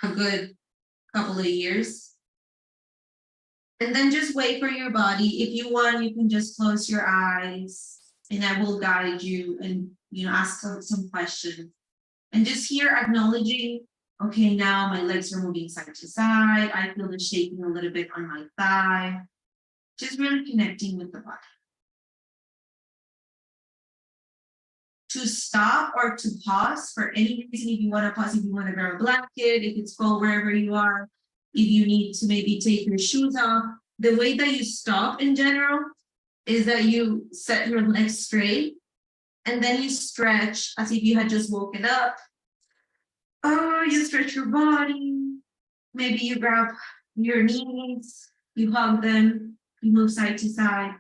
a good couple of years. And then just wait for your body. If you want, you can just close your eyes and I will guide you and ask some questions. And just here acknowledging, okay, now my legs are moving side to side. I feel the shaking a little bit on my thigh. Just really connecting with the body. To stop or to pause for any reason, if you want to pause, if you want to grab a blanket, if it's cold wherever you are, if you need to maybe take your shoes off, the way that you stop in general is that you set your legs straight and then you stretch as if you had just woken up. Oh, you stretch your body. Maybe you grab your knees, you hug them, you move side to side.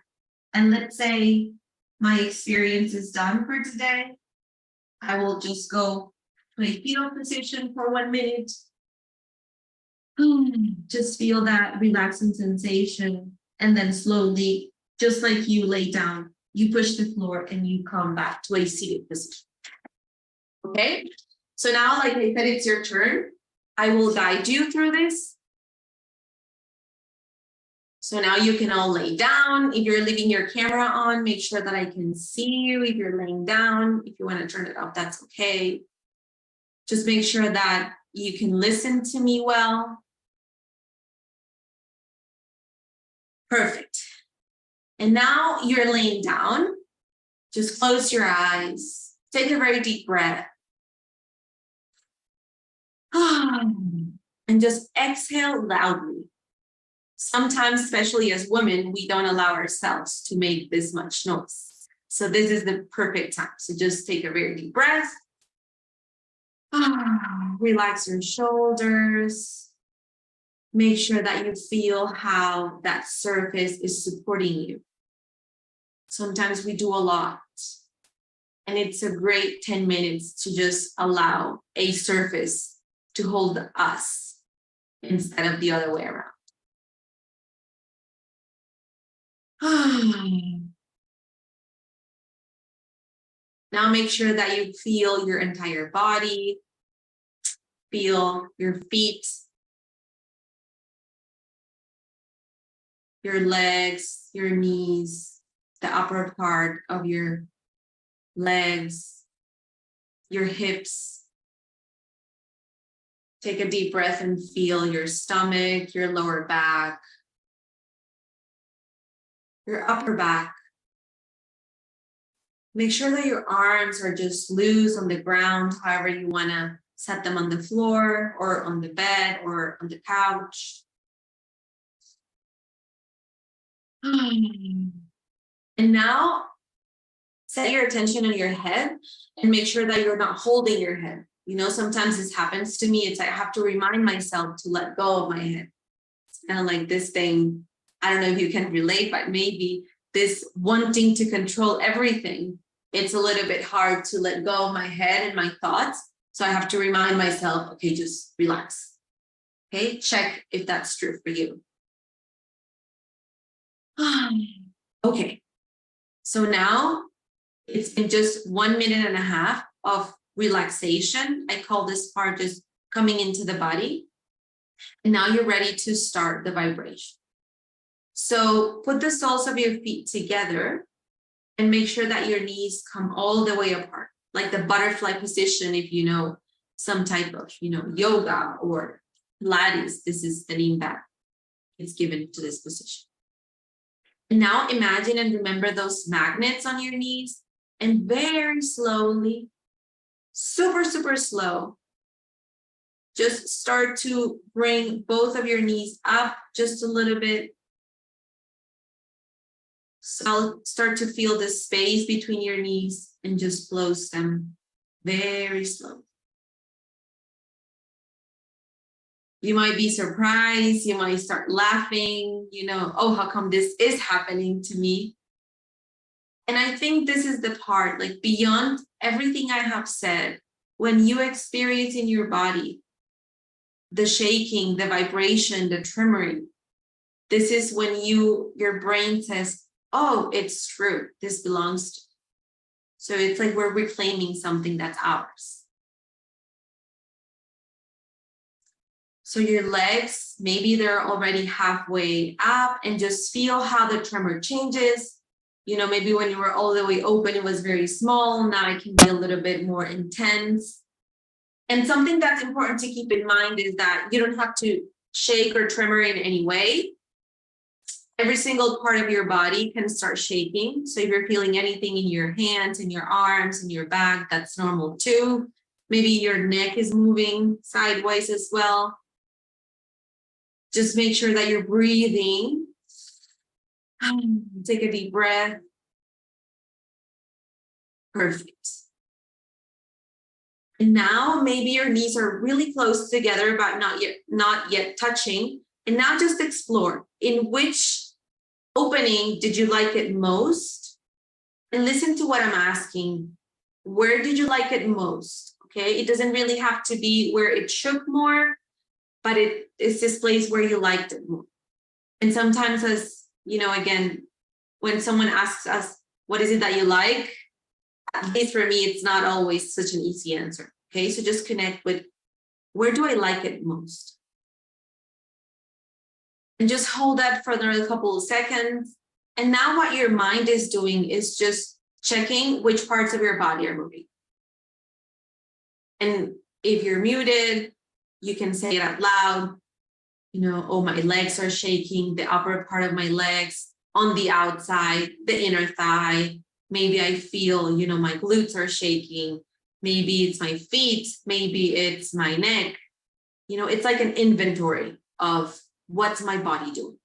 And let's say my experience is done for today. I will just go to a fetal position for 1 minute. Just feel that relaxing sensation. And then slowly, just like you lay down, you push the floor and you come back to a seated position. Okay? So now, like I said, it's your turn. I will guide you through this. So now you can all lay down. If you're leaving your camera on, make sure that I can see you. If you're laying down, if you want to turn it off, that's okay. Just make sure that you can listen to me well. Perfect. And now you're laying down. Just close your eyes. Take a very deep breath. And just exhale loudly. Sometimes, especially as women, we don't allow ourselves to make this much noise. So this is the perfect time. So just take a very deep breath. Relax your shoulders. Make sure that you feel how that surface is supporting you. Sometimes we do a lot. And it's a great 10 minutes to just allow a surface to hold us instead of the other way around. Now make sure that you feel your entire body, feel your feet, your legs, your knees, the upper part of your legs, your hips. Take a deep breath and feel your stomach, your lower back, your upper back. Make sure that your arms are just loose on the ground, however you want to set them on the floor or on the bed or on the couch. And now set your attention on your head and make sure that you're not holding your head. You know, sometimes this happens to me. It's like I have to remind myself to let go of my head. It's kind of like this thing. I don't know if you can relate, but maybe this wanting to control everything. It's a little bit hard to let go of my head and my thoughts. So I have to remind myself, okay, just relax. Okay, check if that's true for you. Okay, so now it's been just 1.5 minutes of relaxation. I call this part just coming into the body. And now you're ready to start the vibration. So put the soles of your feet together and make sure that your knees come all the way apart, like the butterfly position. If you know some type of, yoga or Pilates, this is the name that is given to this position. And now imagine and remember those magnets on your knees, and very slowly, super, super slow, just start to bring both of your knees up just a little bit. So I'll start to feel the space between your knees and just close them very slowly. You might be surprised, you might start laughing, oh, how come this is happening to me? And I think this is the part, like beyond everything I have said, when you experience in your body the shaking, the vibration, the tremoring, this is when your brain says, oh, it's true, this belongs to you. So it's like we're reclaiming something that's ours. So your legs, maybe they're already halfway up, and just feel how the tremor changes. Maybe when you were all the way open, it was very small. Now it can be a little bit more intense. And something that's important to keep in mind is that you don't have to shake or tremor in any way. Every single part of your body can start shaking. So if you're feeling anything in your hands, in your arms, in your back, that's normal too. Maybe your neck is moving sideways as well. Just make sure that you're breathing. Take a deep breath. Perfect. And now maybe your knees are really close together, but not yet touching. And now just explore in which opening did you like it most? And listen to what I'm asking. Where did you like it most? Okay, it doesn't really have to be where it shook more, but it's this place where you liked it more. And sometimes, as again, when someone asks us, what is it that you like? At least for me, it's not always such an easy answer. Okay, so just connect with, where do I like it most? And just hold that for another couple of seconds. And now what your mind is doing is just checking which parts of your body are moving. And if you're muted, you can say it out loud. Oh, my legs are shaking, the upper part of my legs, on the outside, the inner thigh. Maybe I feel, my glutes are shaking. Maybe it's my feet. Maybe it's my neck. It's like an inventory of what's my body doing.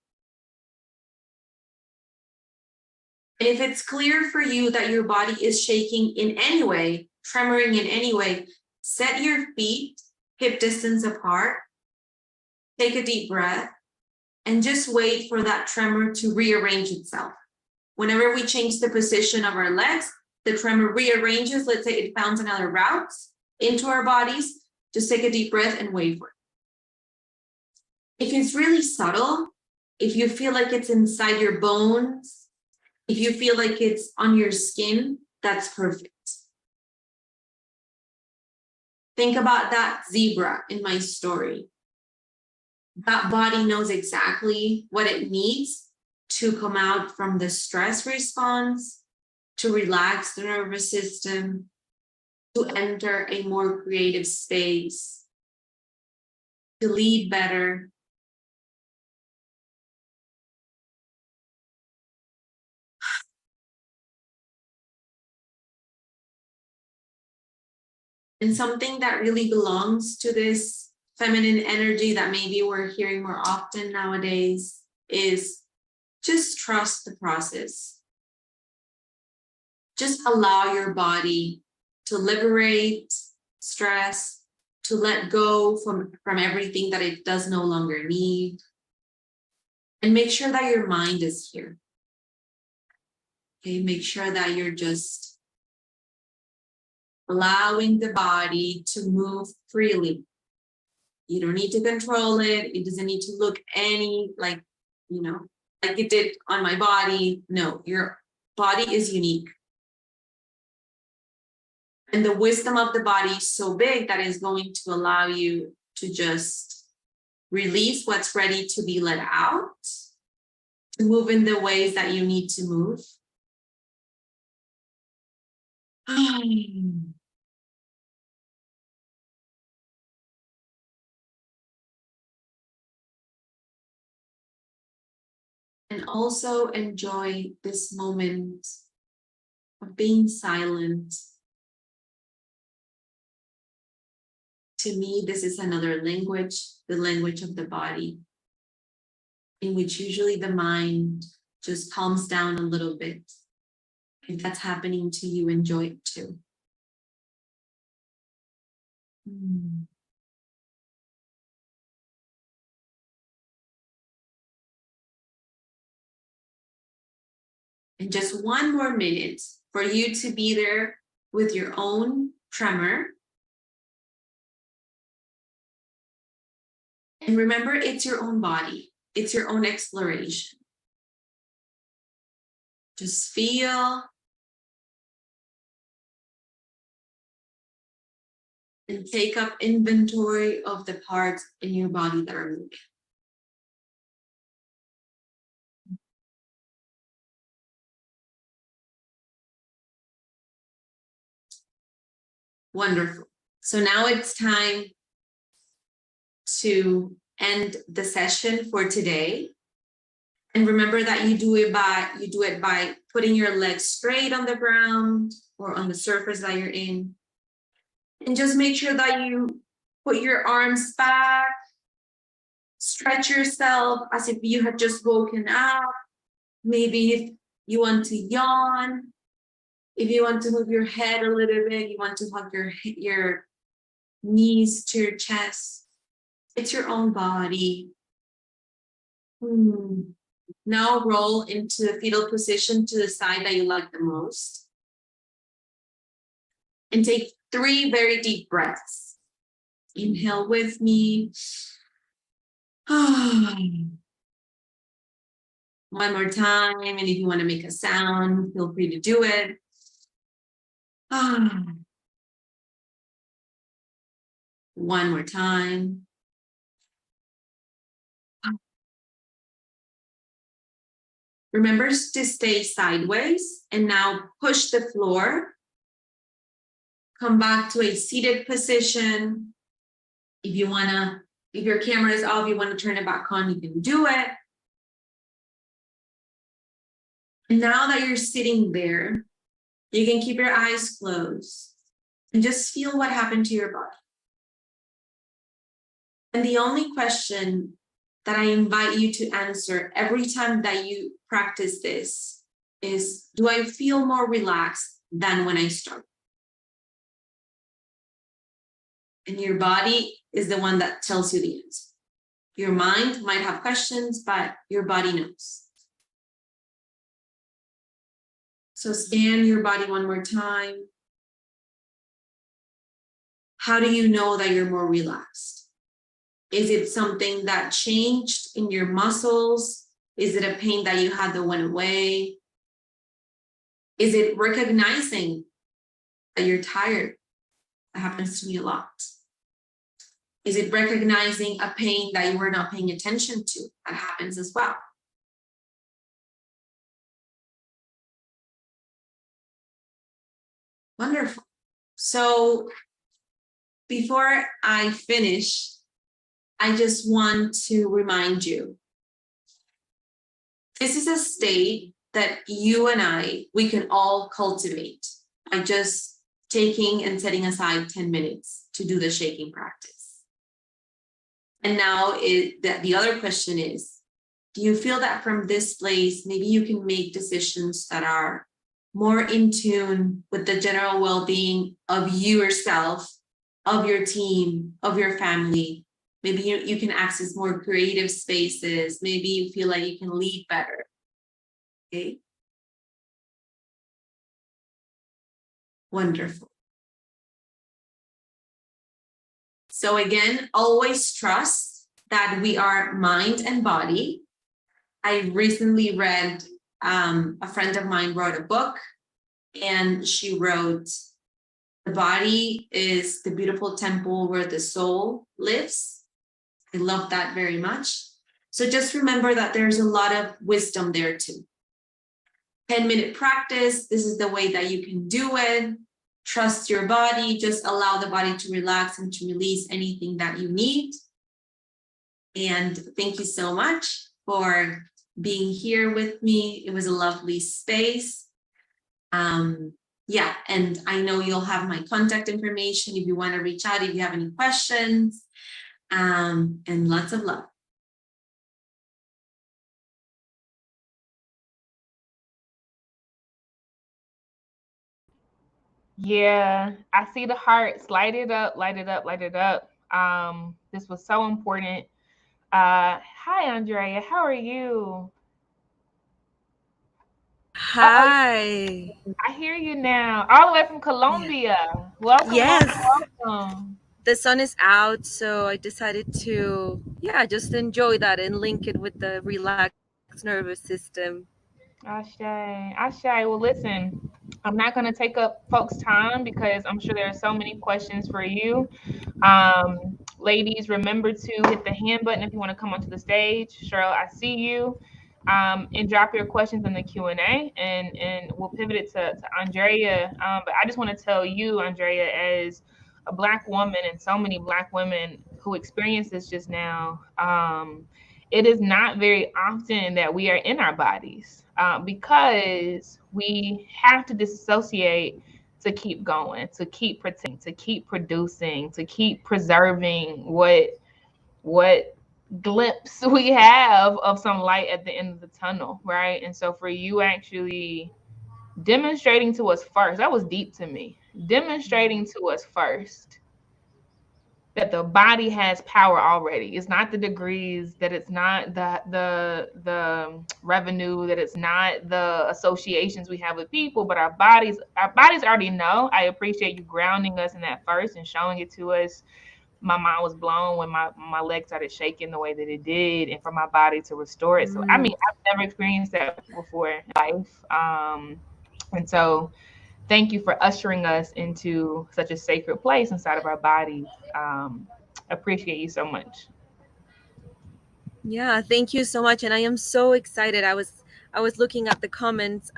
And if it's clear for you that your body is shaking in any way, tremoring in any way, set your feet hip distance apart, take a deep breath, and just wait for that tremor to rearrange itself. Whenever we change the position of our legs, the tremor rearranges. Let's say it found another route into our bodies. Just take a deep breath and wait for it. If it's really subtle, if you feel like it's inside your bones, if you feel like it's on your skin, that's perfect. Think about that zebra in my story. That body knows exactly what it needs to come out from the stress response, to relax the nervous system, to enter a more creative space, to lead better. And something that really belongs to this feminine energy that maybe we're hearing more often nowadays is just trust the process. Just allow your body to liberate stress, to let go from everything that it does no longer need. And make sure that your mind is here. Okay, make sure that you're just allowing the body to move freely. You don't need to control it. It doesn't need to look like it did on my body. No, your body is unique. And the wisdom of the body is so big that is going to allow you to just release what's ready to be let out, to move in the ways that you need to move. And also enjoy this moment of being silent. To me, this is another language, the language of the body, in which usually the mind just calms down a little bit. If that's happening to you, enjoy it too. And just one more minute for you to be there with your own tremor. And remember, it's your own body. It's your own exploration. Just feel and take up inventory of the parts in your body that are moving. Wonderful. So now it's time to end the session for today. And remember that you do it by putting your legs straight on the ground or on the surface that you're in. And just make sure that you put your arms back, stretch yourself as if you had just woken up. Maybe if you want to yawn, if you want to move your head a little bit, you want to hug your knees to your chest. It's your own body. Now roll into the fetal position to the side that you like the most. And take 3 very deep breaths. Inhale with me. One more time. And if you want to make a sound, feel free to do it. One more time. Remember to stay sideways and now push the floor. Come back to a seated position. If your camera is off, you want to turn it back on, you can do it. And now that you're sitting there, you can keep your eyes closed and just feel what happened to your body. And the only question that I invite you to answer every time that you practice this is, do I feel more relaxed than when I start? And your body is the one that tells you the answer. Your mind might have questions, but your body knows. So scan your body one more time. How do you know that you're more relaxed? Is it something that changed in your muscles? Is it a pain that you had that went away? Is it recognizing that you're tired? That happens to me a lot. Is it recognizing a pain that you were not paying attention to? That happens as well. Wonderful. So before I finish, I just want to remind you, this is a state that you and we can all cultivate by just taking and setting aside 10 minutes to do the shaking practice. And now the other question is, do you feel that from this place, maybe you can make decisions that are more in tune with the general well-being of you yourself, of your team, of your family? Maybe you can access more creative spaces. Maybe you feel like you can lead better. Okay. Wonderful. So again, always trust that we are mind and body. I recently read, a friend of mine wrote a book, and she wrote, the body is the beautiful temple where the soul lives. I love that very much. So just remember that there's a lot of wisdom there too. 10-minute practice. This is the way that you can do it. Trust your body. Just allow the body to relax and to release anything that you need. And thank you so much for being here with me. It was a lovely space. Yeah, and I know you'll have my contact information if you want to reach out, if you have any questions, and lots of love. Yeah, I see the hearts. Light it up, light it up, light it up. This was so important. Hi, Andrea. How are you? Hi. I hear you now. All the way from Colombia. Welcome, Yes. welcome. The sun is out, so I decided to, just enjoy that and link it with the relaxed nervous system. Ashe, Ashe. Well, listen, I'm not going to take up folks' time because I'm sure there are so many questions for you. Ladies, remember to hit the hand button if you want to come onto the stage. Cheryl, I see you. And drop your questions in the Q&A, and we'll pivot it to Andrea. But I just want to tell you, Andrea, as a Black woman and so many Black women who experience this just now, it is not very often that we are in our bodies because we have to disassociate to keep going, to keep protecting, to keep producing, to keep preserving what glimpse we have of some light at the end of the tunnel, right? And so for you actually demonstrating to us first, that was deep to me, demonstrating to us first that the body has power already. It's not the degrees, that it's not the revenue, that it's not the associations we have with people, but our bodies already know. I appreciate you grounding us in that first and showing it to us. My mind was blown when my leg started shaking the way that it did, and for my body to restore it. So, I mean, I've never experienced that before in life. And so thank you for ushering us into such a sacred place inside of our bodies. Appreciate you so much. Yeah, thank you so much. And I am so excited. I was looking at the comments,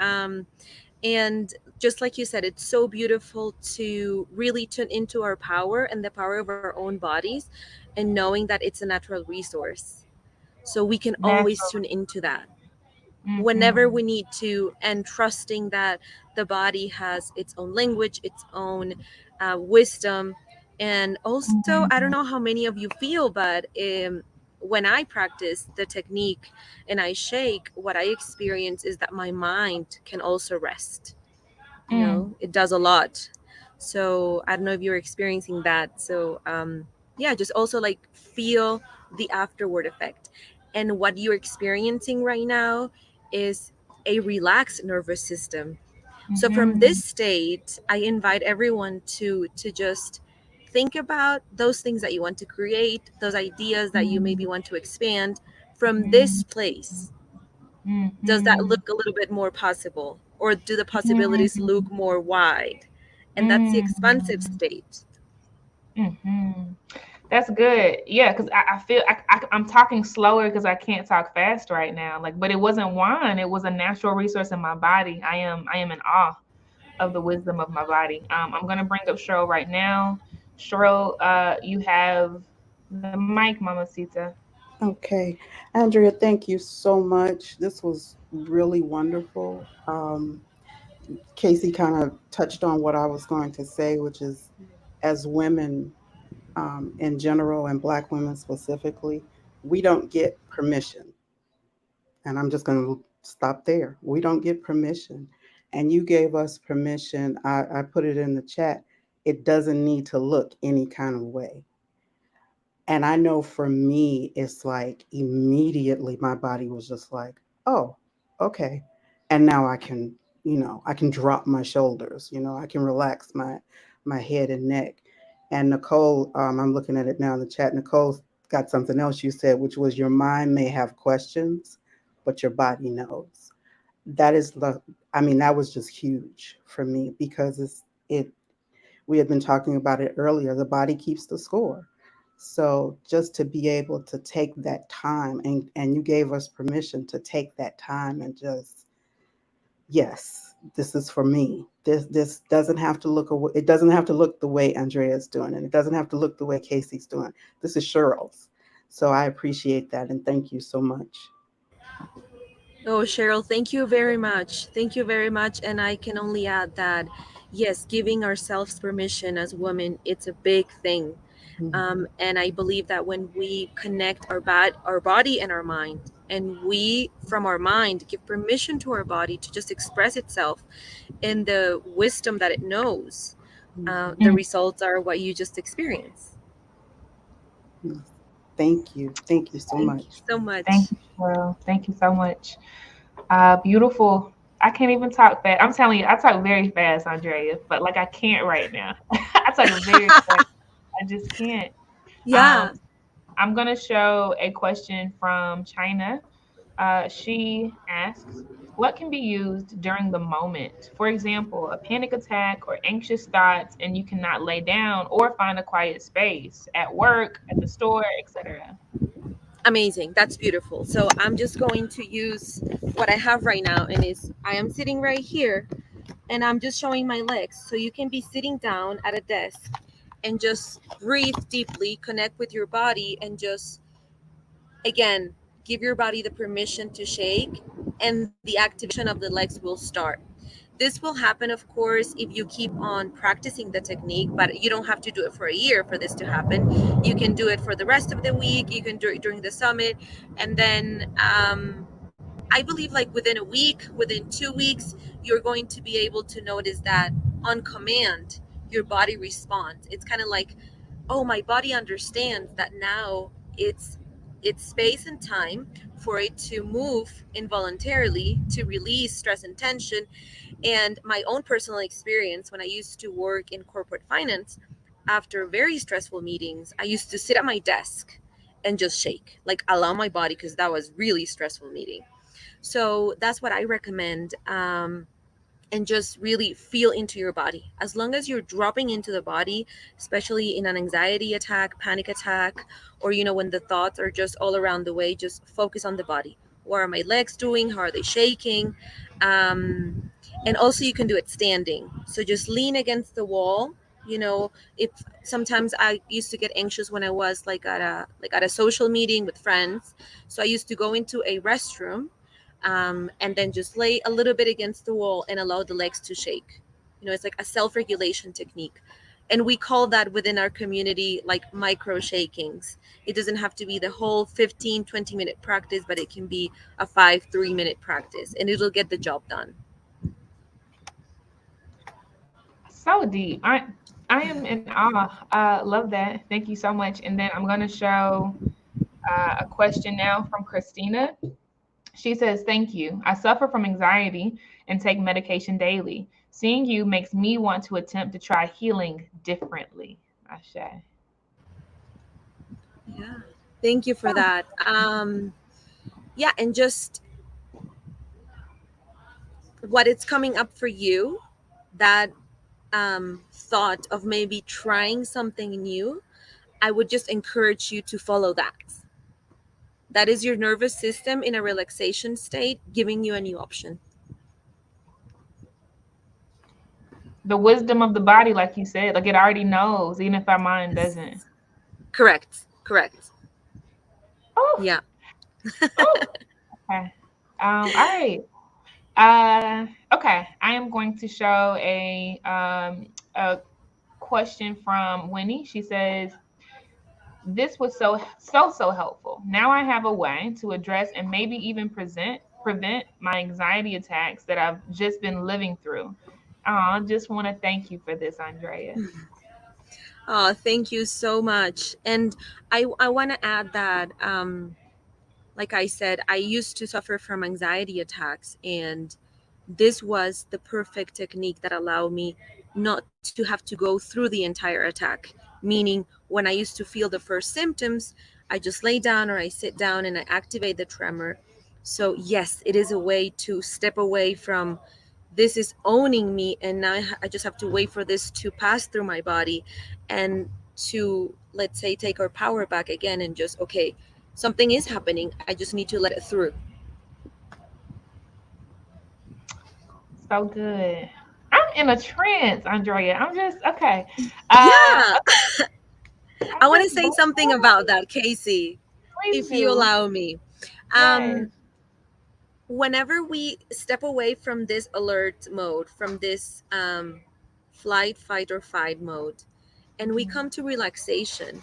and just like you said, it's so beautiful to really tune into our power and the power of our own bodies, and knowing that it's a natural resource. So we can always tune into that whenever we need to, and trusting that the body has its own language, its own wisdom. And also, I don't know how many of you feel, but when I practice the technique and I shake, what I experience is that my mind can also rest. You know, it does a lot. So I don't know if you're experiencing that. So yeah, just also like feel the afterward effect. And what you're experiencing right now is a relaxed nervous system. So from this state, I invite everyone to just think about those things that you want to create, those ideas that you maybe want to expand from this place. Does that look a little bit more possible, or do the possibilities look more wide? And that's the expansive state. That's good. Yeah, because I feel I'm talking slower because I can't talk fast right now. Like, but it wasn't wine; it was a natural resource in my body. I am in awe of the wisdom of my body. I'm gonna bring up Cheryl right now. Cheryl, you have the mic, Mamacita. Okay. Andrea, thank you so much. This was really wonderful. Casey kind of touched on what I was going to say, which is as women in general and Black women specifically, we don't get permission. And I'm just going to stop there. We don't get permission. And you gave us permission. I put it in the chat. It doesn't need to look any kind of way. And I know for me, it's like immediately my body was just like, oh, okay. And now I can, I can drop my shoulders, I can relax my head and neck. And Nicole, I'm looking at it now in the chat. Nicole got something else you said, which was your mind may have questions, but your body knows. That was just huge for me because we had been talking about it earlier. The body keeps the score. So just to be able to take that time and you gave us permission to take that time and just, yes, this is for me. This doesn't have to look, it doesn't have to look the way Andrea's doing, and it doesn't have to look the way Casey's doing. This is Cheryl's. So I appreciate that. And thank you so much. Oh, Cheryl, thank you very much. Thank you very much. And I can only add that, yes, giving ourselves permission as women, it's a big thing. And I believe that when we connect our body and our mind, and we from our mind give permission to our body to just express itself in the wisdom that it knows, the results are what you just experienced. Thank you. Thank you so much. Thank you so much. Thank you, Cheryl. Thank you so much. Beautiful. I can't even talk fast. I'm telling you, I talk very fast, Andrea, but like I can't right now. I talk very fast. I just can't. Yeah. I'm going to show a question from China. She asks, what can be used during the moment? For example, a panic attack or anxious thoughts, and you cannot lay down or find a quiet space at work, at the store, etc. Amazing. That's beautiful. So I'm just going to use what I have right now, and I am sitting right here, and I'm just showing my legs. So you can be sitting down at a desk and just breathe deeply, connect with your body, and just, again, give your body the permission to shake, and the activation of the legs will start. This will happen, of course, if you keep on practicing the technique, but you don't have to do it for a year for this to happen. You can do it for the rest of the week. You can do it during the summit. And then I believe like within a week, within 2 weeks, you're going to be able to notice that on command, your body responds. It's kind of like, oh, my body understands that now it's space and time for it to move involuntarily, to release stress and tension. And my own personal experience, when I used to work in corporate finance, after very stressful meetings, I used to sit at my desk and just shake, like allow my body, because that was really stressful meeting. So that's what I recommend. And just really feel into your body. As long as you're dropping into the body, especially in an anxiety attack, panic attack, or, when the thoughts are just all around the way, just focus on the body. What are my legs doing? How are they shaking? And also you can do it standing. So just lean against the wall. If sometimes I used to get anxious when I was at a social meeting with friends. So I used to go into a restroom, and then just lay a little bit against the wall and allow the legs to shake. It's like a self-regulation technique. And we call that within our community like micro shakings. It doesn't have to be the whole 15-20 minute practice, but it can be a 5-3 minute practice, and it'll get the job done. So deep. I am in awe. Love that. Thank you so much. And then I'm going to show a question now from Christina. She says, thank you. I suffer from anxiety and take medication daily. Seeing you makes me want to attempt to try healing differently. Ashe. Yeah. Thank you for that. Yeah, and just what it's coming up for you, that thought of maybe trying something new, I would just encourage you to follow that. That is your nervous system in a relaxation state, giving you a new option. The wisdom of the body, like you said, like it already knows, even if our mind doesn't. Correct. Oh. Yeah. Okay. All right. Okay. I am going to show a question from Winnie. She says, this was so helpful. Now I have a way to address and maybe even prevent my anxiety attacks that I've just been living through. I just want to thank you for this, Andrea. Oh, thank you so much. And I want to add that, like I said, I used to suffer from anxiety attacks, and this was the perfect technique that allowed me not to have to go through the entire attack. Meaning, when I used to feel the first symptoms, I just lay down or I sit down and I activate the tremor. So yes, it is a way to step away from this is owning me, and now I just have to wait for this to pass through my body, and to, let's say, take our power back again and just, okay, something is happening. I just need to let it through. So good. I'm in a trance, Andrea. I'm just, okay. Yeah. I want to say something about that, Casey, if you allow me. Whenever we step away from this alert mode, from this flight, fight, or fight mode, and we come to relaxation,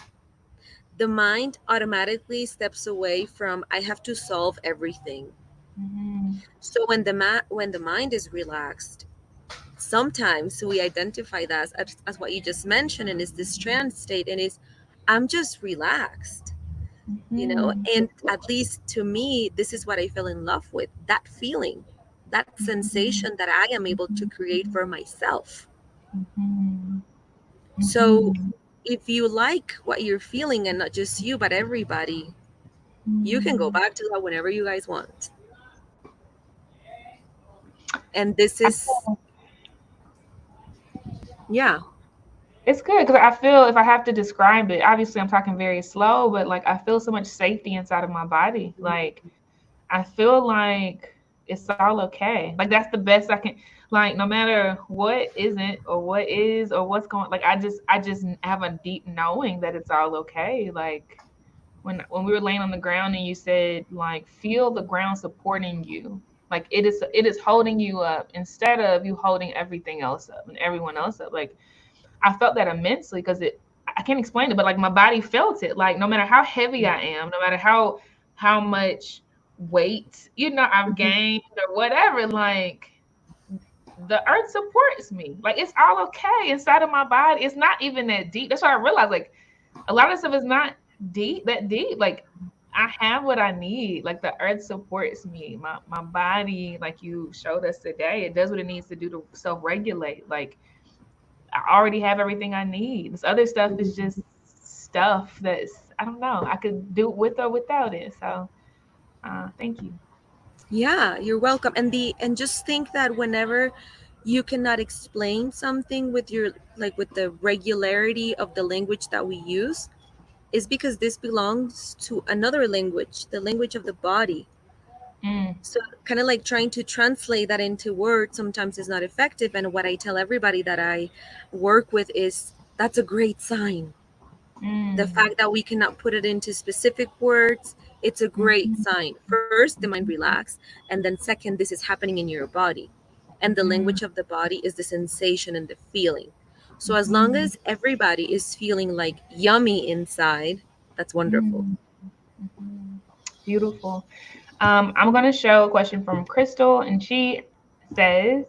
the mind automatically steps away from, I have to solve everything. So when the mind is relaxed, sometimes we identify that as what you just mentioned, and is this trance state, and is, I'm just relaxed. You know, and at least to me, this is what I fell in love with, that feeling, that sensation that I am able to create for myself. So if you like what you're feeling, and not just you, but everybody, you can go back to that whenever you guys want. And this is, yeah. It's good because I feel, if I have to describe it, obviously I'm talking very slow, but like I feel so much safety inside of my body. Like I feel like it's all okay. Like that's the best I can, like no matter what isn't or what is or what's going, like I just have a deep knowing that it's all okay. Like when we were laying on the ground and you said like feel the ground supporting you. Like it is holding you up instead of you holding everything else up and everyone else up. Like I felt that immensely because I can't explain it, but like my body felt it. Like no matter how heavy I am, no matter how much weight, I've gained or whatever, like the earth supports me. Like it's all okay inside of my body. It's not even that deep. That's why I realized like a lot of stuff is not that deep. Like I have what I need. Like the earth supports me. My body, like you showed us today, it does what it needs to do to self-regulate. Like I already have everything I need. This other stuff is just stuff that's, I don't know, I could do with or without it. So thank you. Yeah, you're welcome. And just think that whenever you cannot explain something with with the regularity of the language that we use, is because this belongs to another language, the language of the body. So kind of like trying to translate that into words sometimes is not effective. And what I tell everybody that I work with is that's a great sign. The fact that we cannot put it into specific words, it's a great sign. First, the mind relax, and then second, this is happening in your body. And the language of the body is the sensation and the feeling. So as long as everybody is feeling like yummy inside, that's wonderful. Beautiful. I'm going to show a question from Crystal, and she says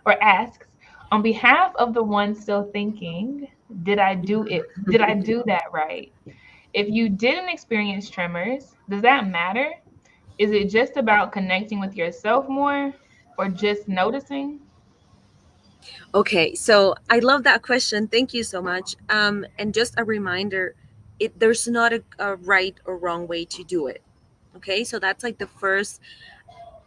or asks, on behalf of the one still thinking, did I do it? Did I do that right? If you didn't experience tremors, does that matter? Is it just about connecting with yourself more or just noticing? Okay, so I love that question. Thank you so much. And just a reminder, there's not a right or wrong way to do it. Okay, so that's like the first,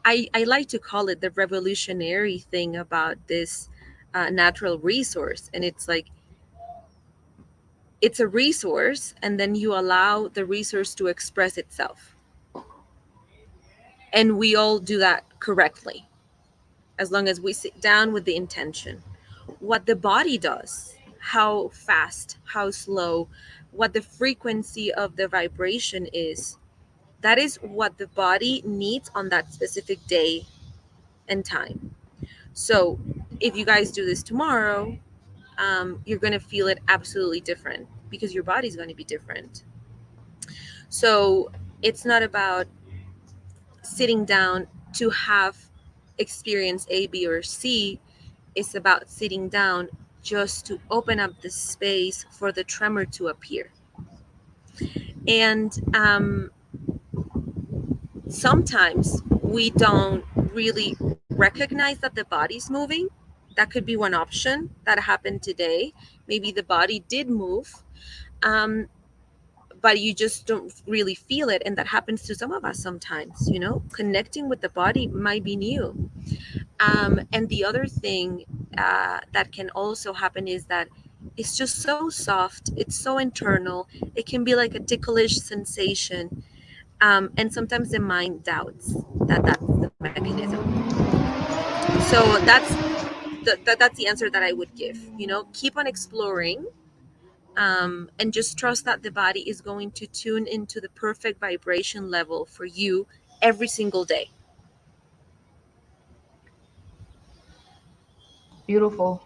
I like to call it the revolutionary thing about this natural resource. And it's like, it's a resource, and then you allow the resource to express itself. And we all do that correctly, as long as we sit down with the intention. What the body does, how fast, how slow, what the frequency of the vibration is, that is what the body needs on that specific day and time. So if you guys do this tomorrow, you're going to feel it absolutely different because your body's going to be different. So it's not about sitting down to have experience A, B, or C. It's about sitting down just to open up the space for the tremor to appear. And sometimes we don't really recognize that the body's moving. That could be one option that happened today. Maybe the body did move, but you just don't really feel it. And that happens to some of us sometimes, you know, connecting with the body might be new. And the other thing that can also happen is that it's just so soft, it's so internal, it can be like a ticklish sensation. And sometimes the mind doubts that that's the mechanism. So that's the answer that I would give. You know, keep on exploring, and just trust that the body is going to tune into the perfect vibration level for you every single day. Beautiful.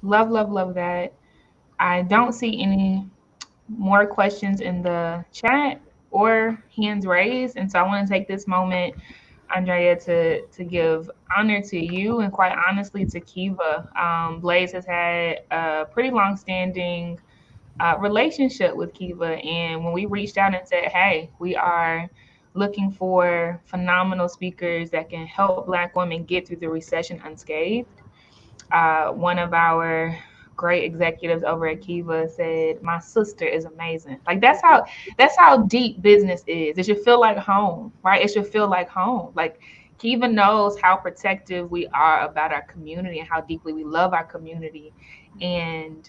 Love that. I don't see any more questions in the chat or hands raised. And so I want to take this moment, Andrea, to give honor to you and quite honestly to Kiva. Blaze has had a pretty long-standing relationship with Kiva. And when we reached out and said, hey, we are looking for phenomenal speakers that can help Black women get through the recession unscathed, one of our great executives over at Kiva said, my sister is amazing. Like that's how deep business is. It should feel like home, right? It should feel like home. Like Kiva knows how protective we are about our community and how deeply we love our community. And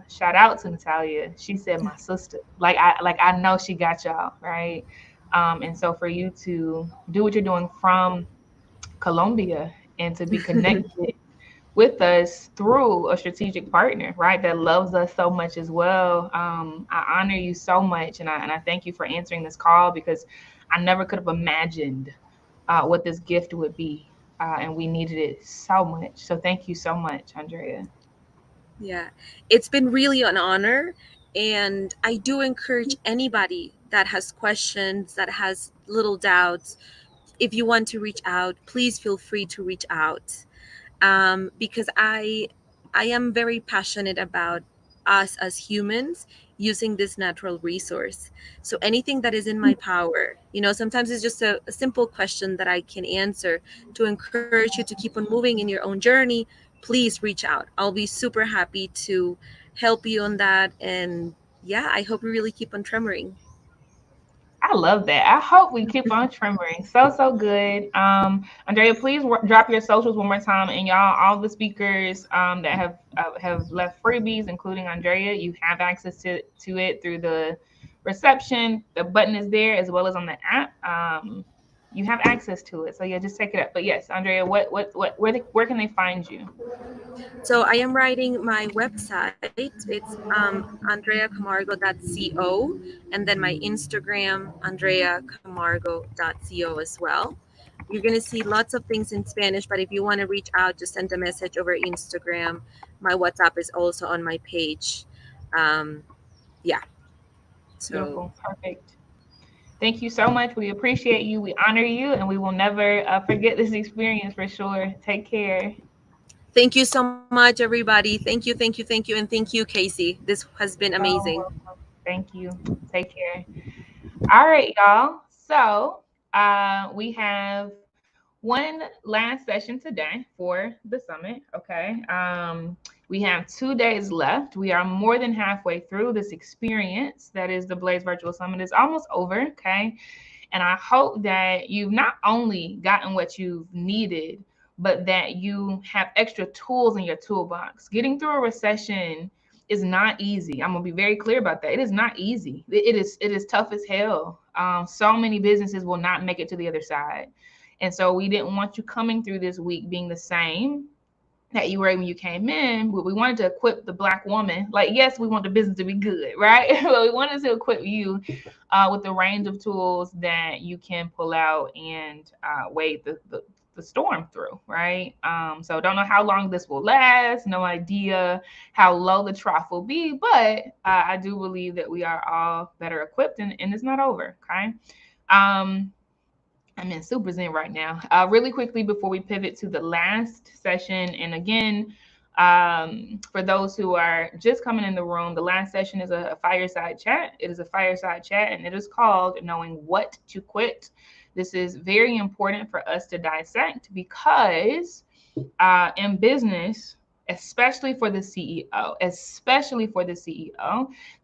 shout out to Natalia. She said, my sister. Like I know she got y'all, right? And so for you to do what you're doing from Colombia and to be connected with us through a strategic partner, right, that loves us so much as well. I honor you so much, and I thank you for answering this call, because I never could have imagined what this gift would be, and we needed it so much. So thank you so much, Andrea. Yeah, it's been really an honor, and I do encourage anybody that has questions, that has little doubts, if you want to reach out, please feel free to reach out. Because I am very passionate about us as humans using this natural resource. So anything that is in my power, you know, sometimes it's just a simple question that I can answer to encourage you to keep on moving in your own journey. Please reach out. I'll be super happy to help you on that. And yeah, I hope you really keep on tremoring. I love that. I hope we keep on tremoring. So good. Andrea, please drop your socials one more time. And y'all, all the speakers that have left freebies, including Andrea, you have access to it through the reception. The button is there, as well as on the app. You have access to it. So yeah, just take it up. But yes, Andrea, where can they find you? So I am writing my website. It's andreacamargo.co, and then my Instagram, andreacamargo.co as well. You're going to see lots of things in Spanish, but if you want to reach out, just send a message over Instagram. My WhatsApp is also on my page. Yeah. So Beautiful. Perfect. Thank you so much. We appreciate you. We honor you, and we will never forget this experience for sure. Take care. thank you so much, everybody. Thank you, thank you, thank you. And thank you, Casey. This has been amazing. Thank you. Take care. All right, y'all. So we have one last session today for the summit. Okay. We have 2 days left. We are more than halfway through this experience that is the Blaze Virtual Summit. It's almost over. Okay. And I hope that you've not only gotten what you've needed, but that you have extra tools in your toolbox. Getting through a recession is not easy. I'm gonna be very clear about that. It is not easy. It is tough as hell. So many businesses will not make it to the other side. And so we didn't want you coming through this week being the same that you were when you came in, but we wanted to equip the Black woman. Like, yes, we want the business to be good, right? But we wanted to equip you with the range of tools that you can pull out and wade the storm through, right? So don't know how long this will last, no idea how low the trough will be, but I do believe that we are all better equipped and it's not over, okay? I'm in super zen right now. Really quickly before we pivot to the last session, and again, for those who are just coming in the room, the last session is a fireside chat. It is a fireside chat, and it is called Knowing What to Quit. This is very important for us to dissect because in business, especially for the CEO,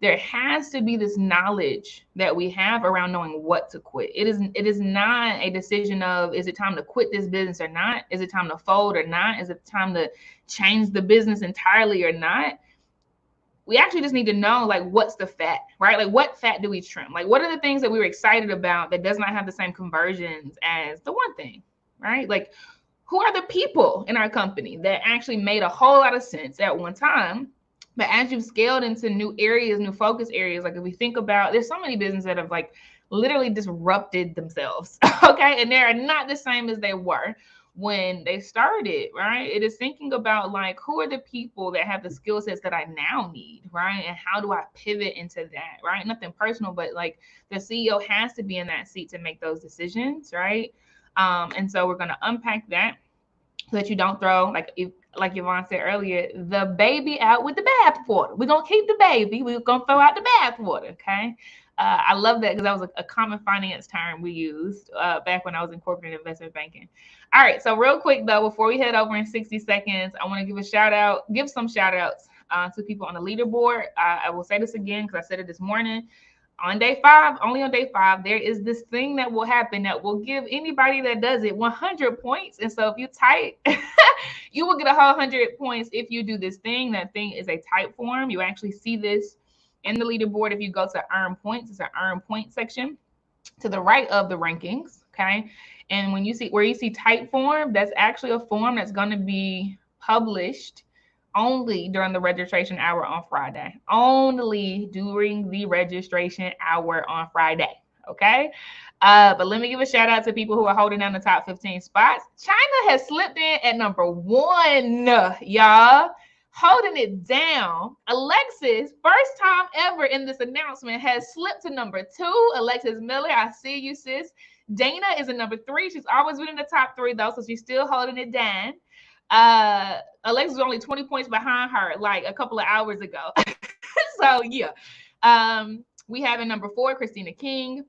there has to be this knowledge that we have around knowing what to quit. It is not a decision of, is it time to quit this business or not? Is it time to fold or not? Is it time to change the business entirely or not? We actually just need to know, like, what's the fat, right? Like, what fat do we trim? Like, what are the things that we were excited about that does not have the same conversions as the one thing, right? Like, who are the people in our company that actually made a whole lot of sense at one time? But as you've scaled into new areas, new focus areas, like if we think about, there's so many businesses that have like literally disrupted themselves, okay? And they're not the same as they were when they started, right? It is thinking about like, who are the people that have the skill sets that I now need, right? And how do I pivot into that, right? Nothing personal, but like the CEO has to be in that seat to make those decisions, right? And so we're going to unpack that so that you don't throw, like Yvonne said earlier, the baby out with the bathwater. We're going to keep the baby. We're going to throw out the bathwater, okay? I love that because that was a common finance term we used back when I was in corporate investment banking. All right, so real quick though, before we head over in 60 seconds, I want to give some shout outs to people on the leaderboard. I will say this again because I said it this morning. Only on day five, there is this thing that will happen that will give anybody that does it 100 points. And so if you type, you will get a whole 100 points if you do this thing. That thing is a type form. You actually see this in the leaderboard. If you go to earn points, it's an earn point section to the right of the rankings, okay? And when you see where you see type form, that's actually a form that's going to be published only during the registration hour on Friday. Only during the registration hour on Friday, okay? But let me give a shout out to people who are holding down the top 15 spots. China has slipped in at number 1, y'all. Holding it down. Alexis, first time ever in this announcement, has slipped to number 2. Alexis Miller, I see you, sis. Dana is in number 3. She's always been in the top 3, though, so she's still holding it down. Alexis was only 20 points behind her like a couple of hours ago. So, yeah. We have in number 4, Christina King.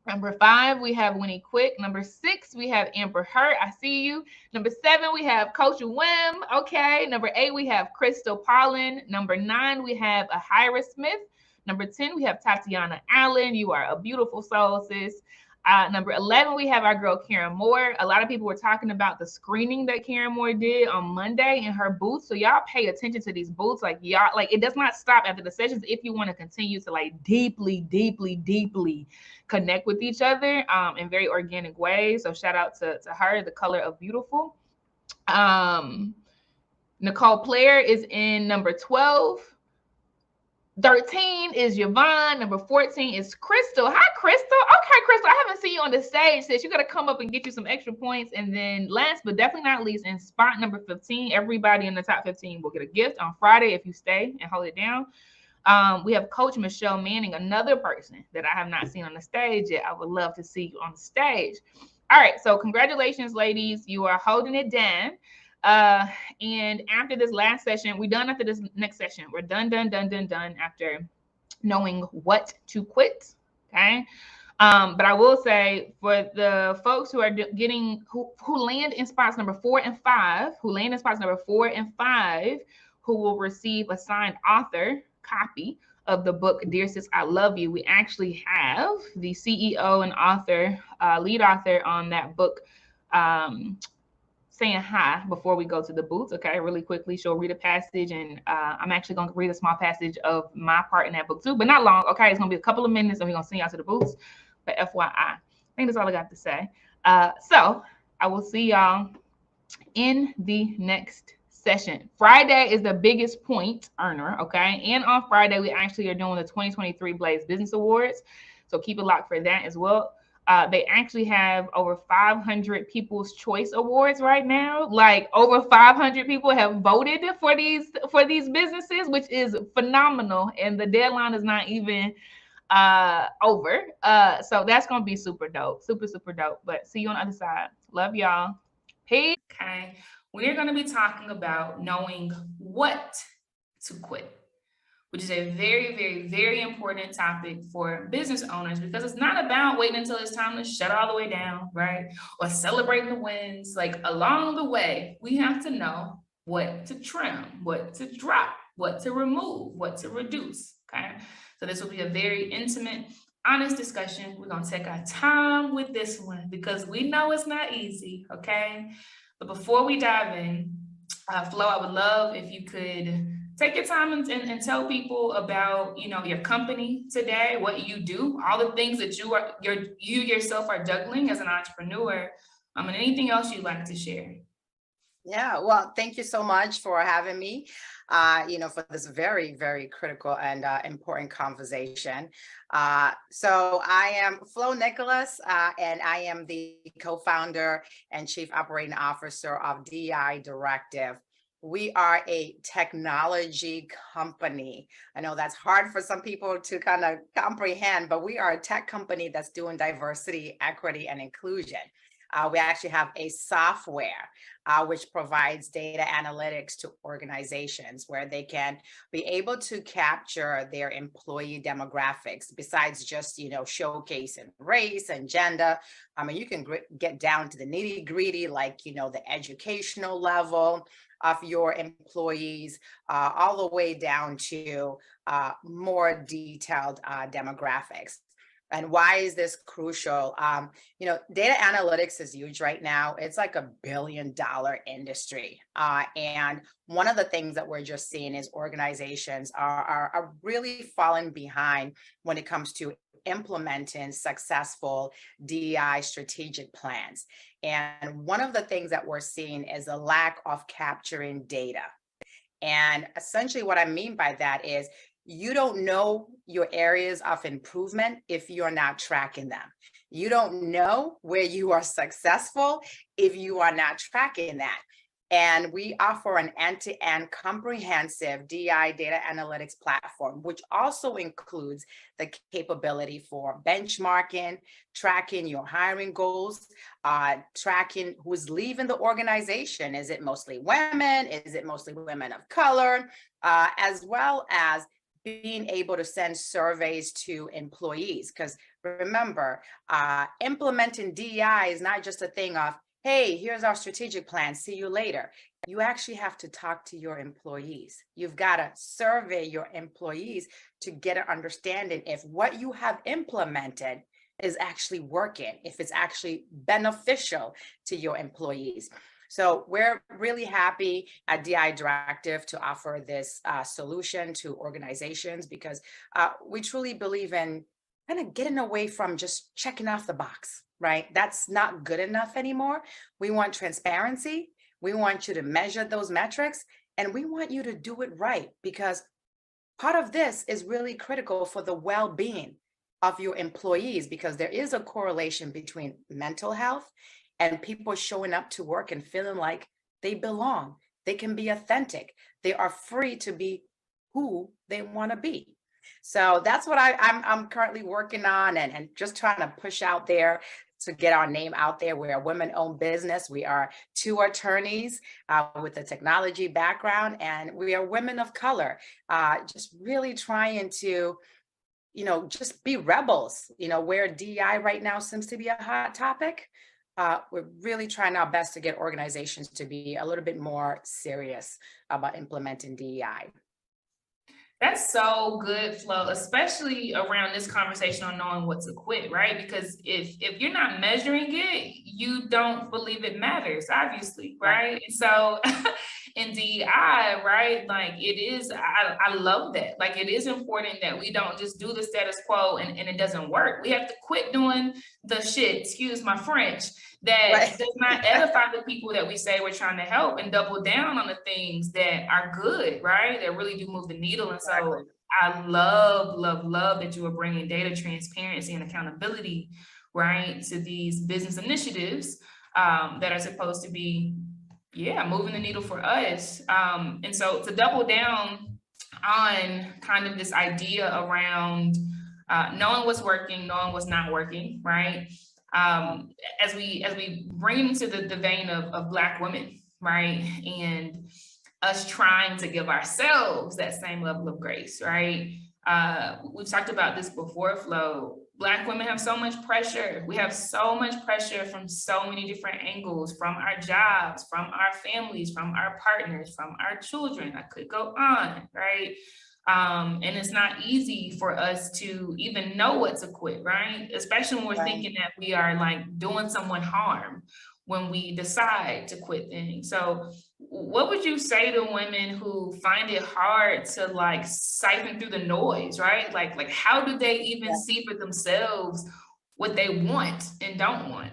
Number 5, we have Winnie Quick. Number 6, we have Amber Hurt. I see you. Number 7, we have Coach Wim. Okay. Number 8, we have Crystal Pollen. Number 9, we have Ahira Smith. Number 10, we have Tatiana Allen. You are a beautiful soul, sis. Number 11, we have our girl Karen Moore. A lot of people were talking about the screening that Karen Moore did on Monday in her booth. So y'all pay attention to these booths. Like y'all, like it does not stop after the sessions if you want to continue to like deeply connect with each other in very organic ways. So shout out to her, The Color of Beautiful. Nicole Player is in number 12. 13 is Yvonne. Number 14 is Crystal. Hi, Crystal. Okay, Crystal, I haven't seen you on the stage. Sis, you got to come up and get you some extra points. And then last but definitely not least, in spot number 15, everybody in the top 15 will get a gift on Friday if you stay and hold it down. We have Coach Michelle Manning, another person that I have not seen on the stage yet. I would love to see you on the stage. All right, so congratulations, ladies. You are holding it down. And after this last session, we're done after this next session. We're done after knowing what to quit. Okay. But I will say for the folks who are who land in spots number 4 and 5, who will receive a signed author copy of the book, Dear Sis, I Love You. We actually have the CEO and author, lead author on that book, saying hi before we go to the booths. Okay, really quickly, she'll read a passage, and I'm actually going to read a small passage of my part in that book too, but not long. Okay, it's going to be a couple of minutes, and we're going to send y'all to the booths. But FYI, I think that's all I got to say. So I will see y'all in the next session. Friday is the biggest point earner. Okay, and on Friday we actually are doing the 2023 Blaze Business Awards, so keep it locked for that as well. They actually have over 500 People's Choice Awards right now. Like over 500 people have voted for these businesses, which is phenomenal. And the deadline is not even over. So that's gonna be super dope, super dope. But see you on the other side. Love y'all. Peace. Okay, we're gonna be talking about knowing what to quit, which is a very important topic for business owners, because it's not about waiting until it's time to shut all the way down, right? Or celebrating the wins. Like along the way, we have to know what to trim, what to drop, what to remove, what to reduce, okay? So this will be a very intimate, honest discussion. We're gonna take our time with this one because we know it's not easy, okay? But before we dive in, Flo, I would love if you could take your time and tell people about, your company today, what you do, all the things that you yourself are juggling as an entrepreneur, and anything else you'd like to share. Yeah, well, thank you so much for having me, for this very critical and important conversation. So I am Flo Nicholas, and I am the co-founder and chief operating officer of DI Directive. We are a technology company. I know that's hard for some people to kind of comprehend, but we are a tech company that's doing diversity, equity, and inclusion. We actually have a software which provides data analytics to organizations where they can be able to capture their employee demographics besides just, showcasing race and gender. I mean, you can get down to the nitty gritty, like, the educational level of your employees, all the way down to more detailed demographics. And why is this crucial? Data analytics is huge right now. It's like $1 billion industry. And one of the things that we're just seeing is organizations are really falling behind when it comes to implementing successful DEI strategic plans. And one of the things that we're seeing is a lack of capturing data. And essentially what I mean by that is you don't know your areas of improvement if you're not tracking them. You don't know where you are successful if you are not tracking that. And we offer an end-to-end comprehensive DI data analytics platform, which also includes the capability for benchmarking, tracking your hiring goals, tracking who's leaving the organization. Is it mostly women? Is it mostly women of color? As well as being able to send surveys to employees. Because remember, implementing DEI is not just a thing of, hey, here's our strategic plan, see you later. You actually have to talk to your employees. You've got to survey your employees to get an understanding if what you have implemented is actually working, if it's actually beneficial to your employees. So we're really happy at DI Directive to offer this solution to organizations because we truly believe in kind of getting away from just checking off the box, right? That's not good enough anymore. We want transparency. We want you to measure those metrics, and we want you to do it right because part of this is really critical for the well-being of your employees, because there is a correlation between mental health and people showing up to work and feeling like they belong. They can be authentic. They are free to be who they want to be. So that's what I'm currently working on, and just trying to push out there to get our name out there. We're a women-owned business. We are 2 attorneys with a technology background, and we are women of color, just really trying to, just be rebels, where DEI right now seems to be a hot topic. We're really trying our best to get organizations to be a little bit more serious about implementing DEI. That's so good, Flo, especially around this conversation on knowing what to quit, right? Because if you're not measuring it, you don't believe it matters, obviously, right? And so in DEI, right, like it is, I love that. Like it is important that we don't just do the status quo and it doesn't work. We have to quit doing the shit, excuse my French, that does not edify the people that we say we're trying to help, and double down on the things that are good, right? That really do move the needle. And so I love that you are bringing data transparency and accountability, right, to these business initiatives that are supposed to be, moving the needle for us. And so to double down on kind of this idea around knowing what's working, knowing what's not working, right? As we bring into the vein of Black women, right? And us trying to give ourselves that same level of grace, right? We've talked about this before, Flo. Black women have so much pressure. We have so much pressure from so many different angles, from our jobs, from our families, from our partners, from our children. I could go on, right? And it's not easy for us to even know what to quit, right? Especially when we're thinking that we are like doing someone harm when we decide to quit things. So what would you say to women who find it hard to like siphon through the noise, right? Like how do they even see for themselves what they want and don't want?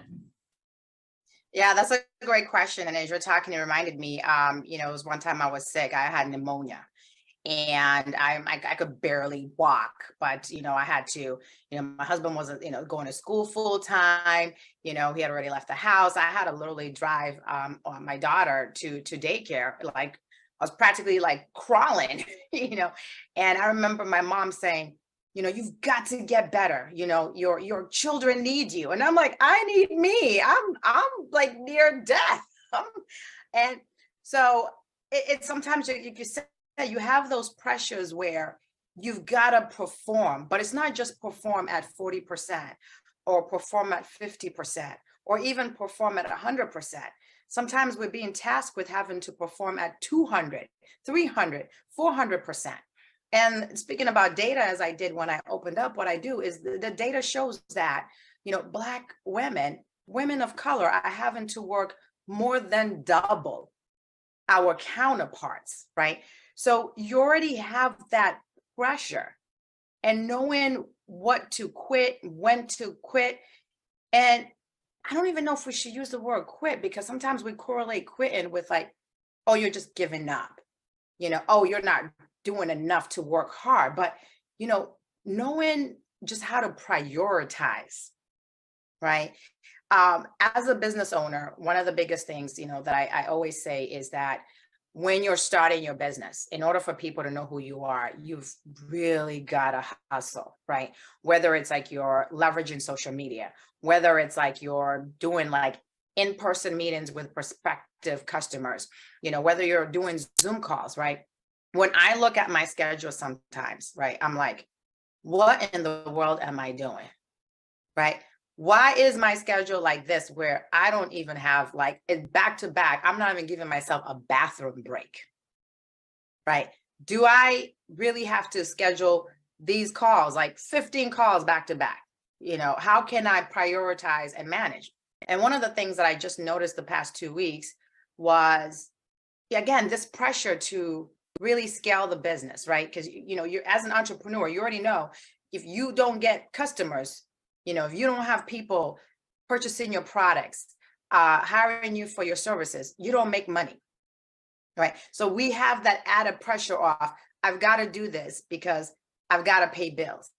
Yeah, that's a great question. And as you're talking, it reminded me, it was one time I was sick. I had pneumonia. And I could barely walk, but, I had to, my husband wasn't, going to school full time, he had already left the house. I had to literally drive my daughter to daycare. Like I was practically like crawling, and I remember my mom saying, you've got to get better. Your children need you. And I'm like, I need me. I'm like near death. And so it's sometimes you can say, you have those pressures where you've got to perform, but it's not just perform at 40% or perform at 50% or even perform at 100%. Sometimes we're being tasked with having to perform at 200, 300, 400%. And speaking about data, as I did when I opened up, what I do is the data shows that, Black women of color are having to work more than double our counterparts, right? So you already have that pressure and knowing what to quit, when to quit. And I don't even know if we should use the word quit, because sometimes we correlate quitting with like, oh, you're just giving up, oh, you're not doing enough to work hard. But, knowing just how to prioritize, right? As a business owner, one of the biggest things, that I always say is that when you're starting your business, in order for people to know who you are, you've really got to hustle, right? Whether it's like you're leveraging social media, whether it's like you're doing like in-person meetings with prospective customers, whether you're doing Zoom calls, right? When I look at my schedule sometimes, right, I'm like, what in the world am I doing, right? Why is my schedule like this where I don't even have like it back to back? I'm not even giving myself a bathroom break, right? Do I really have to schedule these calls, like 15 calls back to back? How can I prioritize and manage? And one of the things that I just noticed the past 2 weeks was, again, this pressure to really scale the business, right? Because, you're as an entrepreneur, you already know if you don't get customers, if you don't have people purchasing your products, hiring you for your services, you don't make money, right? So we have that added pressure of, I've got to do this because I've got to pay bills.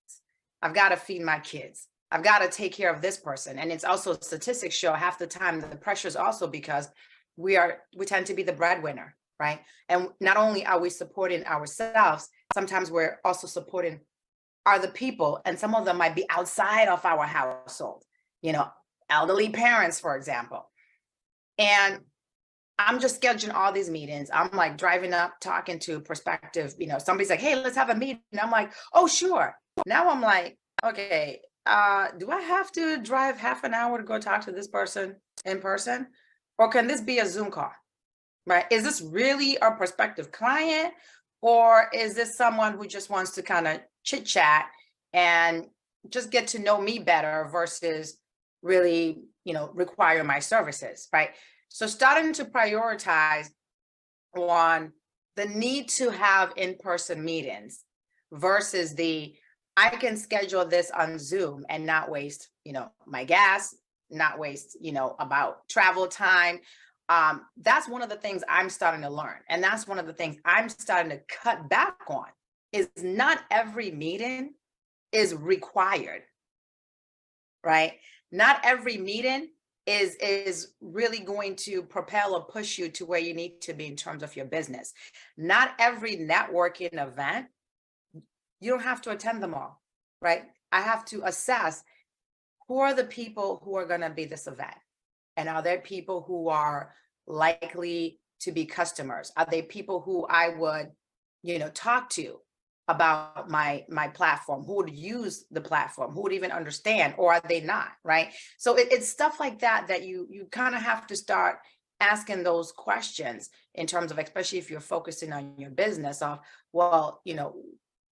I've got to feed my kids. I've got to take care of this person. And it's also statistics show half the time that the pressure is also because we tend to be the breadwinner, right? And not only are we supporting ourselves, sometimes we're also supporting other people. And some of them might be outside of our household, you know, elderly parents, for example. And I'm just scheduling all these meetings. I'm like driving up, talking to prospective, you know, somebody's like, hey, let's have a meeting. And I'm like, oh, sure. Now I'm like, okay, do I have to drive half an hour to go talk to this person in person? Or can this be a Zoom call, right? Is this really a prospective client? Or is this someone who just wants to kind of chit chat and just get to know me better versus really, you know, require my services, right? So starting to prioritize on the need to have in-person meetings versus I can schedule this on Zoom and not waste, you know, my gas, not waste, you know, about travel time. That's one of the things I'm starting to learn. And that's one of the things I'm starting to cut back on is not every meeting is required, right? Not every meeting is really going to propel or push you to where you need to be in terms of your business. Not every networking event, you don't have to attend them all, right? I have to assess who are the people who are going to be this event. And are there people who are likely to be customers? Are they people who I would, you know, talk to about my platform, who would use the platform, who would even understand, or are they not, right? So it's stuff like that you kind of have to start asking those questions in terms of, especially if you're focusing on your business of, well, you know,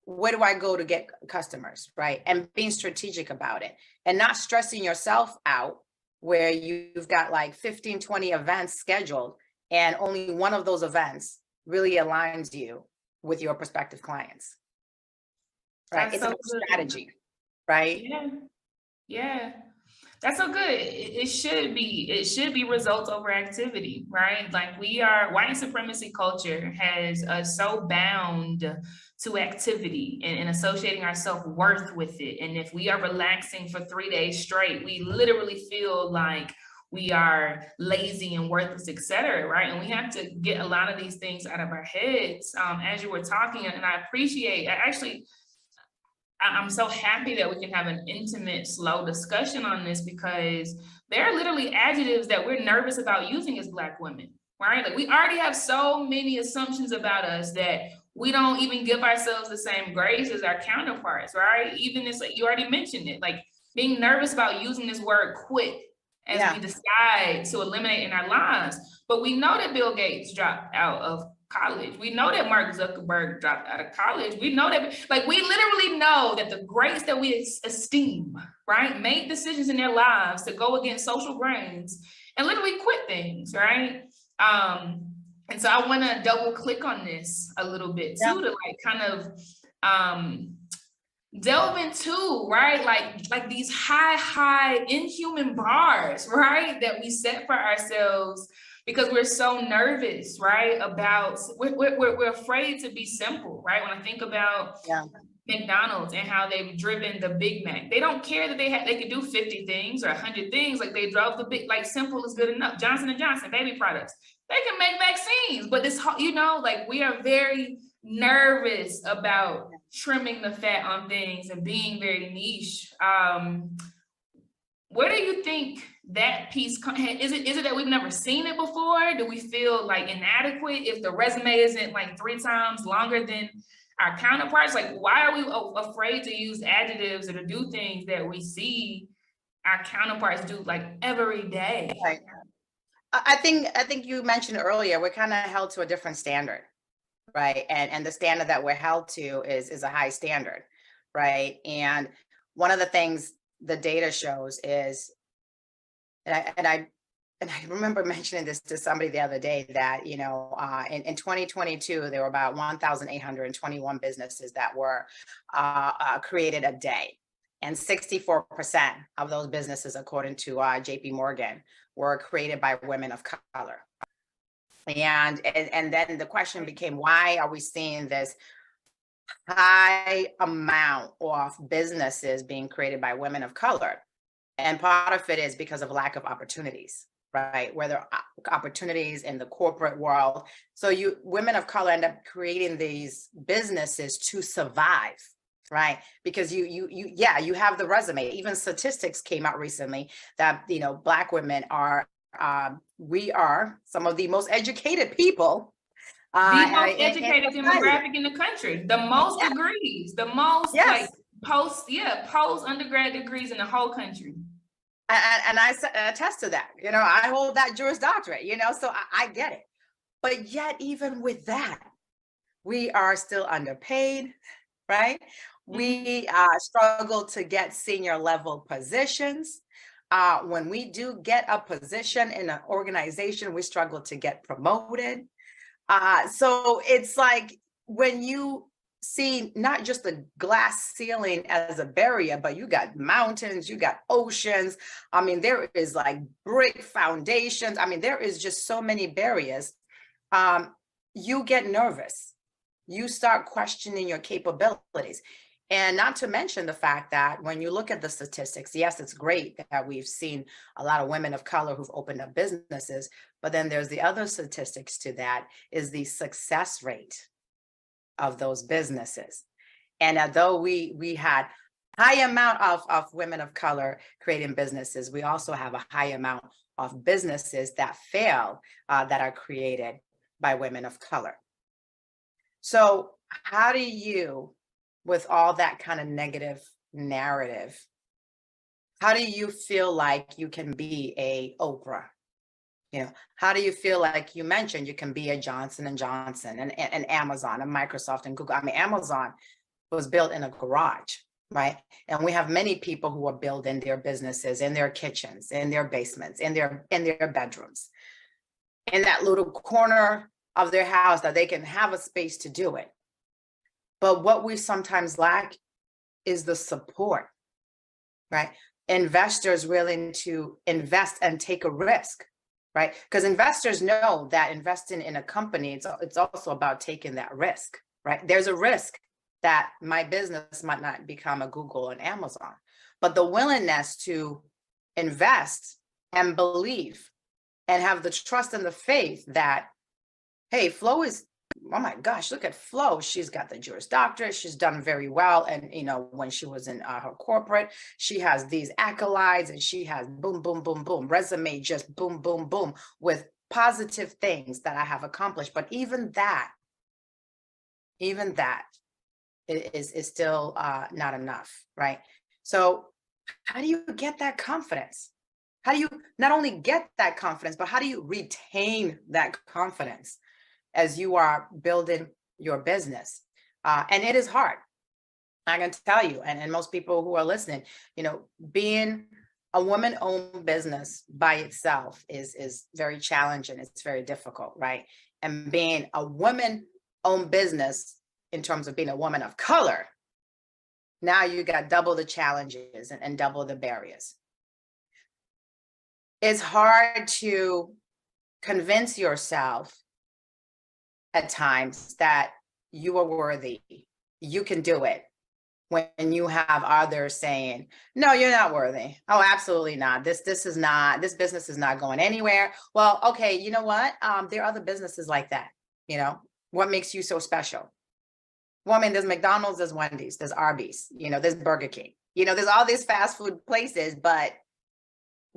where do I go to get customers, right? And being strategic about it and not stressing yourself out where you've got like 15, 20 events scheduled and only one of those events really aligns you with your prospective clients. Right. That's It's so a good. strategy, right? Yeah. That's so good. It should be results over activity, right? Like white supremacy culture has us so bound to activity and associating our self-worth with it. And if we are relaxing for 3 days straight, we literally feel like we are lazy and worthless, et cetera, right? And we have to get a lot of these things out of our heads. As you were talking, and I'm so happy that we can have an intimate, slow discussion on this because there are literally adjectives that we're nervous about using as Black women, right? Like we already have so many assumptions about us that we don't even give ourselves the same grace as our counterparts, right? Even this, like you already mentioned it, like being nervous about using this word quit as we decide to eliminate in our lives. But we know that Bill Gates dropped out of college. We know that Mark Zuckerberg dropped out of college. We know that, like, we literally know that the greats that we esteem, right, made decisions in their lives to go against social grains and literally quit things, right? And so I want to double click on this a little bit too, to like kind of delve into, right, like these high inhuman bars, right, that we set for ourselves because we're so nervous, right, about we're afraid to be simple, right? When I think about McDonald's and how they've driven the Big Mac, they don't care that they could do 50 things or 100 things. Like they drove the big, like simple is good enough. Johnson & Johnson baby products, they can make vaccines, but this, you know, like we are very nervous about trimming the fat on things and being very niche. Where do you think that piece is it that we've never seen it before? Do we feel like inadequate if the resume isn't like 3 times longer than our counterparts? Like, why are we afraid to use adjectives or to do things that we see our counterparts do like every day? Right. I think you mentioned earlier, we're kind of held to a different standard, right? And the standard that we're held to is a high standard, right? And one of the things the data shows is, and I remember mentioning this to somebody the other day that, you know, in 2022, there were about 1,821 businesses that were created a day. And 64% of those businesses, according to JP Morgan, were created by women of color. And then the question became, why are we seeing this high amount of businesses being created by women of color. And part of it is because of lack of opportunities, right? Where there are opportunities in the corporate world. So women of color end up creating these businesses to survive, right? Because you have the resume. Even statistics came out recently that, Black women are, we are some of the most educated people. The most educated demographic in the country, the most degrees, the most post undergrad degrees in the whole country. And I attest to that. I hold that Juris Doctorate, so I get it. But yet, even with that, we are still underpaid, right? We struggle to get senior level positions. When we do get a position in an organization, we struggle to get promoted. So it's like when you see not just the glass ceiling as a barrier, but you got mountains, you got oceans. I mean, there is like brick foundations. I mean, there is just so many barriers. You get nervous. You start questioning your capabilities. And not to mention the fact that when you look at the statistics, yes, it's great that we've seen a lot of women of color who've opened up businesses, but then there's the other statistics to that is the success rate of those businesses. And although we had high amount of women of color creating businesses, we also have a high amount of businesses that fail that are created by women of color. So how do you, with all that kind of negative narrative, how do you feel like you can be a Oprah? How do you feel like you mentioned you can be a Johnson & Johnson and Amazon and Microsoft and Google? I mean, Amazon was built in a garage, right? And we have many people who are building their businesses in their kitchens, in their basements, in their bedrooms, in that little corner of their house that they can have a space to do it. But what we sometimes lack is the support, right? Investors willing to invest and take a risk, right? Because investors know that investing in a company, it's also about taking that risk, right? There's a risk that my business might not become a Google and Amazon, but the willingness to invest and believe and have the trust and the faith that, hey, Flo is, oh my gosh, look at Flo. She's got the Juris Doctorate. She's done very well. And, when she was in her corporate, she has these accolades and she has boom, boom, boom, boom, resume, just boom, boom, boom, with positive things that I have accomplished. But even that is still not enough, right? So how do you get that confidence? How do you not only get that confidence, but how do you retain that confidence as you are building your business? And it is hard. I can tell you, and most people who are listening, being a woman-owned business by itself is very challenging. It's very difficult, right? And being a woman-owned business in terms of being a woman of color, now you got double the challenges and double the barriers. It's hard to convince yourself at times that you are worthy, you can do it, when you have others saying, no, you're not worthy. Oh, absolutely not. This business is not going anywhere. Well, okay, you know what? There are other businesses like that. What makes you so special? Well, I mean, there's McDonald's, there's Wendy's, there's Arby's, there's Burger King, there's all these fast food places, but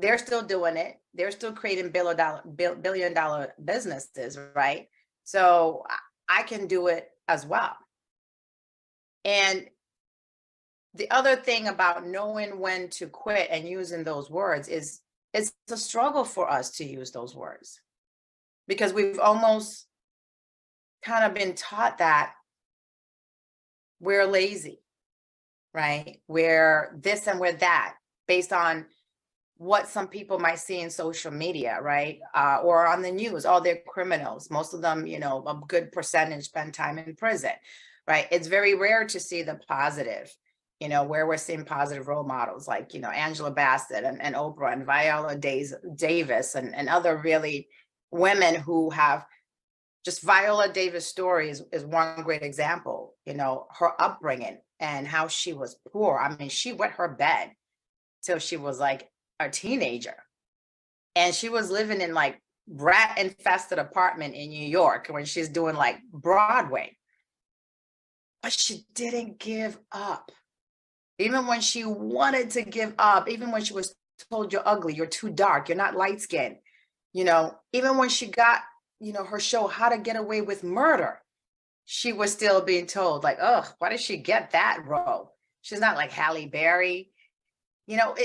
they're still doing it. They're still creating billion dollar businesses, right? So I can do it as well. And the other thing about knowing when to quit and using those words is it's a struggle for us to use those words, because we've almost kind of been taught that we're lazy, right? We're this and we're that based on what some people might see in social media, right? Or on the news. Oh, they're criminals. Most of them, a good percentage spend time in prison, right? It's very rare to see the positive, where we're seeing positive role models like, Angela Bassett and Oprah and Viola Davis and other really women who have just Viola Davis' story is one great example, you know, her upbringing and how she was poor. I mean, she wet her bed till she was like a teenager. And she was living in like rat infested apartment in New York when she's doing like Broadway. But she didn't give up. Even when she wanted to give up, even when she was told you're ugly, you're too dark, you're not light skinned, you know, even when she got, you know, her show, How to Get Away with Murder, she was still being told like, ugh, why did she get that role? She's not like Halle Berry. You know,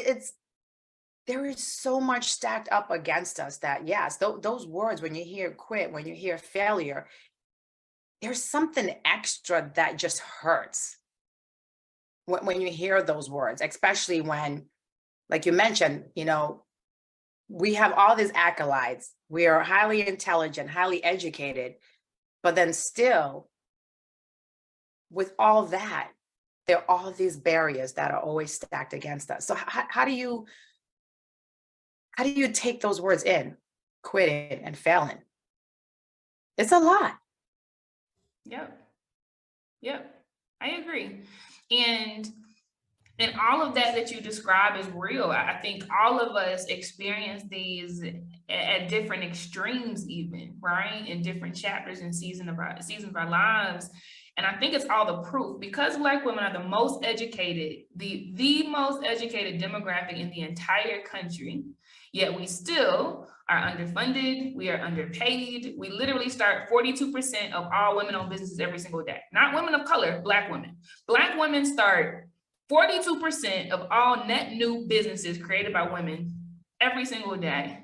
there is so much stacked up against us that yes, those words, when you hear quit, when you hear failure, there's something extra that just hurts when you hear those words, especially when, like you mentioned, you know, we have all these accolades. We are highly intelligent, highly educated, but then still, with all that, there are all these barriers that are always stacked against us. So how do you take those words in, quitting and failing? It's a lot. Yep, I agree. And all of that you describe is real. I think all of us experience these at different extremes, even, right? In different chapters and seasons of our lives. And I think it's all the proof, because Black women are the most educated, the most educated demographic in the entire country, yet we still are underfunded, we are underpaid. We literally start 42% of all women-owned businesses every single day. Not women of color, Black women. Black women start 42% of all net new businesses created by women every single day,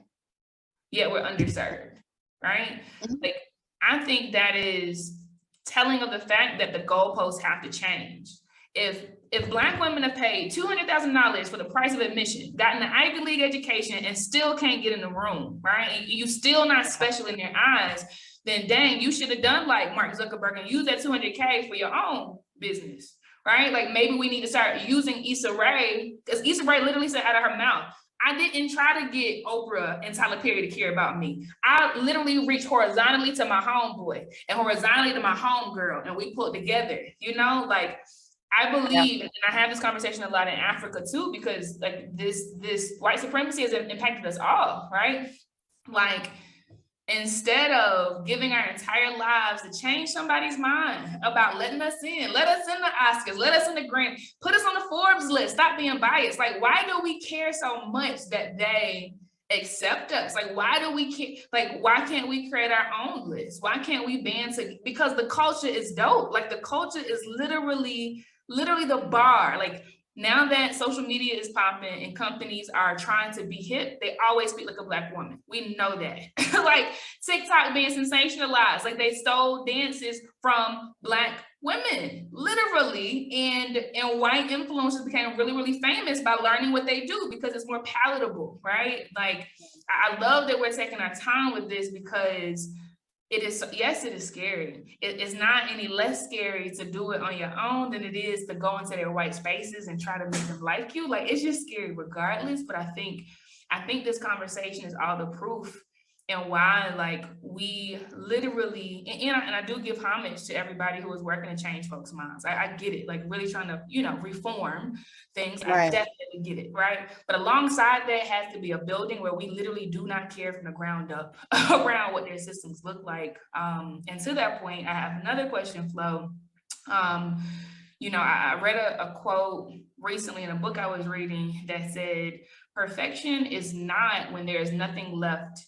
yet we're underserved, right? Like, I think that is telling of the fact that the goalposts have to change. If Black women have paid $200,000 for the price of admission, gotten an Ivy League education, and still can't get in the room, right? And you still not special in their eyes, then dang, you should have done like Mark Zuckerberg and use that $200K for your own business, right? Like, maybe we need to start using Issa Rae, because Issa Rae literally said out of her mouth, I didn't try to get Oprah and Tyler Perry to care about me. I literally reached horizontally to my homeboy and horizontally to my homegirl, and we pulled together, you know? Like, I believe, and I have this conversation a lot in Africa too, because like this white supremacy has impacted us all, right? Like, instead of giving our entire lives to change somebody's mind about letting us in, let us in the Oscars, let us in the Grammy, put us on the Forbes list, stop being biased. Like, why do we care so much that they accept us? Like, why do we care? Like, why can't we create our own list? Why can't we band together? Because the culture is dope. Like, the culture is literally the bar. Like, now that social media is popping and companies are trying to be hip, they always speak like a Black woman. We know that. Like, TikTok being sensationalized, like they stole dances from Black women, literally, and white influencers became really, really famous by learning what they do because it's more palatable, right? Like, I love that we're taking our time with this, because it is, yes, it is scary. It's not any less scary to do it on your own than it is to go into their white spaces and try to make them like you. Like, it's just scary regardless. But I think this conversation is all the proof and why, like, we literally, and I do give homage to everybody who is working to change folks' minds. I get it, like, really trying to, you know, reform things. Right. I definitely get it, right? But alongside that has to be a building where we literally do not care from the ground up around what their systems look like. And to that point, I have another question, Flo. You know, I read a quote recently in a book I was reading that said, perfection is not when there is nothing left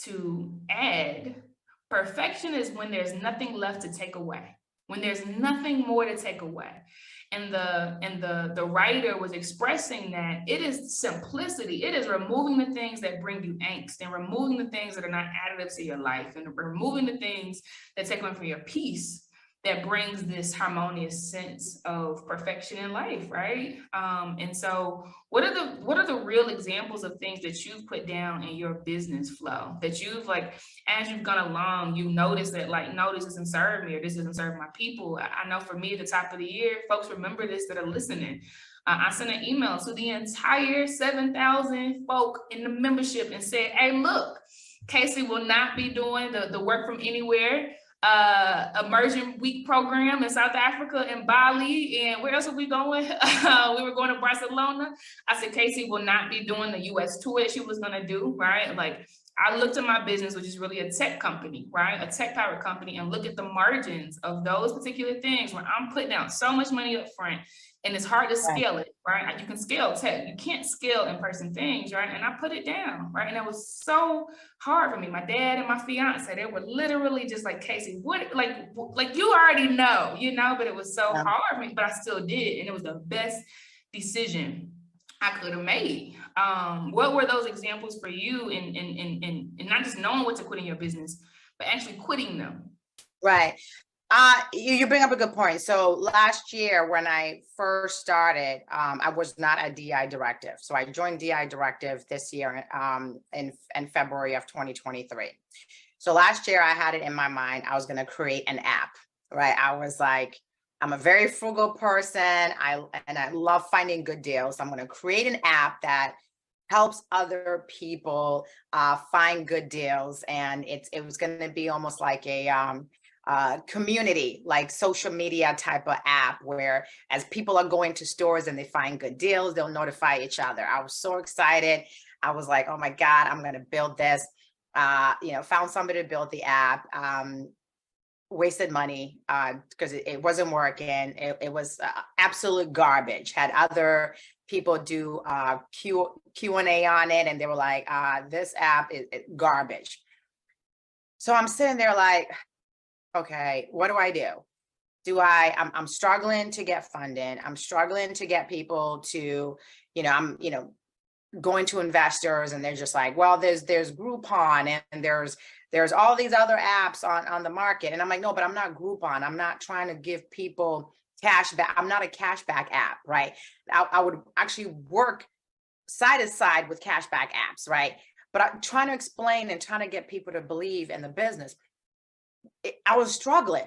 to add. Perfection is when there's nothing left to take away, when there's nothing more to take away. And the writer was expressing that it is simplicity. It is removing the things that bring you angst and removing the things that are not additive to your life and removing the things that take away from your peace, that brings this harmonious sense of perfection in life, right? And so what are the real examples of things that you've put down in your business flow that you've, like, as you've gone along, you notice that, like, no, this doesn't serve me, or this doesn't serve my people? I know for me, at the top of the year, folks remember this that are listening. I sent an email to the entire 7,000 folk in the membership and said, hey, look, Casey will not be doing the work from anywhere immersion week program in South Africa and Bali. And where else are we going? We were going to Barcelona. I said, Casey will not be doing the US tour that she was gonna do, right? Like, I looked at my business, which is really a tech company, right? A tech powered company, and look at the margins of those particular things where I'm putting out so much money up front and it's hard to scale it, right? You can scale tech, you can't scale in-person things, right? And I put it down, right? And it was so hard for me. My dad and my fiance, they were literally just like, Casey, what, like you already know, you know, but it was so hard for me, but I still did. And it was the best decision I could have made. What were those examples for you in not just knowing what to quit in your business, but actually quitting them? Right. You bring up a good point. So last year when I first started, I was not a DI directive. So I joined DI directive this year in February of 2023. So last year I had it in my mind, I was going to create an app, right? I was like, I'm a very frugal person. I love finding good deals. I'm going to create an app that helps other people find good deals. And it was going to be almost like a community, like social media type of app, where as people are going to stores and they find good deals, they'll notify each other. I was so excited. I was like, oh my God, I'm going to build this. Found somebody to build the app. Wasted money because it wasn't working. It was absolute garbage. Had other people do Q&A on it, and they were like, this app is garbage. So I'm sitting there like, okay, what do I do? I'm struggling to get funding. I'm struggling to get people to, I'm going to investors, and they're just like, well, there's Groupon and there's all these other apps on the market. And I'm like, no, but I'm not Groupon. I'm not trying to give people cash back. I'm not a cashback app, right? I would actually work side to side with cashback apps, right? But I'm trying to explain and trying to get people to believe in the business. I was struggling.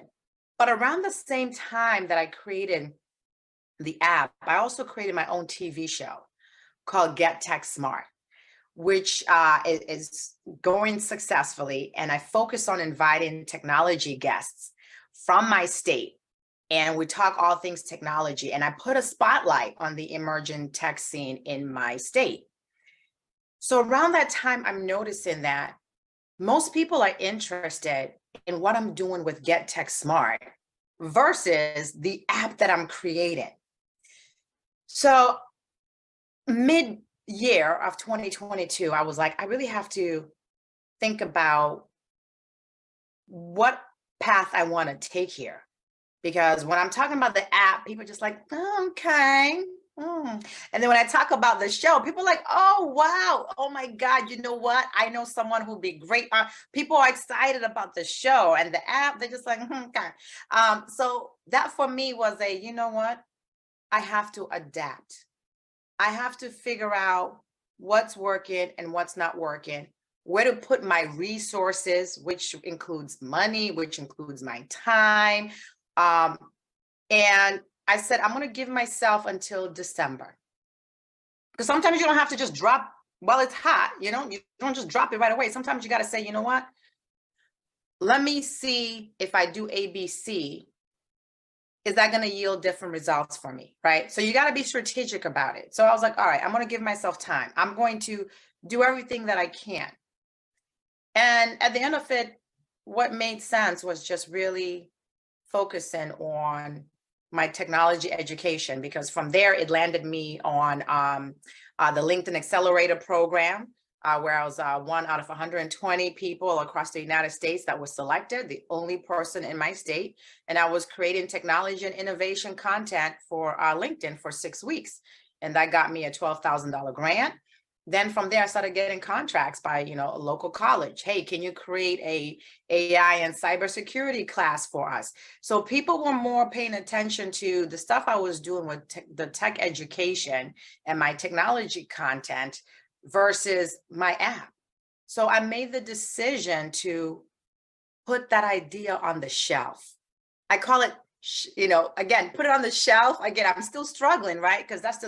But around the same time that I created the app, I also created my own TV show called Get Tech Smart, which is going successfully. And I focus on inviting technology guests from my state. And we talk all things technology. And I put a spotlight on the emerging tech scene in my state. So around that time, I'm noticing that most people are interested in what I'm doing with Get Tech Smart versus the app that I'm creating. So mid-year of 2022, I was like, I really have to think about what path I want to take here. Because when I'm talking about the app, people are just like, oh, okay. And then when I talk about the show, people are like, oh, wow. Oh, my God. You know what? I know someone who'd be great. People are excited about the show and the app. They're just like, okay. So that for me was you know what? I have to adapt. I have to figure out what's working and what's not working, where to put my resources, which includes money, which includes my time. And I said, I'm going to give myself until December. Because sometimes you don't have to just drop while it's hot. You don't just drop it right away. Sometimes you got to say, you know what? Let me see if I do ABC. Is that going to yield different results for me, right? So you got to be strategic about it. So I was like, all right, I'm going to give myself time. I'm going to do everything that I can. And at the end of it, what made sense was just really focusing on my technology education, because from there, it landed me on the LinkedIn Accelerator program, where I was one out of 120 people across the United States that was selected, the only person in my state. And I was creating technology and innovation content for LinkedIn for 6 weeks. And that got me a $12,000 grant. Then from there, I started getting contracts by, a local college. Hey, can you create a AI and cybersecurity class for us? So people were more paying attention to the stuff I was doing with the tech education and my technology content versus my app. So I made the decision to put that idea on the shelf. I call it, again, put it on the shelf. Again, I'm still struggling, right? Because that's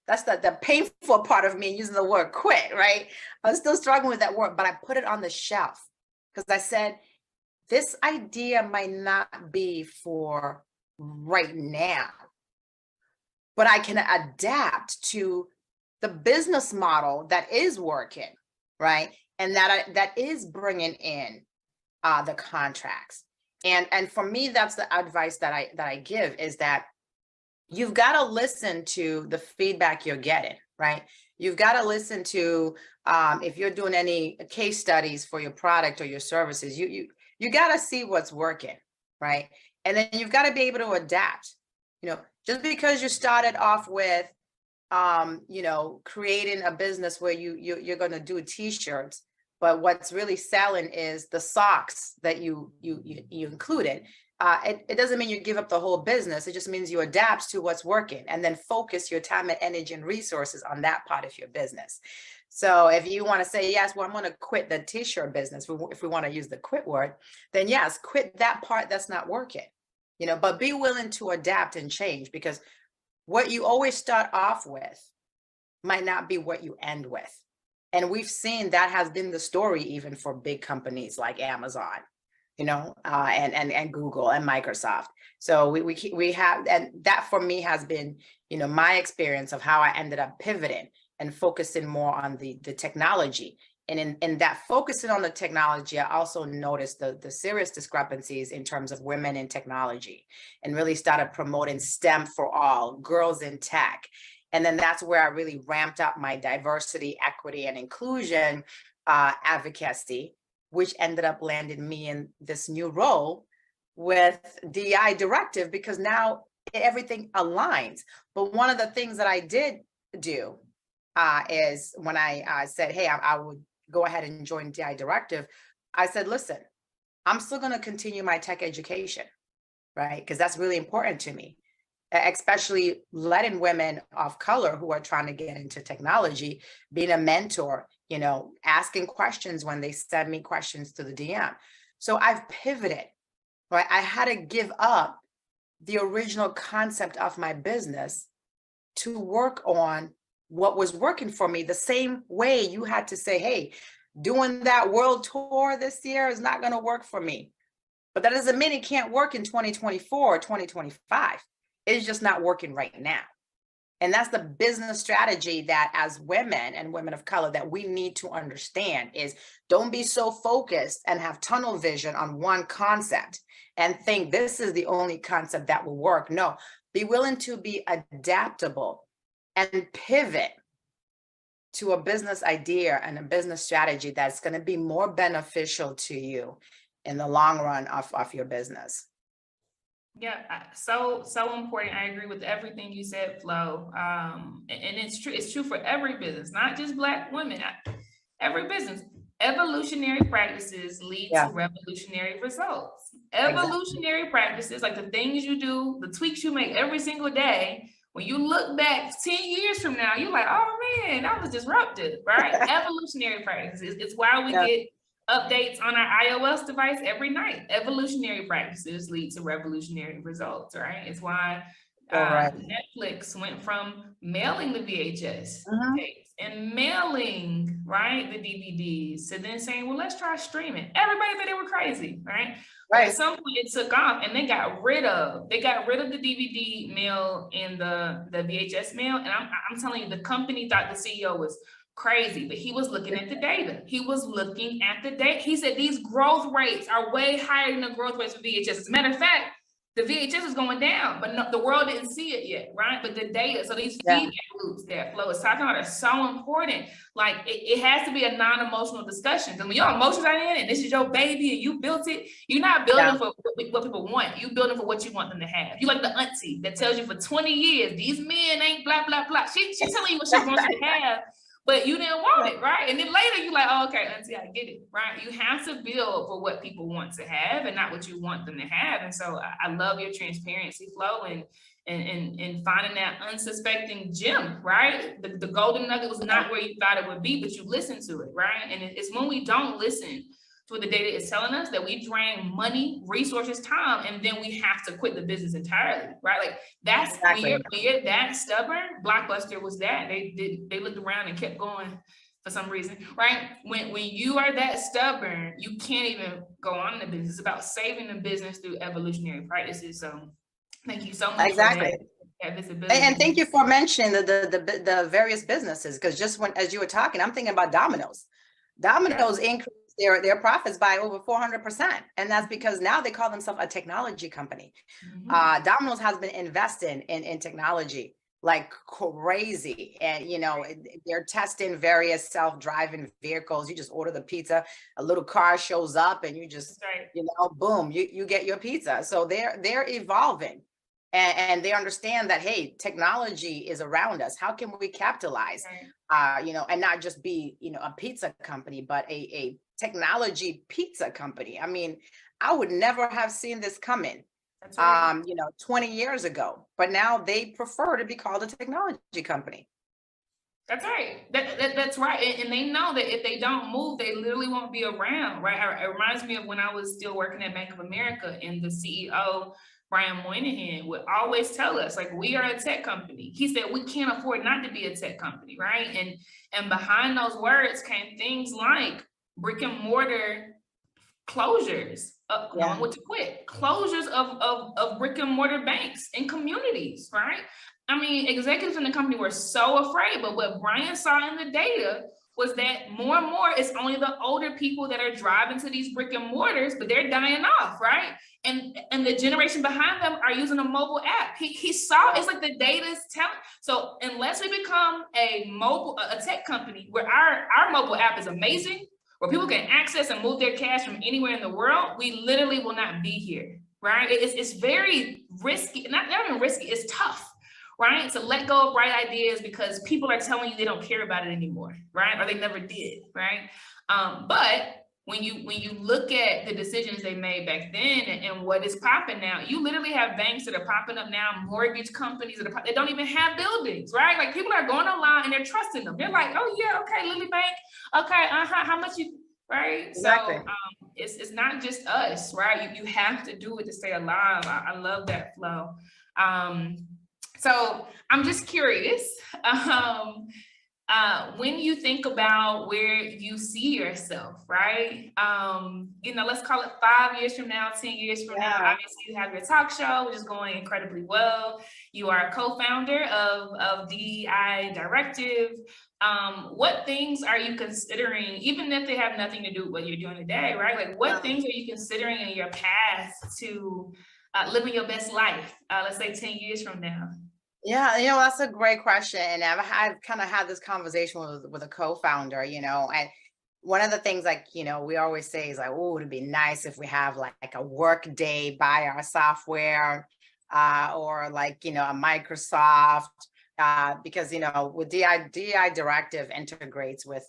that's the painful part of me using the word quit, right? I was still struggling with that word, but I put it on the shelf because I said, this idea might not be for right now, but I can adapt to the business model that is working, right? And that is bringing in the contracts. And for me, that's the advice that I give, is that you've got to listen to the feedback you're getting, right? You've got to listen to, if you're doing any case studies for your product or your services, you got to see what's working, right? And then you've got to be able to adapt. Just because you started off with, creating a business where you're going to do t-shirts, but what's really selling is the socks that you included. It doesn't mean you give up the whole business. It just means you adapt to what's working and then focus your time and energy and resources on that part of your business. So if you want to say, yes, well, I'm going to quit the t-shirt business, if we want to use the quit word, then yes, quit that part that's not working, but be willing to adapt and change, because what you always start off with might not be what you end with. And we've seen that has been the story even for big companies like Amazon, and Google and Microsoft. So we have, and that for me has been, my experience of how I ended up pivoting and focusing more on the technology. And in that focusing on the technology, I also noticed the serious discrepancies in terms of women in technology, and really started promoting STEM for all, girls in tech. And then that's where I really ramped up my diversity, equity, and inclusion advocacy, which ended up landing me in this new role with DEI directive, because now everything aligns. But one of the things that I did do is when I said, hey, I would go ahead and join DEI directive, I said, listen, I'm still going to continue my tech education, right? Because that's really important to me, especially letting women of color who are trying to get into technology, being a mentor, asking questions when they send me questions to the DM. So I've pivoted, right? I had to give up the original concept of my business to work on what was working for me, the same way you had to say, hey, doing that world tour this year is not going to work for me. But that doesn't mean it can't work in 2024 or 2025. It's just not working right now. And that's the business strategy that as women and women of color that we need to understand is, don't be so focused and have tunnel vision on one concept and think this is the only concept that will work. No, be willing to be adaptable and pivot to a business idea and a business strategy that's going to be more beneficial to you in the long run of your business. Yeah, so important. I agree with everything you said, Flo. And it's true. It's true for every business, not just Black women. Every business. Evolutionary practices lead to revolutionary results. Evolutionary practices, like the things you do, the tweaks you make every single day, when you look back 10 years from now, you're like, oh man, that was disruptive, right? Evolutionary practices. It's why we get updates on our iOS device every night. Evolutionary practices lead to revolutionary results, right? It's why Netflix went from mailing the VHS tapes and mailing, right, the DVDs, to then saying, well, let's try streaming. Everybody thought they were crazy, right? At some point it took off, and they got rid of the DVD mail and the VHS mail. And I'm telling you, the company thought the CEO was crazy, but he was looking at the data. He said these growth rates are way higher than the growth rates for VHS. As a matter of fact, the VHS is going down, but no, the world didn't see it yet, right? But the data, so these feedback loops that Flo is talking about are so important. Like it has to be a non-emotional discussion. Because when your emotions are in, and this is your baby, and you built it, you're not building for what people want. You're building for what you want them to have. You like the auntie that tells you for 20 years, these men ain't blah, blah, blah. She's telling you what she wants you to have, but you didn't want it, right? And then later you're like, oh, okay, auntie, I get it, right? You have to build for what people want to have and not what you want them to have. And so I love your transparency, Flo, and finding that unsuspecting gem, right? The golden nugget was not where you thought it would be, but you listened to it, right? And it's when we don't listen what the data is telling us, that we drain money, resources, time, and then we have to quit the business entirely, right? Like that's Exactly. when you're that stubborn. Blockbuster was that. They looked around and kept going for some reason, right? When you are that stubborn, you can't even go on in the business. It's about saving the business through evolutionary practices. So thank you so much. Exactly. For that visibility. And thank you for mentioning the various businesses, because just as you were talking, I'm thinking about Domino's. Domino's increased their profits by over 400%. And that's because now they call themselves a technology company. Domino's has been investing in technology like crazy. And, you know, they're testing various self-driving vehicles. You just order the pizza, a little car shows up and you just, you know, boom, you get your pizza. So they're evolving. And they understand that, hey, technology is around us. How can we capitalize, you know, and not just be, you know, a pizza company, but a technology pizza company. I mean, I would never have seen this coming, you know, 20 years ago, but now they prefer to be called a technology company. That's right. That's right. And they know that if they don't move, they literally won't be around, right? It reminds me of when I was still working at Bank of America, and the CEO, Brian Moynihan, would always tell us, like, we are a tech company. He said, we can't afford not to be a tech company, right? And behind those words came things like brick and mortar closures, knowing what to quit, closures of brick and mortar banks in communities, right? I mean, executives in the company were so afraid, but what Brian saw in the data was that more and more, it's only the older people that are driving to these brick and mortars, but they're dying off, right? And the generation behind them are using a mobile app. He saw, it's like the data is telling. So unless we become a tech company where our mobile app is amazing, where people can access and move their cash from anywhere in the world, we literally will not be here, right? It's very risky, not even risky, it's tough, right? To let go of bright ideas because people are telling you they don't care about it anymore, right? Or they never did, right? But when you look at the decisions they made back then and what is popping now, you literally have banks that are popping up now, mortgage companies that don't even have buildings, right? Like people are going online and they're trusting them. They're like, oh yeah, okay, Lily Bank, okay, how much you, right? Exactly. So it's not just us, right? You have to do it to stay alive. I love that flow. So I'm just curious, when you think about where you see yourself, right? You know, let's call it 5 years from now, 10 years from now. Obviously, you have your talk show, which is going incredibly well. You are a co-founder of DEI Directive. What things are you considering, even if they have nothing to do with what you're doing today, right? Like, what things are you considering in your path to living your best life, let's say 10 years from now? Yeah, you know, that's a great question. And I've kind of had this conversation with a co-founder, you know, and one of the things, like, you know, we always say is like, oh, it'd be nice if we have like a work day by our software, or like, you know, a Microsoft, because, you know, with DEI Directive integrates with,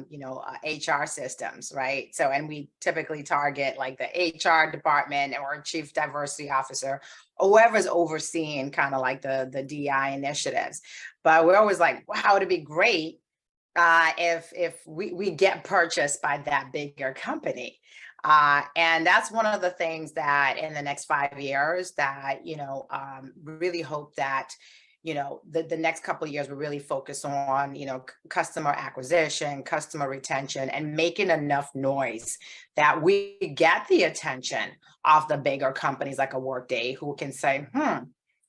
you know, HR systems, right? So, and we typically target like the HR department or chief diversity officer, or whoever's overseeing kind of like the DEI initiatives. But we're always like, wow, it'd be great if we get purchased by that bigger company. And that's one of the things that in the next 5 years that, you know, really hope that, you know, the next couple of years we really focus on, you know, customer acquisition, customer retention, and making enough noise that we get the attention of the bigger companies like a Workday, who can say,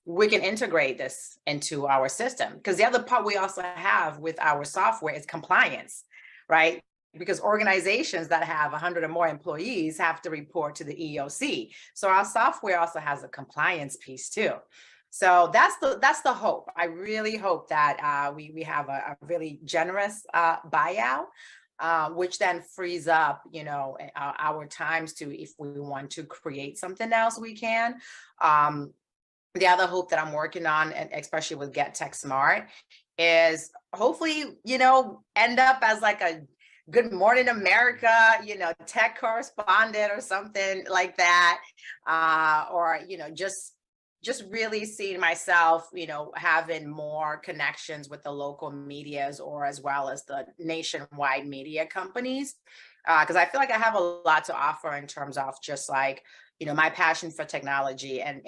we can integrate this into our system. Because the other part we also have with our software is compliance, right? Because organizations that have 100 or more employees have to report to the EEOC. So our software also has a compliance piece too. So that's the hope. I really hope that we have a really generous buyout, which then frees up, you know, our times to, if we want to create something else, we can. The other hope that I'm working on, and especially with Get Tech Smart, is hopefully, you know, end up as like a Good Morning America, you know, tech correspondent or something like that, or, you know, just just really seeing myself, having more connections with the local medias or as well as the nationwide media companies. Because I feel like I have a lot to offer in terms of just like, my passion for technology. And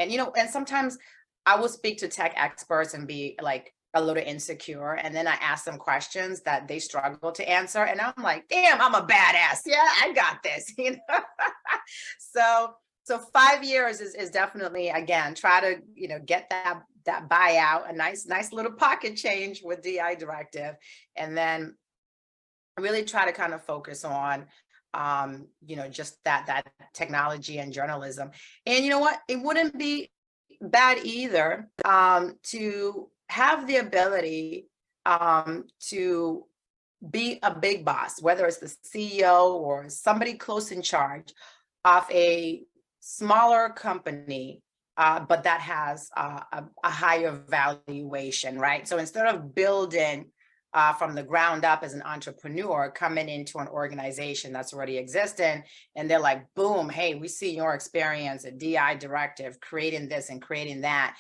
sometimes I will speak to tech experts and be like a little insecure. And then I ask them questions that they struggle to answer. And I'm like, damn, I'm a badass. Yeah, I got this. So 5 years is definitely, again, try to, get that buyout, a nice little pocket change with DI directive. And then really try to kind of focus on, just that technology and journalism. And you know what? It wouldn't be bad either to have the ability to be a big boss, whether it's the CEO or somebody close in charge of a smaller company, but that has a higher valuation, right? So instead of building from the ground up as an entrepreneur, coming into an organization that's already existing, and they're like, boom, hey, we see your experience at DI directive, creating this and creating that.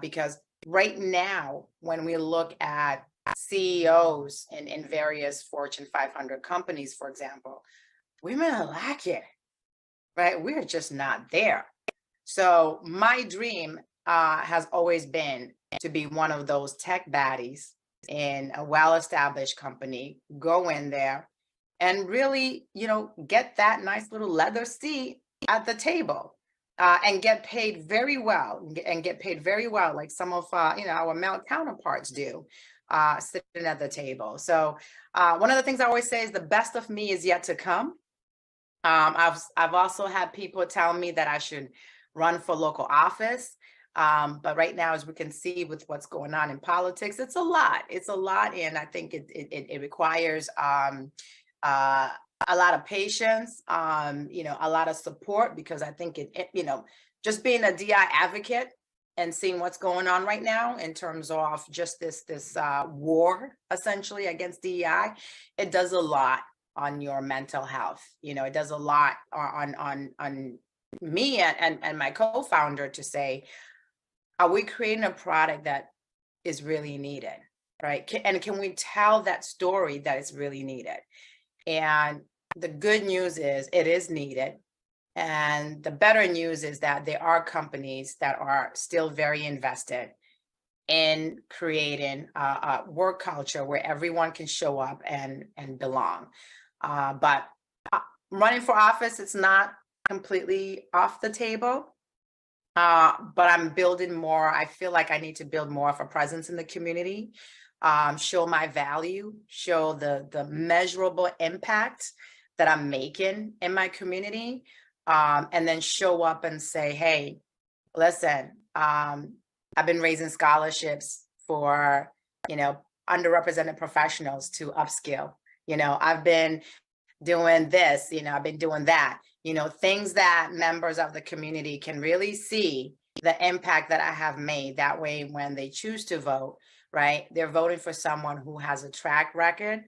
Because right now, when we look at CEOs in various Fortune 500 companies, for example, women are lacking. Right? We're just not there. So my dream has always been to be one of those tech baddies in a well-established company, go in there and really, get that nice little leather seat at the table and get paid very well like some of, our male counterparts do sitting at the table. So one of the things I always say is the best of me is yet to come. I've also had people tell me that I should run for local office. But right now, as we can see with what's going on in politics, it's a lot. And I think it requires a lot of patience, a lot of support, because I think just being a DI advocate and seeing what's going on right now in terms of just this war essentially against DEI, it does a lot on your mental health. It does a lot on me and my co-founder to say, are we creating a product that is really needed, right? And can we tell that story that is really needed? And the good news is it is needed. And the better news is that there are companies that are still very invested in creating a work culture where everyone can show up and belong. But running for office, it's not completely off the table. But I'm building more. I feel like I need to build more of a presence in the community, show my value, show the measurable impact that I'm making in my community, and then show up and say, hey, listen, I've been raising scholarships for, underrepresented professionals to upskill. I've been doing this, I've been doing that, things that members of the community can really see the impact that I have made. That way, when they choose to vote, right, they're voting for someone who has a track record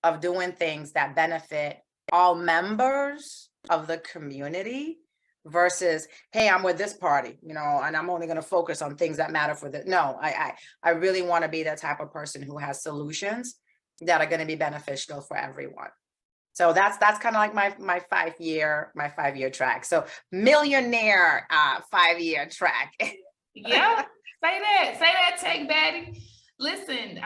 of doing things that benefit all members of the community versus, hey, I'm with this party, and I'm only going to focus on things that matter for the, no, I really want to be the type of person who has solutions that are going to be beneficial for everyone. So that's kind of like my 5 year track. So millionaire 5 year track. Yeah, say that, tech baddie. Listen,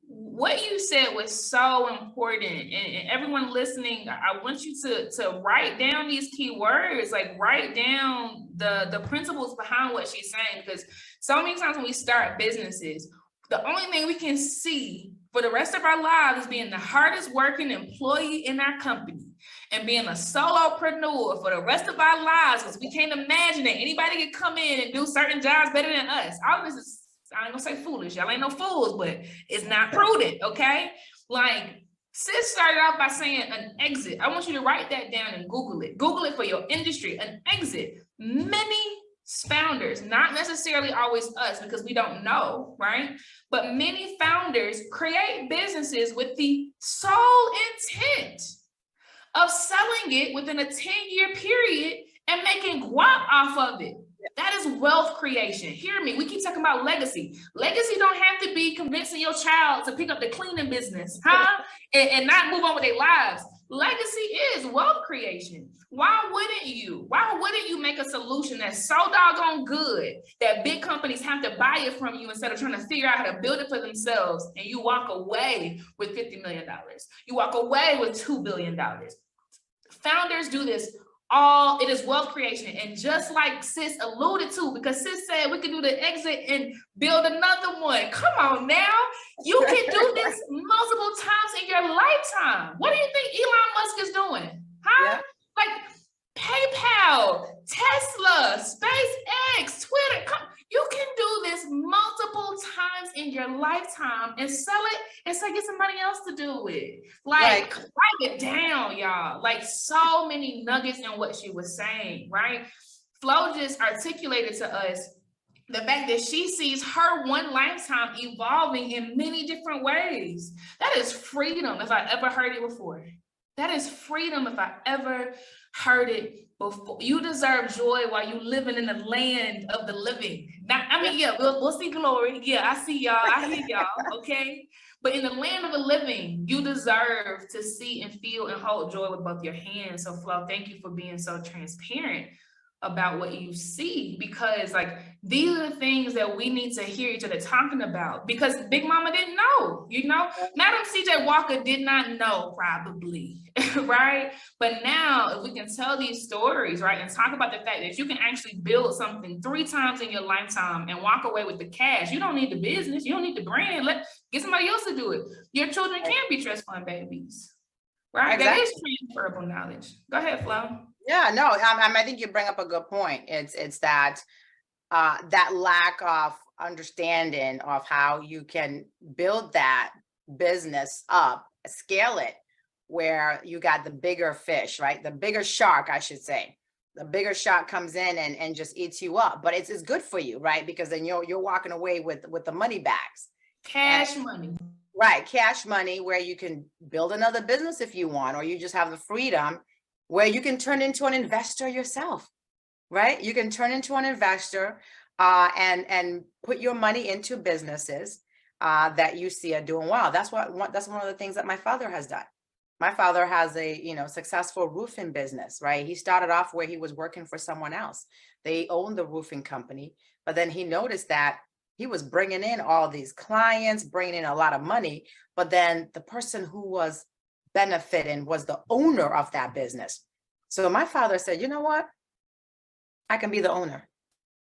what you said was so important, and everyone listening, I want you to write down these key words, like write down the principles behind what she's saying, because so many times when we start businesses, the only thing we can see for the rest of our lives is being the hardest working employee in our company and being a solopreneur for the rest of our lives, because we can't imagine that anybody can come in and do certain jobs better than us. All this is, I ain't gonna say foolish, y'all ain't no fools, but it's not prudent, okay? Like, sis started out by saying an exit. I want you to write that down and Google it. Google it for your industry, an exit. Many founders, not necessarily always us because we don't know, right? But many founders create businesses with the sole intent of selling it within a 10-year period and making guap off of it. That is wealth creation. Hear me. We keep talking about legacy. Legacy don't have to be convincing your child to pick up the cleaning business, huh? and not move on with their lives. Legacy is wealth creation. Why wouldn't you? Why wouldn't you make a solution that's so doggone good that big companies have to buy it from you instead of trying to figure out how to build it for themselves, and you walk away with $50 million? You walk away with $2 billion. Founders do this all, it is wealth creation. And just like Sis alluded to, because Sis said we could do the exit and build another one. Come on now. You can do this multiple times in your lifetime. What do you think Elon Musk is doing? Huh? Yeah. Like PayPal, Tesla, SpaceX, Twitter. You can do this multiple times in your lifetime and sell it and say, get somebody else to do it. Like, write it down, y'all. Like, so many nuggets in what she was saying, right? Flo just articulated to us the fact that she sees her one lifetime evolving in many different ways. That is freedom, if I ever heard it before. That is freedom, if I ever heard it before. You deserve joy while you living in the land of the living. Now, I mean, yeah, we'll see glory. Yeah, I see y'all. I hear y'all. Okay. But in the land of the living, you deserve to see and feel and hold joy with both your hands. So Flo, thank you for being so transparent about what you see, because like these are the things that we need to hear each other talking about, because Big Mama didn't know, you know, Madam CJ Walker did not know probably, right? But now if we can tell these stories, right, and talk about the fact that you can actually build something 3 times in your lifetime and walk away with the cash. You don't need the business, you don't need the brand, get somebody else to do it. Your children can be trust fund babies, right? Exactly. That is transferable knowledge. Go ahead, Flo. Yeah, no, I think you bring up a good point. It's that that lack of understanding of how you can build that business up, scale it, where you got the bigger fish, right? The bigger shark, I should say. The bigger shark comes in and just eats you up, but it's good for you, right? Because then you're walking away with the money bags. Cash money. Right, cash money, where you can build another business if you want, or you just have the freedom where you can turn into an investor yourself, right? You can turn into an investor and put your money into businesses that you see are doing well. That's one of the things that my father has done. My father has a successful roofing business, right? He started off where he was working for someone else. They owned the roofing company, but then he noticed that he was bringing in all these clients, bringing in a lot of money, but then the person who was benefiting was the owner of that business. So my father said, you know what? I can be the owner.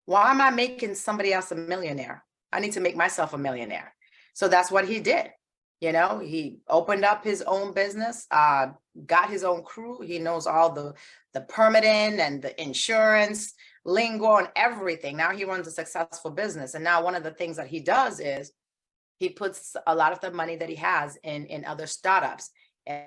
Why am I making somebody else a millionaire? I need to make myself a millionaire. So that's what he did. He opened up his own business, got his own crew. He knows all the permitting and the insurance lingo and everything. Now he runs a successful business. And now one of the things that he does is he puts a lot of the money that he has in other startups.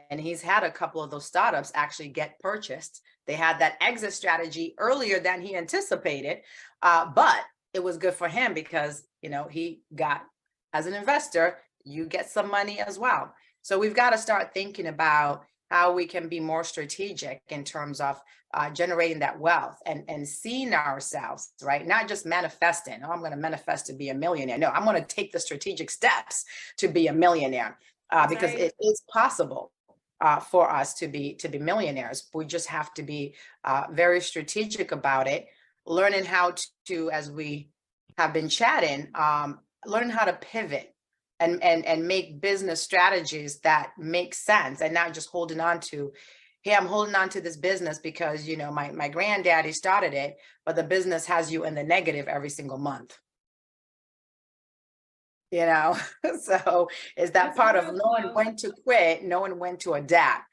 And he's had a couple of those startups actually get purchased. They had that exit strategy earlier than he anticipated, but it was good for him because, he got, as an investor, you get some money as well. So we've got to start thinking about how we can be more strategic in terms of generating that wealth and seeing ourselves, right? Not just manifesting. Oh, I'm going to manifest to be a millionaire. No, I'm going to take the strategic steps to be a millionaire. Because it is possible for us to be millionaires. We just have to be very strategic about it, learning how to, as we have been chatting, learning how to pivot and make business strategies that make sense, and not just holding on to, hey, I'm holding on to this business because, my granddaddy started it, but the business has you in the negative every single month. So is that part of knowing when to quit, knowing when to adapt,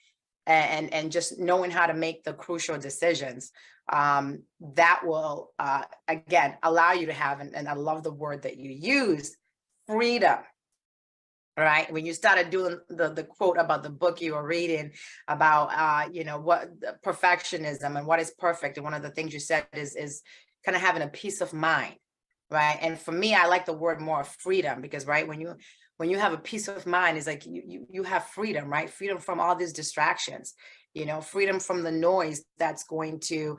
and just knowing how to make the crucial decisions that will, again, allow you to have, and I love the word that you use, freedom, right? When you started doing the quote about the book you were reading about, what perfectionism and what is perfect. And one of the things you said is kind of having a peace of mind. Right. And for me, I like the word more freedom, because, right, when you have a peace of mind, it's like you have freedom, right? Freedom from all these distractions. freedom from the noise that's going to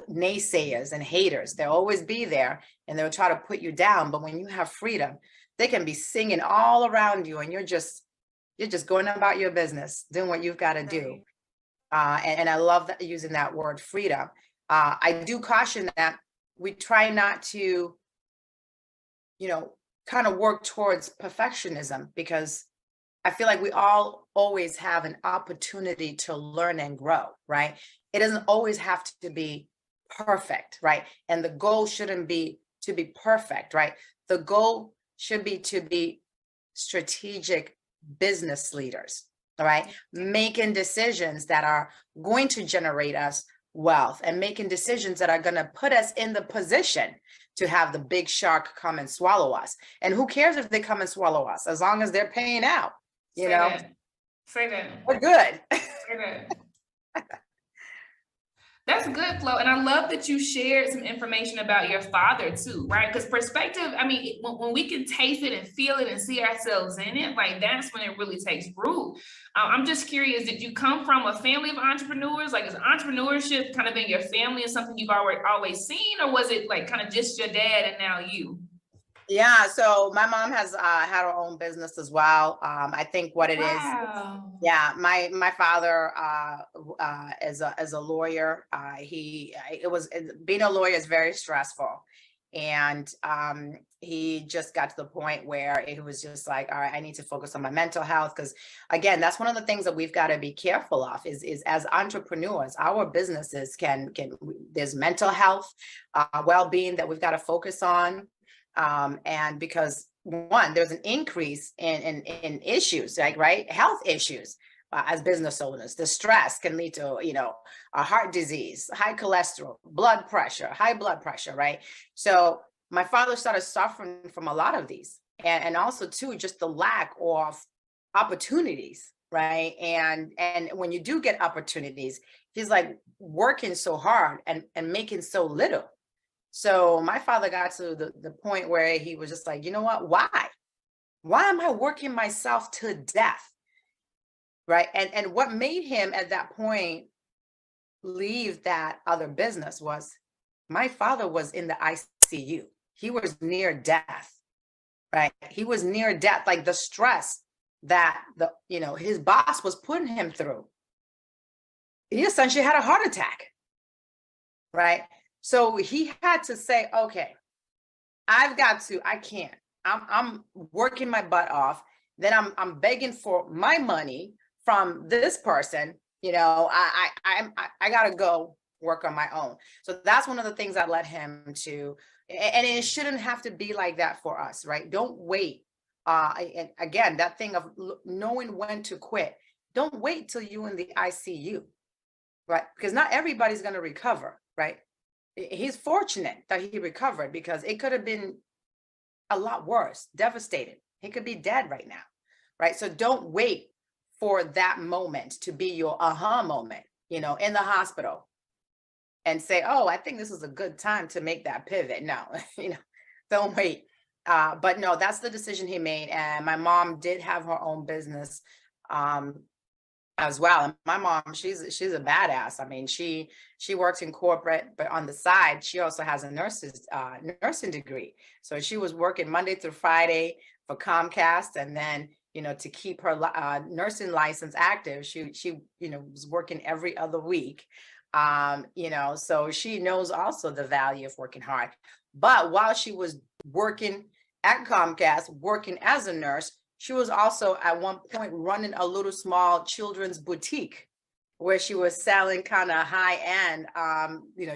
naysayers and haters. They'll always be there and they'll try to put you down. But when you have freedom, they can be singing all around you and you're just going about your business, doing what you've got to do. And I love that, using that word freedom. I do caution that we try not to, kind of work towards perfectionism, because I feel like we all always have an opportunity to learn and grow, right? It doesn't always have to be perfect, right? And the goal shouldn't be to be perfect, right? The goal should be to be strategic business leaders, all right? Making decisions that are going to generate us wealth and making decisions that are going to put us in the position to have the big shark come and swallow us. And who cares if they come and swallow us, as long as they're paying out, Say that. We're good. Say that. That's good, Flo. And I love that you shared some information about your father too, right? Because perspective, I mean, when we can taste it and feel it and see ourselves in it, like that's when it really takes root. I'm just curious, did you come from a family of entrepreneurs? Like, is entrepreneurship kind of in your family and something you've always seen? Or was it like kind of just your dad and now you? Yeah, so my mom has had her own business as well. I think what it is, yeah, my father as a lawyer, being a lawyer is very stressful, and he just got to the point where it was just like, all right, I need to focus on my mental health, because again, that's one of the things that we've got to be careful of is as entrepreneurs, our businesses there's mental health, well-being that we've got to focus on. And because one, there's an increase in issues, like, right? Health issues as business owners. The stress can lead to, a heart disease, high cholesterol, high blood pressure, right? So my father started suffering from a lot of these, and also too, just the lack of opportunities, right? And when you do get opportunities, he's like working so hard and making so little. So my father got to the point where he was just like, you know what, why am I working myself to death? Right. And what made him at that point leave that other business was my father was in the ICU. He was near death. Right. He was near death, like the stress that his boss was putting him through. He essentially had a heart attack. Right. So he had to say, okay, I can't, I'm working my butt off. Then I'm begging for my money from this person. I gotta go work on my own. So that's one of the things that led him to, and it shouldn't have to be like that for us, right? Don't wait. And again, that thing of knowing when to quit. Don't wait till you're in the ICU, right? Because not everybody's gonna recover, right? He's fortunate that he recovered, because it could have been a lot worse, devastated. He could be dead right now, right? So don't wait for that moment to be your aha moment, in the hospital, and say, oh, I think this is a good time to make that pivot. No, don't wait. But no, that's the decision he made. And my mom did have her own business as well. And my mom, she's a badass. I mean, she works in corporate, but on the side, she also has a nursing degree. So she was working Monday through Friday for Comcast, and then to keep her nursing license active, she was working every other week. So she knows also the value of working hard. But while she was working at Comcast, working as a nurse, she was also at one point running a little small children's boutique where she was selling kind of high-end,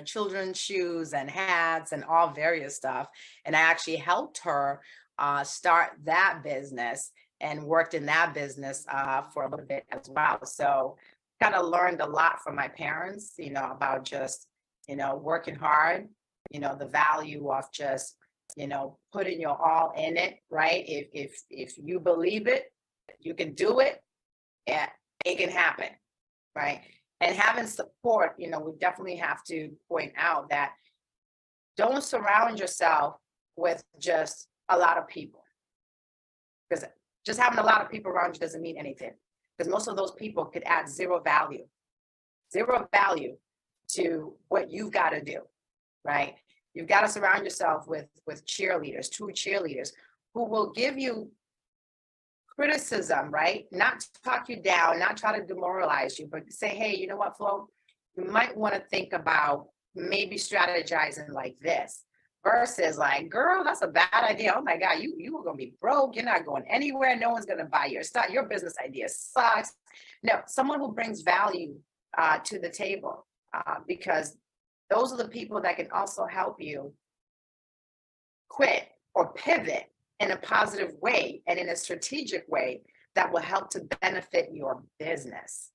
children's shoes and hats and all various stuff. And I actually helped her start that business and worked in that business for a little bit as well. So kind of learned a lot from my parents, about just, working hard, the value of just, putting your all in it, right? If you believe it, you can do it, and it can happen, right? And having support, we definitely have to point out that don't surround yourself with just a lot of people, because just having a lot of people around you doesn't mean anything, because most of those people could add zero value, zero value to what you've got to do, right? You've got to surround yourself with cheerleaders, true cheerleaders, who will give you criticism, right? Not talk you down, not try to demoralize you, but say, hey, you know what, Flo? You might want to think about maybe strategizing like this versus like, girl, that's a bad idea. Oh my God, you were going to be broke. You're not going anywhere. No one's going to buy your stuff. Your business idea sucks. No, someone who brings value to the table, because those are the people that can also help you quit or pivot in a positive way and in a strategic way that will help to benefit your business,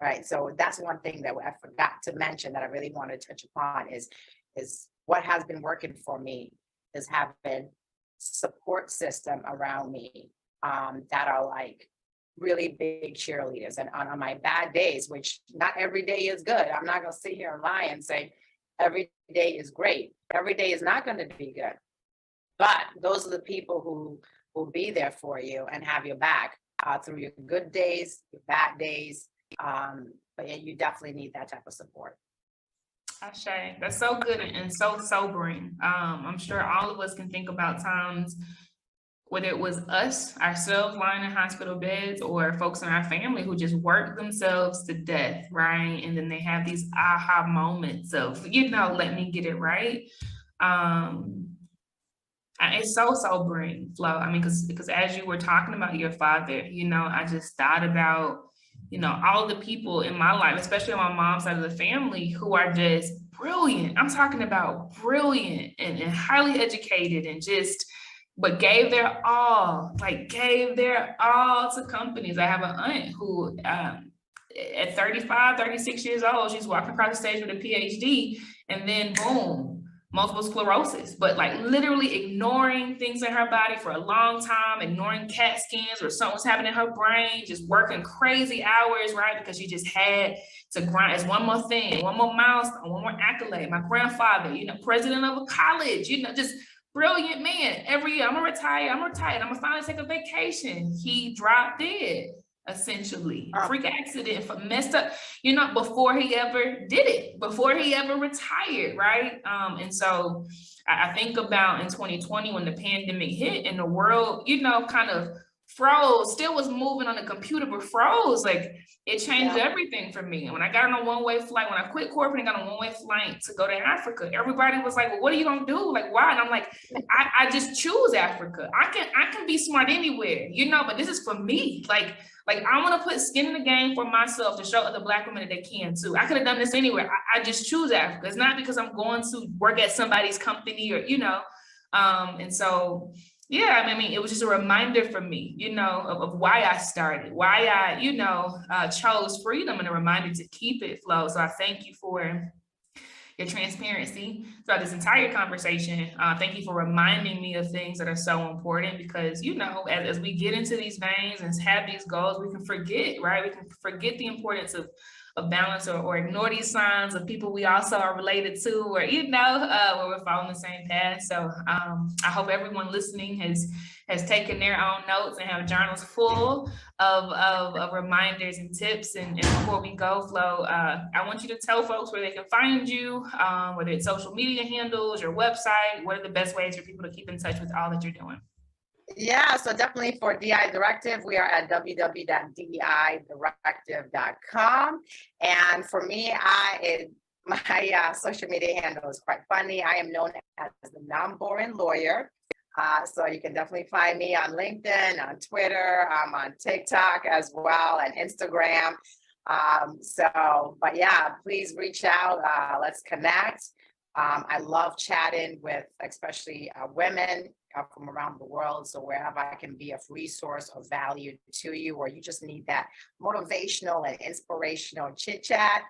right? So that's one thing that I forgot to mention that I really want to touch upon is what has been working for me is having support system around me that are like really big cheerleaders. And on my bad days, which not every day is good, I'm not going to sit here and lie and say every day is great. Every day is not going to be good. But those are the people who will be there for you and have your back through your good days, your bad days. But yeah, you definitely need that type of support. Ashe, that's so good and so sobering. I'm sure all of us can think about times, whether it was us, ourselves lying in hospital beds, or folks in our family who just worked themselves to death, right? And then they have these aha moments of, let me get it right. It's so sobering, Flo. I mean, because as you were talking about your father, I just thought about, all the people in my life, especially on my mom's side of the family, who are just brilliant. I'm talking about brilliant and highly educated and just, but gave their all to companies. I have an aunt who, at 35, 36 years old, she's walking across the stage with a PhD, and then boom, multiple sclerosis, but like literally ignoring things in her body for a long time, ignoring CAT scans or something was happening in her brain, just working crazy hours, right? Because she just had to grind. It's one more thing, one more milestone, one more accolade. My grandfather, president of a college, just brilliant man. Every year, I'm gonna retire, I'm gonna finally take a vacation. He dropped dead, essentially. Freak accident, messed up, before he ever did it, before he ever retired, right? And so I think about in 2020 when the pandemic hit and the world, kind of froze, still was moving on the computer, but froze. Like it changed everything for me. And when I got on a one-way flight, when I quit corporate and got on a one-way flight to go to Africa, everybody was like, well, what are you gonna do? Like, why? And I'm like, I just choose Africa. I can be smart anywhere, but this is for me. Like I want to put skin in the game for myself to show other Black women that they can too. I could have done this anywhere. I just choose Africa. It's not because I'm going to work at somebody's company or, and so, yeah, I mean, it was just a reminder for me, of why I started, why I, chose freedom, and a reminder to keep it, Flo. So I thank you for your transparency throughout this entire conversation. Thank you for reminding me of things that are so important because, as we get into these veins and have these goals, we can forget, right? We can forget the importance of balance or ignore these signs of people we also are related to or, where we're following the same path. So I hope everyone listening has taken their own notes and have journals full of reminders and tips. And before we go, Flo, I want you to tell folks where they can find you, whether it's social media handles, your website. What are the best ways for people to keep in touch with all that you're doing? Yeah, so definitely for DEI Directive, we are at www.deidirective.com. And for me, my social media handle is quite funny. I am known as the non-boring lawyer. So you can definitely find me on LinkedIn, on Twitter, on TikTok as well, and Instagram. But yeah, please reach out. Let's connect. I love chatting with especially women from around the world. So wherever I can be a resource of value to you, or you just need that motivational and inspirational chit chat,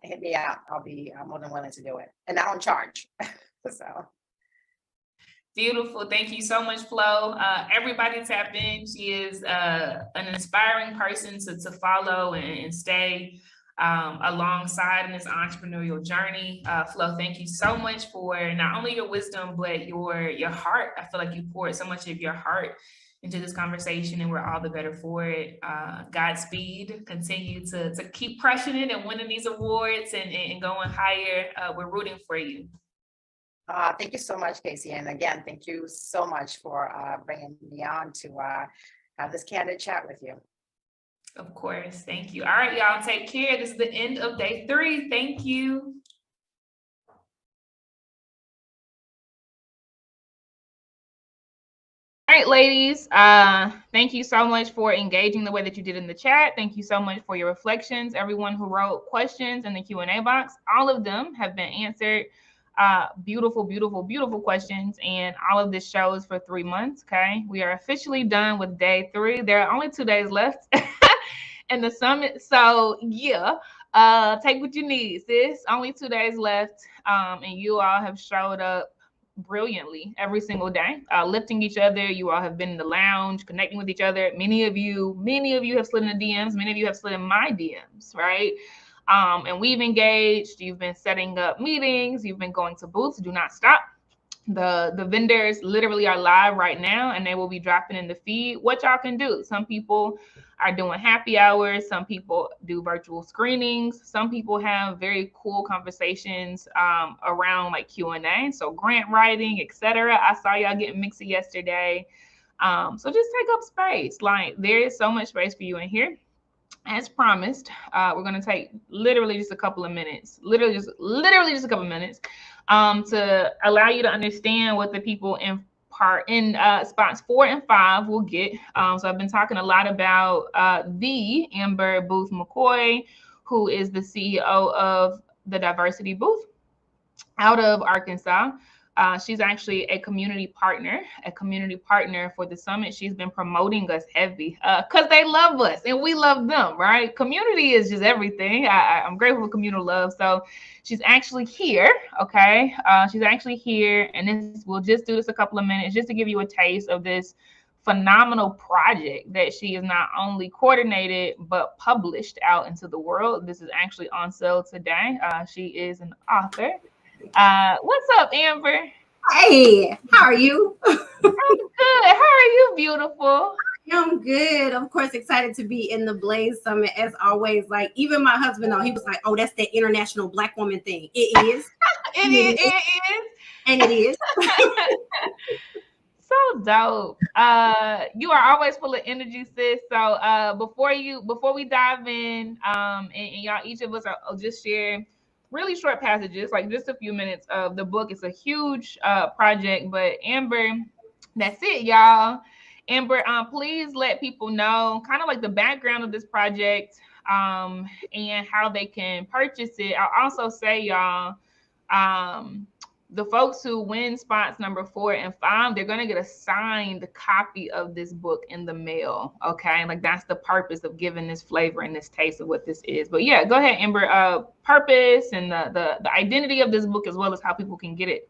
hit me out. I'll be more than willing to do it. And I don't charge. So. Beautiful. Thank you so much, Flo. Everybody tap in. She is an inspiring person to follow and stay alongside in this entrepreneurial journey. Flo, thank you so much for not only your wisdom, but your heart. I feel like you poured so much of your heart into this conversation, and we're all the better for it. Godspeed. Continue to keep crushing it and winning these awards and going higher. We're rooting for you. Thank you so much, Casey. And again, thank you so much for bringing me on to have this candid chat with you. Of course. Thank you. All right, y'all, take care. This is the end of day 3. Thank you. All right, ladies, thank you so much for engaging the way that you did in the chat. Thank you so much for your reflections. Everyone who wrote questions in the Q&A box, all of them have been answered. Beautiful, beautiful, beautiful questions. And all of this shows for 3 months, okay? We are officially done with day 3. There are only 2 days left in the summit. So yeah, take what you need, sis. Only 2 days left. And you all have showed up brilliantly every single day, lifting each other. You all have been in the lounge, connecting with each other. Many of you have slid in the DMs. Many of you have slid in my DMs, right? And we've engaged. You've been setting up meetings. You've been going to booths. Do not stop. The vendors literally are live right now, and they will be dropping in the feed what y'all can do. Some people are doing happy hours. Some people do virtual screenings. Some people have very cool conversations around like Q&A, so grant writing, etc. I saw y'all getting mixy yesterday. So just take up space. Like, there is so much space for you in here. As promised, we're going to take literally just a couple of minutes, literally just a couple of minutes to allow you to understand what the people in spots 4 and 5 will get. So I've been talking a lot about the Amber Booth McCoy, who is the CEO of the Diversity Booth out of Arkansas. She's actually a community partner for the summit. She's been promoting us heavy because they love us and we love them, right? Community is just everything. I'm grateful for communal love. So she's actually here, okay? She's actually here, and we'll just do this a couple of minutes just to give you a taste of this phenomenal project that she has not only coordinated but published out into the world. This is actually on sale today. She is an author. What's up, Amber? Hey, how are you? I'm good. How are you, beautiful? I'm good. Of course, excited to be in the Blaze Summit as always. Like, even my husband, he was like, "Oh, that's the International Black Woman thing." It is. It is. And it is. So dope. You are always full of energy, sis. So before we dive in, and y'all, each of us will just share really short passages, like just a few minutes of the book. It's a huge project, but Amber, that's it, y'all. Amber, please let people know kind of like the background of this project and how they can purchase it. I'll also say, y'all, the folks who win spots number 4 and 5, they're going to get a signed copy of this book in the mail. Okay. Like, that's the purpose of giving this flavor and this taste of what this is. But yeah, go ahead, Amber. Purpose and the identity of this book, as well as how people can get it.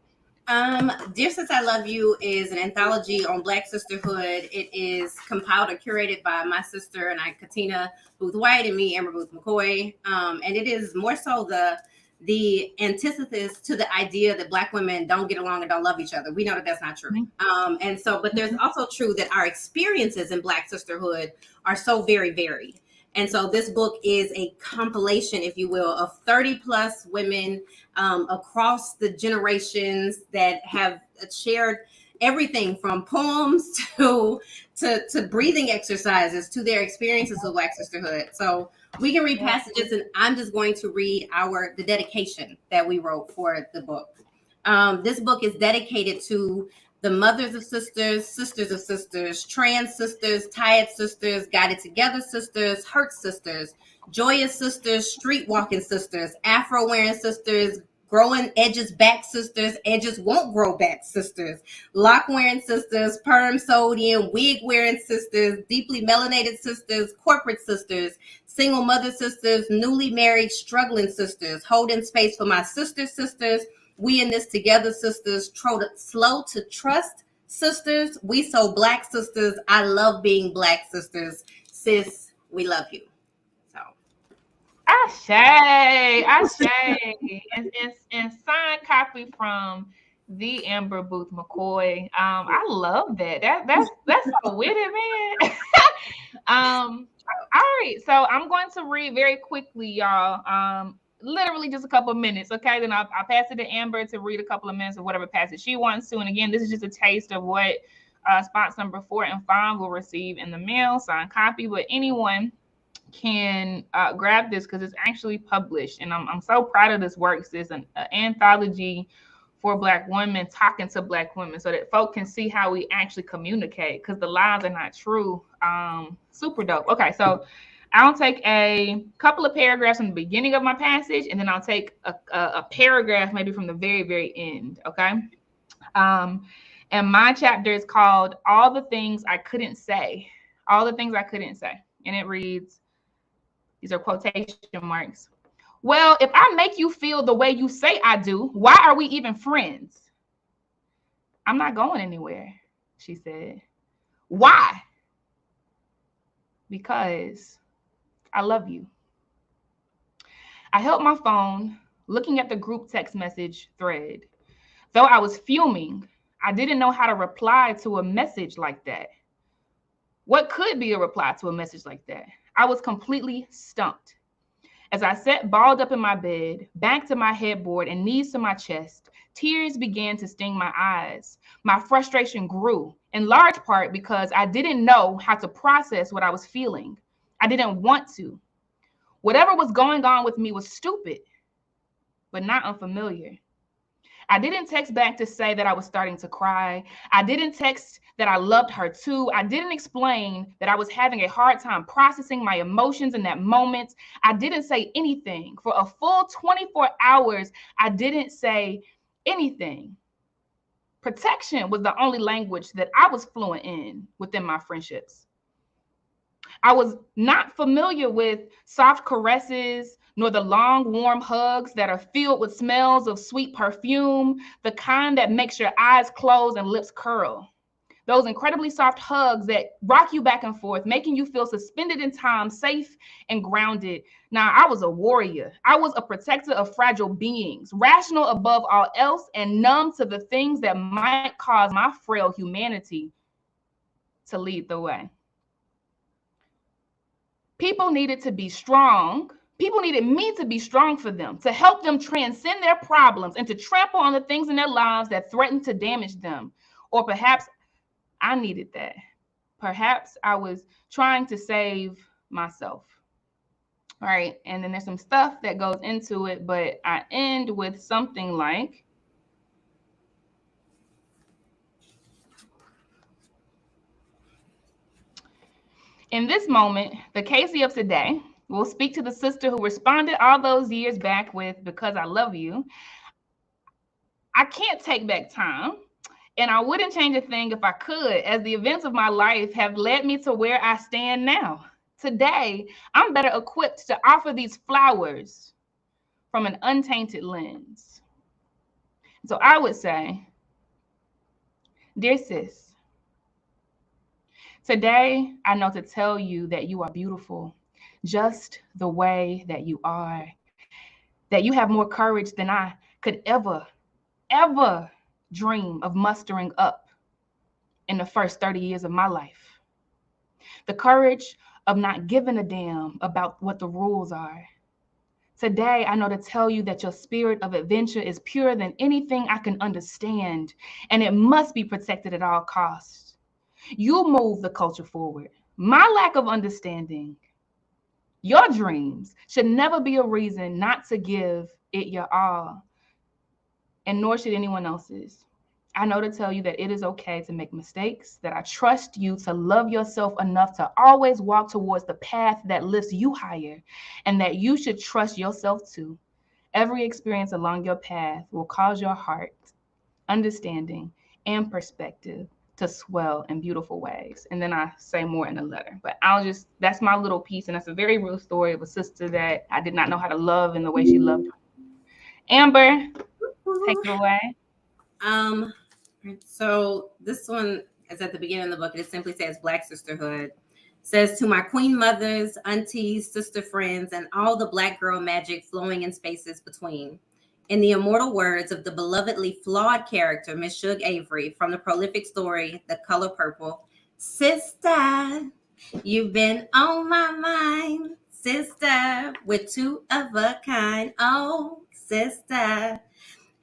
Dear Sis, I Love You is an anthology on Black sisterhood. It is compiled or curated by my sister and I, Katina Booth White, and me, Amber Booth McCoy. And it is more so the antithesis to the idea that Black women don't get along and don't love each other. We know that that's not true. But there's also true that our experiences in Black sisterhood are so very varied. And so this book is a compilation, if you will, of 30 plus women across the generations that have shared everything from poems to breathing exercises to their experiences with Black sisterhood. So we can read passages, and I'm just going to read the dedication that we wrote for the book. This book is dedicated to the mothers of sisters, sisters of sisters, trans sisters, tired sisters, guided together sisters, hurt sisters, joyous sisters, street walking sisters, Afro wearing sisters, growing edges back sisters, edges won't grow back sisters, lock wearing sisters, perm sewed in, wig wearing sisters, deeply melanated sisters, corporate sisters, single mother sisters, newly married, struggling sisters, holding space for my sisters, we in this together sisters, slow to trust sisters, we so Black sisters, I love being Black sisters, sis, we love you. So Ashe, and signed copy from The Amber Booth McCoy. I love that. That's so witty, man. All right, so I'm going to read very quickly, y'all. Literally just a couple of minutes, okay? Then I'll pass it to Amber to read a couple of minutes of whatever passage she wants to. And again, this is just a taste of what spots number 4 and 5 will receive in the mail, signed copy. But anyone can grab this because it's actually published, and I'm so proud of this work. It's an anthology for Black women talking to Black women so that folk can see how we actually communicate, because the lies are not true. Super dope. Okay, so I'll take a couple of paragraphs from the beginning of my passage, and then I'll take a paragraph maybe from the very, very end, okay? And my chapter is called All the Things I Couldn't Say. All the Things I Couldn't Say. And it reads, these are quotation marks. Well, if I make you feel the way you say I do, why are we even friends? I'm not going anywhere, she said. Why? Because I love you. I held my phone, looking at the group text message thread. Though I was fuming, I didn't know how to reply to a message like that. What could be a reply to a message like that? I was completely stumped. As I sat balled up in my bed, back to my headboard and knees to my chest, tears began to sting my eyes. My frustration grew, in large part because I didn't know how to process what I was feeling. I didn't want to. Whatever was going on with me was stupid, but not unfamiliar. I didn't text back to say that I was starting to cry. I didn't text that I loved her too. I didn't explain that I was having a hard time processing my emotions in that moment. I didn't say anything. For a full 24 hours, I didn't say anything. Protection was the only language that I was fluent in within my friendships. I was not familiar with soft caresses, nor the long, warm hugs that are filled with smells of sweet perfume, the kind that makes your eyes close and lips curl. Those incredibly soft hugs that rock you back and forth, making you feel suspended in time, safe and grounded. Now, I was a warrior. I was a protector of fragile beings, rational above all else, and numb to the things that might cause my frail humanity to lead the way. People needed to be strong. People needed me to be strong for them, to help them transcend their problems and to trample on the things in their lives that threatened to damage them. Or perhaps I needed that. Perhaps I was trying to save myself. All right, and then there's some stuff that goes into it, but I end with something like, in this moment, the Casey of today will speak to the sister who responded all those years back with, because I love you. I can't take back time, and I wouldn't change a thing if I could, as the events of my life have led me to where I stand now. Today, I'm better equipped to offer these flowers from an untainted lens. So I would say, dear sis, today, I know to tell you that you are beautiful, just the way that you are, that you have more courage than I could ever dream of mustering up in the first 30 years of my life. The courage of not giving a damn about what the rules are. Today, I know to tell you that your spirit of adventure is purer than anything I can understand, and it must be protected at all costs. You move the culture forward. My lack of understanding, your dreams should never be a reason not to give it your all, and nor should anyone else's. I know to tell you that it is okay to make mistakes, that I trust you to love yourself enough to always walk towards the path that lifts you higher, and that you should trust yourself too. Every experience along your path will cause your heart, understanding, and perspective to swell in beautiful ways. And then I say more in the letter, but that's my little piece. And that's a very real story of a sister that I did not know how to love in the way she loved her. Amber, take it away. So this one is at the beginning of the book. It simply says Black Sisterhood. It says, to my queen mothers, aunties, sister friends, and all the Black girl magic flowing in spaces between. In the immortal words of the belovedly flawed character, Miss Suge Avery, from the prolific story, The Color Purple, sister, you've been on my mind, sister, we're two of a kind. Oh, sister,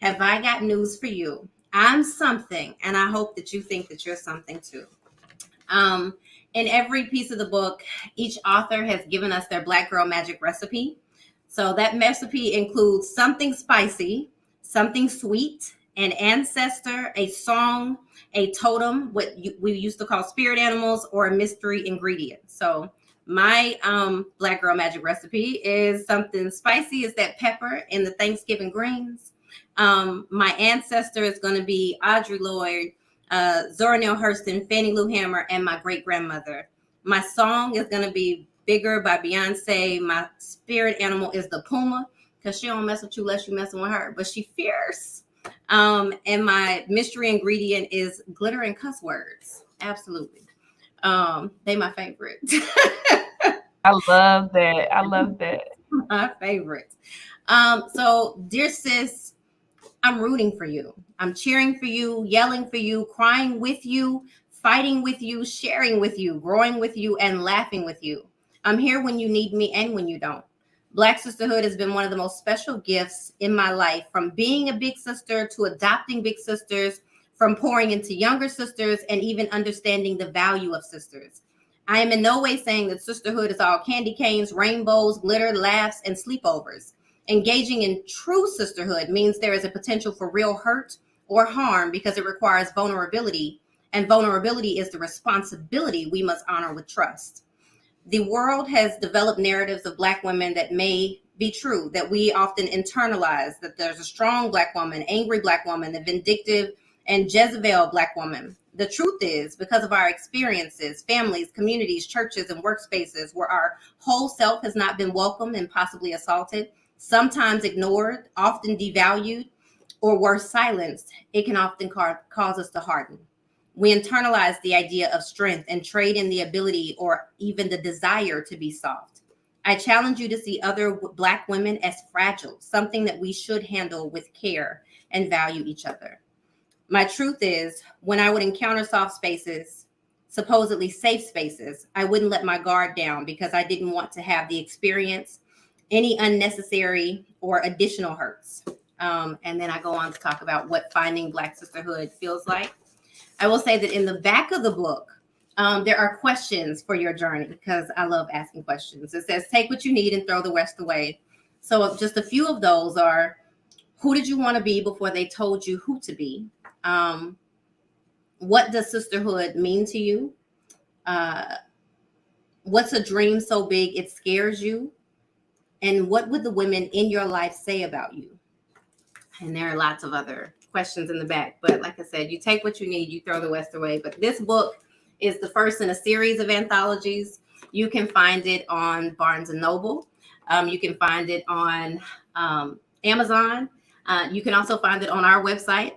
have I got news for you? I'm something, and I hope that you think that you're something too. In every piece of the book, each author has given us their Black Girl Magic recipe. So that recipe includes something spicy, something sweet, an ancestor, a song, a totem, what we used to call spirit animals, or a mystery ingredient. So my Black Girl Magic recipe is something spicy, is that pepper in the Thanksgiving greens. My ancestor is going to be Audre Lorde, Zora Neale Hurston, Fannie Lou Hamer, and my great-grandmother. My song is going to be Bigger by Beyonce. My spirit animal is the puma, because she don't mess with you unless you messing with her, but she fierce. And my mystery ingredient is glitter and cuss words. Absolutely. They my favorite. I love that. I love that. My favorite. So dear sis, I'm rooting for you. I'm cheering for you, yelling for you, crying with you, fighting with you, sharing with you, growing with you, and laughing with you. I'm here when you need me and when you don't. Black sisterhood has been one of the most special gifts in my life, from being a big sister to adopting big sisters, from pouring into younger sisters, and even understanding the value of sisters. I am in no way saying that sisterhood is all candy canes, rainbows, glitter, laughs, and sleepovers. Engaging in true sisterhood means there is a potential for real hurt or harm because it requires vulnerability, and vulnerability is the responsibility we must honor with trust. The world has developed narratives of Black women that may be true, that we often internalize, that there's a strong Black woman, angry Black woman, a vindictive and Jezebel Black woman. The truth is, because of our experiences, families, communities, churches, and workspaces where our whole self has not been welcomed and possibly assaulted, sometimes ignored, often devalued, or worse, silenced, it can often cause us to harden. We internalize the idea of strength and trade in the ability or even the desire to be soft. I challenge you to see other Black women as fragile, something that we should handle with care and value each other. My truth is, when I would encounter soft spaces, supposedly safe spaces, I wouldn't let my guard down because I didn't want to have the experience any unnecessary or additional hurts. And then I go on to talk about what finding Black sisterhood feels like. I will say that in the back of the book, there are questions for your journey, because I love asking questions. It says, take what you need and throw the rest away. So just a few of those are, who did you want to be before they told you who to be? What does sisterhood mean to you? What's a dream so big it scares you? And what would the women in your life say about you? And there are lots of other questions in the back. But like I said, you take what you need, you throw the rest away. But this book is the first in a series of anthologies. You can find it on Barnes & Noble. You can find it on Amazon. You can also find it on our website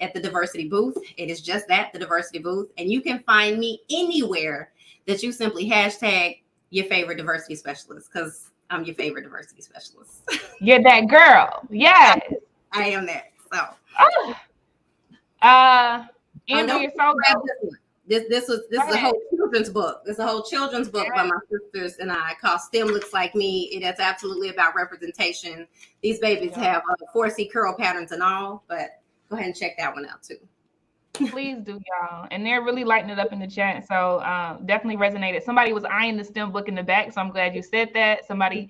at the Diversity Booth. It is just that, the Diversity Booth. And you can find me anywhere that you simply hashtag your favorite diversity specialist, because I'm your favorite diversity specialist. You're that girl. Yes. I am that. So. Andrew, you're so good. This is a whole children's book. It's a whole children's book by my sisters and I, called STEM Looks Like Me. It is absolutely about representation. These babies have 4C curl patterns and all, but go ahead and check that one out too. Please do, y'all. And they're really lighting it up in the chat. So definitely resonated. Somebody was eyeing the STEM book in the back, so I'm glad you said that. Somebody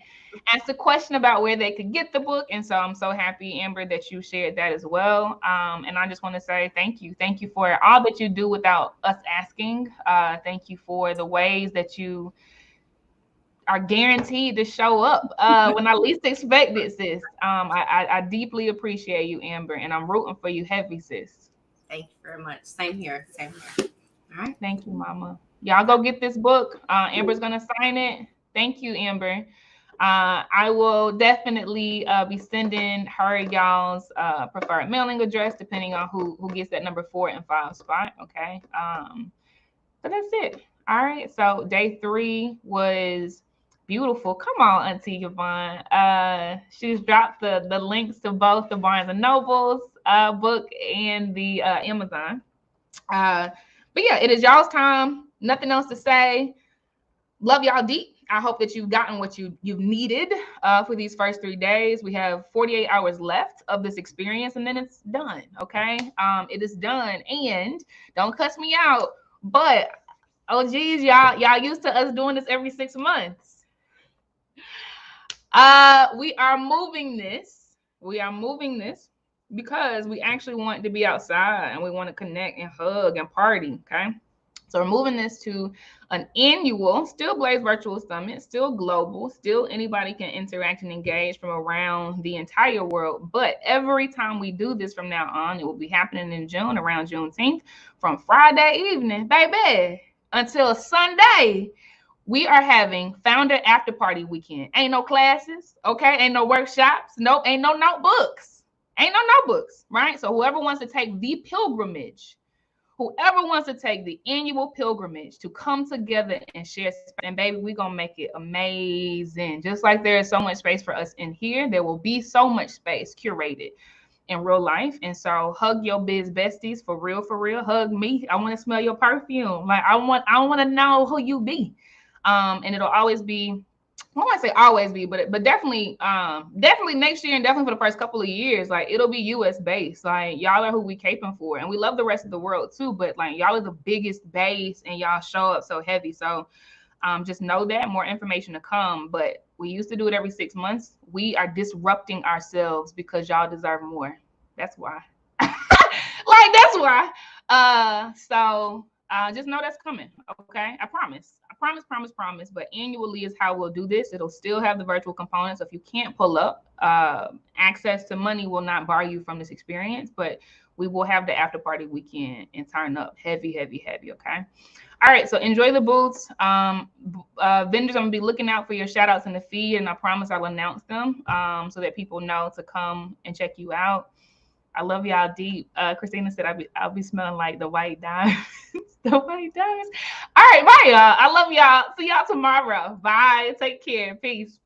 asked a question about where they could get the book. And so I'm so happy, Amber, that you shared that as well. And I just want to say thank you. Thank you for all that you do without us asking. Thank you for the ways that you are guaranteed to show up when I least expect it, sis. I deeply appreciate you, Amber, and I'm rooting for you heavy, sis. Thank you very much. Same here. Same here. All right. Thank you, Mama. Y'all go get this book. Amber's going to sign it. Thank you, Amber. I will definitely be sending her y'all's preferred mailing address, depending on who gets that number 4 and 5 spot. Okay. So that's it. All right. So day 3 was Beautiful. Come on, Auntie Yvonne. She's dropped the links to both the Barnes and Noble's book and the Amazon. But yeah, it is y'all's time. Nothing else to say. Love y'all deep. I hope that you've gotten what you've needed for these first 3 days. We have 48 hours left of this experience, and then it's done. Okay, it is done. And don't cuss me out, but oh geez, y'all used to us doing this every 6 months. We are moving this. We are moving this because we actually want to be outside and we want to connect and hug and party. Okay. So we're moving this to an annual, still Blaze Virtual Summit, still global, still anybody can interact and engage from around the entire world. But every time we do this from now on, it will be happening in June, around Juneteenth, from Friday evening, baby, until Sunday. We are having founder after party weekend. Ain't no classes, okay? Ain't no workshops. Nope, ain't no notebooks. Ain't no notebooks, right? So whoever wants to take the pilgrimage, whoever wants to take the annual pilgrimage to come together and share, and baby, we're going to make it amazing. Just like there is so much space for us in here, there will be so much space curated in real life. And so hug your biz besties for real, for real. Hug me. I want to smell your perfume. Like I want to know who you be. And it'll always be, I don't want to say always be, but definitely next year and definitely for the first couple of years, like it'll be US based. Like y'all are who we caping for, and we love the rest of the world too. But like y'all are the biggest base, and y'all show up so heavy. So just know that more information to come. But we used to do it every 6 months. We are disrupting ourselves because y'all deserve more. That's why. Like that's why. So just know that's coming. Okay, I promise. Promise. But annually is how we'll do this. It'll still have the virtual components. So if you can't pull up, access to money will not bar you from this experience, but we will have the after party weekend and turn up heavy. Okay. All right. So enjoy the booths. Vendors, I'm gonna be looking out for your shout outs in the feed, and I promise I'll announce them so that people know to come and check you out. I love y'all deep. Christina said I'll be smelling like the white diamonds. The white diamonds. All right, bye y'all. I love y'all. See y'all tomorrow. Bye. Take care. Peace.